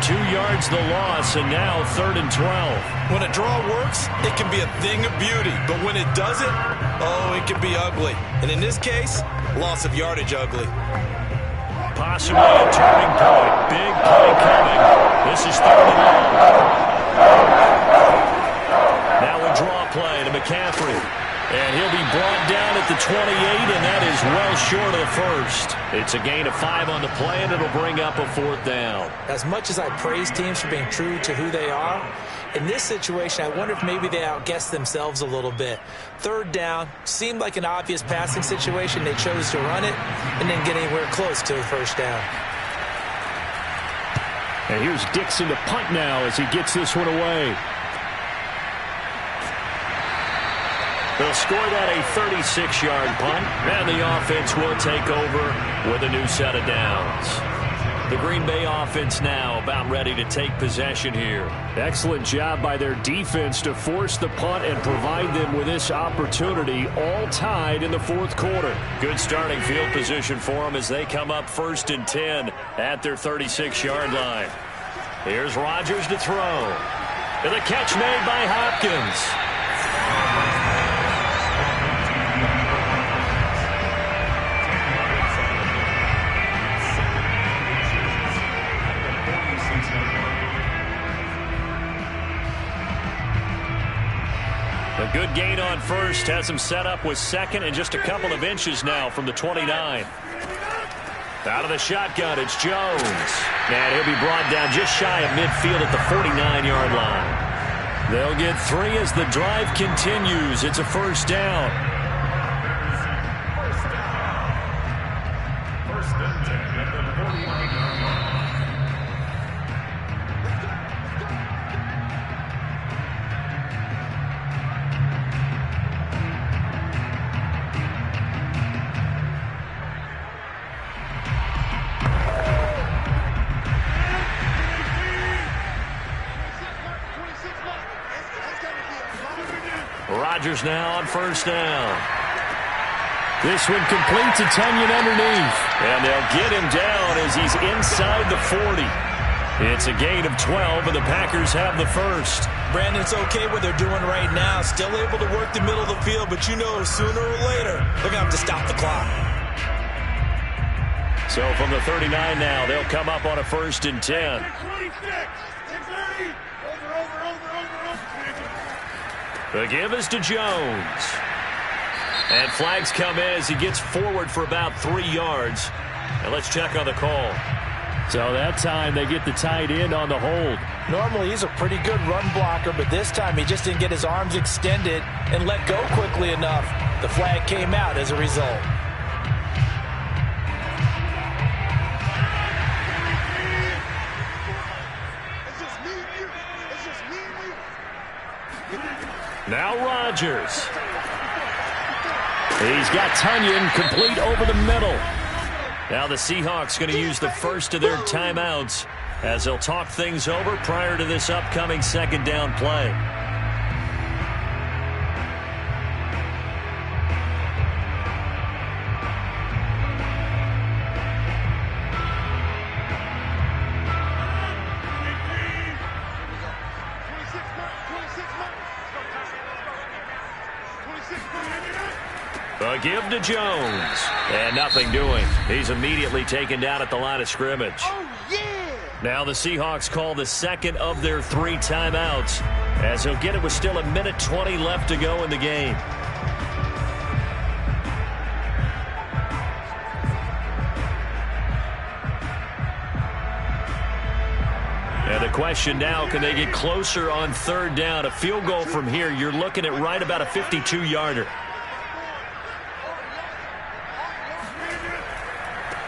2 yards the loss, and now 3rd and 12. When a draw works, it can be a thing of beauty. But when it doesn't, oh, it can be ugly. And in this case, loss of yardage ugly. Possibly a turning point. Big play coming. This is 3rd and long. Now a draw play to McCaffrey. And he'll be brought down at the 28, and that is well short of the first. It's a gain of 5 on the play, and it'll bring up a 4th down. As much as I praise teams for being true to who they are, in this situation, I wonder if maybe they outguessed themselves a little bit. 3rd down, seemed like an obvious passing situation. They chose to run it and didn't get anywhere close to the first down. And here's Dixon to punt now as he gets this one away. They'll score that a 36-yard punt, and the offense will take over with a new set of downs. The Green Bay offense now about ready to take possession here. Excellent job by their defense to force the punt and provide them with this opportunity, all tied in the fourth quarter. Good starting field position for them as they come up 1st and 10 at their 36-yard line. Here's Rodgers to throw. And the catch made by Hopkins. A good gain on first, has him set up with 2nd and just a couple of inches now from the 29. Out of the shotgun, it's Jones. And he'll be brought down just shy of midfield at the 49-yard line. They'll get 3 as the drive continues. It's a first down. First and 10 at the 49-yard line. Rodgers now on first down. This one complete to Tonyan underneath. And they'll get him down as he's inside the 40. It's a gain of 12, and the Packers have the first. Brandon, it's okay what they're doing right now. Still able to work the middle of the field, but you know sooner or later they're going to have to stop the clock. So from the 39 now, they'll come up on a first and 10. The give is to Jones. And flags come in as he gets forward for about 3 yards. And let's check on the call. So that time they get the tight end on the hold. Normally he's a pretty good run blocker, but this time he just didn't get his arms extended and let go quickly enough. The flag came out as a result. Now Rodgers. He's got Tonyan complete over the middle. Now the Seahawks going to use the first of their timeouts as they'll talk things over prior to this upcoming second down play. A give to Jones. And nothing doing. He's immediately taken down at the line of scrimmage. Oh, yeah! Now the Seahawks call the second of their 3 timeouts as he'll get it with still 1:20 left to go in the game. And the question now, can they get closer on third down? A field goal from here, you're looking at right about a 52-yarder.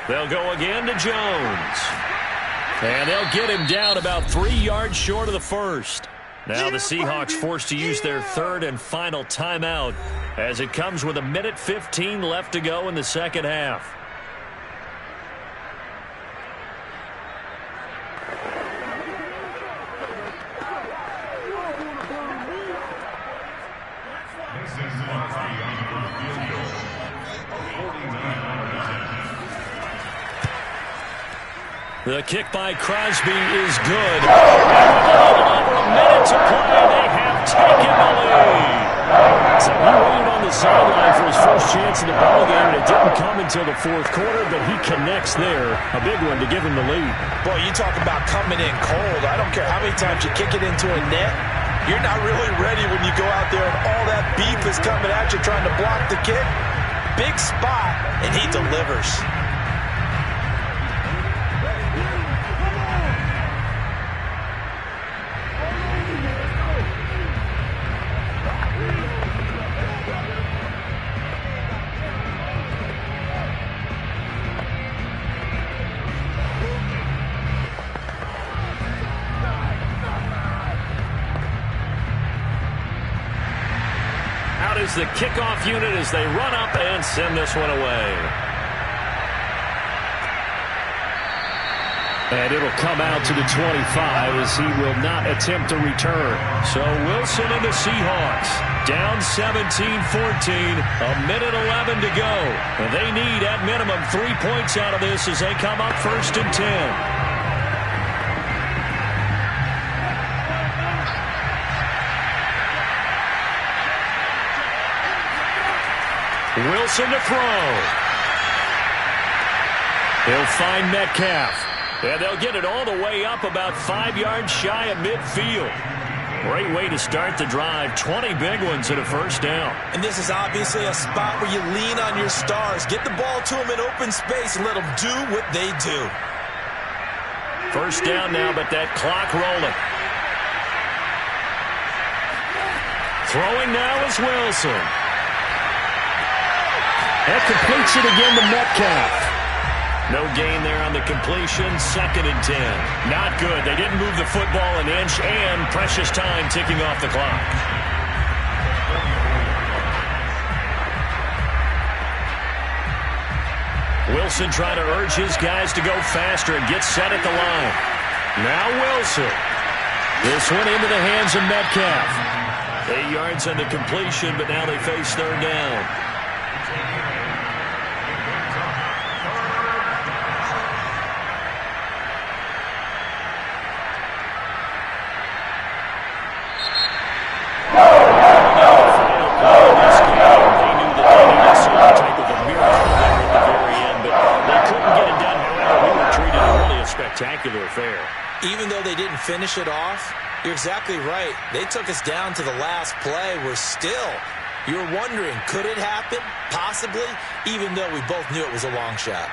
They'll go again to Jones. And they'll get him down about 3 yards short of the first. Now the Seahawks forced to use their third and final timeout as it comes with 1:15 left to go in the second half. The kick by Crosby is good. And with over a minute to play, they have taken the lead. So he waited on the sideline for his first chance in the ballgame, and it didn't come until the fourth quarter, but he connects there. A big one to give him the lead. Boy, you talk about coming in cold. I don't care how many times you kick it into a net. You're not really ready when you go out there and all that beef is coming at you trying to block the kick. Big spot, and he delivers. Is the kickoff unit as they run up and send this one away. And it'll come out to the 25 as he will not attempt to return. So Wilson and the Seahawks down 17-14, 1:11 to go. And they need at minimum 3 points out of this as they come up first and 10. Wilson to throw. He'll find Metcalf. And they'll get it all the way up about 5 yards shy of midfield. Great way to start the drive. 20 big ones and a first down. And this is obviously a spot where you lean on your stars. Get the ball to them in open space and let them do what they do. First down now, but that clock rolling. Throwing now is Wilson. That completes it again to Metcalf. No gain there on the completion. 2nd and 10. Not good. They didn't move the football an inch, and precious time ticking off the clock. Wilson trying to urge his guys to go faster and get set at the line. Now Wilson. This one into the hands of Metcalf. 8 yards on the completion, but now they face 3rd down. Spectacular affair. Even though they didn't finish it off, you're exactly right. They took us down to the last play. You were wondering, could it happen? Possibly, even though we both knew it was a long shot.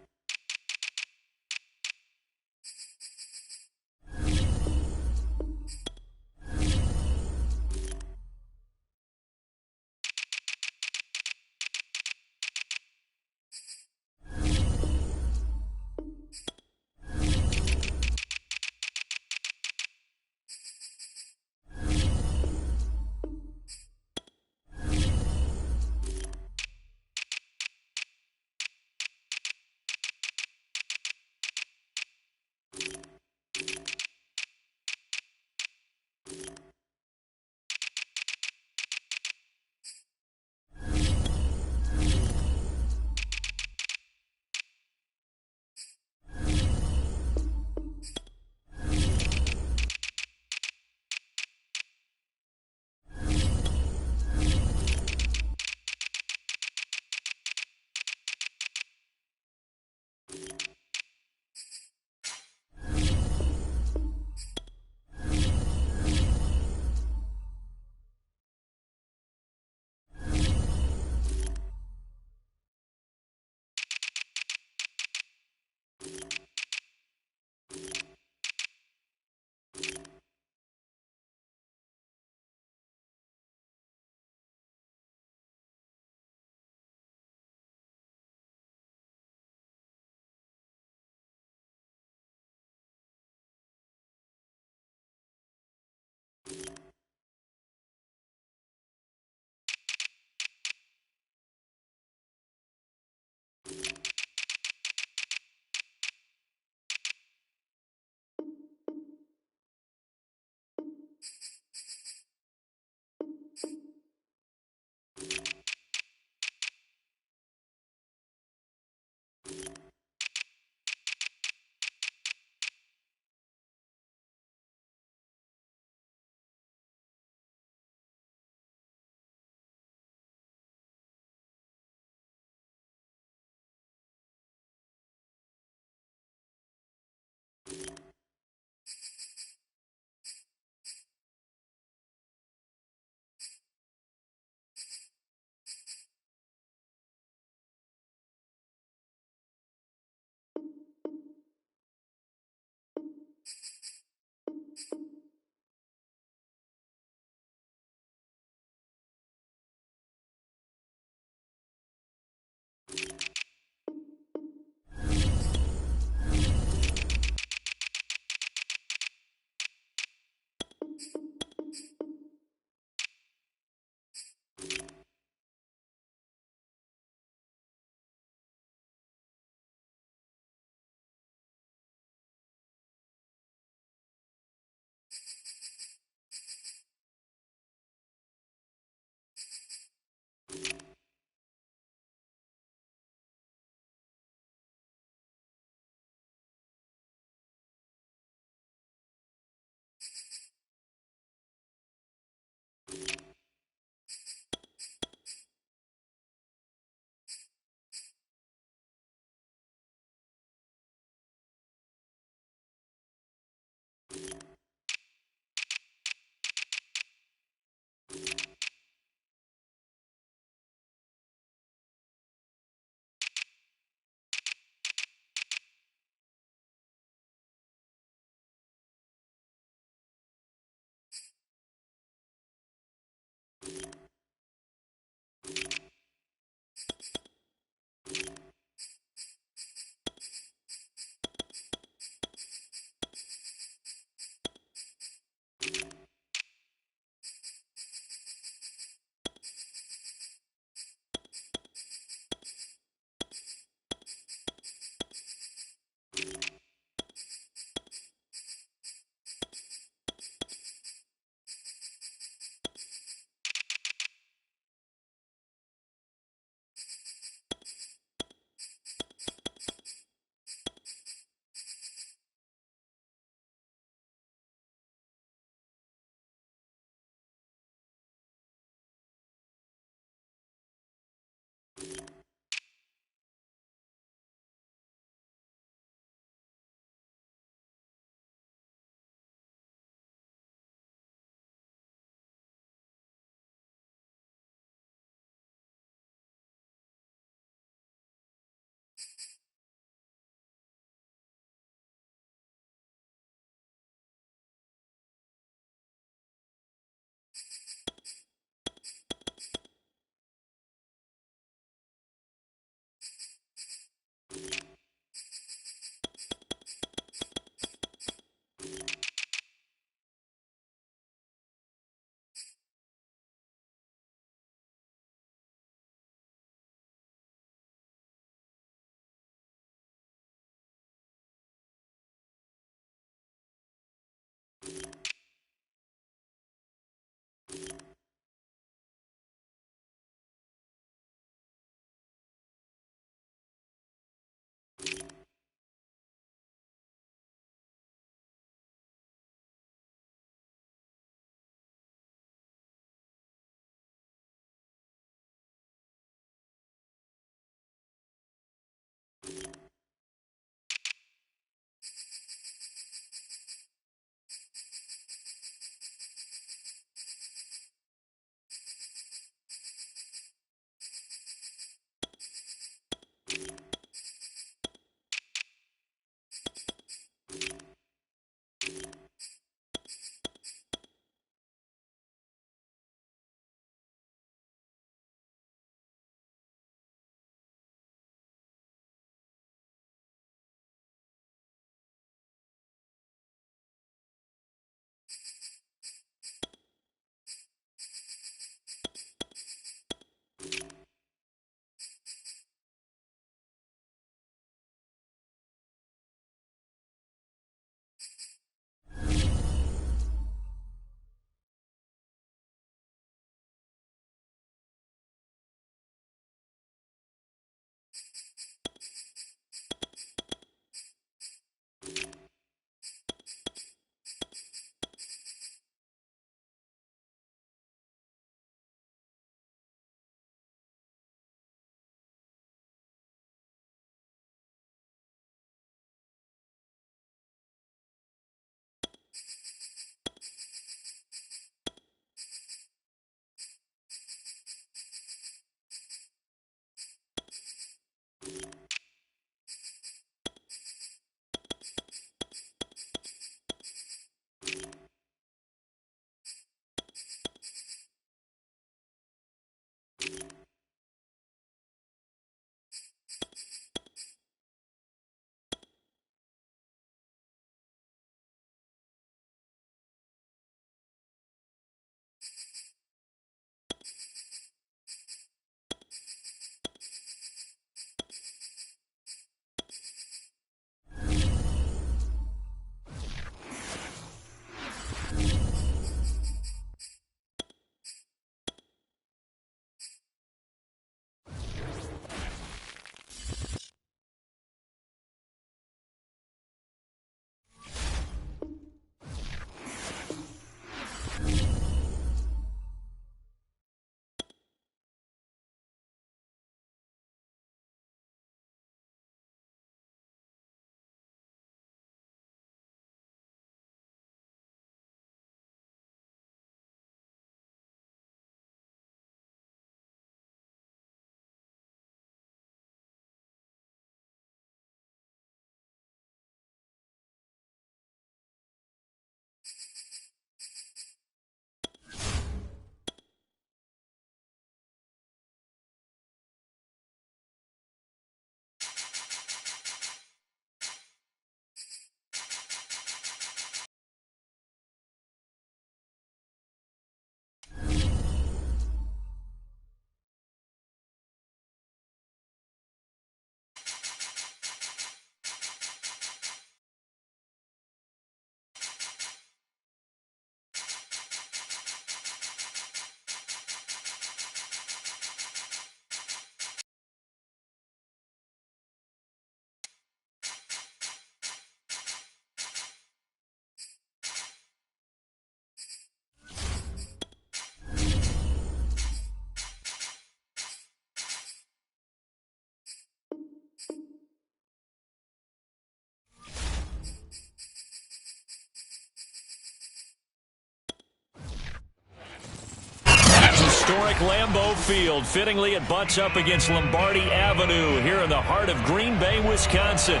back Lambeau Field. Fittingly, it butts up against Lombardi Avenue here in the heart of Green Bay, Wisconsin.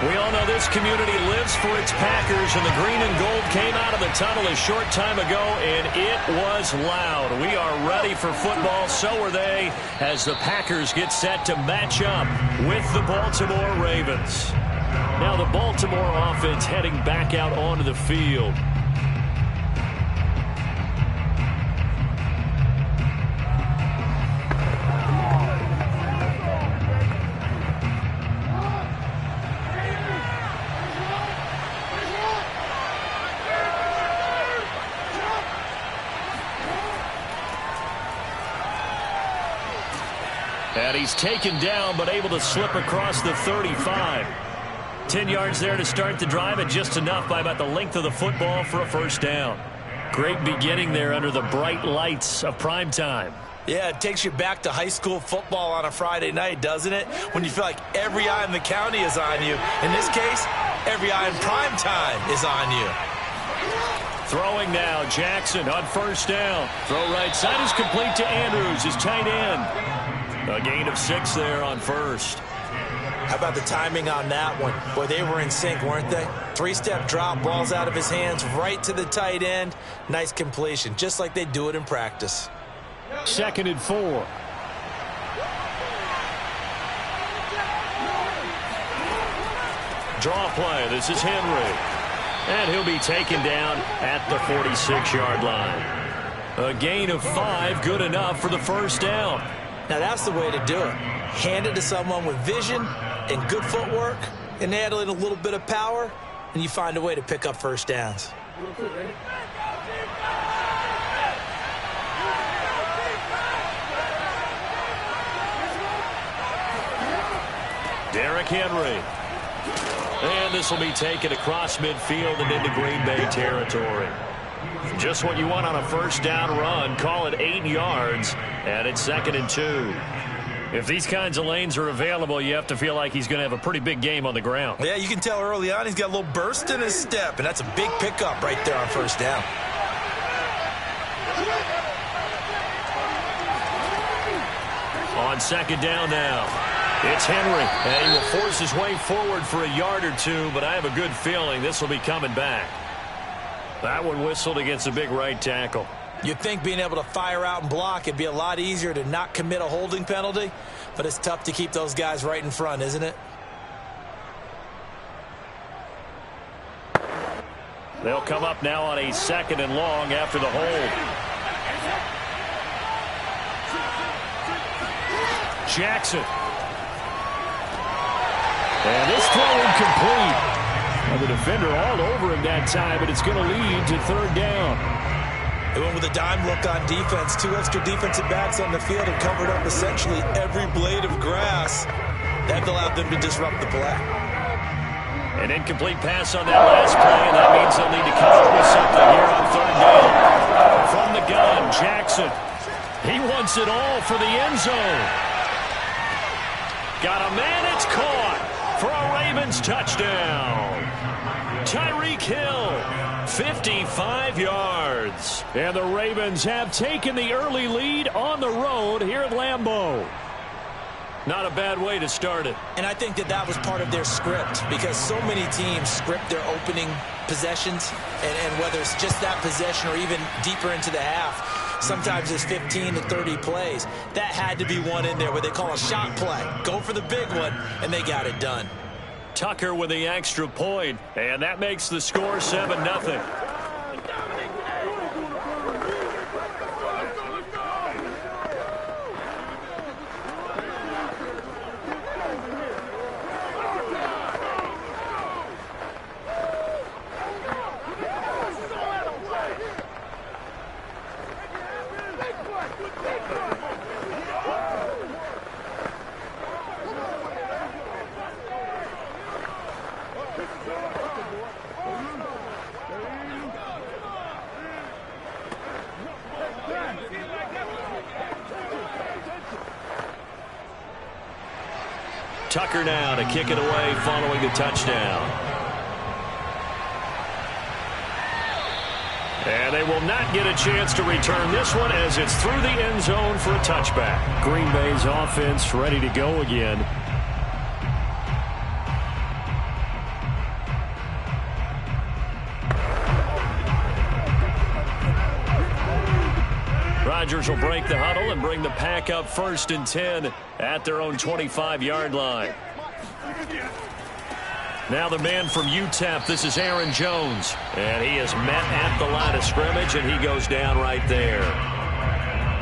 We all know this community lives for its Packers, and the green and gold came out of the tunnel a short time ago, and it was loud. We are ready for football, so are they, as the Packers get set to match up with the Baltimore Ravens. Now the Baltimore offense heading back out onto the field. And he's taken down, but able to slip across the 35. 10 yards there to start the drive, and just enough by about the length of the football for a first down. Great beginning there under the bright lights of prime time. Yeah, it takes you back to high school football on a Friday night, doesn't it? When you feel like every eye in the county is on you. In this case, every eye in prime time is on you. Throwing now, Jackson on first down. Throw right side is complete to Andrews, his tight end. A gain of 6 there on first. How about the timing on that one? Boy, they were in sync, weren't they? 3-step drop, ball's out of his hands, right to the tight end. Nice completion, just like they do it in practice. 2nd and 4. Draw play. This is Henry. And he'll be taken down at the 46-yard line. A gain of 5, good enough for the first down. Now that's the way to do it. Hand it to someone with vision and good footwork, and add in a little bit of power, and you find a way to pick up first downs. Derrick Henry. And this will be taken across midfield and into Green Bay territory. Just what you want on a first down run. Call it 8 yards, and it's 2nd and 2. If these kinds of lanes are available, you have to feel like he's going to have a pretty big game on the ground. Yeah, you can tell early on he's got a little burst in his step, and that's a big pickup right there on first down. On 2nd down now, it's Henry, and he will force his way forward for a yard or two, but I have a good feeling this will be coming back. That one whistled against a big right tackle. You'd think being able to fire out and block, it'd be a lot easier to not commit a holding penalty, but it's tough to keep those guys right in front, isn't it? They'll come up now on a 2nd and long after the hold. Jackson. And this throw incomplete. And the defender all over him that time, but it's going to lead to 3rd down. They went with a dime look on defense. 2 extra defensive backs on the field and covered up essentially every blade of grass. That allowed them to disrupt the play. An incomplete pass on that last play, and that means they'll need to come up with something here on 3rd down. From the gun, Jackson. He wants it all for the end zone. Got a man, it's caught for a Ravens touchdown. Tyreek Hill, 55 yards. And the Ravens have taken the early lead on the road here at Lambeau. Not a bad way to start it. And I think that was part of their script, because so many teams script their opening possessions, and whether it's just that possession or even deeper into the half, sometimes it's 15 to 30 plays. That had to be one in there where they call a shot play. Go for the big one, and they got it done. Tucker with the extra point, and that makes the score 7-0. Tucker now to kick it away following the touchdown. And they will not get a chance to return this one as it's through the end zone for a touchback. Green Bay's offense ready to go again. Rodgers will break the huddle and bring the pack up 1st and 10 at their own 25-yard line. Now the man from UTEP, this is Aaron Jones. And he is met at the line of scrimmage, and he goes down right there.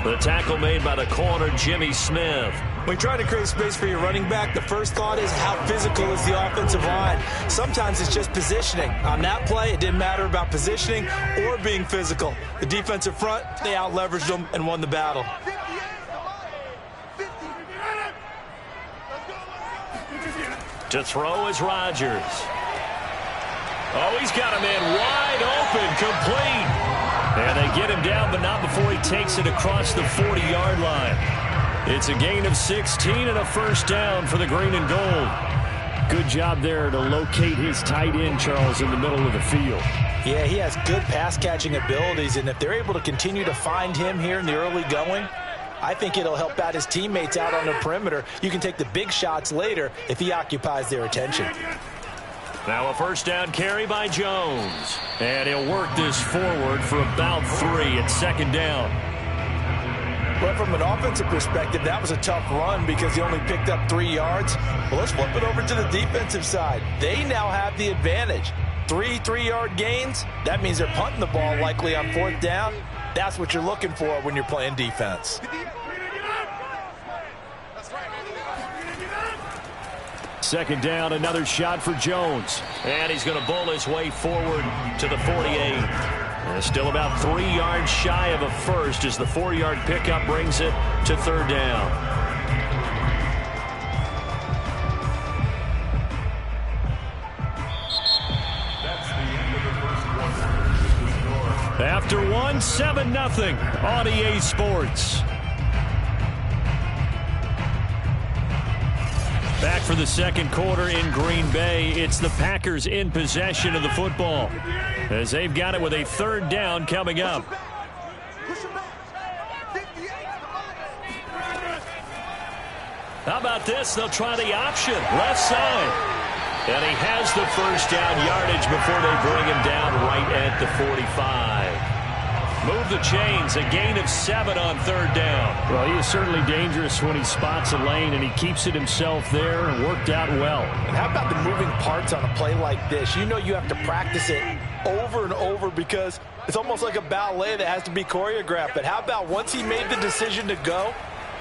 The tackle made by the corner, Jimmy Smith. When you try to create space for your running back, the first thought is how physical is the offensive line. Sometimes it's just positioning. On that play, it didn't matter about positioning or being physical. The defensive front, they out-leveraged them and won the battle. To throw is Rodgers. Oh, he's got a man wide open, complete. And they get him down, but not before he takes it across the 40-yard line. It's a gain of 16 and a first down for the green and gold. Good job there to locate his tight end, Charles, in the middle of the field. Yeah, he has good pass-catching abilities, and if they're able to continue to find him here in the early going, I think it'll help out his teammates out on the perimeter. You can take the big shots later if he occupies their attention. Now a first down carry by Jones. And he'll work this forward for about 3 at 2nd down. Well, from an offensive perspective, that was a tough run because he only picked up 3 yards. Well, let's flip it over to the defensive side. They now have the advantage. 3 3-yard gains. That means they're punting the ball likely on 4th down. That's what you're looking for when you're playing defense. Second down, another shot for Jones. And he's going to bowl his way forward to the 48. And still about 3 yards shy of a first as the 4-yard pickup brings it to 3rd down. That's the end of the first quarter. After 1, 7-0 on EA Sports. Back for the second quarter in Green Bay. It's the Packers in possession of the football as they've got it with a 3rd down coming up. How about this? They'll try the option. Left side. And he has the first down yardage before they bring him down right at the 45. Move the chains, a gain of 7 on 3rd down. Well, he is certainly dangerous when he spots a lane, and he keeps it himself there and worked out well. And how about the moving parts on a play like this? You know you have to practice it over and over because it's almost like a ballet that has to be choreographed. But how about once he made the decision to go,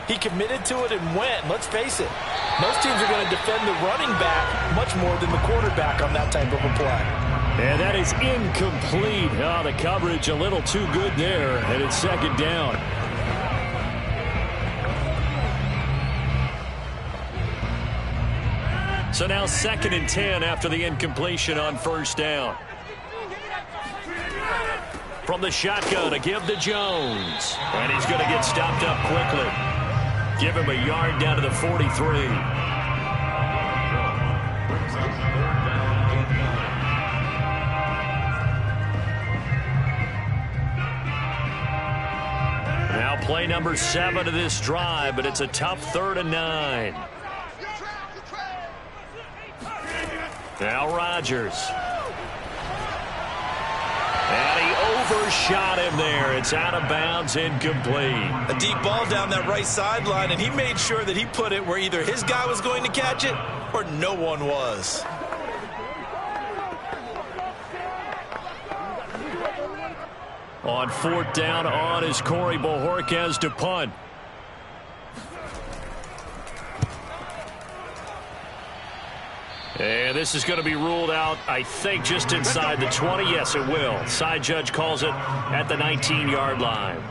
he committed to it and went. Let's face it, most teams are going to defend the running back much more than the quarterback on that type of a play. And that is incomplete. Oh, the coverage a little too good there, and it's 2nd down. So now 2nd and 10 after the incompletion on 1st down. From the shotgun, a give to Jones. And he's going to get stopped up quickly. Give him a yard down to the 43. Now play number 7 of this drive, but it's a tough 3rd and 9. Now Rodgers. And he overshot him there. It's out of bounds, incomplete. A deep ball down that right sideline, and he made sure that he put it where either his guy was going to catch it or no one was. On 4th down on is Corey Bojorquez to punt. And this is going to be ruled out, I think, just inside the 20. Yes, it will. Side judge calls it at the 19-yard line.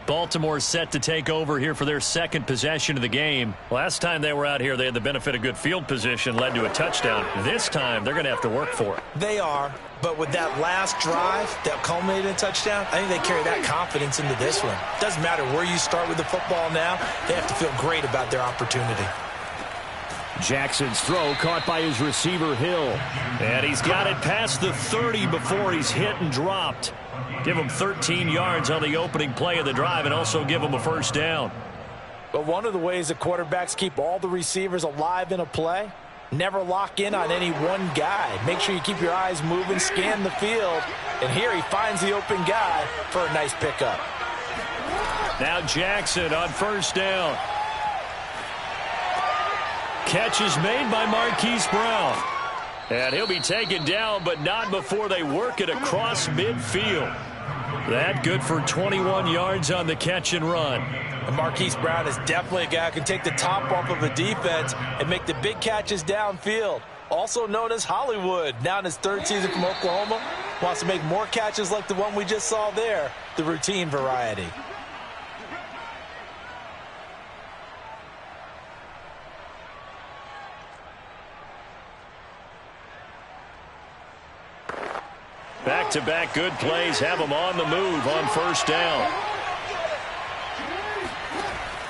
Baltimore set to take over here for their 2nd possession of the game. Last time they were out here, they had the benefit of good field position, led to a touchdown. This time, they're going to have to work for it. They are, but with that last drive that culminated in a touchdown, I think they carry that confidence into this one. Doesn't matter where you start with the football now, they have to feel great about their opportunity. Jackson's throw caught by his receiver, Hill. And he's got it past the 30 before he's hit and dropped. Give him 13 yards on the opening play of the drive and also give him a first down. But one of the ways that quarterbacks keep all the receivers alive in a play, never lock in on any one guy. Make sure you keep your eyes moving, scan the field. And here he finds the open guy for a nice pickup. Now Jackson on first down. Catch is made by Marquise Brown. And he'll be taken down, but not before they work it across midfield. That good for 21 yards on the catch and run. And Marquise Brown is definitely a guy who can take the top off of a defense and make the big catches downfield. Also known as Hollywood, now in his third season from Oklahoma. Wants to make more catches like the one we just saw there, the routine variety. Back-to-back good plays have him on the move on first down.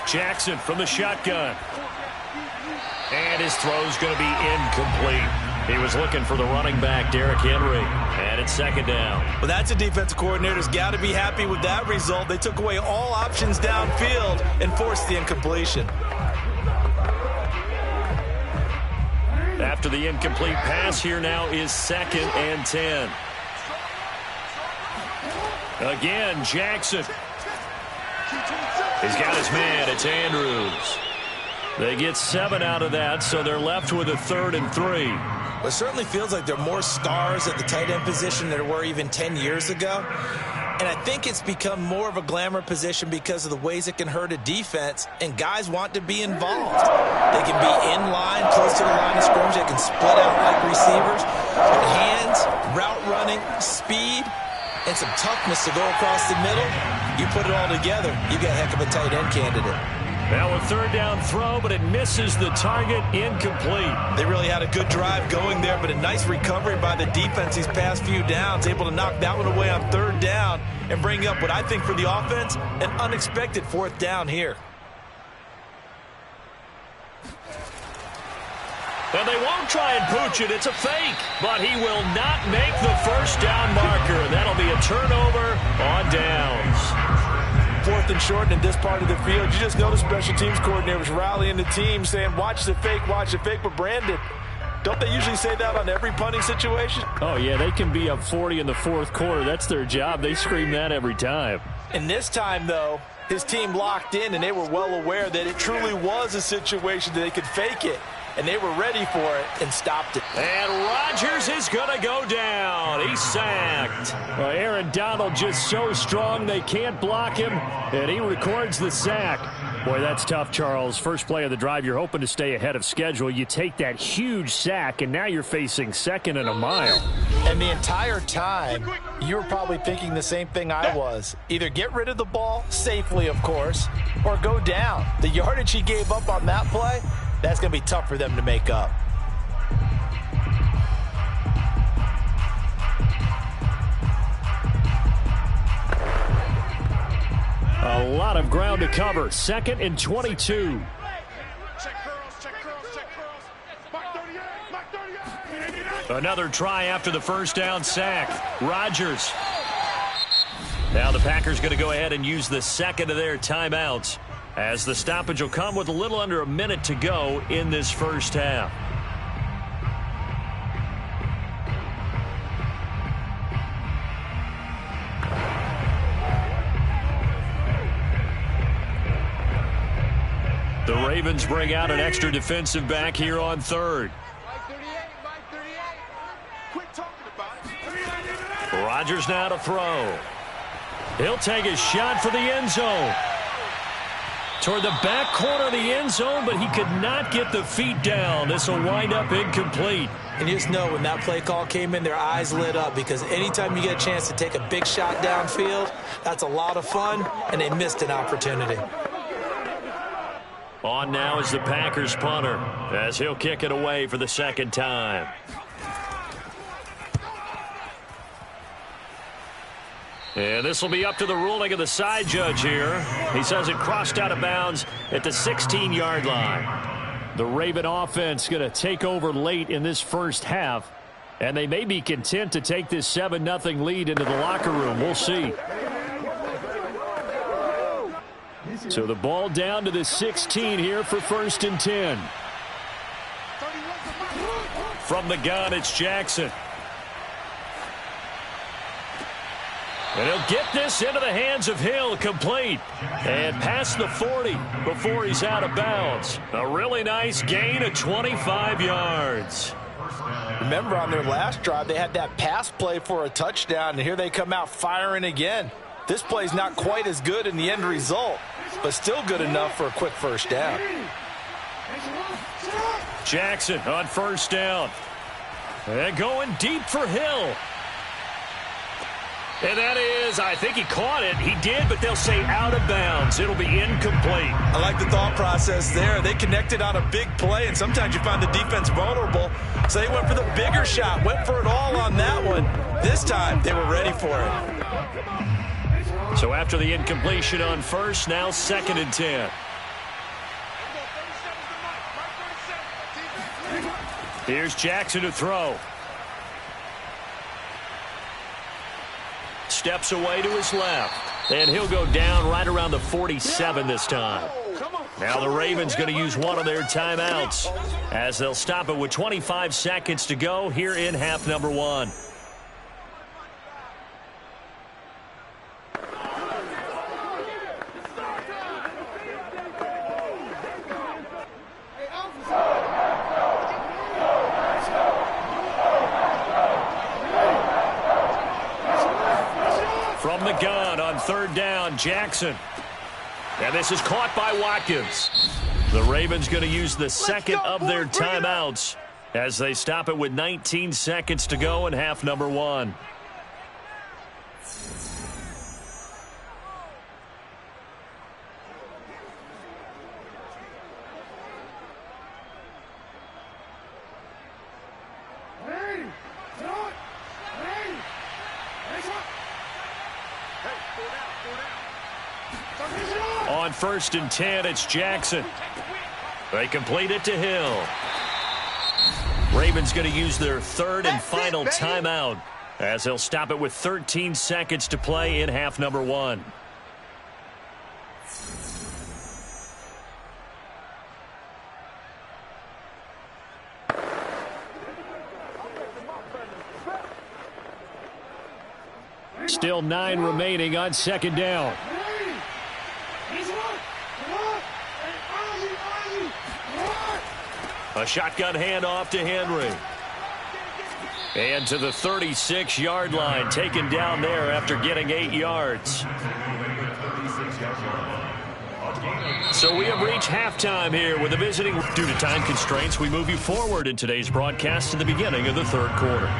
Jackson from the shotgun. And his throw's going to be incomplete. He was looking for the running back, Derrick Henry. And it's second down. Well, that's a defensive coordinator's got to be happy with that result. They took away all options downfield and forced the incompletion. After the incomplete pass, here now is 2nd and 10. Again, Jackson. He's got his man. It's Andrews. They get 7 out of that, so they're left with a 3rd and 3. It certainly feels like there are more stars at the tight end position than there were even 10 years ago. And I think it's become more of a glamour position because of the ways it can hurt a defense, and guys want to be involved. They can be in line, close to the line of scrimmage. They can split out like receivers. Hands, route running, speed, and some toughness to go across the middle. You put it all together, you got a heck of a tight end candidate. Now a 3rd down throw, but it misses the target, incomplete. They really had a good drive going there, but a nice recovery by the defense these past few downs, able to knock that one away on 3rd down and bring up what I think for the offense, an unexpected 4th down here. And they won't try and pooch it. It's a fake, but he will not make the first down marker. That'll be a turnover on downs. 4th and short in this part of the field. You just notice special teams coordinators rallying the team saying, watch the fake, but Brandon, don't they usually say that on every punting situation? Oh, yeah, they can be up 40 in the 4th quarter. That's their job. They scream that every time. And this time, though, his team locked in, and they were well aware that it truly was a situation that they could fake it. And they were ready for it and stopped it. And Rodgers is going to go down. He's sacked. Well, Aaron Donald just so strong they can't block him, and he records the sack. Boy, that's tough, Charles. First play of the drive, you're hoping to stay ahead of schedule. You take that huge sack, and now you're facing 2nd and a mile. And the entire time, you were probably thinking the same thing I was. Either get rid of the ball, safely, of course, or go down. The yardage he gave up on that play, that's going to be tough for them to make up. A lot of ground to cover. 2nd and 22. Another try after the first down sack. Rodgers. Now the Packers going to go ahead and use the 2nd of their timeouts, as the stoppage will come with a little under a minute to go in this first half. The Ravens bring out an extra defensive back here on 3rd. Rodgers now to throw. He'll take a shot for the end zone. Toward the back corner of the end zone, but he could not get the feet down. This will wind up incomplete. And you just know when that play call came in, their eyes lit up, because anytime you get a chance to take a big shot downfield, that's a lot of fun, and they missed an opportunity. On now is the Packers punter, as he'll kick it away for the 2nd time. And this will be up to the ruling of the side judge here. He says it crossed out of bounds at the 16-yard line. The Raven offense going to take over late in this first half, and they may be content to take this 7-0 lead into the locker room. We'll see. So the ball down to the 16 here for 1st and 10. From the gun, it's Jackson. And he'll get this into the hands of Hill, complete. And past the 40 before he's out of bounds. A really nice gain of 25 yards. Remember, on their last drive, they had that pass play for a touchdown, and here they come out firing again. This play's not quite as good in the end result, but still good enough for a quick first down. Jackson on 1st down. And going deep for Hill. And that is, I think he caught it. He did, but they'll say out of bounds. It'll be incomplete. I like the thought process there. They connected on a big play, and sometimes you find the defense vulnerable. So they went for the bigger shot, went for it all on that one. This time, they were ready for it. So after the incompletion on 1st, now 2nd and 10. Here's Jackson to throw. Steps away to his left. And he'll go down right around the 47 this time. Now the Ravens going to use one of their timeouts as they'll stop it with 25 seconds to go here in half number 1. From the gun on 3rd down, Jackson. And this is caught by Watkins. The Ravens going to use the second of their timeouts as they stop it with 19 seconds to go in half number 1. On 1st and 10, it's Jackson. They complete it to Hill. Ravens going to use their 3rd and final timeout as they'll stop it with 13 seconds to play in half number 1. Still 9 remaining on 2nd down. A shotgun handoff to Henry. And to the 36-yard line, taken down there after getting 8 yards. So we have reached halftime here with the visiting. Due to time constraints, we move you forward in today's broadcast to the beginning of the 3rd quarter.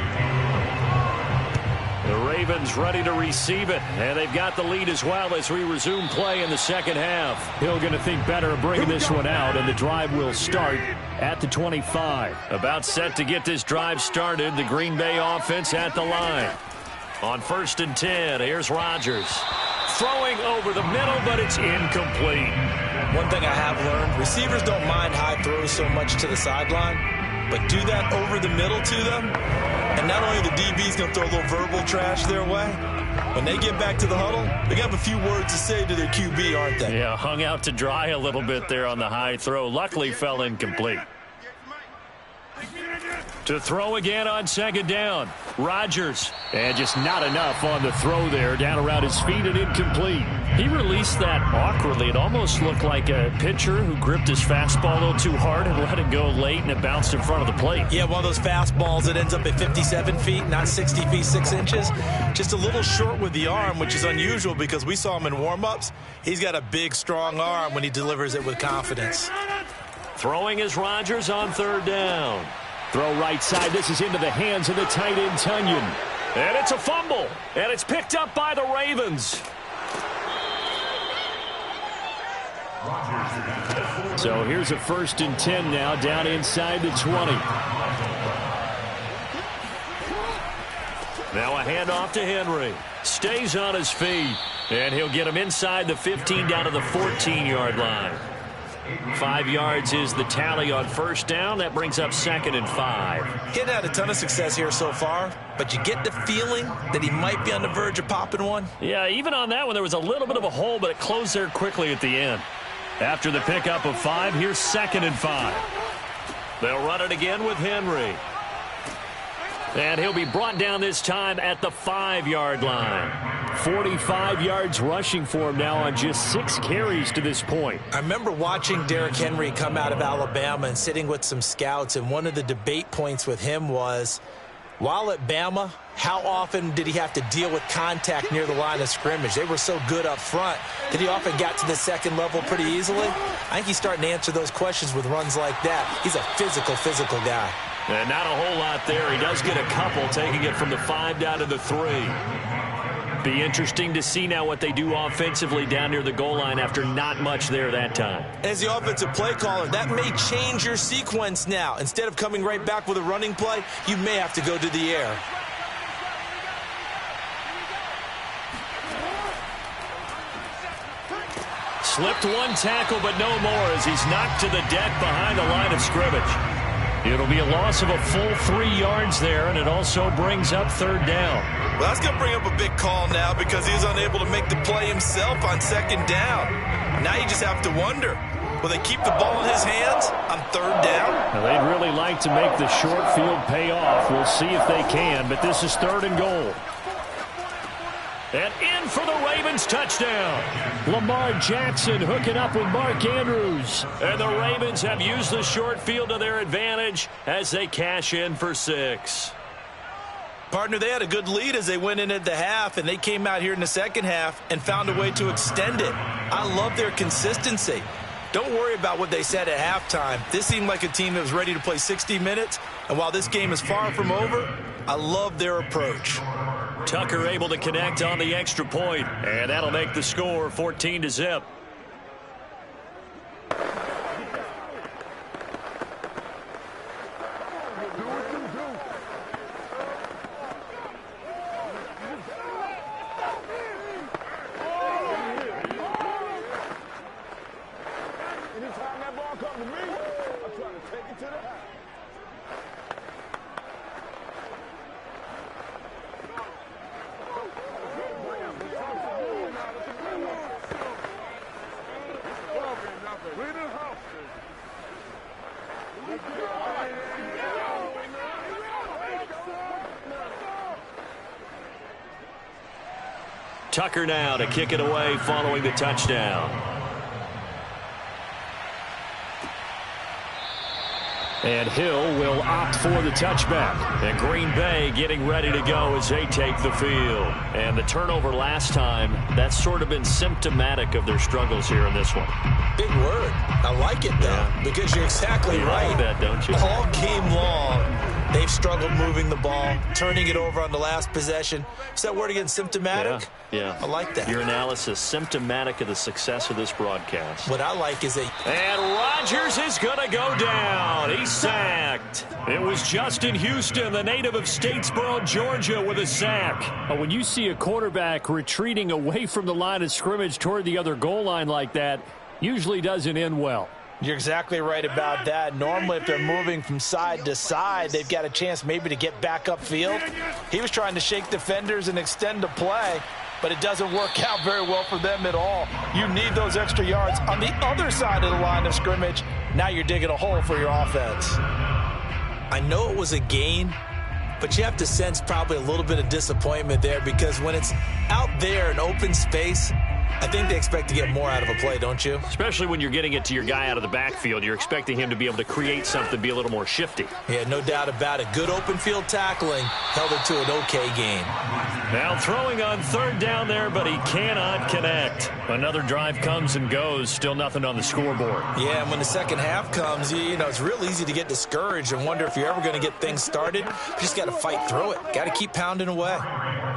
The Ravens ready to receive it, and they've got the lead as well as we resume play in the 2nd half. Hill going to think better of bringing this one out, and the drive will start at the 25. About set to get this drive started, the Green Bay offense at the line. On 1st and 10, here's Rodgers. Throwing over the middle, but it's incomplete. One thing I have learned, receivers don't mind high throws so much to the sideline, but do that over the middle to them, and not only the DB's going to throw a little verbal trash their way, when they get back to the huddle, they're going to have a few words to say to their QB, aren't they? Yeah, hung out to dry a little bit there on the high throw. Luckily fell incomplete. To throw again on 2nd down. Rodgers. And just not enough on the throw there. Down around his feet and incomplete. He released that awkwardly. It almost looked like a pitcher who gripped his fastball a little too hard and let it go late, and it bounced in front of the plate. Yeah, one of those fastballs that ends up at 57 feet, not 60 feet, 6 inches. Just a little short with the arm, which is unusual because we saw him in warm-ups. He's got a big, strong arm when he delivers it with confidence. Throwing is Rodgers on 3rd down. Throw right side. This is into the hands of the tight end, Tunyon. And it's a fumble. And it's picked up by the Ravens. So here's a 1st and 10 now, down inside the 20. Now a handoff to Henry. Stays on his feet. And he'll get him inside the 15 down to the 14-yard line. 5 yards is the tally on first down. That brings up 2nd and 5. He hadn't had a ton of success here so far, but you get the feeling that he might be on the verge of popping one. Yeah, even on that one, there was a little bit of a hole, but it closed there quickly at the end. After the pickup of 5, here's 2nd and 5. They'll run it again with Henry. And he'll be brought down this time at the 5-yard line. 45 yards rushing for him now on just 6 carries to this point. I remember watching Derrick Henry come out of Alabama and sitting with some scouts, and one of the debate points with him was, while at Bama, how often did he have to deal with contact near the line of scrimmage? They were so good up front that he often got to the second level pretty easily. I think he's starting to answer those questions with runs like that. He's a physical guy. And not a whole lot there. He does get a couple, taking it from the 5 down to the 3. Be interesting to see now what they do offensively down near the goal line after not much there that time. As the offensive play caller, that may change your sequence now. Instead of coming right back with a running play, you may have to go to the air. Slipped one tackle, but no more as he's knocked to the deck behind the line of scrimmage. It'll be a loss of a full 3 yards there, and it also brings up 3rd down. Well, that's going to bring up a big call now because he was unable to make the play himself on 2nd down. Now you just have to wonder, will they keep the ball in his hands on 3rd down? Now, they'd really like to make the short field pay off. We'll see if they can, but this is 3rd and goal. And in for the Ravens touchdown. Lamar Jackson hooking up with Mark Andrews. And the Ravens have used the short field to their advantage as they cash in for 6. Partner, they had a good lead as they went in at the half, and they came out here in the second half and found a way to extend it. I love their consistency. Don't worry about what they said at halftime. This seemed like a team that was ready to play 60 minutes, and while this game is far from over, I love their approach. Tucker able to connect on the extra point, and that'll make the score 14-0. Anytime that ball comes to me, I'm trying to take it to the house. Tucker now to kick it away following the touchdown. And Hill will opt for the touchback. And Green Bay getting ready to go as they take the field. And the turnover last time, that's sort of been symptomatic of their struggles here in this one. Big word. I like it, though, because you're exactly right. Like that, don't you? All game long, they've struggled moving the ball, turning it over on the last possession. Is that word again, symptomatic? Yeah. I like that. Your analysis, symptomatic of the success of this broadcast. What I like is that... And Rodgers is going to go down. He's sacked. It was Justin Houston, the native of Statesboro, Georgia, with a sack. When you see a quarterback retreating away from the line of scrimmage toward the other goal line like that, usually doesn't end well. You're exactly right about that. Normally, if they're moving from side to side, they've got a chance maybe to get back upfield. He was trying to shake defenders and extend the play, but it doesn't work out very well for them at all. You need those extra yards on the other side of the line of scrimmage. Now you're digging a hole for your offense. I know it was a gain, but you have to sense probably a little bit of disappointment there because when it's out there in open space, I think they expect to get more out of a play, don't you? Especially when you're getting it to your guy out of the backfield. You're expecting him to be able to create something, be a little more shifty. Yeah, no doubt about it. Good open field tackling held it to an okay game. Now throwing on 3rd down there, but he cannot connect. Another drive comes and goes. Still nothing on the scoreboard. Yeah, and when the second half comes, you know, it's real easy to get discouraged and wonder if you're ever going to get things started. You just got to fight through it. Got to keep pounding away.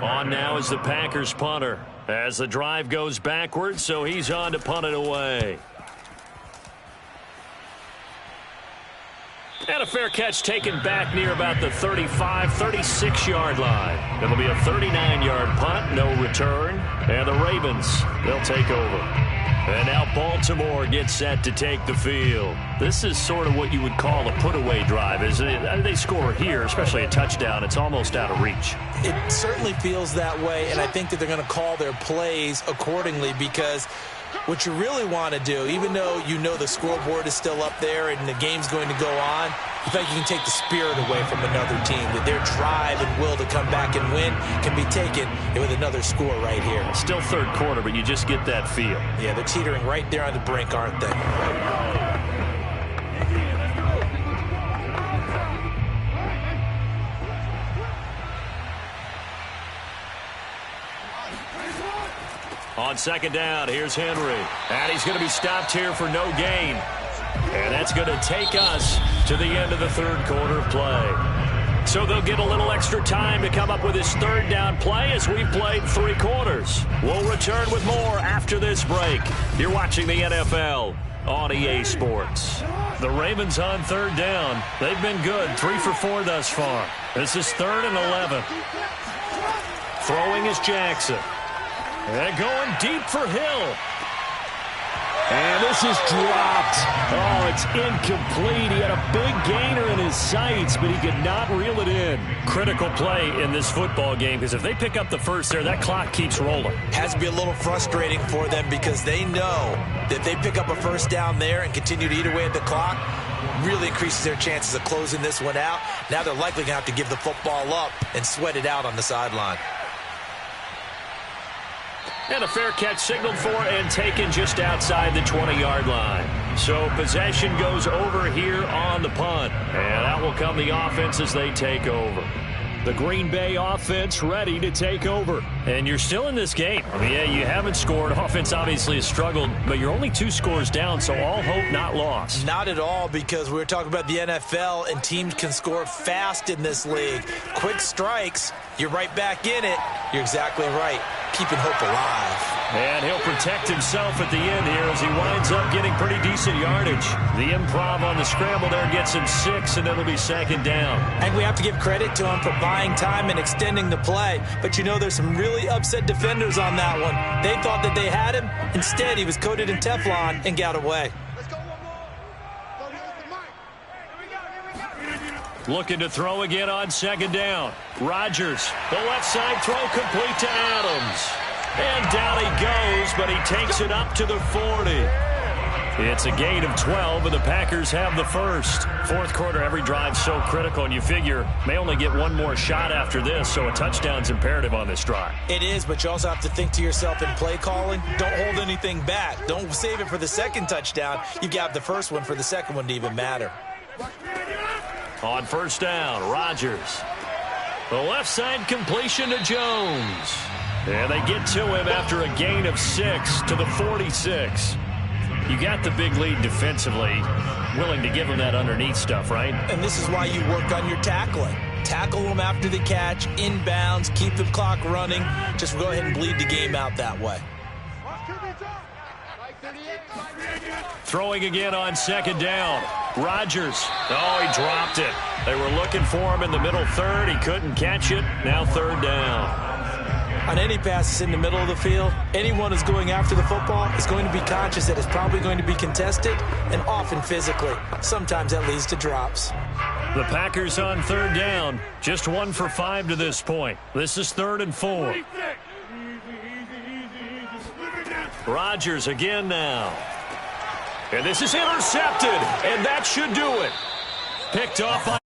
On now is the Packers punter. As the drive goes backwards, so he's on to punt it away. And a fair catch taken back near about the 35, 36-yard line. It'll be a 39-yard punt, no return. And the Ravens, they'll take over. And now Baltimore gets set to take the field. This is sort of what you would call a put-away drive, isn't it? They score here, especially a touchdown. It's almost out of reach. It certainly feels that way, and I think that they're going to call their plays accordingly, because what you really want to do, even though you know the scoreboard is still up there and the game's going to go on, I think you can take the spirit away from another team, that their drive and will to come back and win can be taken with another score right here. Still third quarter, but you just get that feel. Yeah, they're teetering right there on the brink, aren't they? On second down, here's Henry. And he's going to be stopped here for no gain. And that's going to take us to the end of the third quarter of play. So they'll get a little extra time to come up with this third down play as we've played 3 quarters. We'll return with more after this break. You're watching the NFL on EA Sports. The Ravens on third down. They've been good, 3 for 4 thus far. This is 3rd and 11. Throwing is Jackson. And going deep for Hill. And this is dropped. Oh, it's incomplete. He had a big gainer in his sights, but he could not reel it in. Critical play in this football game, because if they pick up the first there, that clock keeps rolling. Has to be a little frustrating for them, because they know that if they pick up a first down there and continue to eat away at the clock, really increases their chances of closing this one out. Now they're likely going to have to give the football up and sweat it out on the sideline. And a fair catch signaled for and taken just outside the 20-yard line. So possession goes over here on the punt. And out will come the offense as they take over. The Green Bay offense ready to take over. And you're still in this game. I mean, yeah, you haven't scored. Offense obviously has struggled, but you're only 2 scores down, so all hope not lost. Not at all, because we were talking about the NFL, and teams can score fast in this league. Quick strikes, you're right back in it. You're exactly right. Keeping hope alive. And he'll protect himself at the end here as he winds up getting pretty decent yardage. The improv on the scramble there gets him 6, and it'll be second down. And we have to give credit to him for buying time and extending the play. But you know, there's some really upset defenders on that one. They thought that they had him. Instead, he was coated in Teflon and got away. Looking to throw again on second down. Rodgers, the left side throw complete to Adams. And down he goes, but he takes it up to the 40. It's a gain of 12, and the Packers have the first. Fourth quarter, every drive so critical, and you figure may only get one more shot after this, so a touchdown's imperative on this drive. It is, but you also have to think to yourself in play calling, don't hold anything back. Don't save it for the second touchdown. You got the first one for the second one to even matter. On first down, Rodgers. The left side completion to Jones. And they get to him after a gain of 6 to the 46. You got the big lead defensively, willing to give him that underneath stuff, right? And this is why you work on your tackling. Tackle them after the catch, inbounds, keep the clock running. Just go ahead and bleed the game out that way. Throwing again on second down. Rodgers. Oh, he dropped it. They were looking for him in the middle third. He couldn't catch it. Now third down. On any passes in the middle of the field, anyone who's going after the football is going to be conscious that it's probably going to be contested, and often physically. Sometimes that leads to drops. The Packers on third down. Just 1 for 5 to this point. This is 3rd and 4. Rodgers again now. And this is intercepted, and that should do it. Picked off by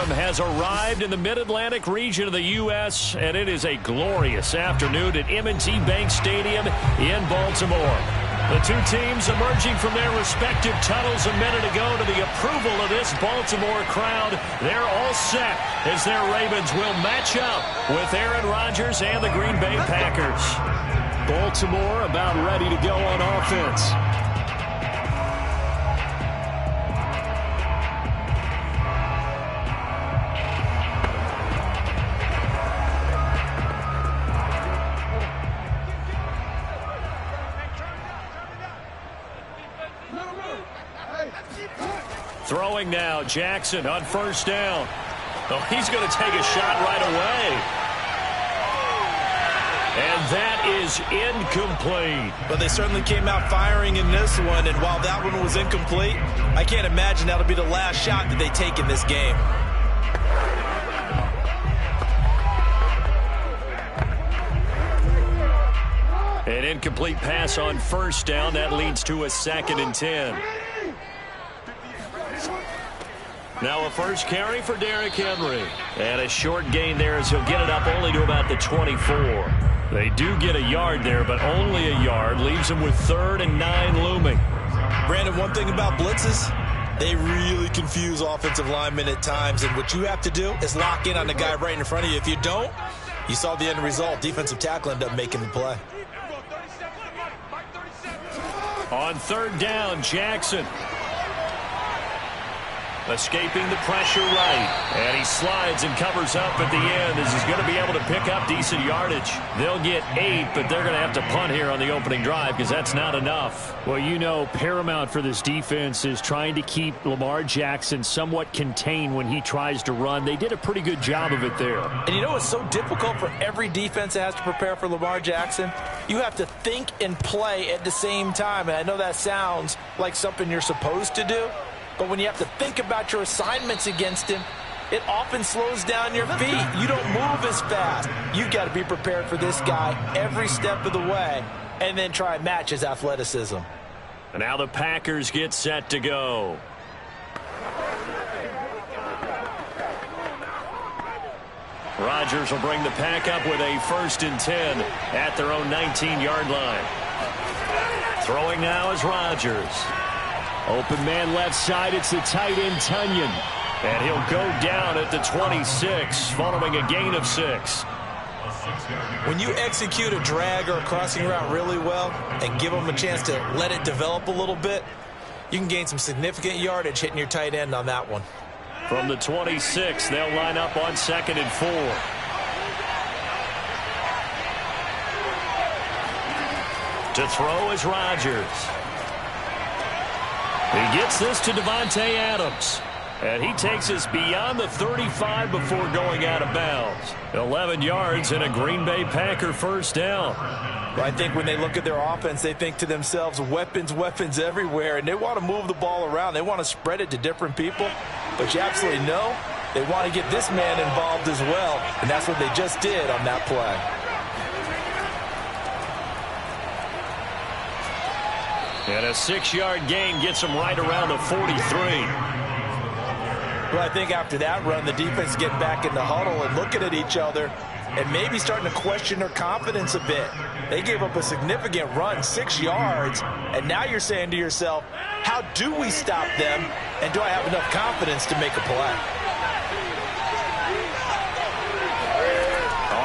Stadium has arrived in the Mid-Atlantic region of the U.S., and it is a glorious afternoon at M&T Bank Stadium in Baltimore. The two teams emerging from their respective tunnels a minute ago to the approval of this Baltimore crowd. They're all set as their Ravens will match up with Aaron Rodgers and the Green Bay Packers. Baltimore about ready to go on offense. Throwing now, Jackson on first down. Oh, he's going to take a shot right away. And that is incomplete. But they certainly came out firing in this one, and while that one was incomplete, I can't imagine that'll be the last shot that they take in this game. An incomplete pass on first down. That leads to a 2nd and 10. Now a first carry for Derrick Henry. And a short gain there as he'll get it up only to about the 24. They do get a yard there, but only a yard. Leaves them with 3rd and 9 looming. Brandon, one thing about blitzes, they really confuse offensive linemen at times. And what you have to do is lock in on the guy right in front of you. If you don't, you saw the end result. Defensive tackle ended up making the play. On 3rd down, Jackson. Escaping the pressure right. And he slides and covers up at the end as he's going to be able to pick up decent yardage. They'll get 8, but they're going to have to punt here on the opening drive because that's not enough. Well, you know, paramount for this defense is trying to keep Lamar Jackson somewhat contained when he tries to run. They did a pretty good job of it there. And you know it's so difficult for every defense that has to prepare for Lamar Jackson? You have to think and play at the same time. And I know that sounds like something you're supposed to do. But when you have to think about your assignments against him, it often slows down your feet. You don't move as fast. You've got to be prepared for this guy every step of the way and then try and match his athleticism. And now the Packers get set to go. Rodgers will bring the pack up with a 1st and 10 at their own 19-yard line. Throwing now is Rodgers. Open man left side, it's the tight end Tunyon. And he'll go down at the 26 following a gain of 6. When you execute a drag or a crossing route really well and give them a chance to let it develop a little bit, you can gain some significant yardage hitting your tight end on that one. From the 26, they'll line up on 2nd and 4. To throw is Rodgers. He gets this to Davante Adams. And he takes us beyond the 35 before going out of bounds. 11 yards and a Green Bay Packer first down. Well, I think when they look at their offense, they think to themselves, weapons, weapons everywhere. And they want to move the ball around. They want to spread it to different people. But you absolutely know they want to get this man involved as well. And that's what they just did on that play. And a 6-yard gain gets him right around the 43. Well, I think after that run, the defense getting back in the huddle and looking at each other and maybe starting to question their confidence a bit. They gave up a significant run, 6 yards, and now you're saying to yourself, how do we stop them, and do I have enough confidence to make a play?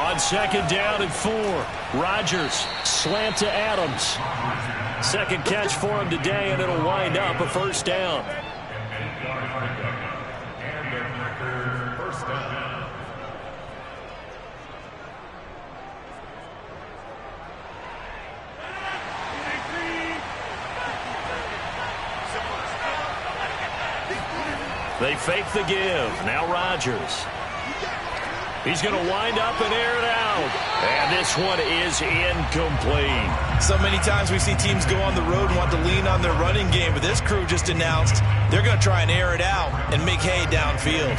On 2nd down and 4, Rodgers slant to Adams. 2nd catch for him today, and it'll wind up a first down. They fake the give. Now Rodgers. He's going to wind up and air it out. And this one is incomplete. So many times we see teams go on the road and want to lean on their running game, but this crew just announced they're going to try and air it out and make hay downfield.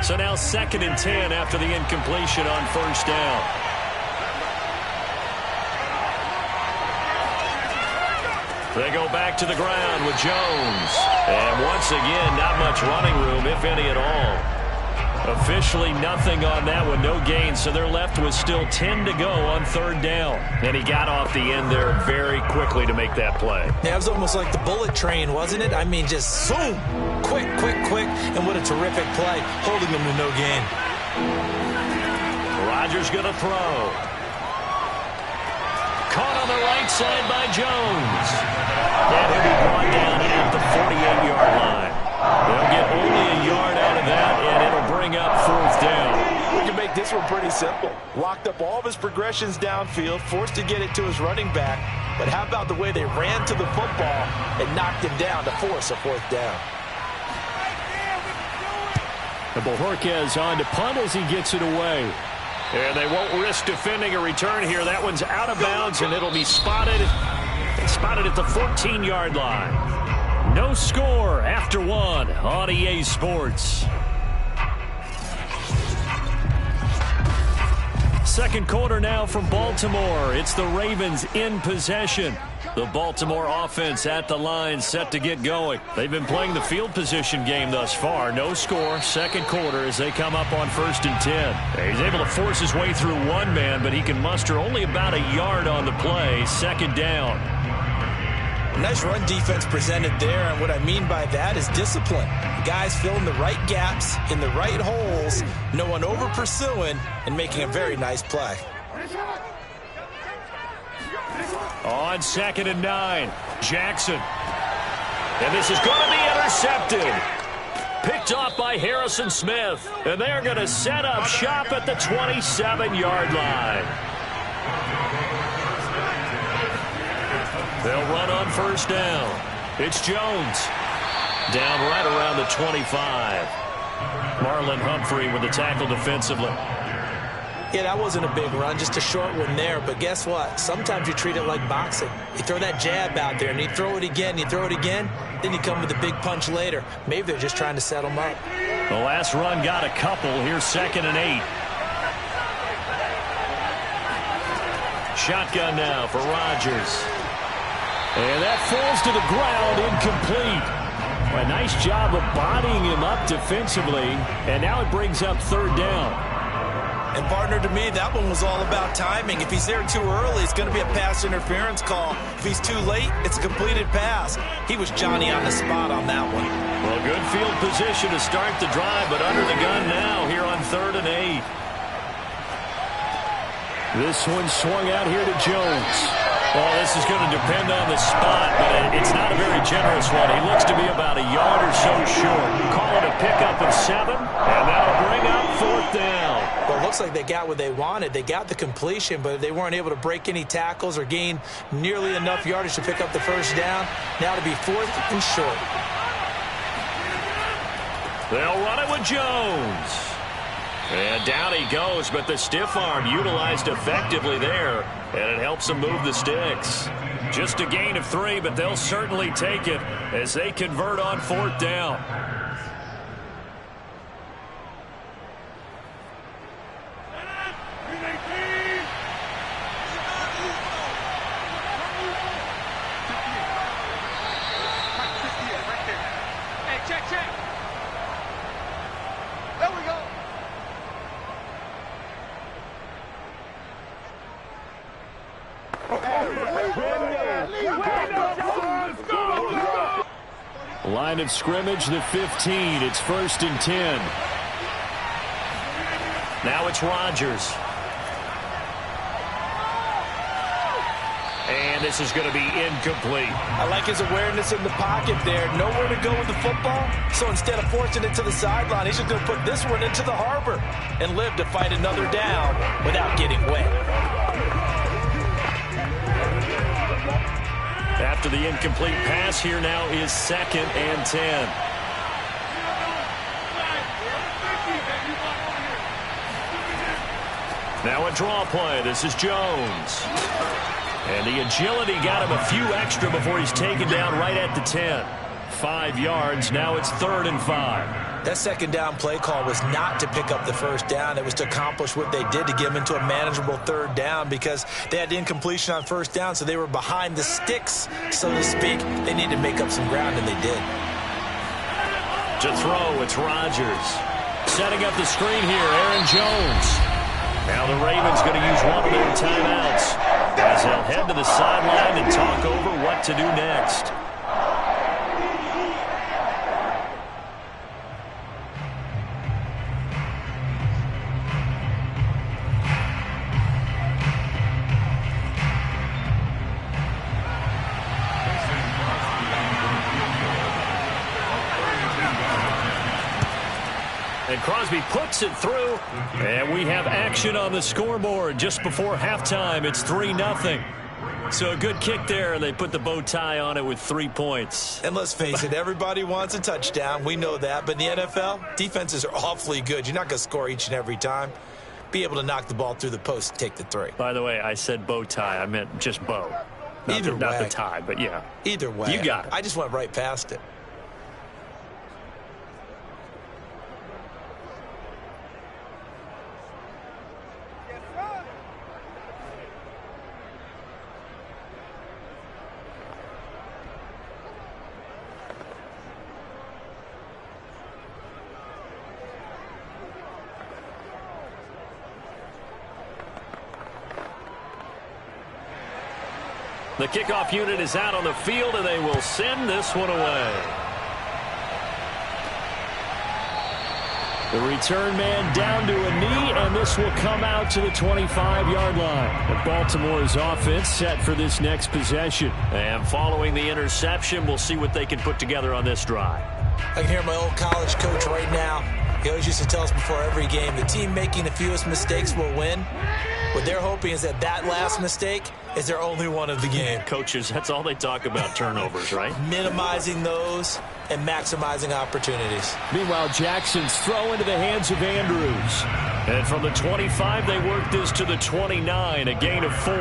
So now 2nd and 10 after the incompletion on first down. They go back to the ground with Jones. And once again, not much running room, if any at all. Officially nothing on that one, no gain, so they're left with still 10 to go on third down. And he got off the end there very quickly to make that play. Yeah, it was almost like the bullet train, wasn't it? I mean, just zoom, quick, and what a terrific play, holding them to no gain. Rodgers going to throw. Caught on the right side by Jones. And he'll be brought down at the 48-yard line. They'll get only a yard out of that, and it'll bring up fourth down. We can make this one pretty simple. Locked up all of his progressions downfield, forced to get it to his running back. But how about the way they ran to the football and knocked him down to force a fourth down? And Bojorquez on to punt as he gets it away. And they won't risk defending a return here. That one's out of bounds, and it'll be spotted at the 14-yard line. No score after one on EA Sports. Second quarter now from Baltimore. It's the Ravens in possession. The Baltimore offense at the line, set to get going. They've been playing the field position game thus far. No score, second quarter as they come up on 1st and 10. He's able to force his way through one man, but he can muster only about a yard on the play. Second down. Nice run defense presented there, and what I mean by that is discipline. The guys filling the right gaps in the right holes, no one over pursuing, and making a very nice play. On 2nd and 9, Jackson. And this is going to be intercepted. Picked off by Harrison Smith. And they're going to set up shop at the 27-yard line. They'll run on first down. It's Jones. Down right around the 25. Marlon Humphrey with the tackle defensively. Yeah, that wasn't a big run, just a short one there. But guess what? Sometimes you treat it like boxing. You throw that jab out there, and you throw it again, then you come with a big punch later. Maybe they're just trying to set them up. The last run got a couple. Here's 2nd and 8. Shotgun now for Rodgers. And that falls to the ground, incomplete. A nice job of bodying him up defensively, and now it brings up third down. And partner, to me, that one was all about timing. If he's there too early, it's going to be a pass interference call. If he's too late, it's a completed pass. He was Johnny on the spot on that one. Well, good field position to start the drive, but under the gun now here on 3rd and 8. This one swung out here to Jones. Well, this is going to depend on the spot, but it's not a very generous one. He looks to be about a yard or so short. Call it a pickup of 7, and that'll bring up fourth down. Well, it looks like they got what they wanted. They got the completion, but they weren't able to break any tackles or gain nearly enough yardage to pick up the first down. Now to be 4th and short. They'll run it with Jones. And down he goes, but the stiff arm utilized effectively there, and it helps them move the sticks. Just a gain of 3, but they'll certainly take it as they convert on fourth down. Line of scrimmage, the 15. It's 1st and 10. Now it's Rodgers. And this is going to be incomplete. I like his awareness in the pocket there. Nowhere to go with the football. So instead of forcing it to the sideline, he's just going to put this one into the harbor and live to fight another down without getting wet. After the incomplete pass, here now is 2nd and 10. Now a draw play. This is Jones. And the agility got him a few extra before he's taken down right at the 10. 5 yards. Now it's 3rd and 5. That second down play call was not to pick up the first down. It was to accomplish what they did, to get them into a manageable third down, because they had incompletion on first down, so they were behind the sticks, so to speak. They needed to make up some ground, and they did. To throw, it's Rodgers. Setting up the screen here, Aaron Jones. Now the Ravens going to use one of their timeouts as they'll head to the sideline and talk over what to do next. And Crosby puts it through, and we have action on the scoreboard just before halftime. It's 3-0. So a good kick there, and they put the bow tie on it with 3 points. And let's face it, everybody wants a touchdown. We know that. But in the NFL, defenses are awfully good. You're not going to score each and every time. Be able to knock the ball through the post and take the 3. By the way, I said bow tie. I meant just bow. Not the tie, but yeah. Either way. You got it. I just went right past it. The kickoff unit is out on the field, and they will send this one away. The return man down to a knee, and this will come out to the 25-yard line. The Baltimore's offense set for this next possession. And following the interception, we'll see what they can put together on this drive. I can hear my old college coach right now. He always used to tell us before every game, the team making the fewest mistakes will win. What they're hoping is that that last mistake is their only one of the game. Coaches, that's all they talk about, turnovers, right? Minimizing those and maximizing opportunities. Meanwhile, Jackson's throw into the hands of Andrews. And from the 25, they work this to the 29, a gain of 4.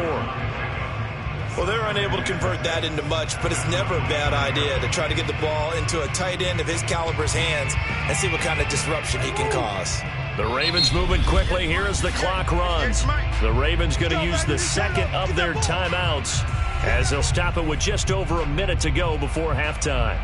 Well, they're unable to convert that into much, but it's never a bad idea to try to get the ball into a tight end of his caliber's hands and see what kind of disruption he can cause. The Ravens moving quickly here as the clock runs. The Ravens going to use the second of their timeouts as they'll stop it with just over a minute to go before halftime.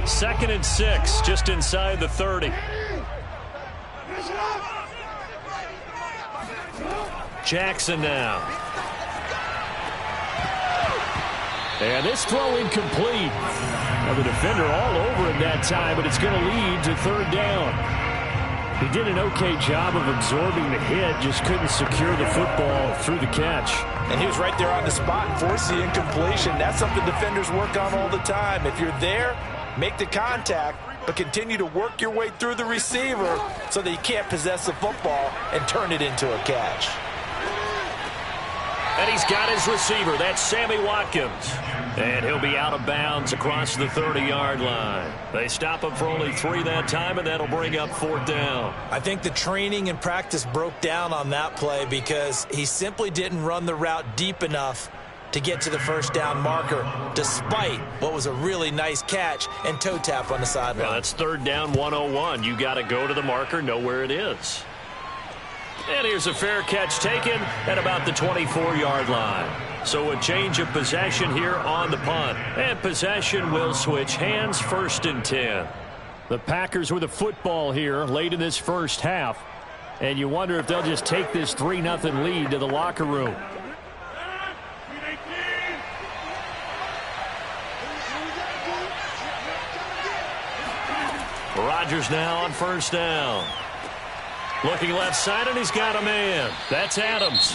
Second and 6, just inside the 30. Jackson now. And this throw incomplete. Now the defender all over him that time, but it's going to lead to third down. He did an okay job of absorbing the hit, just couldn't secure the football through the catch. And he was right there on the spot and forced the incompletion. That's something defenders work on all the time. If you're there, make the contact, but continue to work your way through the receiver so that you can't possess the football and turn it into a catch. And he's got his receiver. That's Sammy Watkins. And he'll be out of bounds across the 30-yard line. They stop him for only 3 that time, and that'll bring up fourth down. I think the training and practice broke down on that play because he simply didn't run the route deep enough to get to the first down marker, despite what was a really nice catch and toe tap on the sideline. Well, that's third down 101. You got to go to the marker, know where it is. And here's a fair catch taken at about the 24-yard line. So a change of possession here on the punt. And possession will switch hands, 1st and 10. The Packers with a football here late in this first half. And you wonder if they'll just take this 3-0 lead to the locker room. Rodgers now on first down. Looking left side, and he's got a man. That's Adams.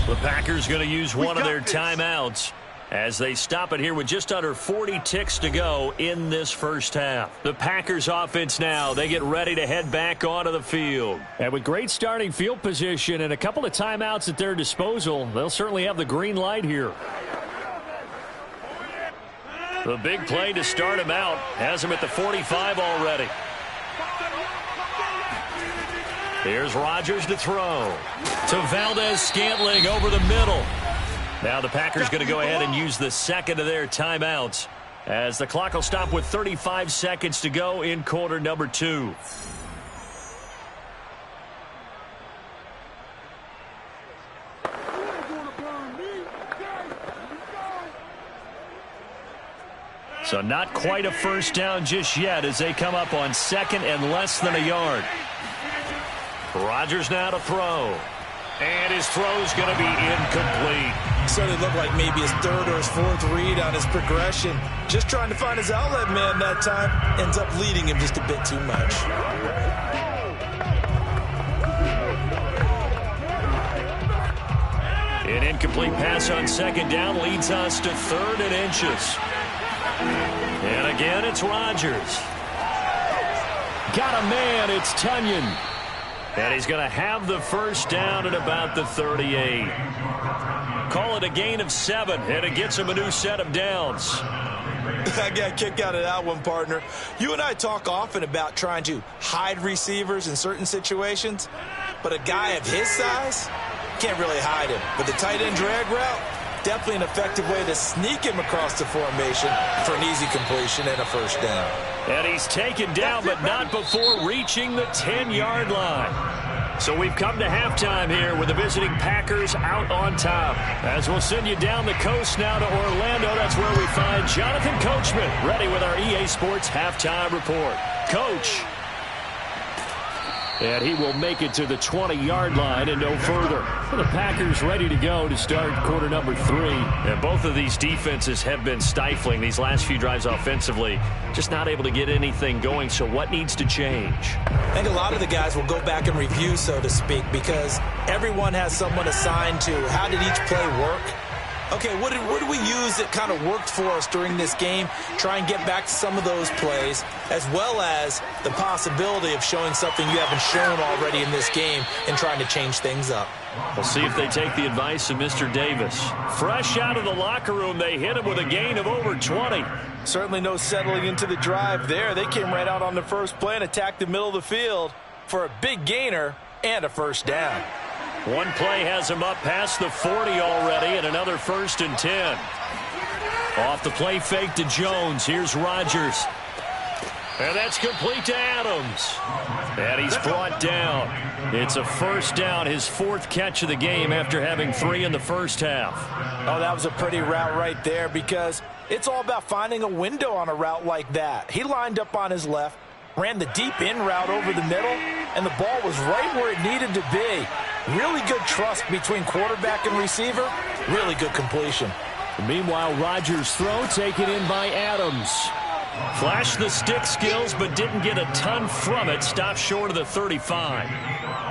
The Packers going to use one of their timeouts as they stop it here with just under 40 ticks to go in this first half. The Packers offense now, they get ready to head back onto the field. And with great starting field position and a couple of timeouts at their disposal, they'll certainly have the green light here. The big play to start him out has him at the 45 already. Here's Rodgers to throw. To Valdez-Scantling over the middle. Now the Packers going to go ahead and use the second of their timeouts, as the clock will stop with 35 seconds to go in quarter number 2. So not quite a first down just yet as they come up on second and less than a yard. Rodgers now to throw. And his throw's going to be incomplete. Certainly looked like maybe his third or his fourth read on his progression. Just trying to find his outlet man that time. Ends up leading him just a bit too much. An incomplete pass on second down leads us to third and inches. And again, it's Rodgers. Got a man, it's Tunyon. And he's going to have the first down at about the 38. Call it a gain of 7, and it gets him a new set of downs. I got a kick out of that one, partner. You and I talk often about trying to hide receivers in certain situations, but a guy of his size can't really hide him. But the tight end drag route, definitely an effective way to sneak him across the formation for an easy completion and a first down. And he's taken down, but not before reaching the 10-yard line. So we've come to halftime here with the visiting Packers out on top. As we'll send you down the coast now to Orlando, that's where we find Jonathan Coachman ready with our EA Sports Halftime Report. Coach. And he will make it to the 20-yard line and no further. So the Packers ready to go to start quarter number 3. And both of these defenses have been stifling these last few drives offensively. Just not able to get anything going, so what needs to change? I think a lot of the guys will go back and review, so to speak, because everyone has someone assigned to how did each play work. Okay, what did we use that kind of worked for us during this game? Try and get back to some of those plays, as well as the possibility of showing something you haven't shown already in this game and trying to change things up. We'll see if they take the advice of Mr. Davis. Fresh out of the locker room, they hit him with a gain of over 20. Certainly no settling into the drive there. They came right out on the first play and attacked the middle of the field for a big gainer and a first down. One play has him up past the 40 already, and another 1st and 10. Off the play fake to Jones. Here's Rodgers. And that's complete to Adams. And he's brought down. It's a first down, his 4th catch of the game after having 3 in the first half. Oh, that was a pretty route right there, because it's all about finding a window on a route like that. He lined up on his left, ran the deep in route over the middle, and the ball was right where it needed to be. Really good trust between quarterback and receiver. Really good completion. Meanwhile, Rodgers' throw taken in by Adams. Flashed the stick skills, but didn't get a ton from it. Stopped short of the 35.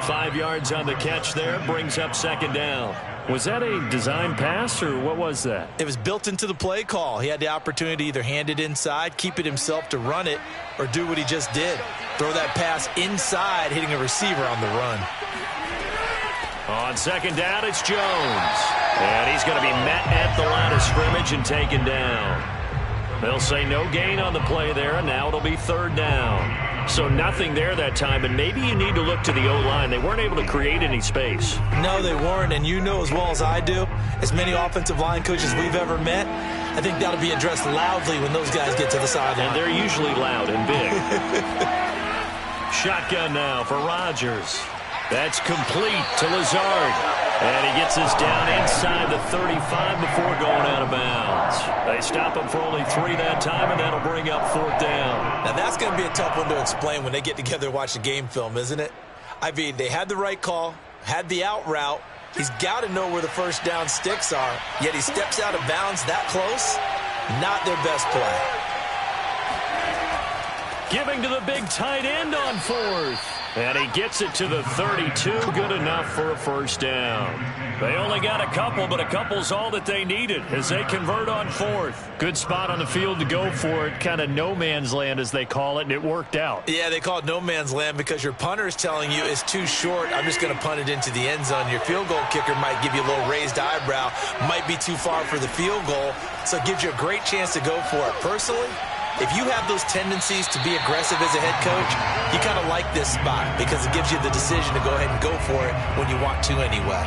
5 yards on the catch there. Brings up second down. Was that a design pass, or what was that? It was built into the play call. He had the opportunity to either hand it inside, keep it himself to run it, or do what he just did. Throw that pass inside, hitting a receiver on the run. On second down, it's Jones. And he's going to be met at the line of scrimmage and taken down. They'll say no gain on the play there, and now it'll be third down. So nothing there that time, and maybe you need to look to the O-line. They weren't able to create any space. No, they weren't, and you know as well as I do, as many offensive line coaches we've ever met, I think that'll be addressed loudly when those guys get to the sideline. And they're usually loud and big. Shotgun now for Rodgers. That's complete to Lazard. And he gets us down inside the 35 before going out of bounds. They stop him for only 3 that time, and that'll bring up 4th down. Now, that's going to be a tough one to explain when they get together and watch the game film, isn't it? I mean, they had the right call, had the out route. He's got to know where the first down sticks are, yet he steps out of bounds that close. Not their best play. Giving to the big tight end on 4th. And he gets it to the 32. Good enough for a first down. They only got a couple, but a couple's all that they needed as they convert on 4th. Good spot on the field to go for it. Kind of no man's land, as they call it, and it worked out. Yeah, they call it no man's land because your punter is telling you it's too short. I'm just going to punt it into the end zone. Your field goal kicker might give you a little raised eyebrow. Might be too far for the field goal, so it gives you a great chance to go for it. Personally, if you have those tendencies to be aggressive as a head coach, you kind of like this spot because it gives you the decision to go ahead and go for it when you want to anyway.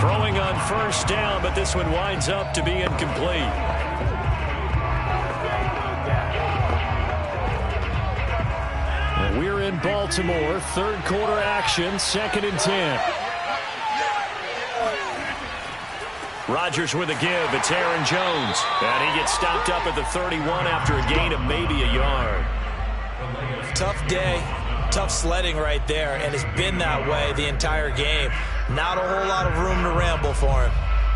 Throwing on first down, but this one winds up to be incomplete. And we're in Baltimore, third quarter action, 2nd and 10. Rodgers with a give. It's Aaron Jones. And he gets stopped up at the 31 after a gain of maybe a yard. Tough day, tough sledding right there, and it's been that way the entire game. Not a whole lot of room to ramble for him.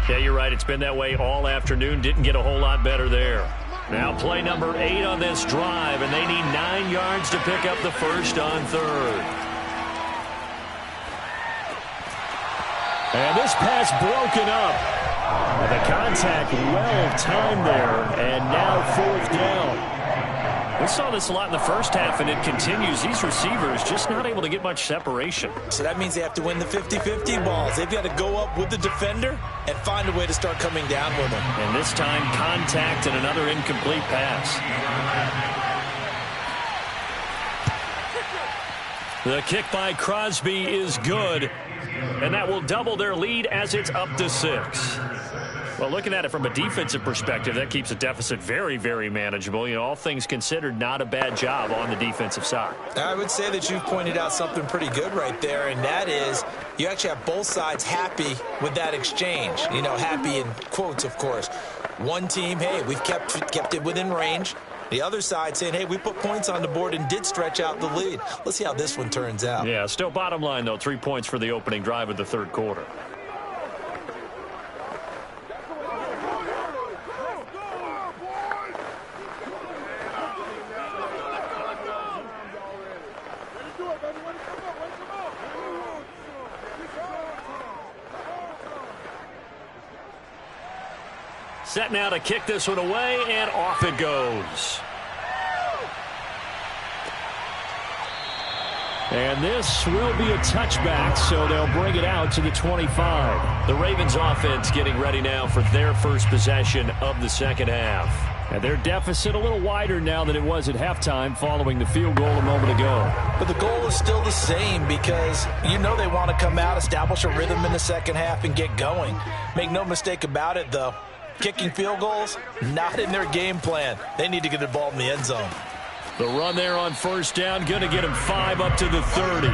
Yeah, you're right. It's been that way all afternoon. Didn't get a whole lot better there. Now play number 8 on this drive, and they need 9 yards to pick up the first on third. And this pass broken up. And the contact well timed there, and now 4th down. We saw this a lot in the first half, and it continues. These receivers just not able to get much separation. So that means they have to win the 50-50 balls. They've got to go up with the defender and find a way to start coming down with them. And this time, contact and another incomplete pass. The kick by Crosby is good, and that will double their lead as it's up to 6. Well, looking at it from a defensive perspective, that keeps the deficit very, very manageable. You know, all things considered, not a bad job on the defensive side. I would say that you've pointed out something pretty good right there, and that is you actually have both sides happy with that exchange. You know, happy in quotes, of course. One team, hey, we've kept it within range. The other side saying, hey, we put points on the board and did stretch out the lead. Let's see how this one turns out. Yeah, still bottom line, though, 3 points for the opening drive of the third quarter. Set now to kick this one away, and off it goes. And this will be a touchback, so they'll bring it out to the 25. The Ravens offense getting ready now for their first possession of the second half. And their deficit a little wider now than it was at halftime following the field goal a moment ago. But the goal is still the same because you know they want to come out, establish a rhythm in the second half, and get going. Make no mistake about it, though. Kicking field goals, not in their game plan. They need to get the ball in the end zone. The run there on first down, going to get him 5 up to the 30.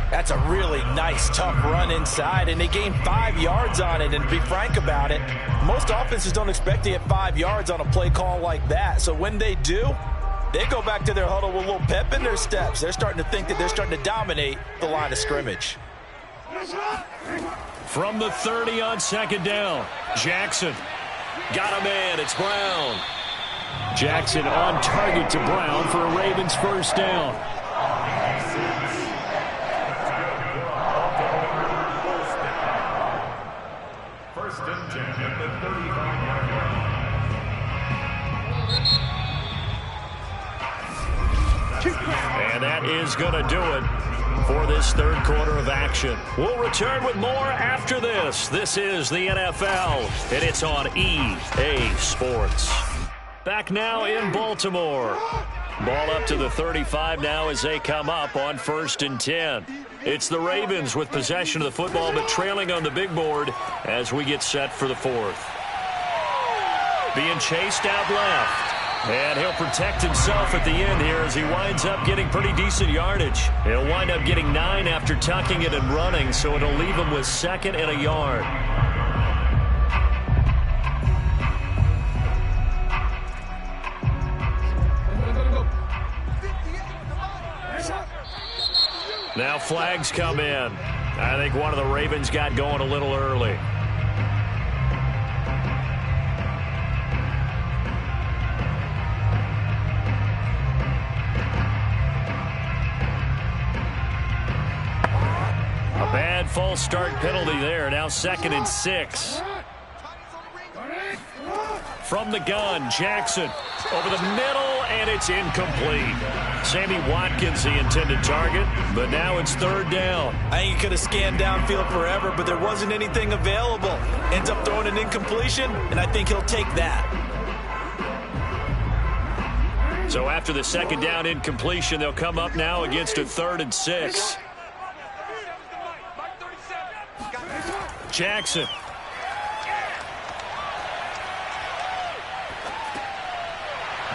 That's a really nice, tough run inside, and they gained 5 yards on it. And to be frank about it, most offenses don't expect to get 5 yards on a play call like that. So when they do, they go back to their huddle with a little pep in their steps. They're starting to think that they're starting to dominate the line of scrimmage. From the 30 on second down, Jackson. Got a man, it's Brown. Jackson on target to Brown for a Ravens first down. First and 10 at the 35-yard line. And that is going to do it for this third quarter of action. We'll return with more after this. This is the NFL, and it's on EA Sports. Back now in Baltimore. Ball up to the 35 now as they come up on first and 10. It's the Ravens with possession of the football, but trailing on the big board as we get set for the fourth. Being chased out left. And he'll protect himself at the end here as he winds up getting pretty decent yardage. He'll wind up getting 9 after tucking it and running, so it'll leave him with 2nd and a yard. Now flags come in. I think one of the Ravens got going a little early. Bad false start penalty there. Now 2nd and 6. From the gun, Jackson over the middle, and it's incomplete. Sammy Watkins, the intended target, but now it's 3rd down. I think he could have scanned downfield forever, but there wasn't anything available. Ends up throwing an incompletion, and I think he'll take that. So after the second down incompletion, they'll come up now against a 3rd and 6. Jackson.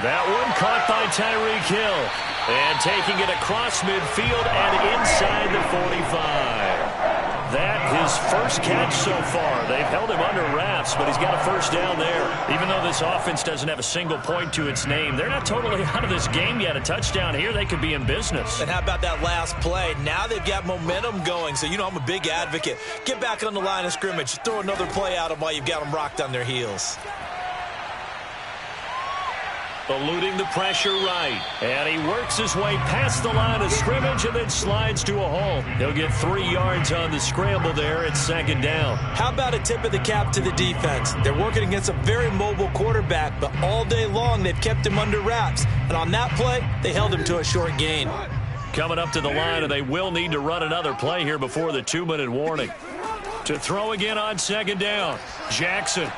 That one caught by Tyreek Hill. And taking it across midfield and inside the 45. That his first catch so far. They've held him under wraps, but he's got a first down there. Even though this offense doesn't have a single point to its name, they're not totally out of this game yet. A touchdown here, they could be in business. And how about that last play? Now they've got momentum going. So, I'm a big advocate. Get back on the line of scrimmage. Throw another play at them while you've got them rocked on their heels. Eluding the pressure right. And he works his way past the line of scrimmage and then slides to a hole. He'll get 3 yards on the scramble there at 2nd down. How about a tip of the cap to the defense? They're working against a very mobile quarterback, but all day long they've kept him under wraps. And on that play, they held him to a short gain. Coming up to the line, and they will need to run another play here before the 2-minute warning. To throw again on 2nd down. Jackson.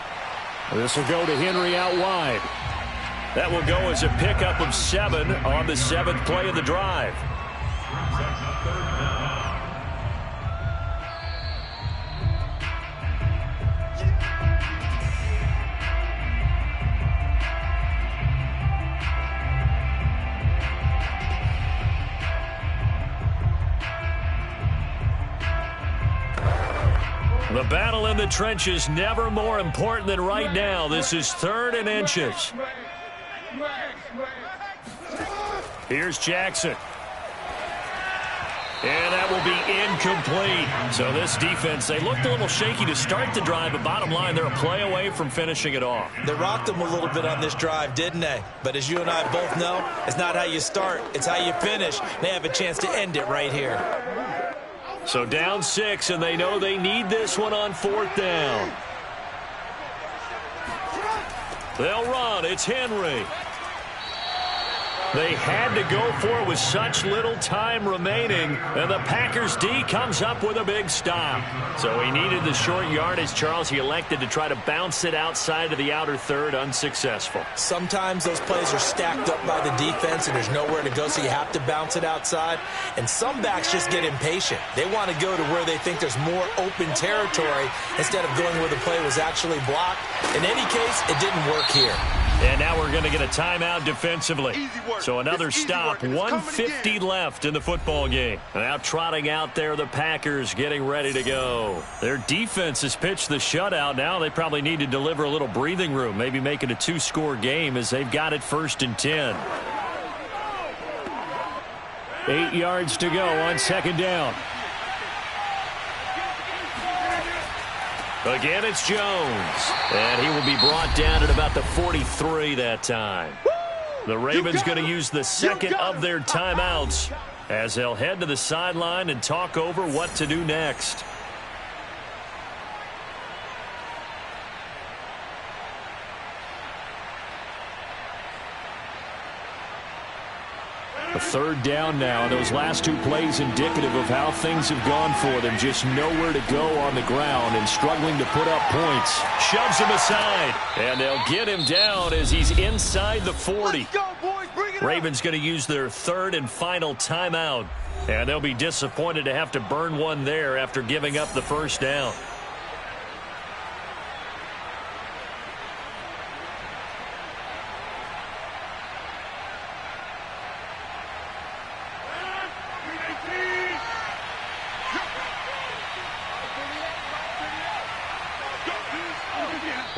This will go to Henry out wide. That will go as a pickup of 7 on the 7th play of the drive. The battle in the trenches never more important than right now. This is 3rd and inches. Here's Jackson. And that will be incomplete. So this defense, they looked a little shaky to start the drive, but bottom line, they're a play away from finishing it off. They rocked them a little bit on this drive, didn't they? But as you and I both know, it's not how you start, it's how you finish. They have a chance to end it right here. So down 6, and they know they need this one on 4th down. They'll run. It's Henry. They had to go for it with such little time remaining, and the Packers D comes up with a big stop. So he needed the short yardage, Charles. He elected to try to bounce it outside of the outer 3rd, unsuccessful. Sometimes those plays are stacked up by the defense, and there's nowhere to go, so you have to bounce it outside. And some backs just get impatient. They want to go to where they think there's more open territory instead of going where the play was actually blocked. In any case, it didn't work here. And now we're going to get a timeout defensively. So another stop, 1:50 left in the football game. Now trotting out there, the Packers getting ready to go. Their defense has pitched the shutout. Now they probably need to deliver a little breathing room, maybe make it a 2-score game as they've got it 1st and 10. 8 yards to go on 2nd down. Again, it's Jones. And he will be brought down at about the 43 that time. The Ravens going to use the 2nd of their timeouts as they'll head to the sideline and talk over what to do next. A 3rd down now. Those last 2 plays indicative of how things have gone for them. Just nowhere to go on the ground and struggling to put up points. Shoves him aside. And they'll get him down as he's inside the 40. Ravens going to use their 3rd and final timeout. And they'll be disappointed to have to burn one there after giving up the first down.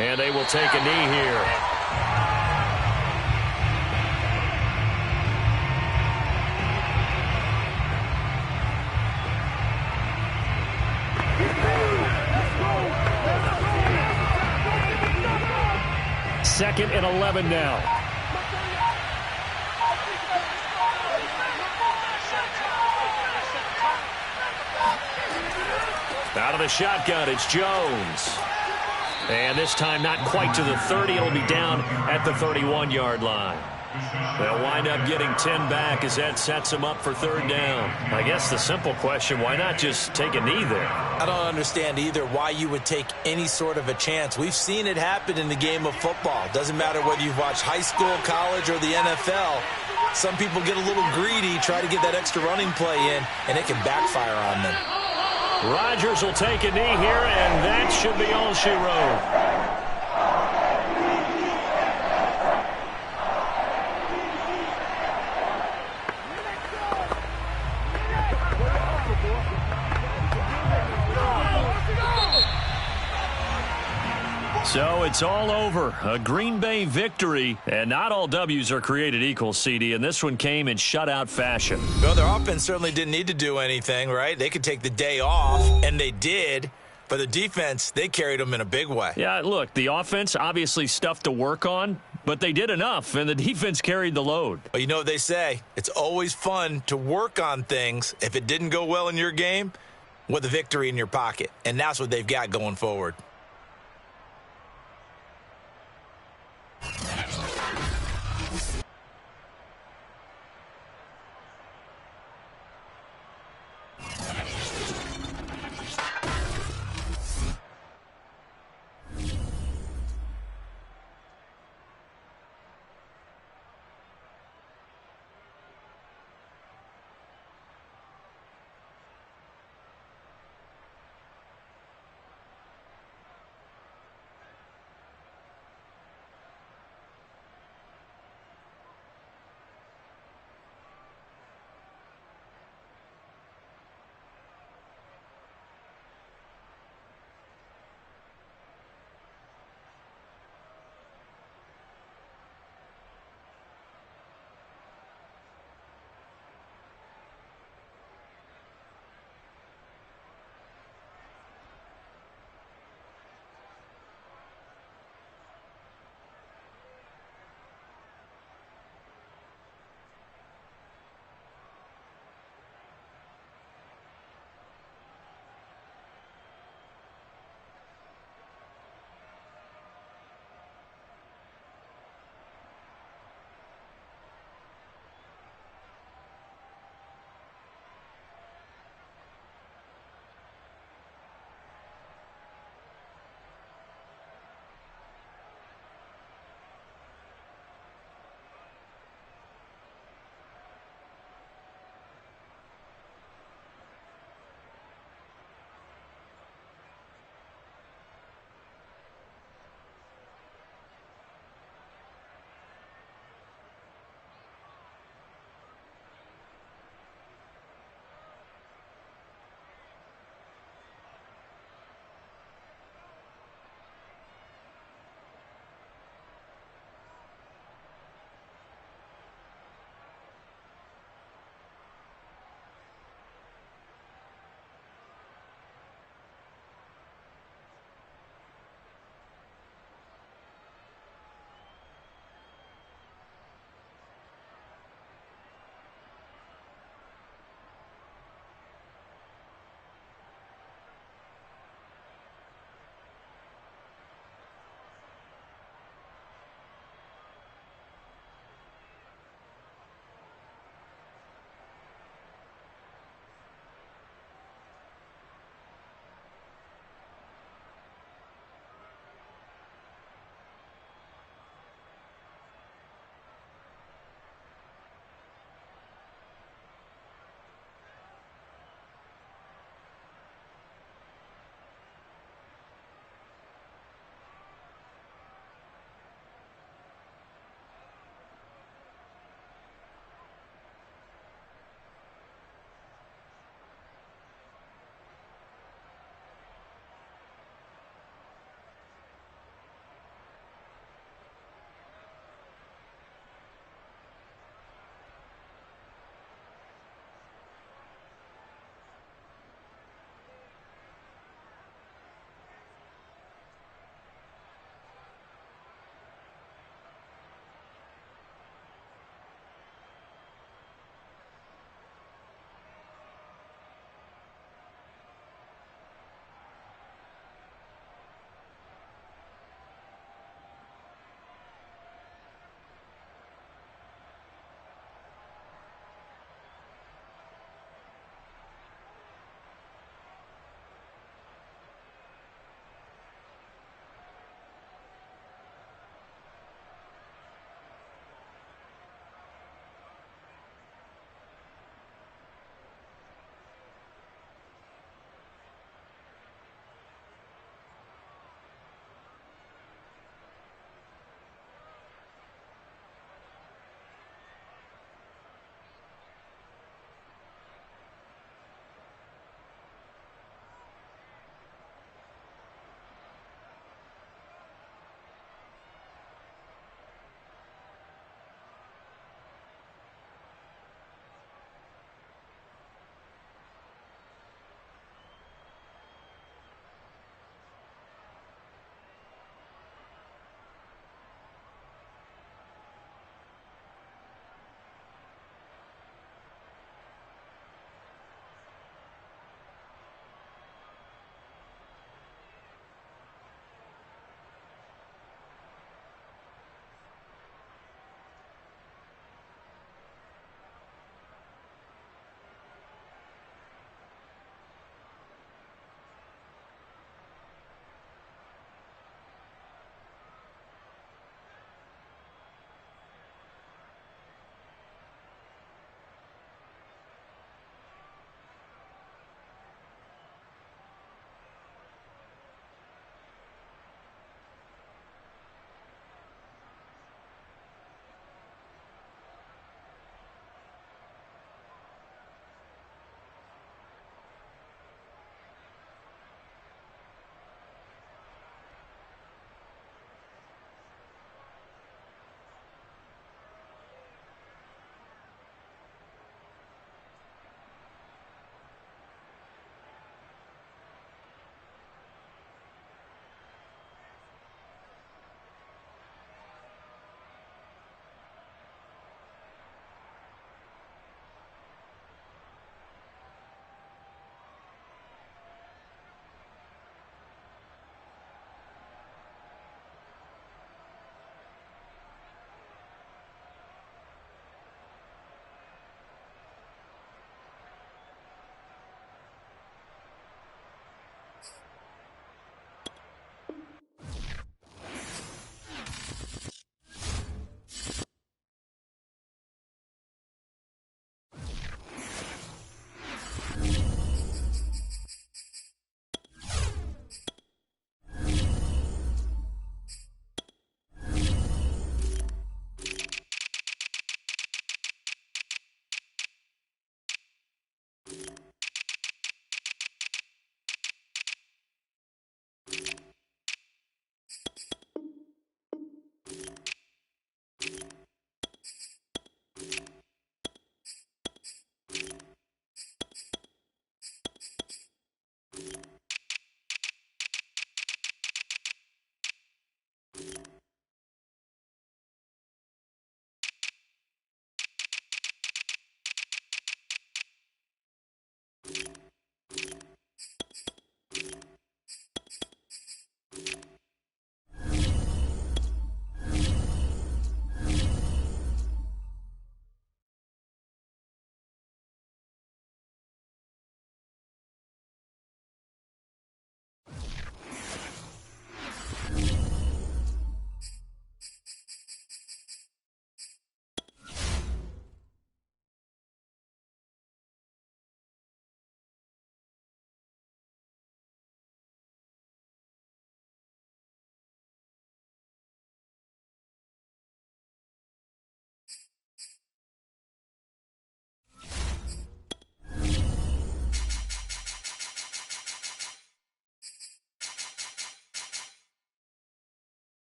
And they will take a knee here. Second and 11 now. Out of the shotgun, it's Jones. And this time not quite to the 30. It'll be down at the 31-yard line. They'll wind up getting 10 back as that sets them up for third down. I guess the simple question, why not just take a knee there? I don't understand either why you would take any sort of a chance. We've seen it happen in the game of football. Doesn't matter whether you've watched high school, college, or the NFL. Some people get a little greedy, try to get that extra running play in, and it can backfire on them. Rodgers will take a knee here, and that should be all she wrote. So it's all over. A Green Bay victory, and not all W's are created equal, CD, and this one came in shutout fashion. Well, their offense certainly didn't need to do anything, right? They could take the day off, and they did. But the defense, they carried them in a big way. Yeah, look, the offense, obviously stuff to work on, but they did enough, and the defense carried the load. Well, you know what they say. It's always fun to work on things. If it didn't go well in your game, with a victory in your pocket. And that's what they've got going forward.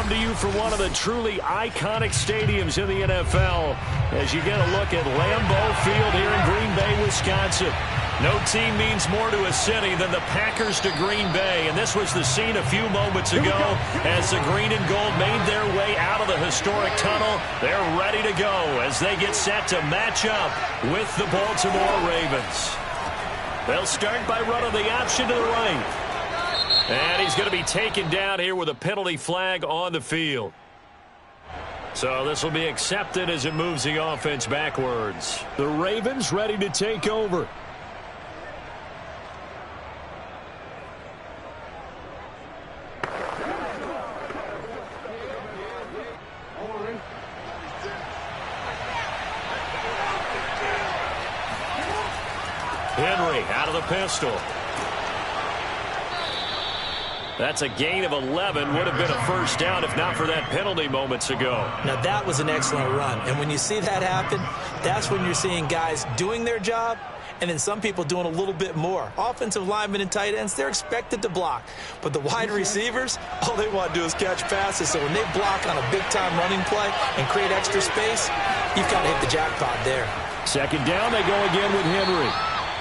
to you from one of the truly iconic stadiums in the NFL as you get a look at Lambeau Field here in Green Bay, Wisconsin. No team means more to a city than the Packers to Green Bay, and this was the scene a few moments ago as the green and gold made their way out of the historic tunnel. They're ready to go as they get set to match up with the Baltimore Ravens. They'll start by running the option to the right. And he's going to be taken down here with a penalty flag on the field. So this will be accepted as it moves the offense backwards. The Ravens ready to take over. Henry out of the pistol. That's a gain of 11. Would have been a first down if not for that penalty moments ago. Now, that was an excellent run. And when you see that happen, that's when you're seeing guys doing their job and then some people doing a little bit more. Offensive linemen and tight ends, they're expected to block. But the wide receivers, all they want to do is catch passes. So when they block on a big-time running play and create extra space, you've got to hit the jackpot there. Second down, they go again with Henry.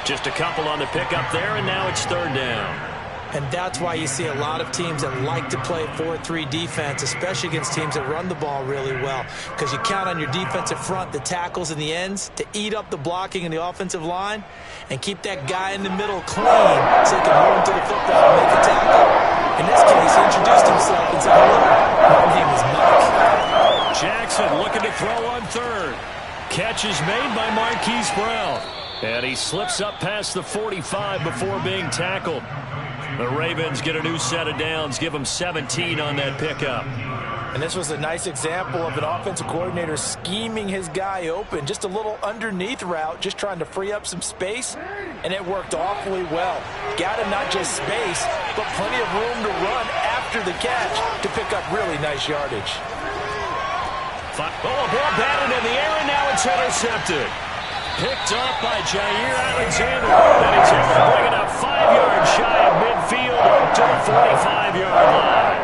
Just a couple on the pickup there, and now it's third down. And that's why you see a lot of teams that like to play 4-3 defense, especially against teams that run the ball really well, because you count on your defensive front, the tackles and the ends, to eat up the blocking in the offensive line and keep that guy in the middle clean so he can run to the football and make a tackle. In this case, he introduced himself and said, hello, my name is Mike. Jackson looking to throw on third. Catch is made by Marquise Brown. And he slips up past the 45 before being tackled. The Ravens get a new set of downs, give them 17 on that pickup. And this was a nice example of an offensive coordinator scheming his guy open. Just a little underneath route, just trying to free up some space, and it worked awfully well. Got him not just space, but plenty of room to run after the catch to pick up really nice yardage. Oh, a ball batted in the air, and now it's intercepted. Picked up by Jair Alexander. And he's able to bring it up 5 yards shy of midfield to the 45-yard line.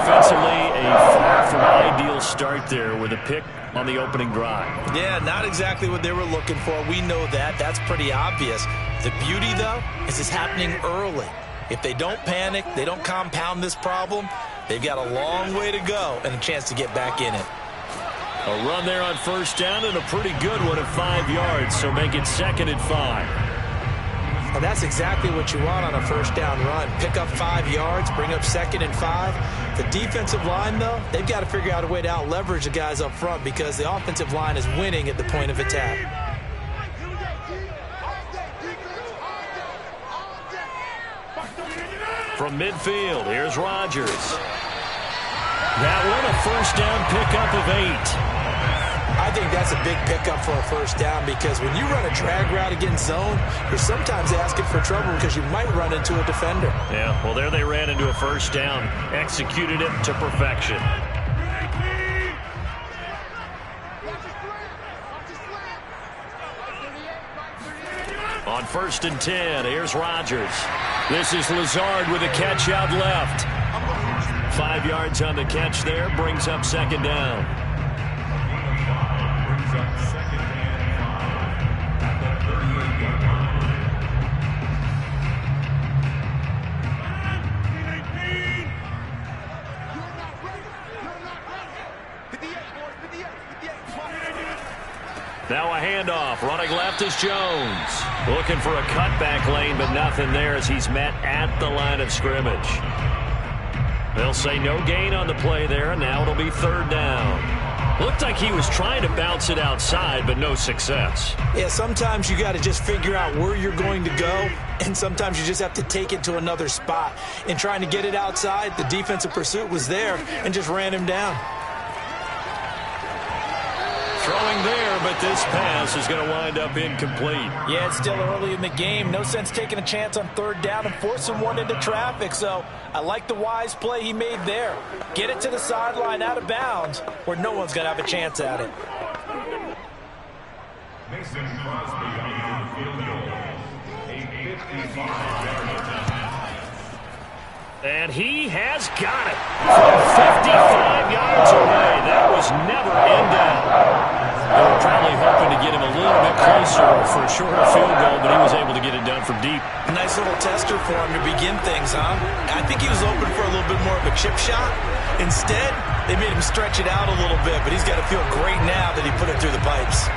Offensively, a far from ideal start there with a pick on the opening drive. Yeah, not exactly what they were looking for. We know that. That's pretty obvious. The beauty, though, is it's happening early. If they don't panic, they don't compound this problem, they've got a long way to go and a chance to get back in it. A run there on first down and a pretty good one at 5 yards, so make it 2nd and 5. Well, that's exactly what you want on a first down run. Pick up 5 yards, bring up 2nd and 5. The defensive line, though, they've got to figure out a way to out-leverage the guys up front because the offensive line is winning at the point of attack. From midfield, here's Rodgers. That one, a first down pickup of 8. I think that's a big pickup for a first down because when you run a drag route against zone, you're sometimes asking for trouble because you might run into a defender. Yeah, well, there they ran into a first down, executed it to perfection. On 1st and 10, here's Rodgers. This is Lazard with a catch out left. 5 yards on the catch there, brings up 2nd down. Brings up 2nd and 5 at the 38-yard line. Now a handoff. Running left is Jones. Looking for a cutback lane, but nothing there as he's met at the line of scrimmage. They'll say no gain on the play there, and now it'll be 3rd down. Looked like he was trying to bounce it outside, but no success. Yeah, sometimes you got to just figure out where you're going to go, and sometimes you just have to take it to another spot. In trying to get it outside, the defensive pursuit was there and just ran him down. Throwing there, but this pass is going to wind up incomplete. Yeah, it's still early in the game. No sense taking a chance on 3rd down and forcing one into traffic. So I like the wise play he made there. Get it to the sideline out of bounds where no one's going to have a chance at it. Mason Crosby on the field goal. A 55-yard attempt. And he has got it from 55 yards away. That was never in doubt. They were probably hoping to get him a little bit closer for a shorter field goal, but he was able to get it done from deep. A nice little tester for him to begin things, huh? I think he was open for a little bit more of a chip shot. Instead, they made him stretch it out a little bit, but he's got to feel great now that he put it through the pipes.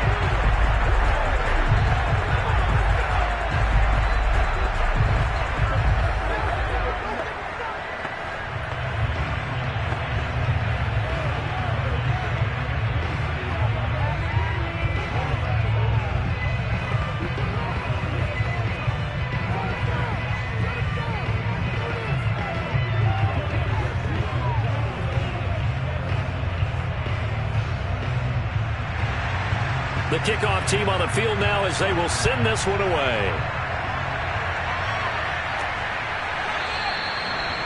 The kickoff team on the field now as they will send this one away.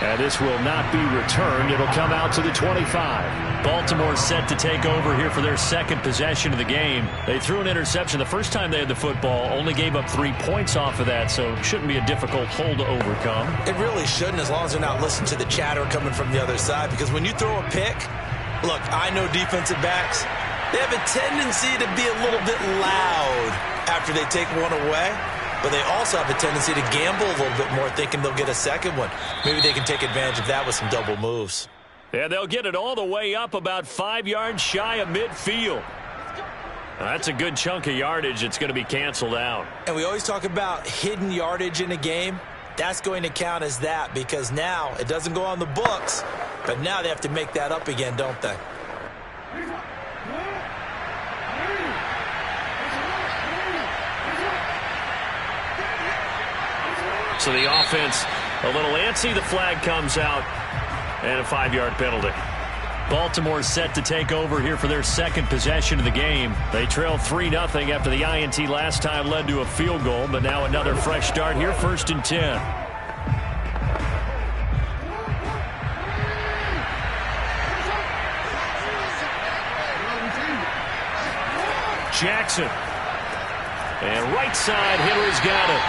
And this will not be returned. It'll come out to the 25. Baltimore set to take over here for their second possession of the game. They threw an interception the first time they had the football, only gave up 3 points off of that, so it shouldn't be a difficult hole to overcome. It really shouldn't, as long as they're not listening to the chatter coming from the other side, because when you throw a pick, look, I know defensive backs, they have a tendency to be a little bit loud after they take one away, but they also have a tendency to gamble a little bit more, thinking they'll get a second one. Maybe they can take advantage of that with some double moves. And they'll get it all the way up about 5 yards shy of midfield. That's a good chunk of yardage. It's going to be canceled out. And we always talk about hidden yardage in a game. That's going to count as that, because now it doesn't go on the books, but now they have to make that up again, don't they? So the offense a little antsy. The flag comes out, and a 5-yard penalty. Baltimore set to take over here for their second possession of the game. They trailed 3-0 after the INT last time led to a field goal, but now another fresh start here, 1st and 10. Jackson. And right side, Henry's got it.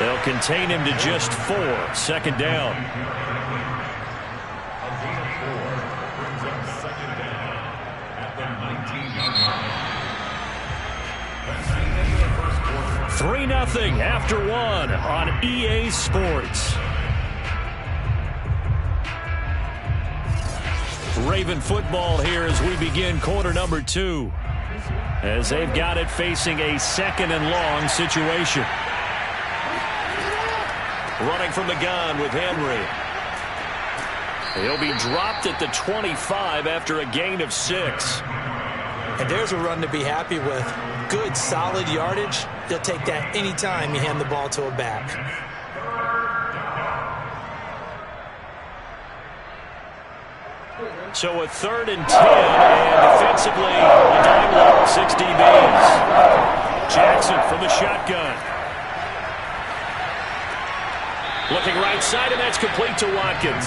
They'll contain him to just 4. 2nd down. A gain of 4 brings up 2nd down at the 19-yard line. 3-0 after 1 on EA Sports. Raven football here as we begin quarter number 2. As they've got it facing a 2nd and long situation. Running from the gun with Henry. He'll be dropped at the 25 after a gain of 6. And there's a run to be happy with. Good, solid yardage. They'll take that anytime you hand the ball to a back. So a 3rd and 10, and defensively, a dime look, 6 DBs. Jackson from the shotgun. Looking right side, and that's complete to Watkins.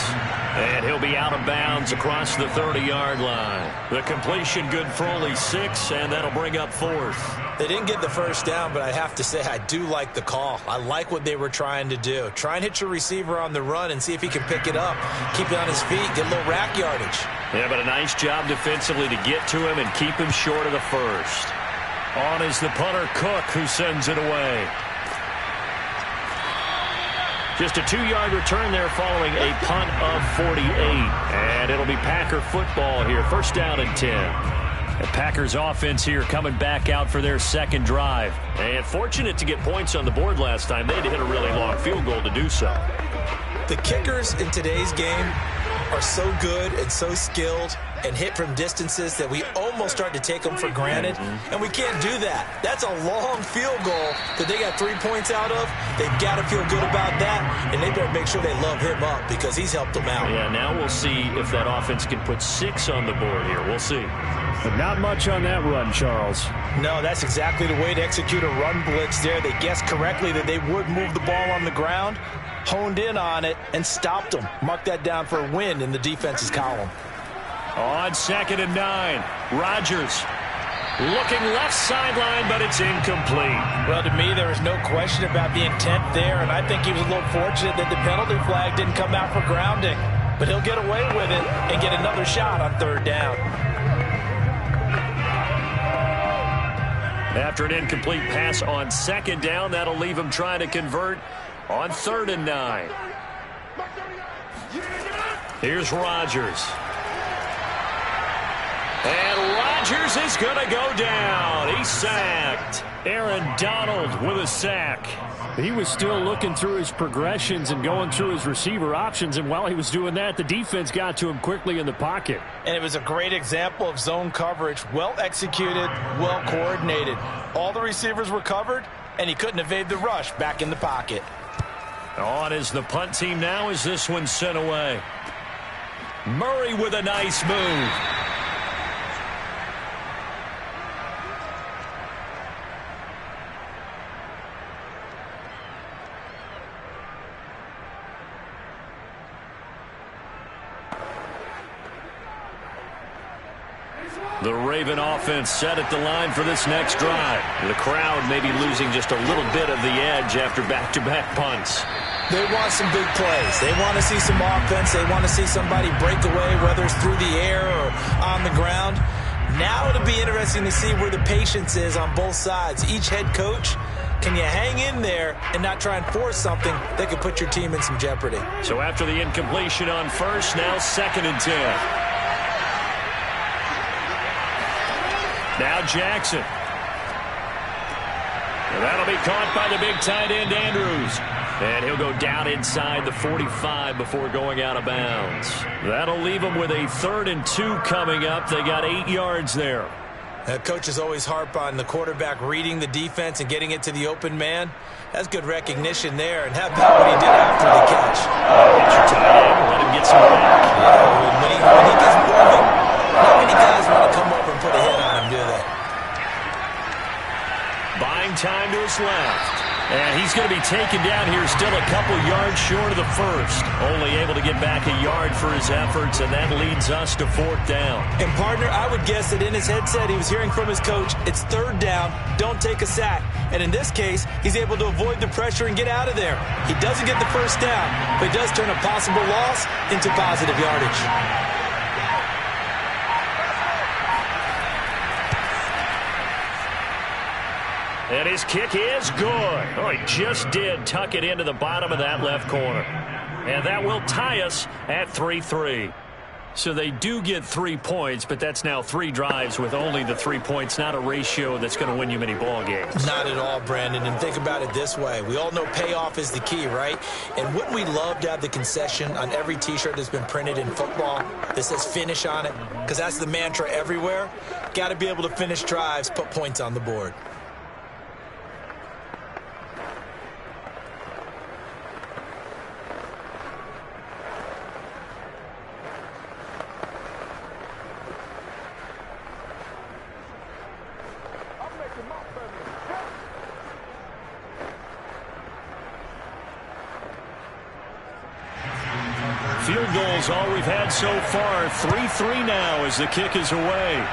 And he'll be out of bounds across the 30-yard line. The completion good for only 6, and that'll bring up 4th. They didn't get the first down, but I have to say I do like the call. I like what they were trying to do. Try and hit your receiver on the run and see if he can pick it up. Keep it on his feet, get a little rack yardage. Yeah, but a nice job defensively to get to him and keep him short of the first. On is the punter, Cook, who sends it away. Just a 2-yard return there following a punt of 48. And it'll be Packer football here. 1st down and 10. The Packers offense here coming back out for their second drive. And fortunate to get points on the board last time. They had to hit a really long field goal to do so. The kickers in today's game are so good and so skilled and hit from distances that we almost start to take them for granted, and we can't do that. That's a long field goal that they got 3 points out of. They've got to feel good about that, and they better make sure they love him up because he's helped them out. Yeah, now we'll see if that offense can put 6 on the board here. We'll see. But not much on that run, Charles. No, that's exactly the way to execute a run blitz there. They guessed correctly that they would move the ball on the ground, honed in on it, and stopped them. Mark that down for a win in the defense's column. On 2nd and 9, Rodgers. Looking left sideline, but it's incomplete. Well, to me, there was no question about the intent there, and I think he was a little fortunate that the penalty flag didn't come out for grounding. But he'll get away with it and get another shot on third down. After an incomplete pass on second down, that'll leave him trying to convert on 3rd and 9. Here's Rodgers. And Rodgers is going to go down. He's sacked. Aaron Donald with a sack. He was still looking through his progressions and going through his receiver options, and while he was doing that, the defense got to him quickly in the pocket. And it was a great example of zone coverage. Well executed, well coordinated. All the receivers were covered, and he couldn't evade the rush back in the pocket. On is the punt team now as this one's sent away. Murray with a nice move. The Raven offense set at the line for this next drive. The crowd may be losing just a little bit of the edge after back-to-back punts. They want some big plays. They want to see some offense. They want to see somebody break away, whether it's through the air or on the ground. Now it'll be interesting to see where the patience is on both sides. Each head coach, can you hang in there and not try and force something that could put your team in some jeopardy? So after the incompletion on first, now 2nd and 10. Now Jackson. And that'll be caught by the big tight end, Andrews. And he'll go down inside the 45 before going out of bounds. That'll leave him with a 3rd and 2 coming up. They got 8 yards there. Coaches always harp on the quarterback reading the defense and getting it to the open man. That's good recognition there. And how about what he did after the catch? Get your tight end, let him get some back. When he gets moving, not many guys want to come over and put a hit on him, do they? Buying time to his left. And he's going to be taken down here still a couple yards short of the first. Only able to get back a yard for his efforts, and that leads us to 4th down. And, partner, I would guess that in his headset he was hearing from his coach, it's 3rd down, don't take a sack. And in this case, he's able to avoid the pressure and get out of there. He doesn't get the first down, but he does turn a possible loss into positive yardage. And his kick is good. Oh, he just did tuck it into the bottom of that left corner. And that will tie us at 3-3. So they do get 3 points, but that's now 3 drives with only the 3 points, not a ratio that's going to win you many ball games. Not at all, Brandon. And think about it this way. We all know payoff is the key, right? And wouldn't we love to have the concession on every T-shirt that's been printed in football that says finish on it? Because that's the mantra everywhere. Got to be able to finish drives, put points on the board. Field goals all we've had so far. 3-3 now as the kick is away.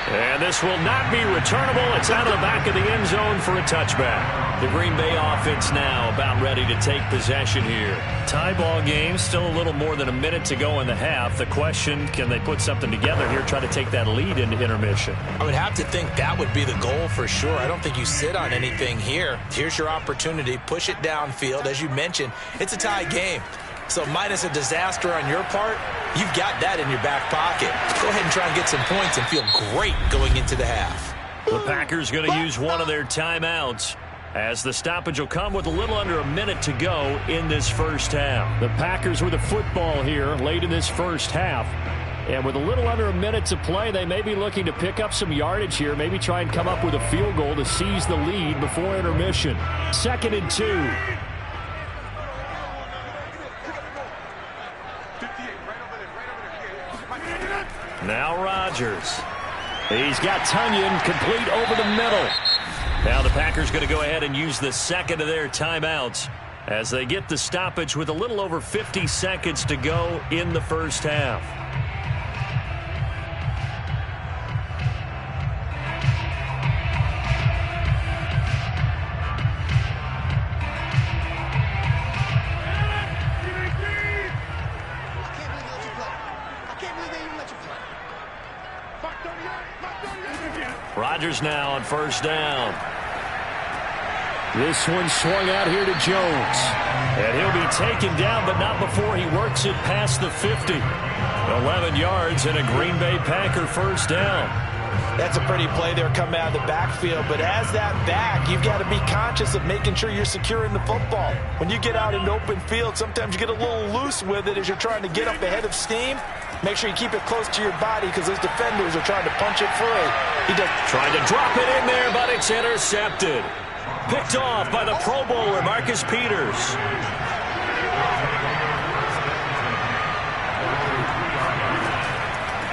And this will not be returnable. It's out of the back of the end zone for a touchback. The Green Bay offense now about ready to take possession here. Tie ball game, still a little more than a minute to go in the half. The question, can they put something together here, try to take that lead into intermission? I would have to think that would be the goal for sure. I don't think you sit on anything here. Here's your opportunity. Push it downfield. As you mentioned, it's a tie game. So minus a disaster on your part, you've got that in your back pocket. Go ahead and try and get some points and feel great going into the half. The Packers going to use one of their timeouts as the stoppage will come with a little under a minute to go in this first half. The Packers with the football here late in this first half. And with a little under a minute to play, they may be looking to pick up some yardage here, maybe try and come up with a field goal to seize the lead before intermission. 2nd and 2. Now Rodgers. He's got Tunyon complete over the middle. Now the Packers going to go ahead and use the second of their timeouts as they get the stoppage with a little over 50 seconds to go in the first half. Rodgers now on first down. This one swung out here to Jones. And he'll be taken down, but not before he works it past the 50. 11 yards and a Green Bay Packer first down. That's a pretty play there coming out of the backfield, but as that back, you've got to be conscious of making sure you're securing the football. When you get out in open field, sometimes you get a little loose with it as you're trying to get up ahead of steam. Make sure you keep it close to your body because those defenders are trying to punch it free. He just tried to drop it in there, but it's intercepted. Picked off by the Pro Bowler, Marcus Peters.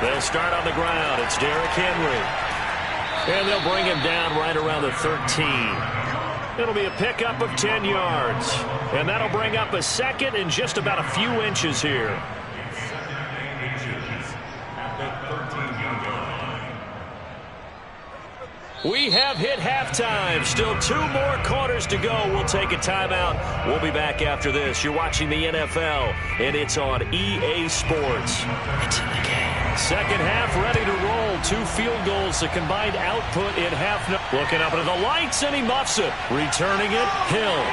They'll start on the ground. It's Derrick Henry. And they'll bring him down right around the 13. It'll be a pickup of 10 yards. And that'll bring up a second and just about a few inches here. We have hit halftime. Still 2 more quarters to go. We'll take a timeout. We'll be back after this. You're watching the NFL, and it's on EA Sports. It's in the game. Second half ready to roll. 2 field goals, the combined output in half. Looking up into the lights, and he muffs it. Returning it, Hill.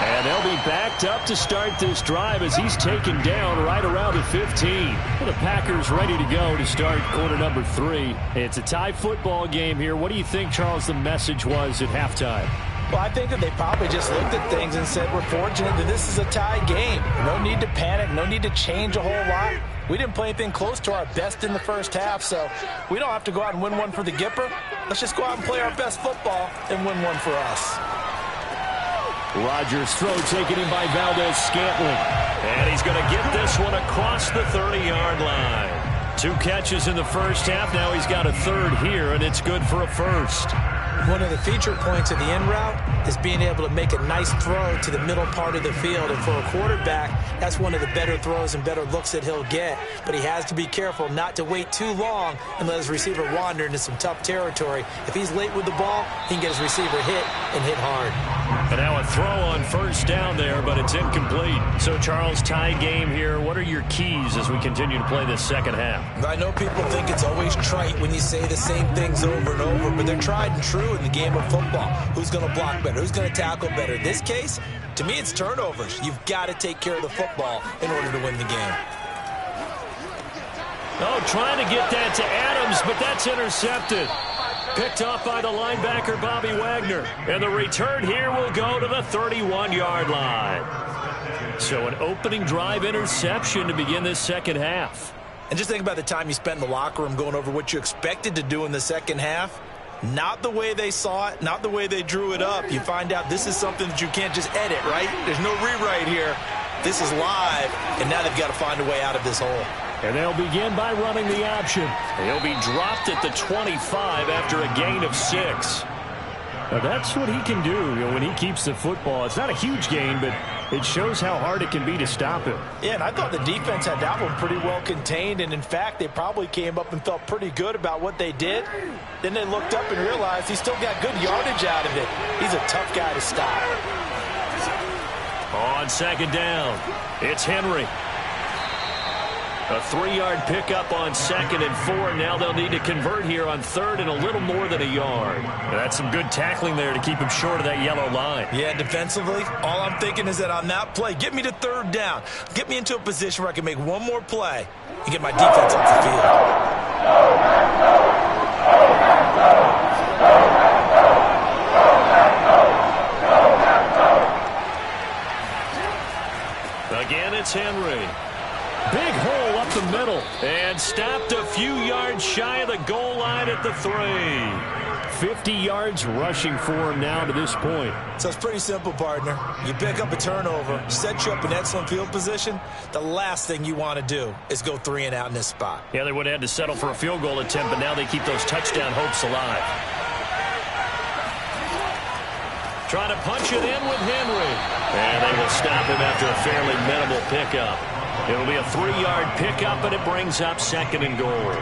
And they'll be backed up to start this drive as he's taken down right around the 15. The Packers ready to go to start quarter number 3. It's a tie football game here. What do you think, Charles, the message was at halftime? Well, I think that they probably just looked at things and said, we're fortunate that this is a tie game. No need to panic. No need to change a whole lot. We didn't play anything close to our best in the first half, so we don't have to go out and win one for the Gipper. Let's just go out and play our best football and win one for us. Rodgers' throw taken in by Valdez-Scantling. And he's going to get this one across the 30-yard line. 2 catches in the first half. Now he's got a third here, and it's good for a first. One of the feature points of the in route is being able to make a nice throw to the middle part of the field. And for a quarterback, that's one of the better throws and better looks that he'll get. But he has to be careful not to wait too long and let his receiver wander into some tough territory. If he's late with the ball, he can get his receiver hit and hit hard. And now a throw on first down there, but it's incomplete. So, Charles, tie game here. What are your keys as we continue to play this second half? I know people think it's always trite when you say the same things over and over, but they're tried and true in the game of football. Who's going to block better? Who's going to tackle better? In this case, to me, it's turnovers. You've got to take care of the football in order to win the game. Oh, trying to get that to Adams, but that's intercepted. Picked off by the linebacker, Bobby Wagner. And the return here will go to the 31-yard line. So an opening drive interception to begin this second half. And just think about the time you spent in the locker room going over what you expected to do in the second half. Not the way they saw it, not the way they drew it up. You find out this is something that you can't just edit, right? There's no rewrite here. This is live, and now they've got to find a way out of this hole. And they'll begin by running the option. He'll be dropped at the 25 after a gain of 6. Now that's what he can do, when he keeps the football. It's not a huge gain, but it shows how hard it can be to stop him. Yeah, and I thought the defense had that one pretty well contained, and in fact, they probably came up and felt pretty good about what they did. Then they looked up and realized he still got good yardage out of it. He's a tough guy to stop. On second down, it's Henry. A 3-yard pickup on 2nd and 4. Now they'll need to convert here on 3rd and a little more than a yard. That's some good tackling there to keep him short of that yellow line. Yeah, defensively, all I'm thinking is that on that play, get me to 3rd down. Get me into a position where I can make one more play and get my defense off the field. Again, it's Henry. Big hole up the middle and stopped a few yards shy of the goal line at the 3. 50 yards rushing for him now to this point. So it's pretty simple, partner. You pick up a turnover, set you up in excellent field position. The last thing you want to do is go 3 and out in this spot. Yeah, they would have had to settle for a field goal attempt, but now they keep those touchdown hopes alive. Trying to punch it in with Henry. And they will stop him after a fairly minimal pickup. It'll be a 3-yard pickup, and it brings up 2nd and goal.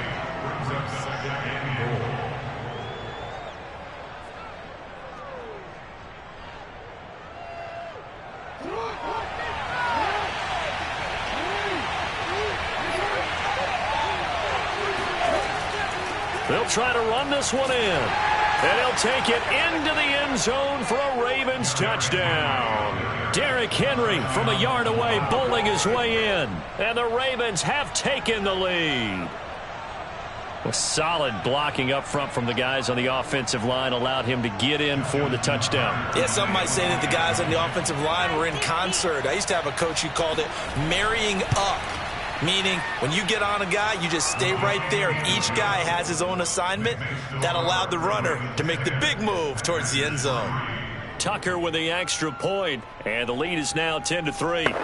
They'll try to run this one in. And he'll take it into the end zone for a Ravens touchdown. Derrick Henry from a yard away bowling his way in. And the Ravens have taken the lead. A solid blocking up front from the guys on the offensive line allowed him to get in for the touchdown. Yeah, some might say that the guys on the offensive line were in concert. I used to have a coach who called it marrying up, meaning when you get on a guy, you just stay right there. Each guy has his own assignment. That allowed the runner to make the big move towards the end zone. Tucker with the extra point, and the lead is now 10-3.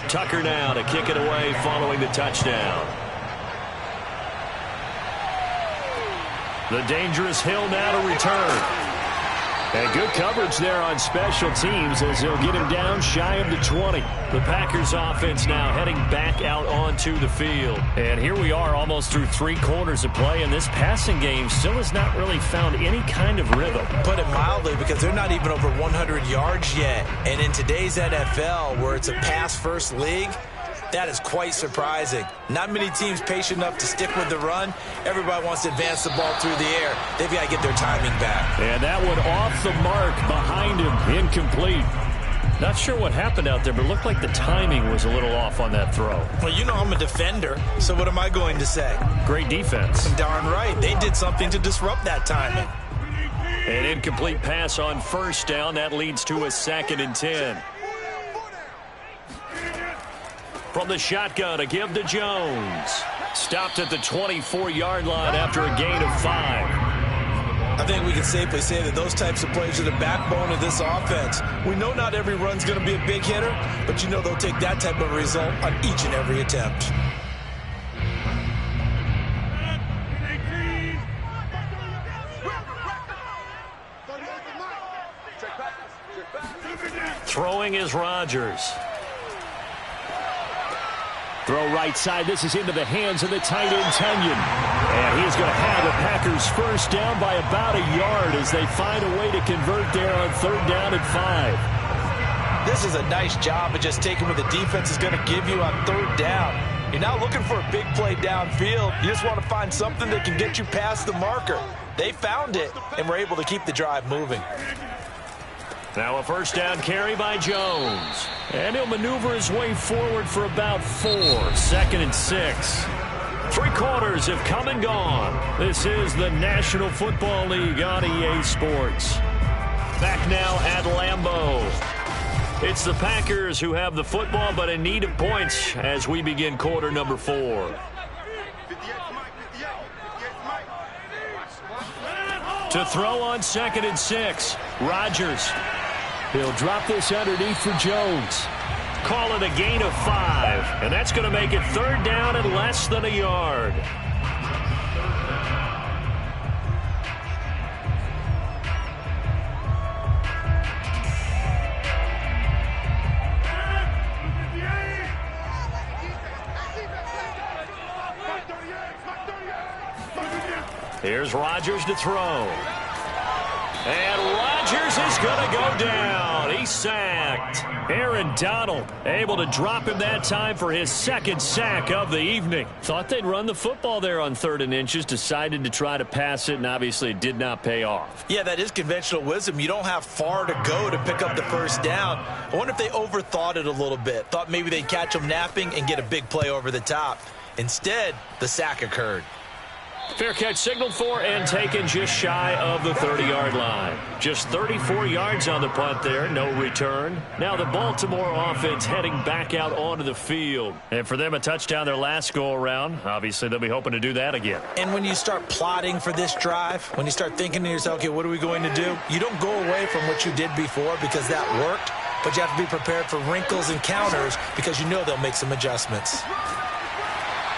Tucker now to kick it away following the touchdown. The dangerous Hill now to return. And good coverage there on special teams as they'll get him down shy of the 20. The Packers offense now heading back out onto the field. And here we are almost through 3 quarters of play, and this passing game still has not really found any kind of rhythm. Put it mildly, because they're not even over 100 yards yet. And in today's NFL, where it's a pass-first league, that is quite surprising. Not many teams patient enough to stick with the run. Everybody wants to advance the ball through the air. They've got to get their timing back. And that one off the mark behind him, incomplete. Not sure what happened out there, but it looked like the timing was a little off on that throw. Well, you know I'm a defender, so what am I going to say? Great defense. Darn right. They did something to disrupt that timing. An incomplete pass on first down. That leads to a 2nd and 10. From the shotgun, a give to Jones. Stopped at the 24-yard line after a gain of 5. I think we can safely say that those types of plays are the backbone of this offense. We know not every run's going to be a big hitter, but you know they'll take that type of result on each and every attempt. Throwing is Rodgers. Throw right side. This is into the hands of the tight end, Tunyon. And he is going to have the Packers first down by about a yard as they find a way to convert there on 3rd down and 5. This is a nice job of just taking what the defense is going to give you on 3rd down. You're not looking for a big play downfield. You just want to find something that can get you past the marker. They found it and were able to keep the drive moving. Now a first down carry by Jones. And he'll maneuver his way forward for about 4. 2nd and 6. 3 quarters have come and gone. This is the National Football League on EA Sports. Back now at Lambeau. It's the Packers who have the football but in need of points as we begin quarter number 4. To throw on 2nd and 6. Rodgers. He'll drop this underneath for Jones. Call it a gain of 5. And that's going to make it 3rd down and less than a yard. Here's Rodgers to throw. And Rodgers is going to go down. He's sacked. Aaron Donald able to drop him that time for his 2nd sack of the evening. Thought they'd run the football there on 3rd and inches. Decided to try to pass it, and obviously it did not pay off. Yeah, that is conventional wisdom. You don't have far to go to pick up the first down. I wonder if they overthought it a little bit. Thought maybe they'd catch him napping and get a big play over the top. Instead, the sack occurred. Fair catch signaled for and taken just shy of the 30-yard line. Just 34 yards on the punt there, no return. Now the Baltimore offense heading back out onto the field. And for them, a touchdown their last go-around. Obviously, they'll be hoping to do that again. And when you start plotting for this drive, when you start thinking to yourself, okay, what are we going to do? You don't go away from what you did before because that worked, but you have to be prepared for wrinkles and counters because you know they'll make some adjustments.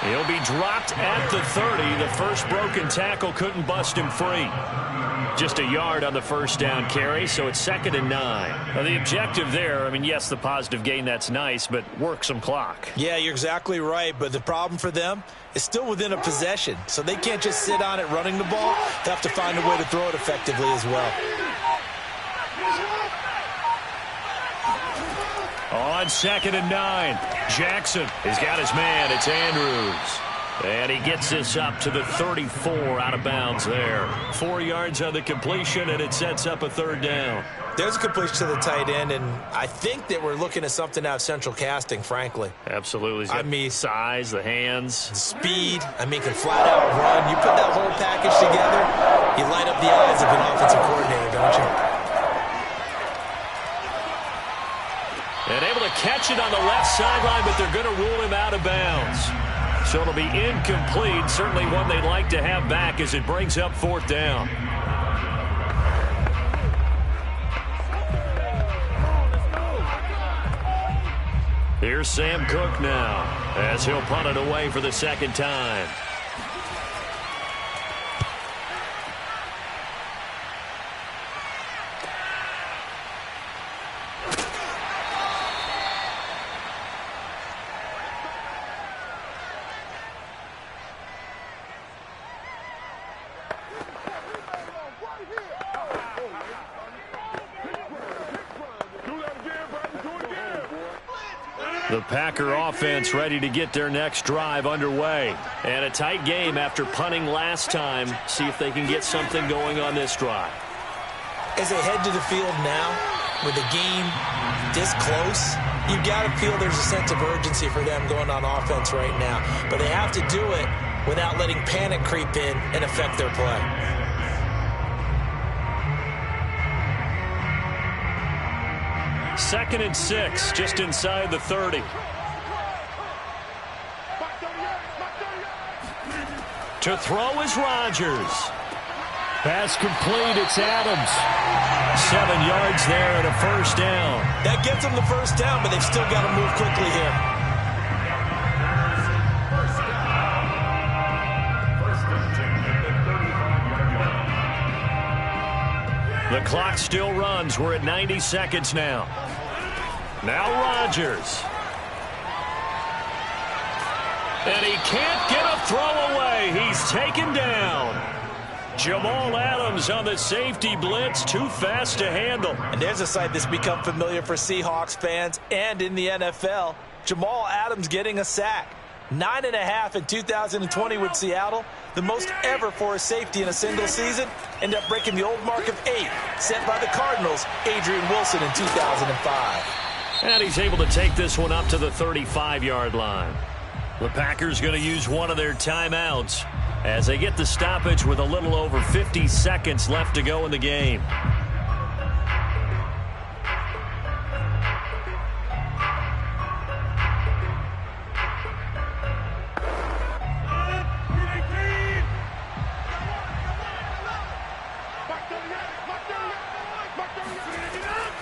He'll be dropped at the 30. The first broken tackle couldn't bust him free. Just a yard on the first down carry, so it's 2nd and 9. Now the objective there, I mean, yes, the positive gain, that's nice, but work some clock. Yeah, you're exactly right, but the problem for them is still within a possession, so they can't just sit on it running the ball. They have to find a way to throw it effectively as well. On 2nd and 9, Jackson has got his man. It's Andrews. And he gets this up to the 34 out of bounds there. 4 yards on the completion, and it sets up a 3rd down. There's a completion to the tight end, and I think that we're looking at something out of Central Casting, frankly. Absolutely. I mean, size, the hands. Speed. I mean, can flat out run. You put that whole package together, you light up the eyes of an offensive coordinator, don't you? And able to catch it on the left sideline, but they're going to rule him out of bounds. So it'll be incomplete. Certainly one they'd like to have back as it brings up 4th down. Here's Sam Cook now as he'll punt it away for the 2nd time. The Packer offense ready to get their next drive underway. And a tight game after punting last time. See if they can get something going on this drive. As they head to the field now, with the game this close, you got to feel there's a sense of urgency for them going on offense right now. But they have to do it without letting panic creep in and affect their play. Second and 6, just inside the 30. To throw is Rodgers. Pass complete, it's Adams. 7 yards there and a 1st down. That gets them the 1st down, but they've still got to move quickly here. The clock still runs. We're at 90 seconds now. Now Rodgers. And he can't get a throw away. He's taken down. Jamal Adams on the safety blitz. Too fast to handle. And there's a sight that's become familiar for Seahawks fans and in the NFL. Jamal Adams getting a sack. 9.5 in 2020 with Seattle. The most ever for a safety in a single season. End up breaking the old mark of 8 set by the Cardinals, Adrian Wilson, in 2005. And he's able to take this one up to the 35-yard line. The Packers going to use one of their timeouts as they get the stoppage with a little over 50 seconds left to go in the game.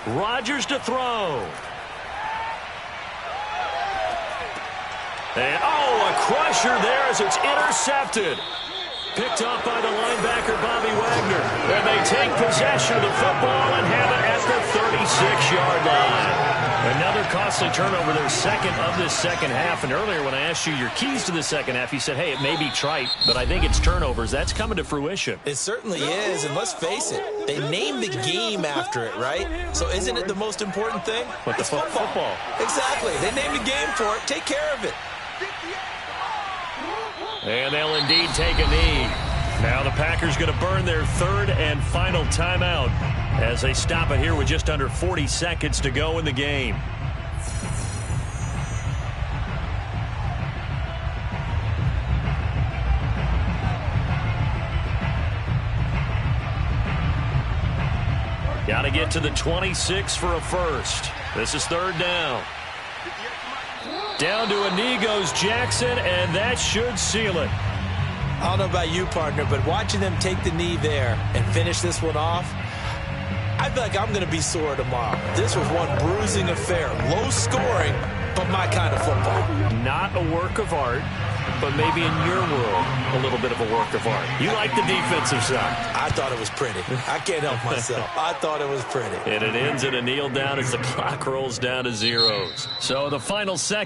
Rodgers to throw. And, a crusher there as it's intercepted. Picked off by the linebacker, Bobby Wagner. And they take possession of the football and have it at the 36-yard line. Another costly turnover, their second of this second half. And earlier when I asked you your keys to the second half, you said, hey, it may be trite, but I think it's turnovers. That's coming to fruition. It certainly is, and let's face it, they named the game after it, right? So isn't it the most important thing? What, the football? Exactly. They named the game for it. Take care of it. And they'll indeed take a knee. Now the Packers going to burn their 3rd and final timeout as they stop it here with just under 40 seconds to go in the game. get to the 26 for a first. This is third down. Down to a knee goes Jackson, and that should seal it. I don't know about you, partner, but watching them take the knee there and finish this one off, I feel like I'm going to be sore tomorrow. This was one bruising affair. Low scoring, but my kind of football. Not a work of art, but maybe in your world, a little bit of a work of art. You like the defensive side. I thought it was pretty. I can't help myself. I thought it was pretty. And it ends in a kneel down as the clock rolls down to zeros. So the final second.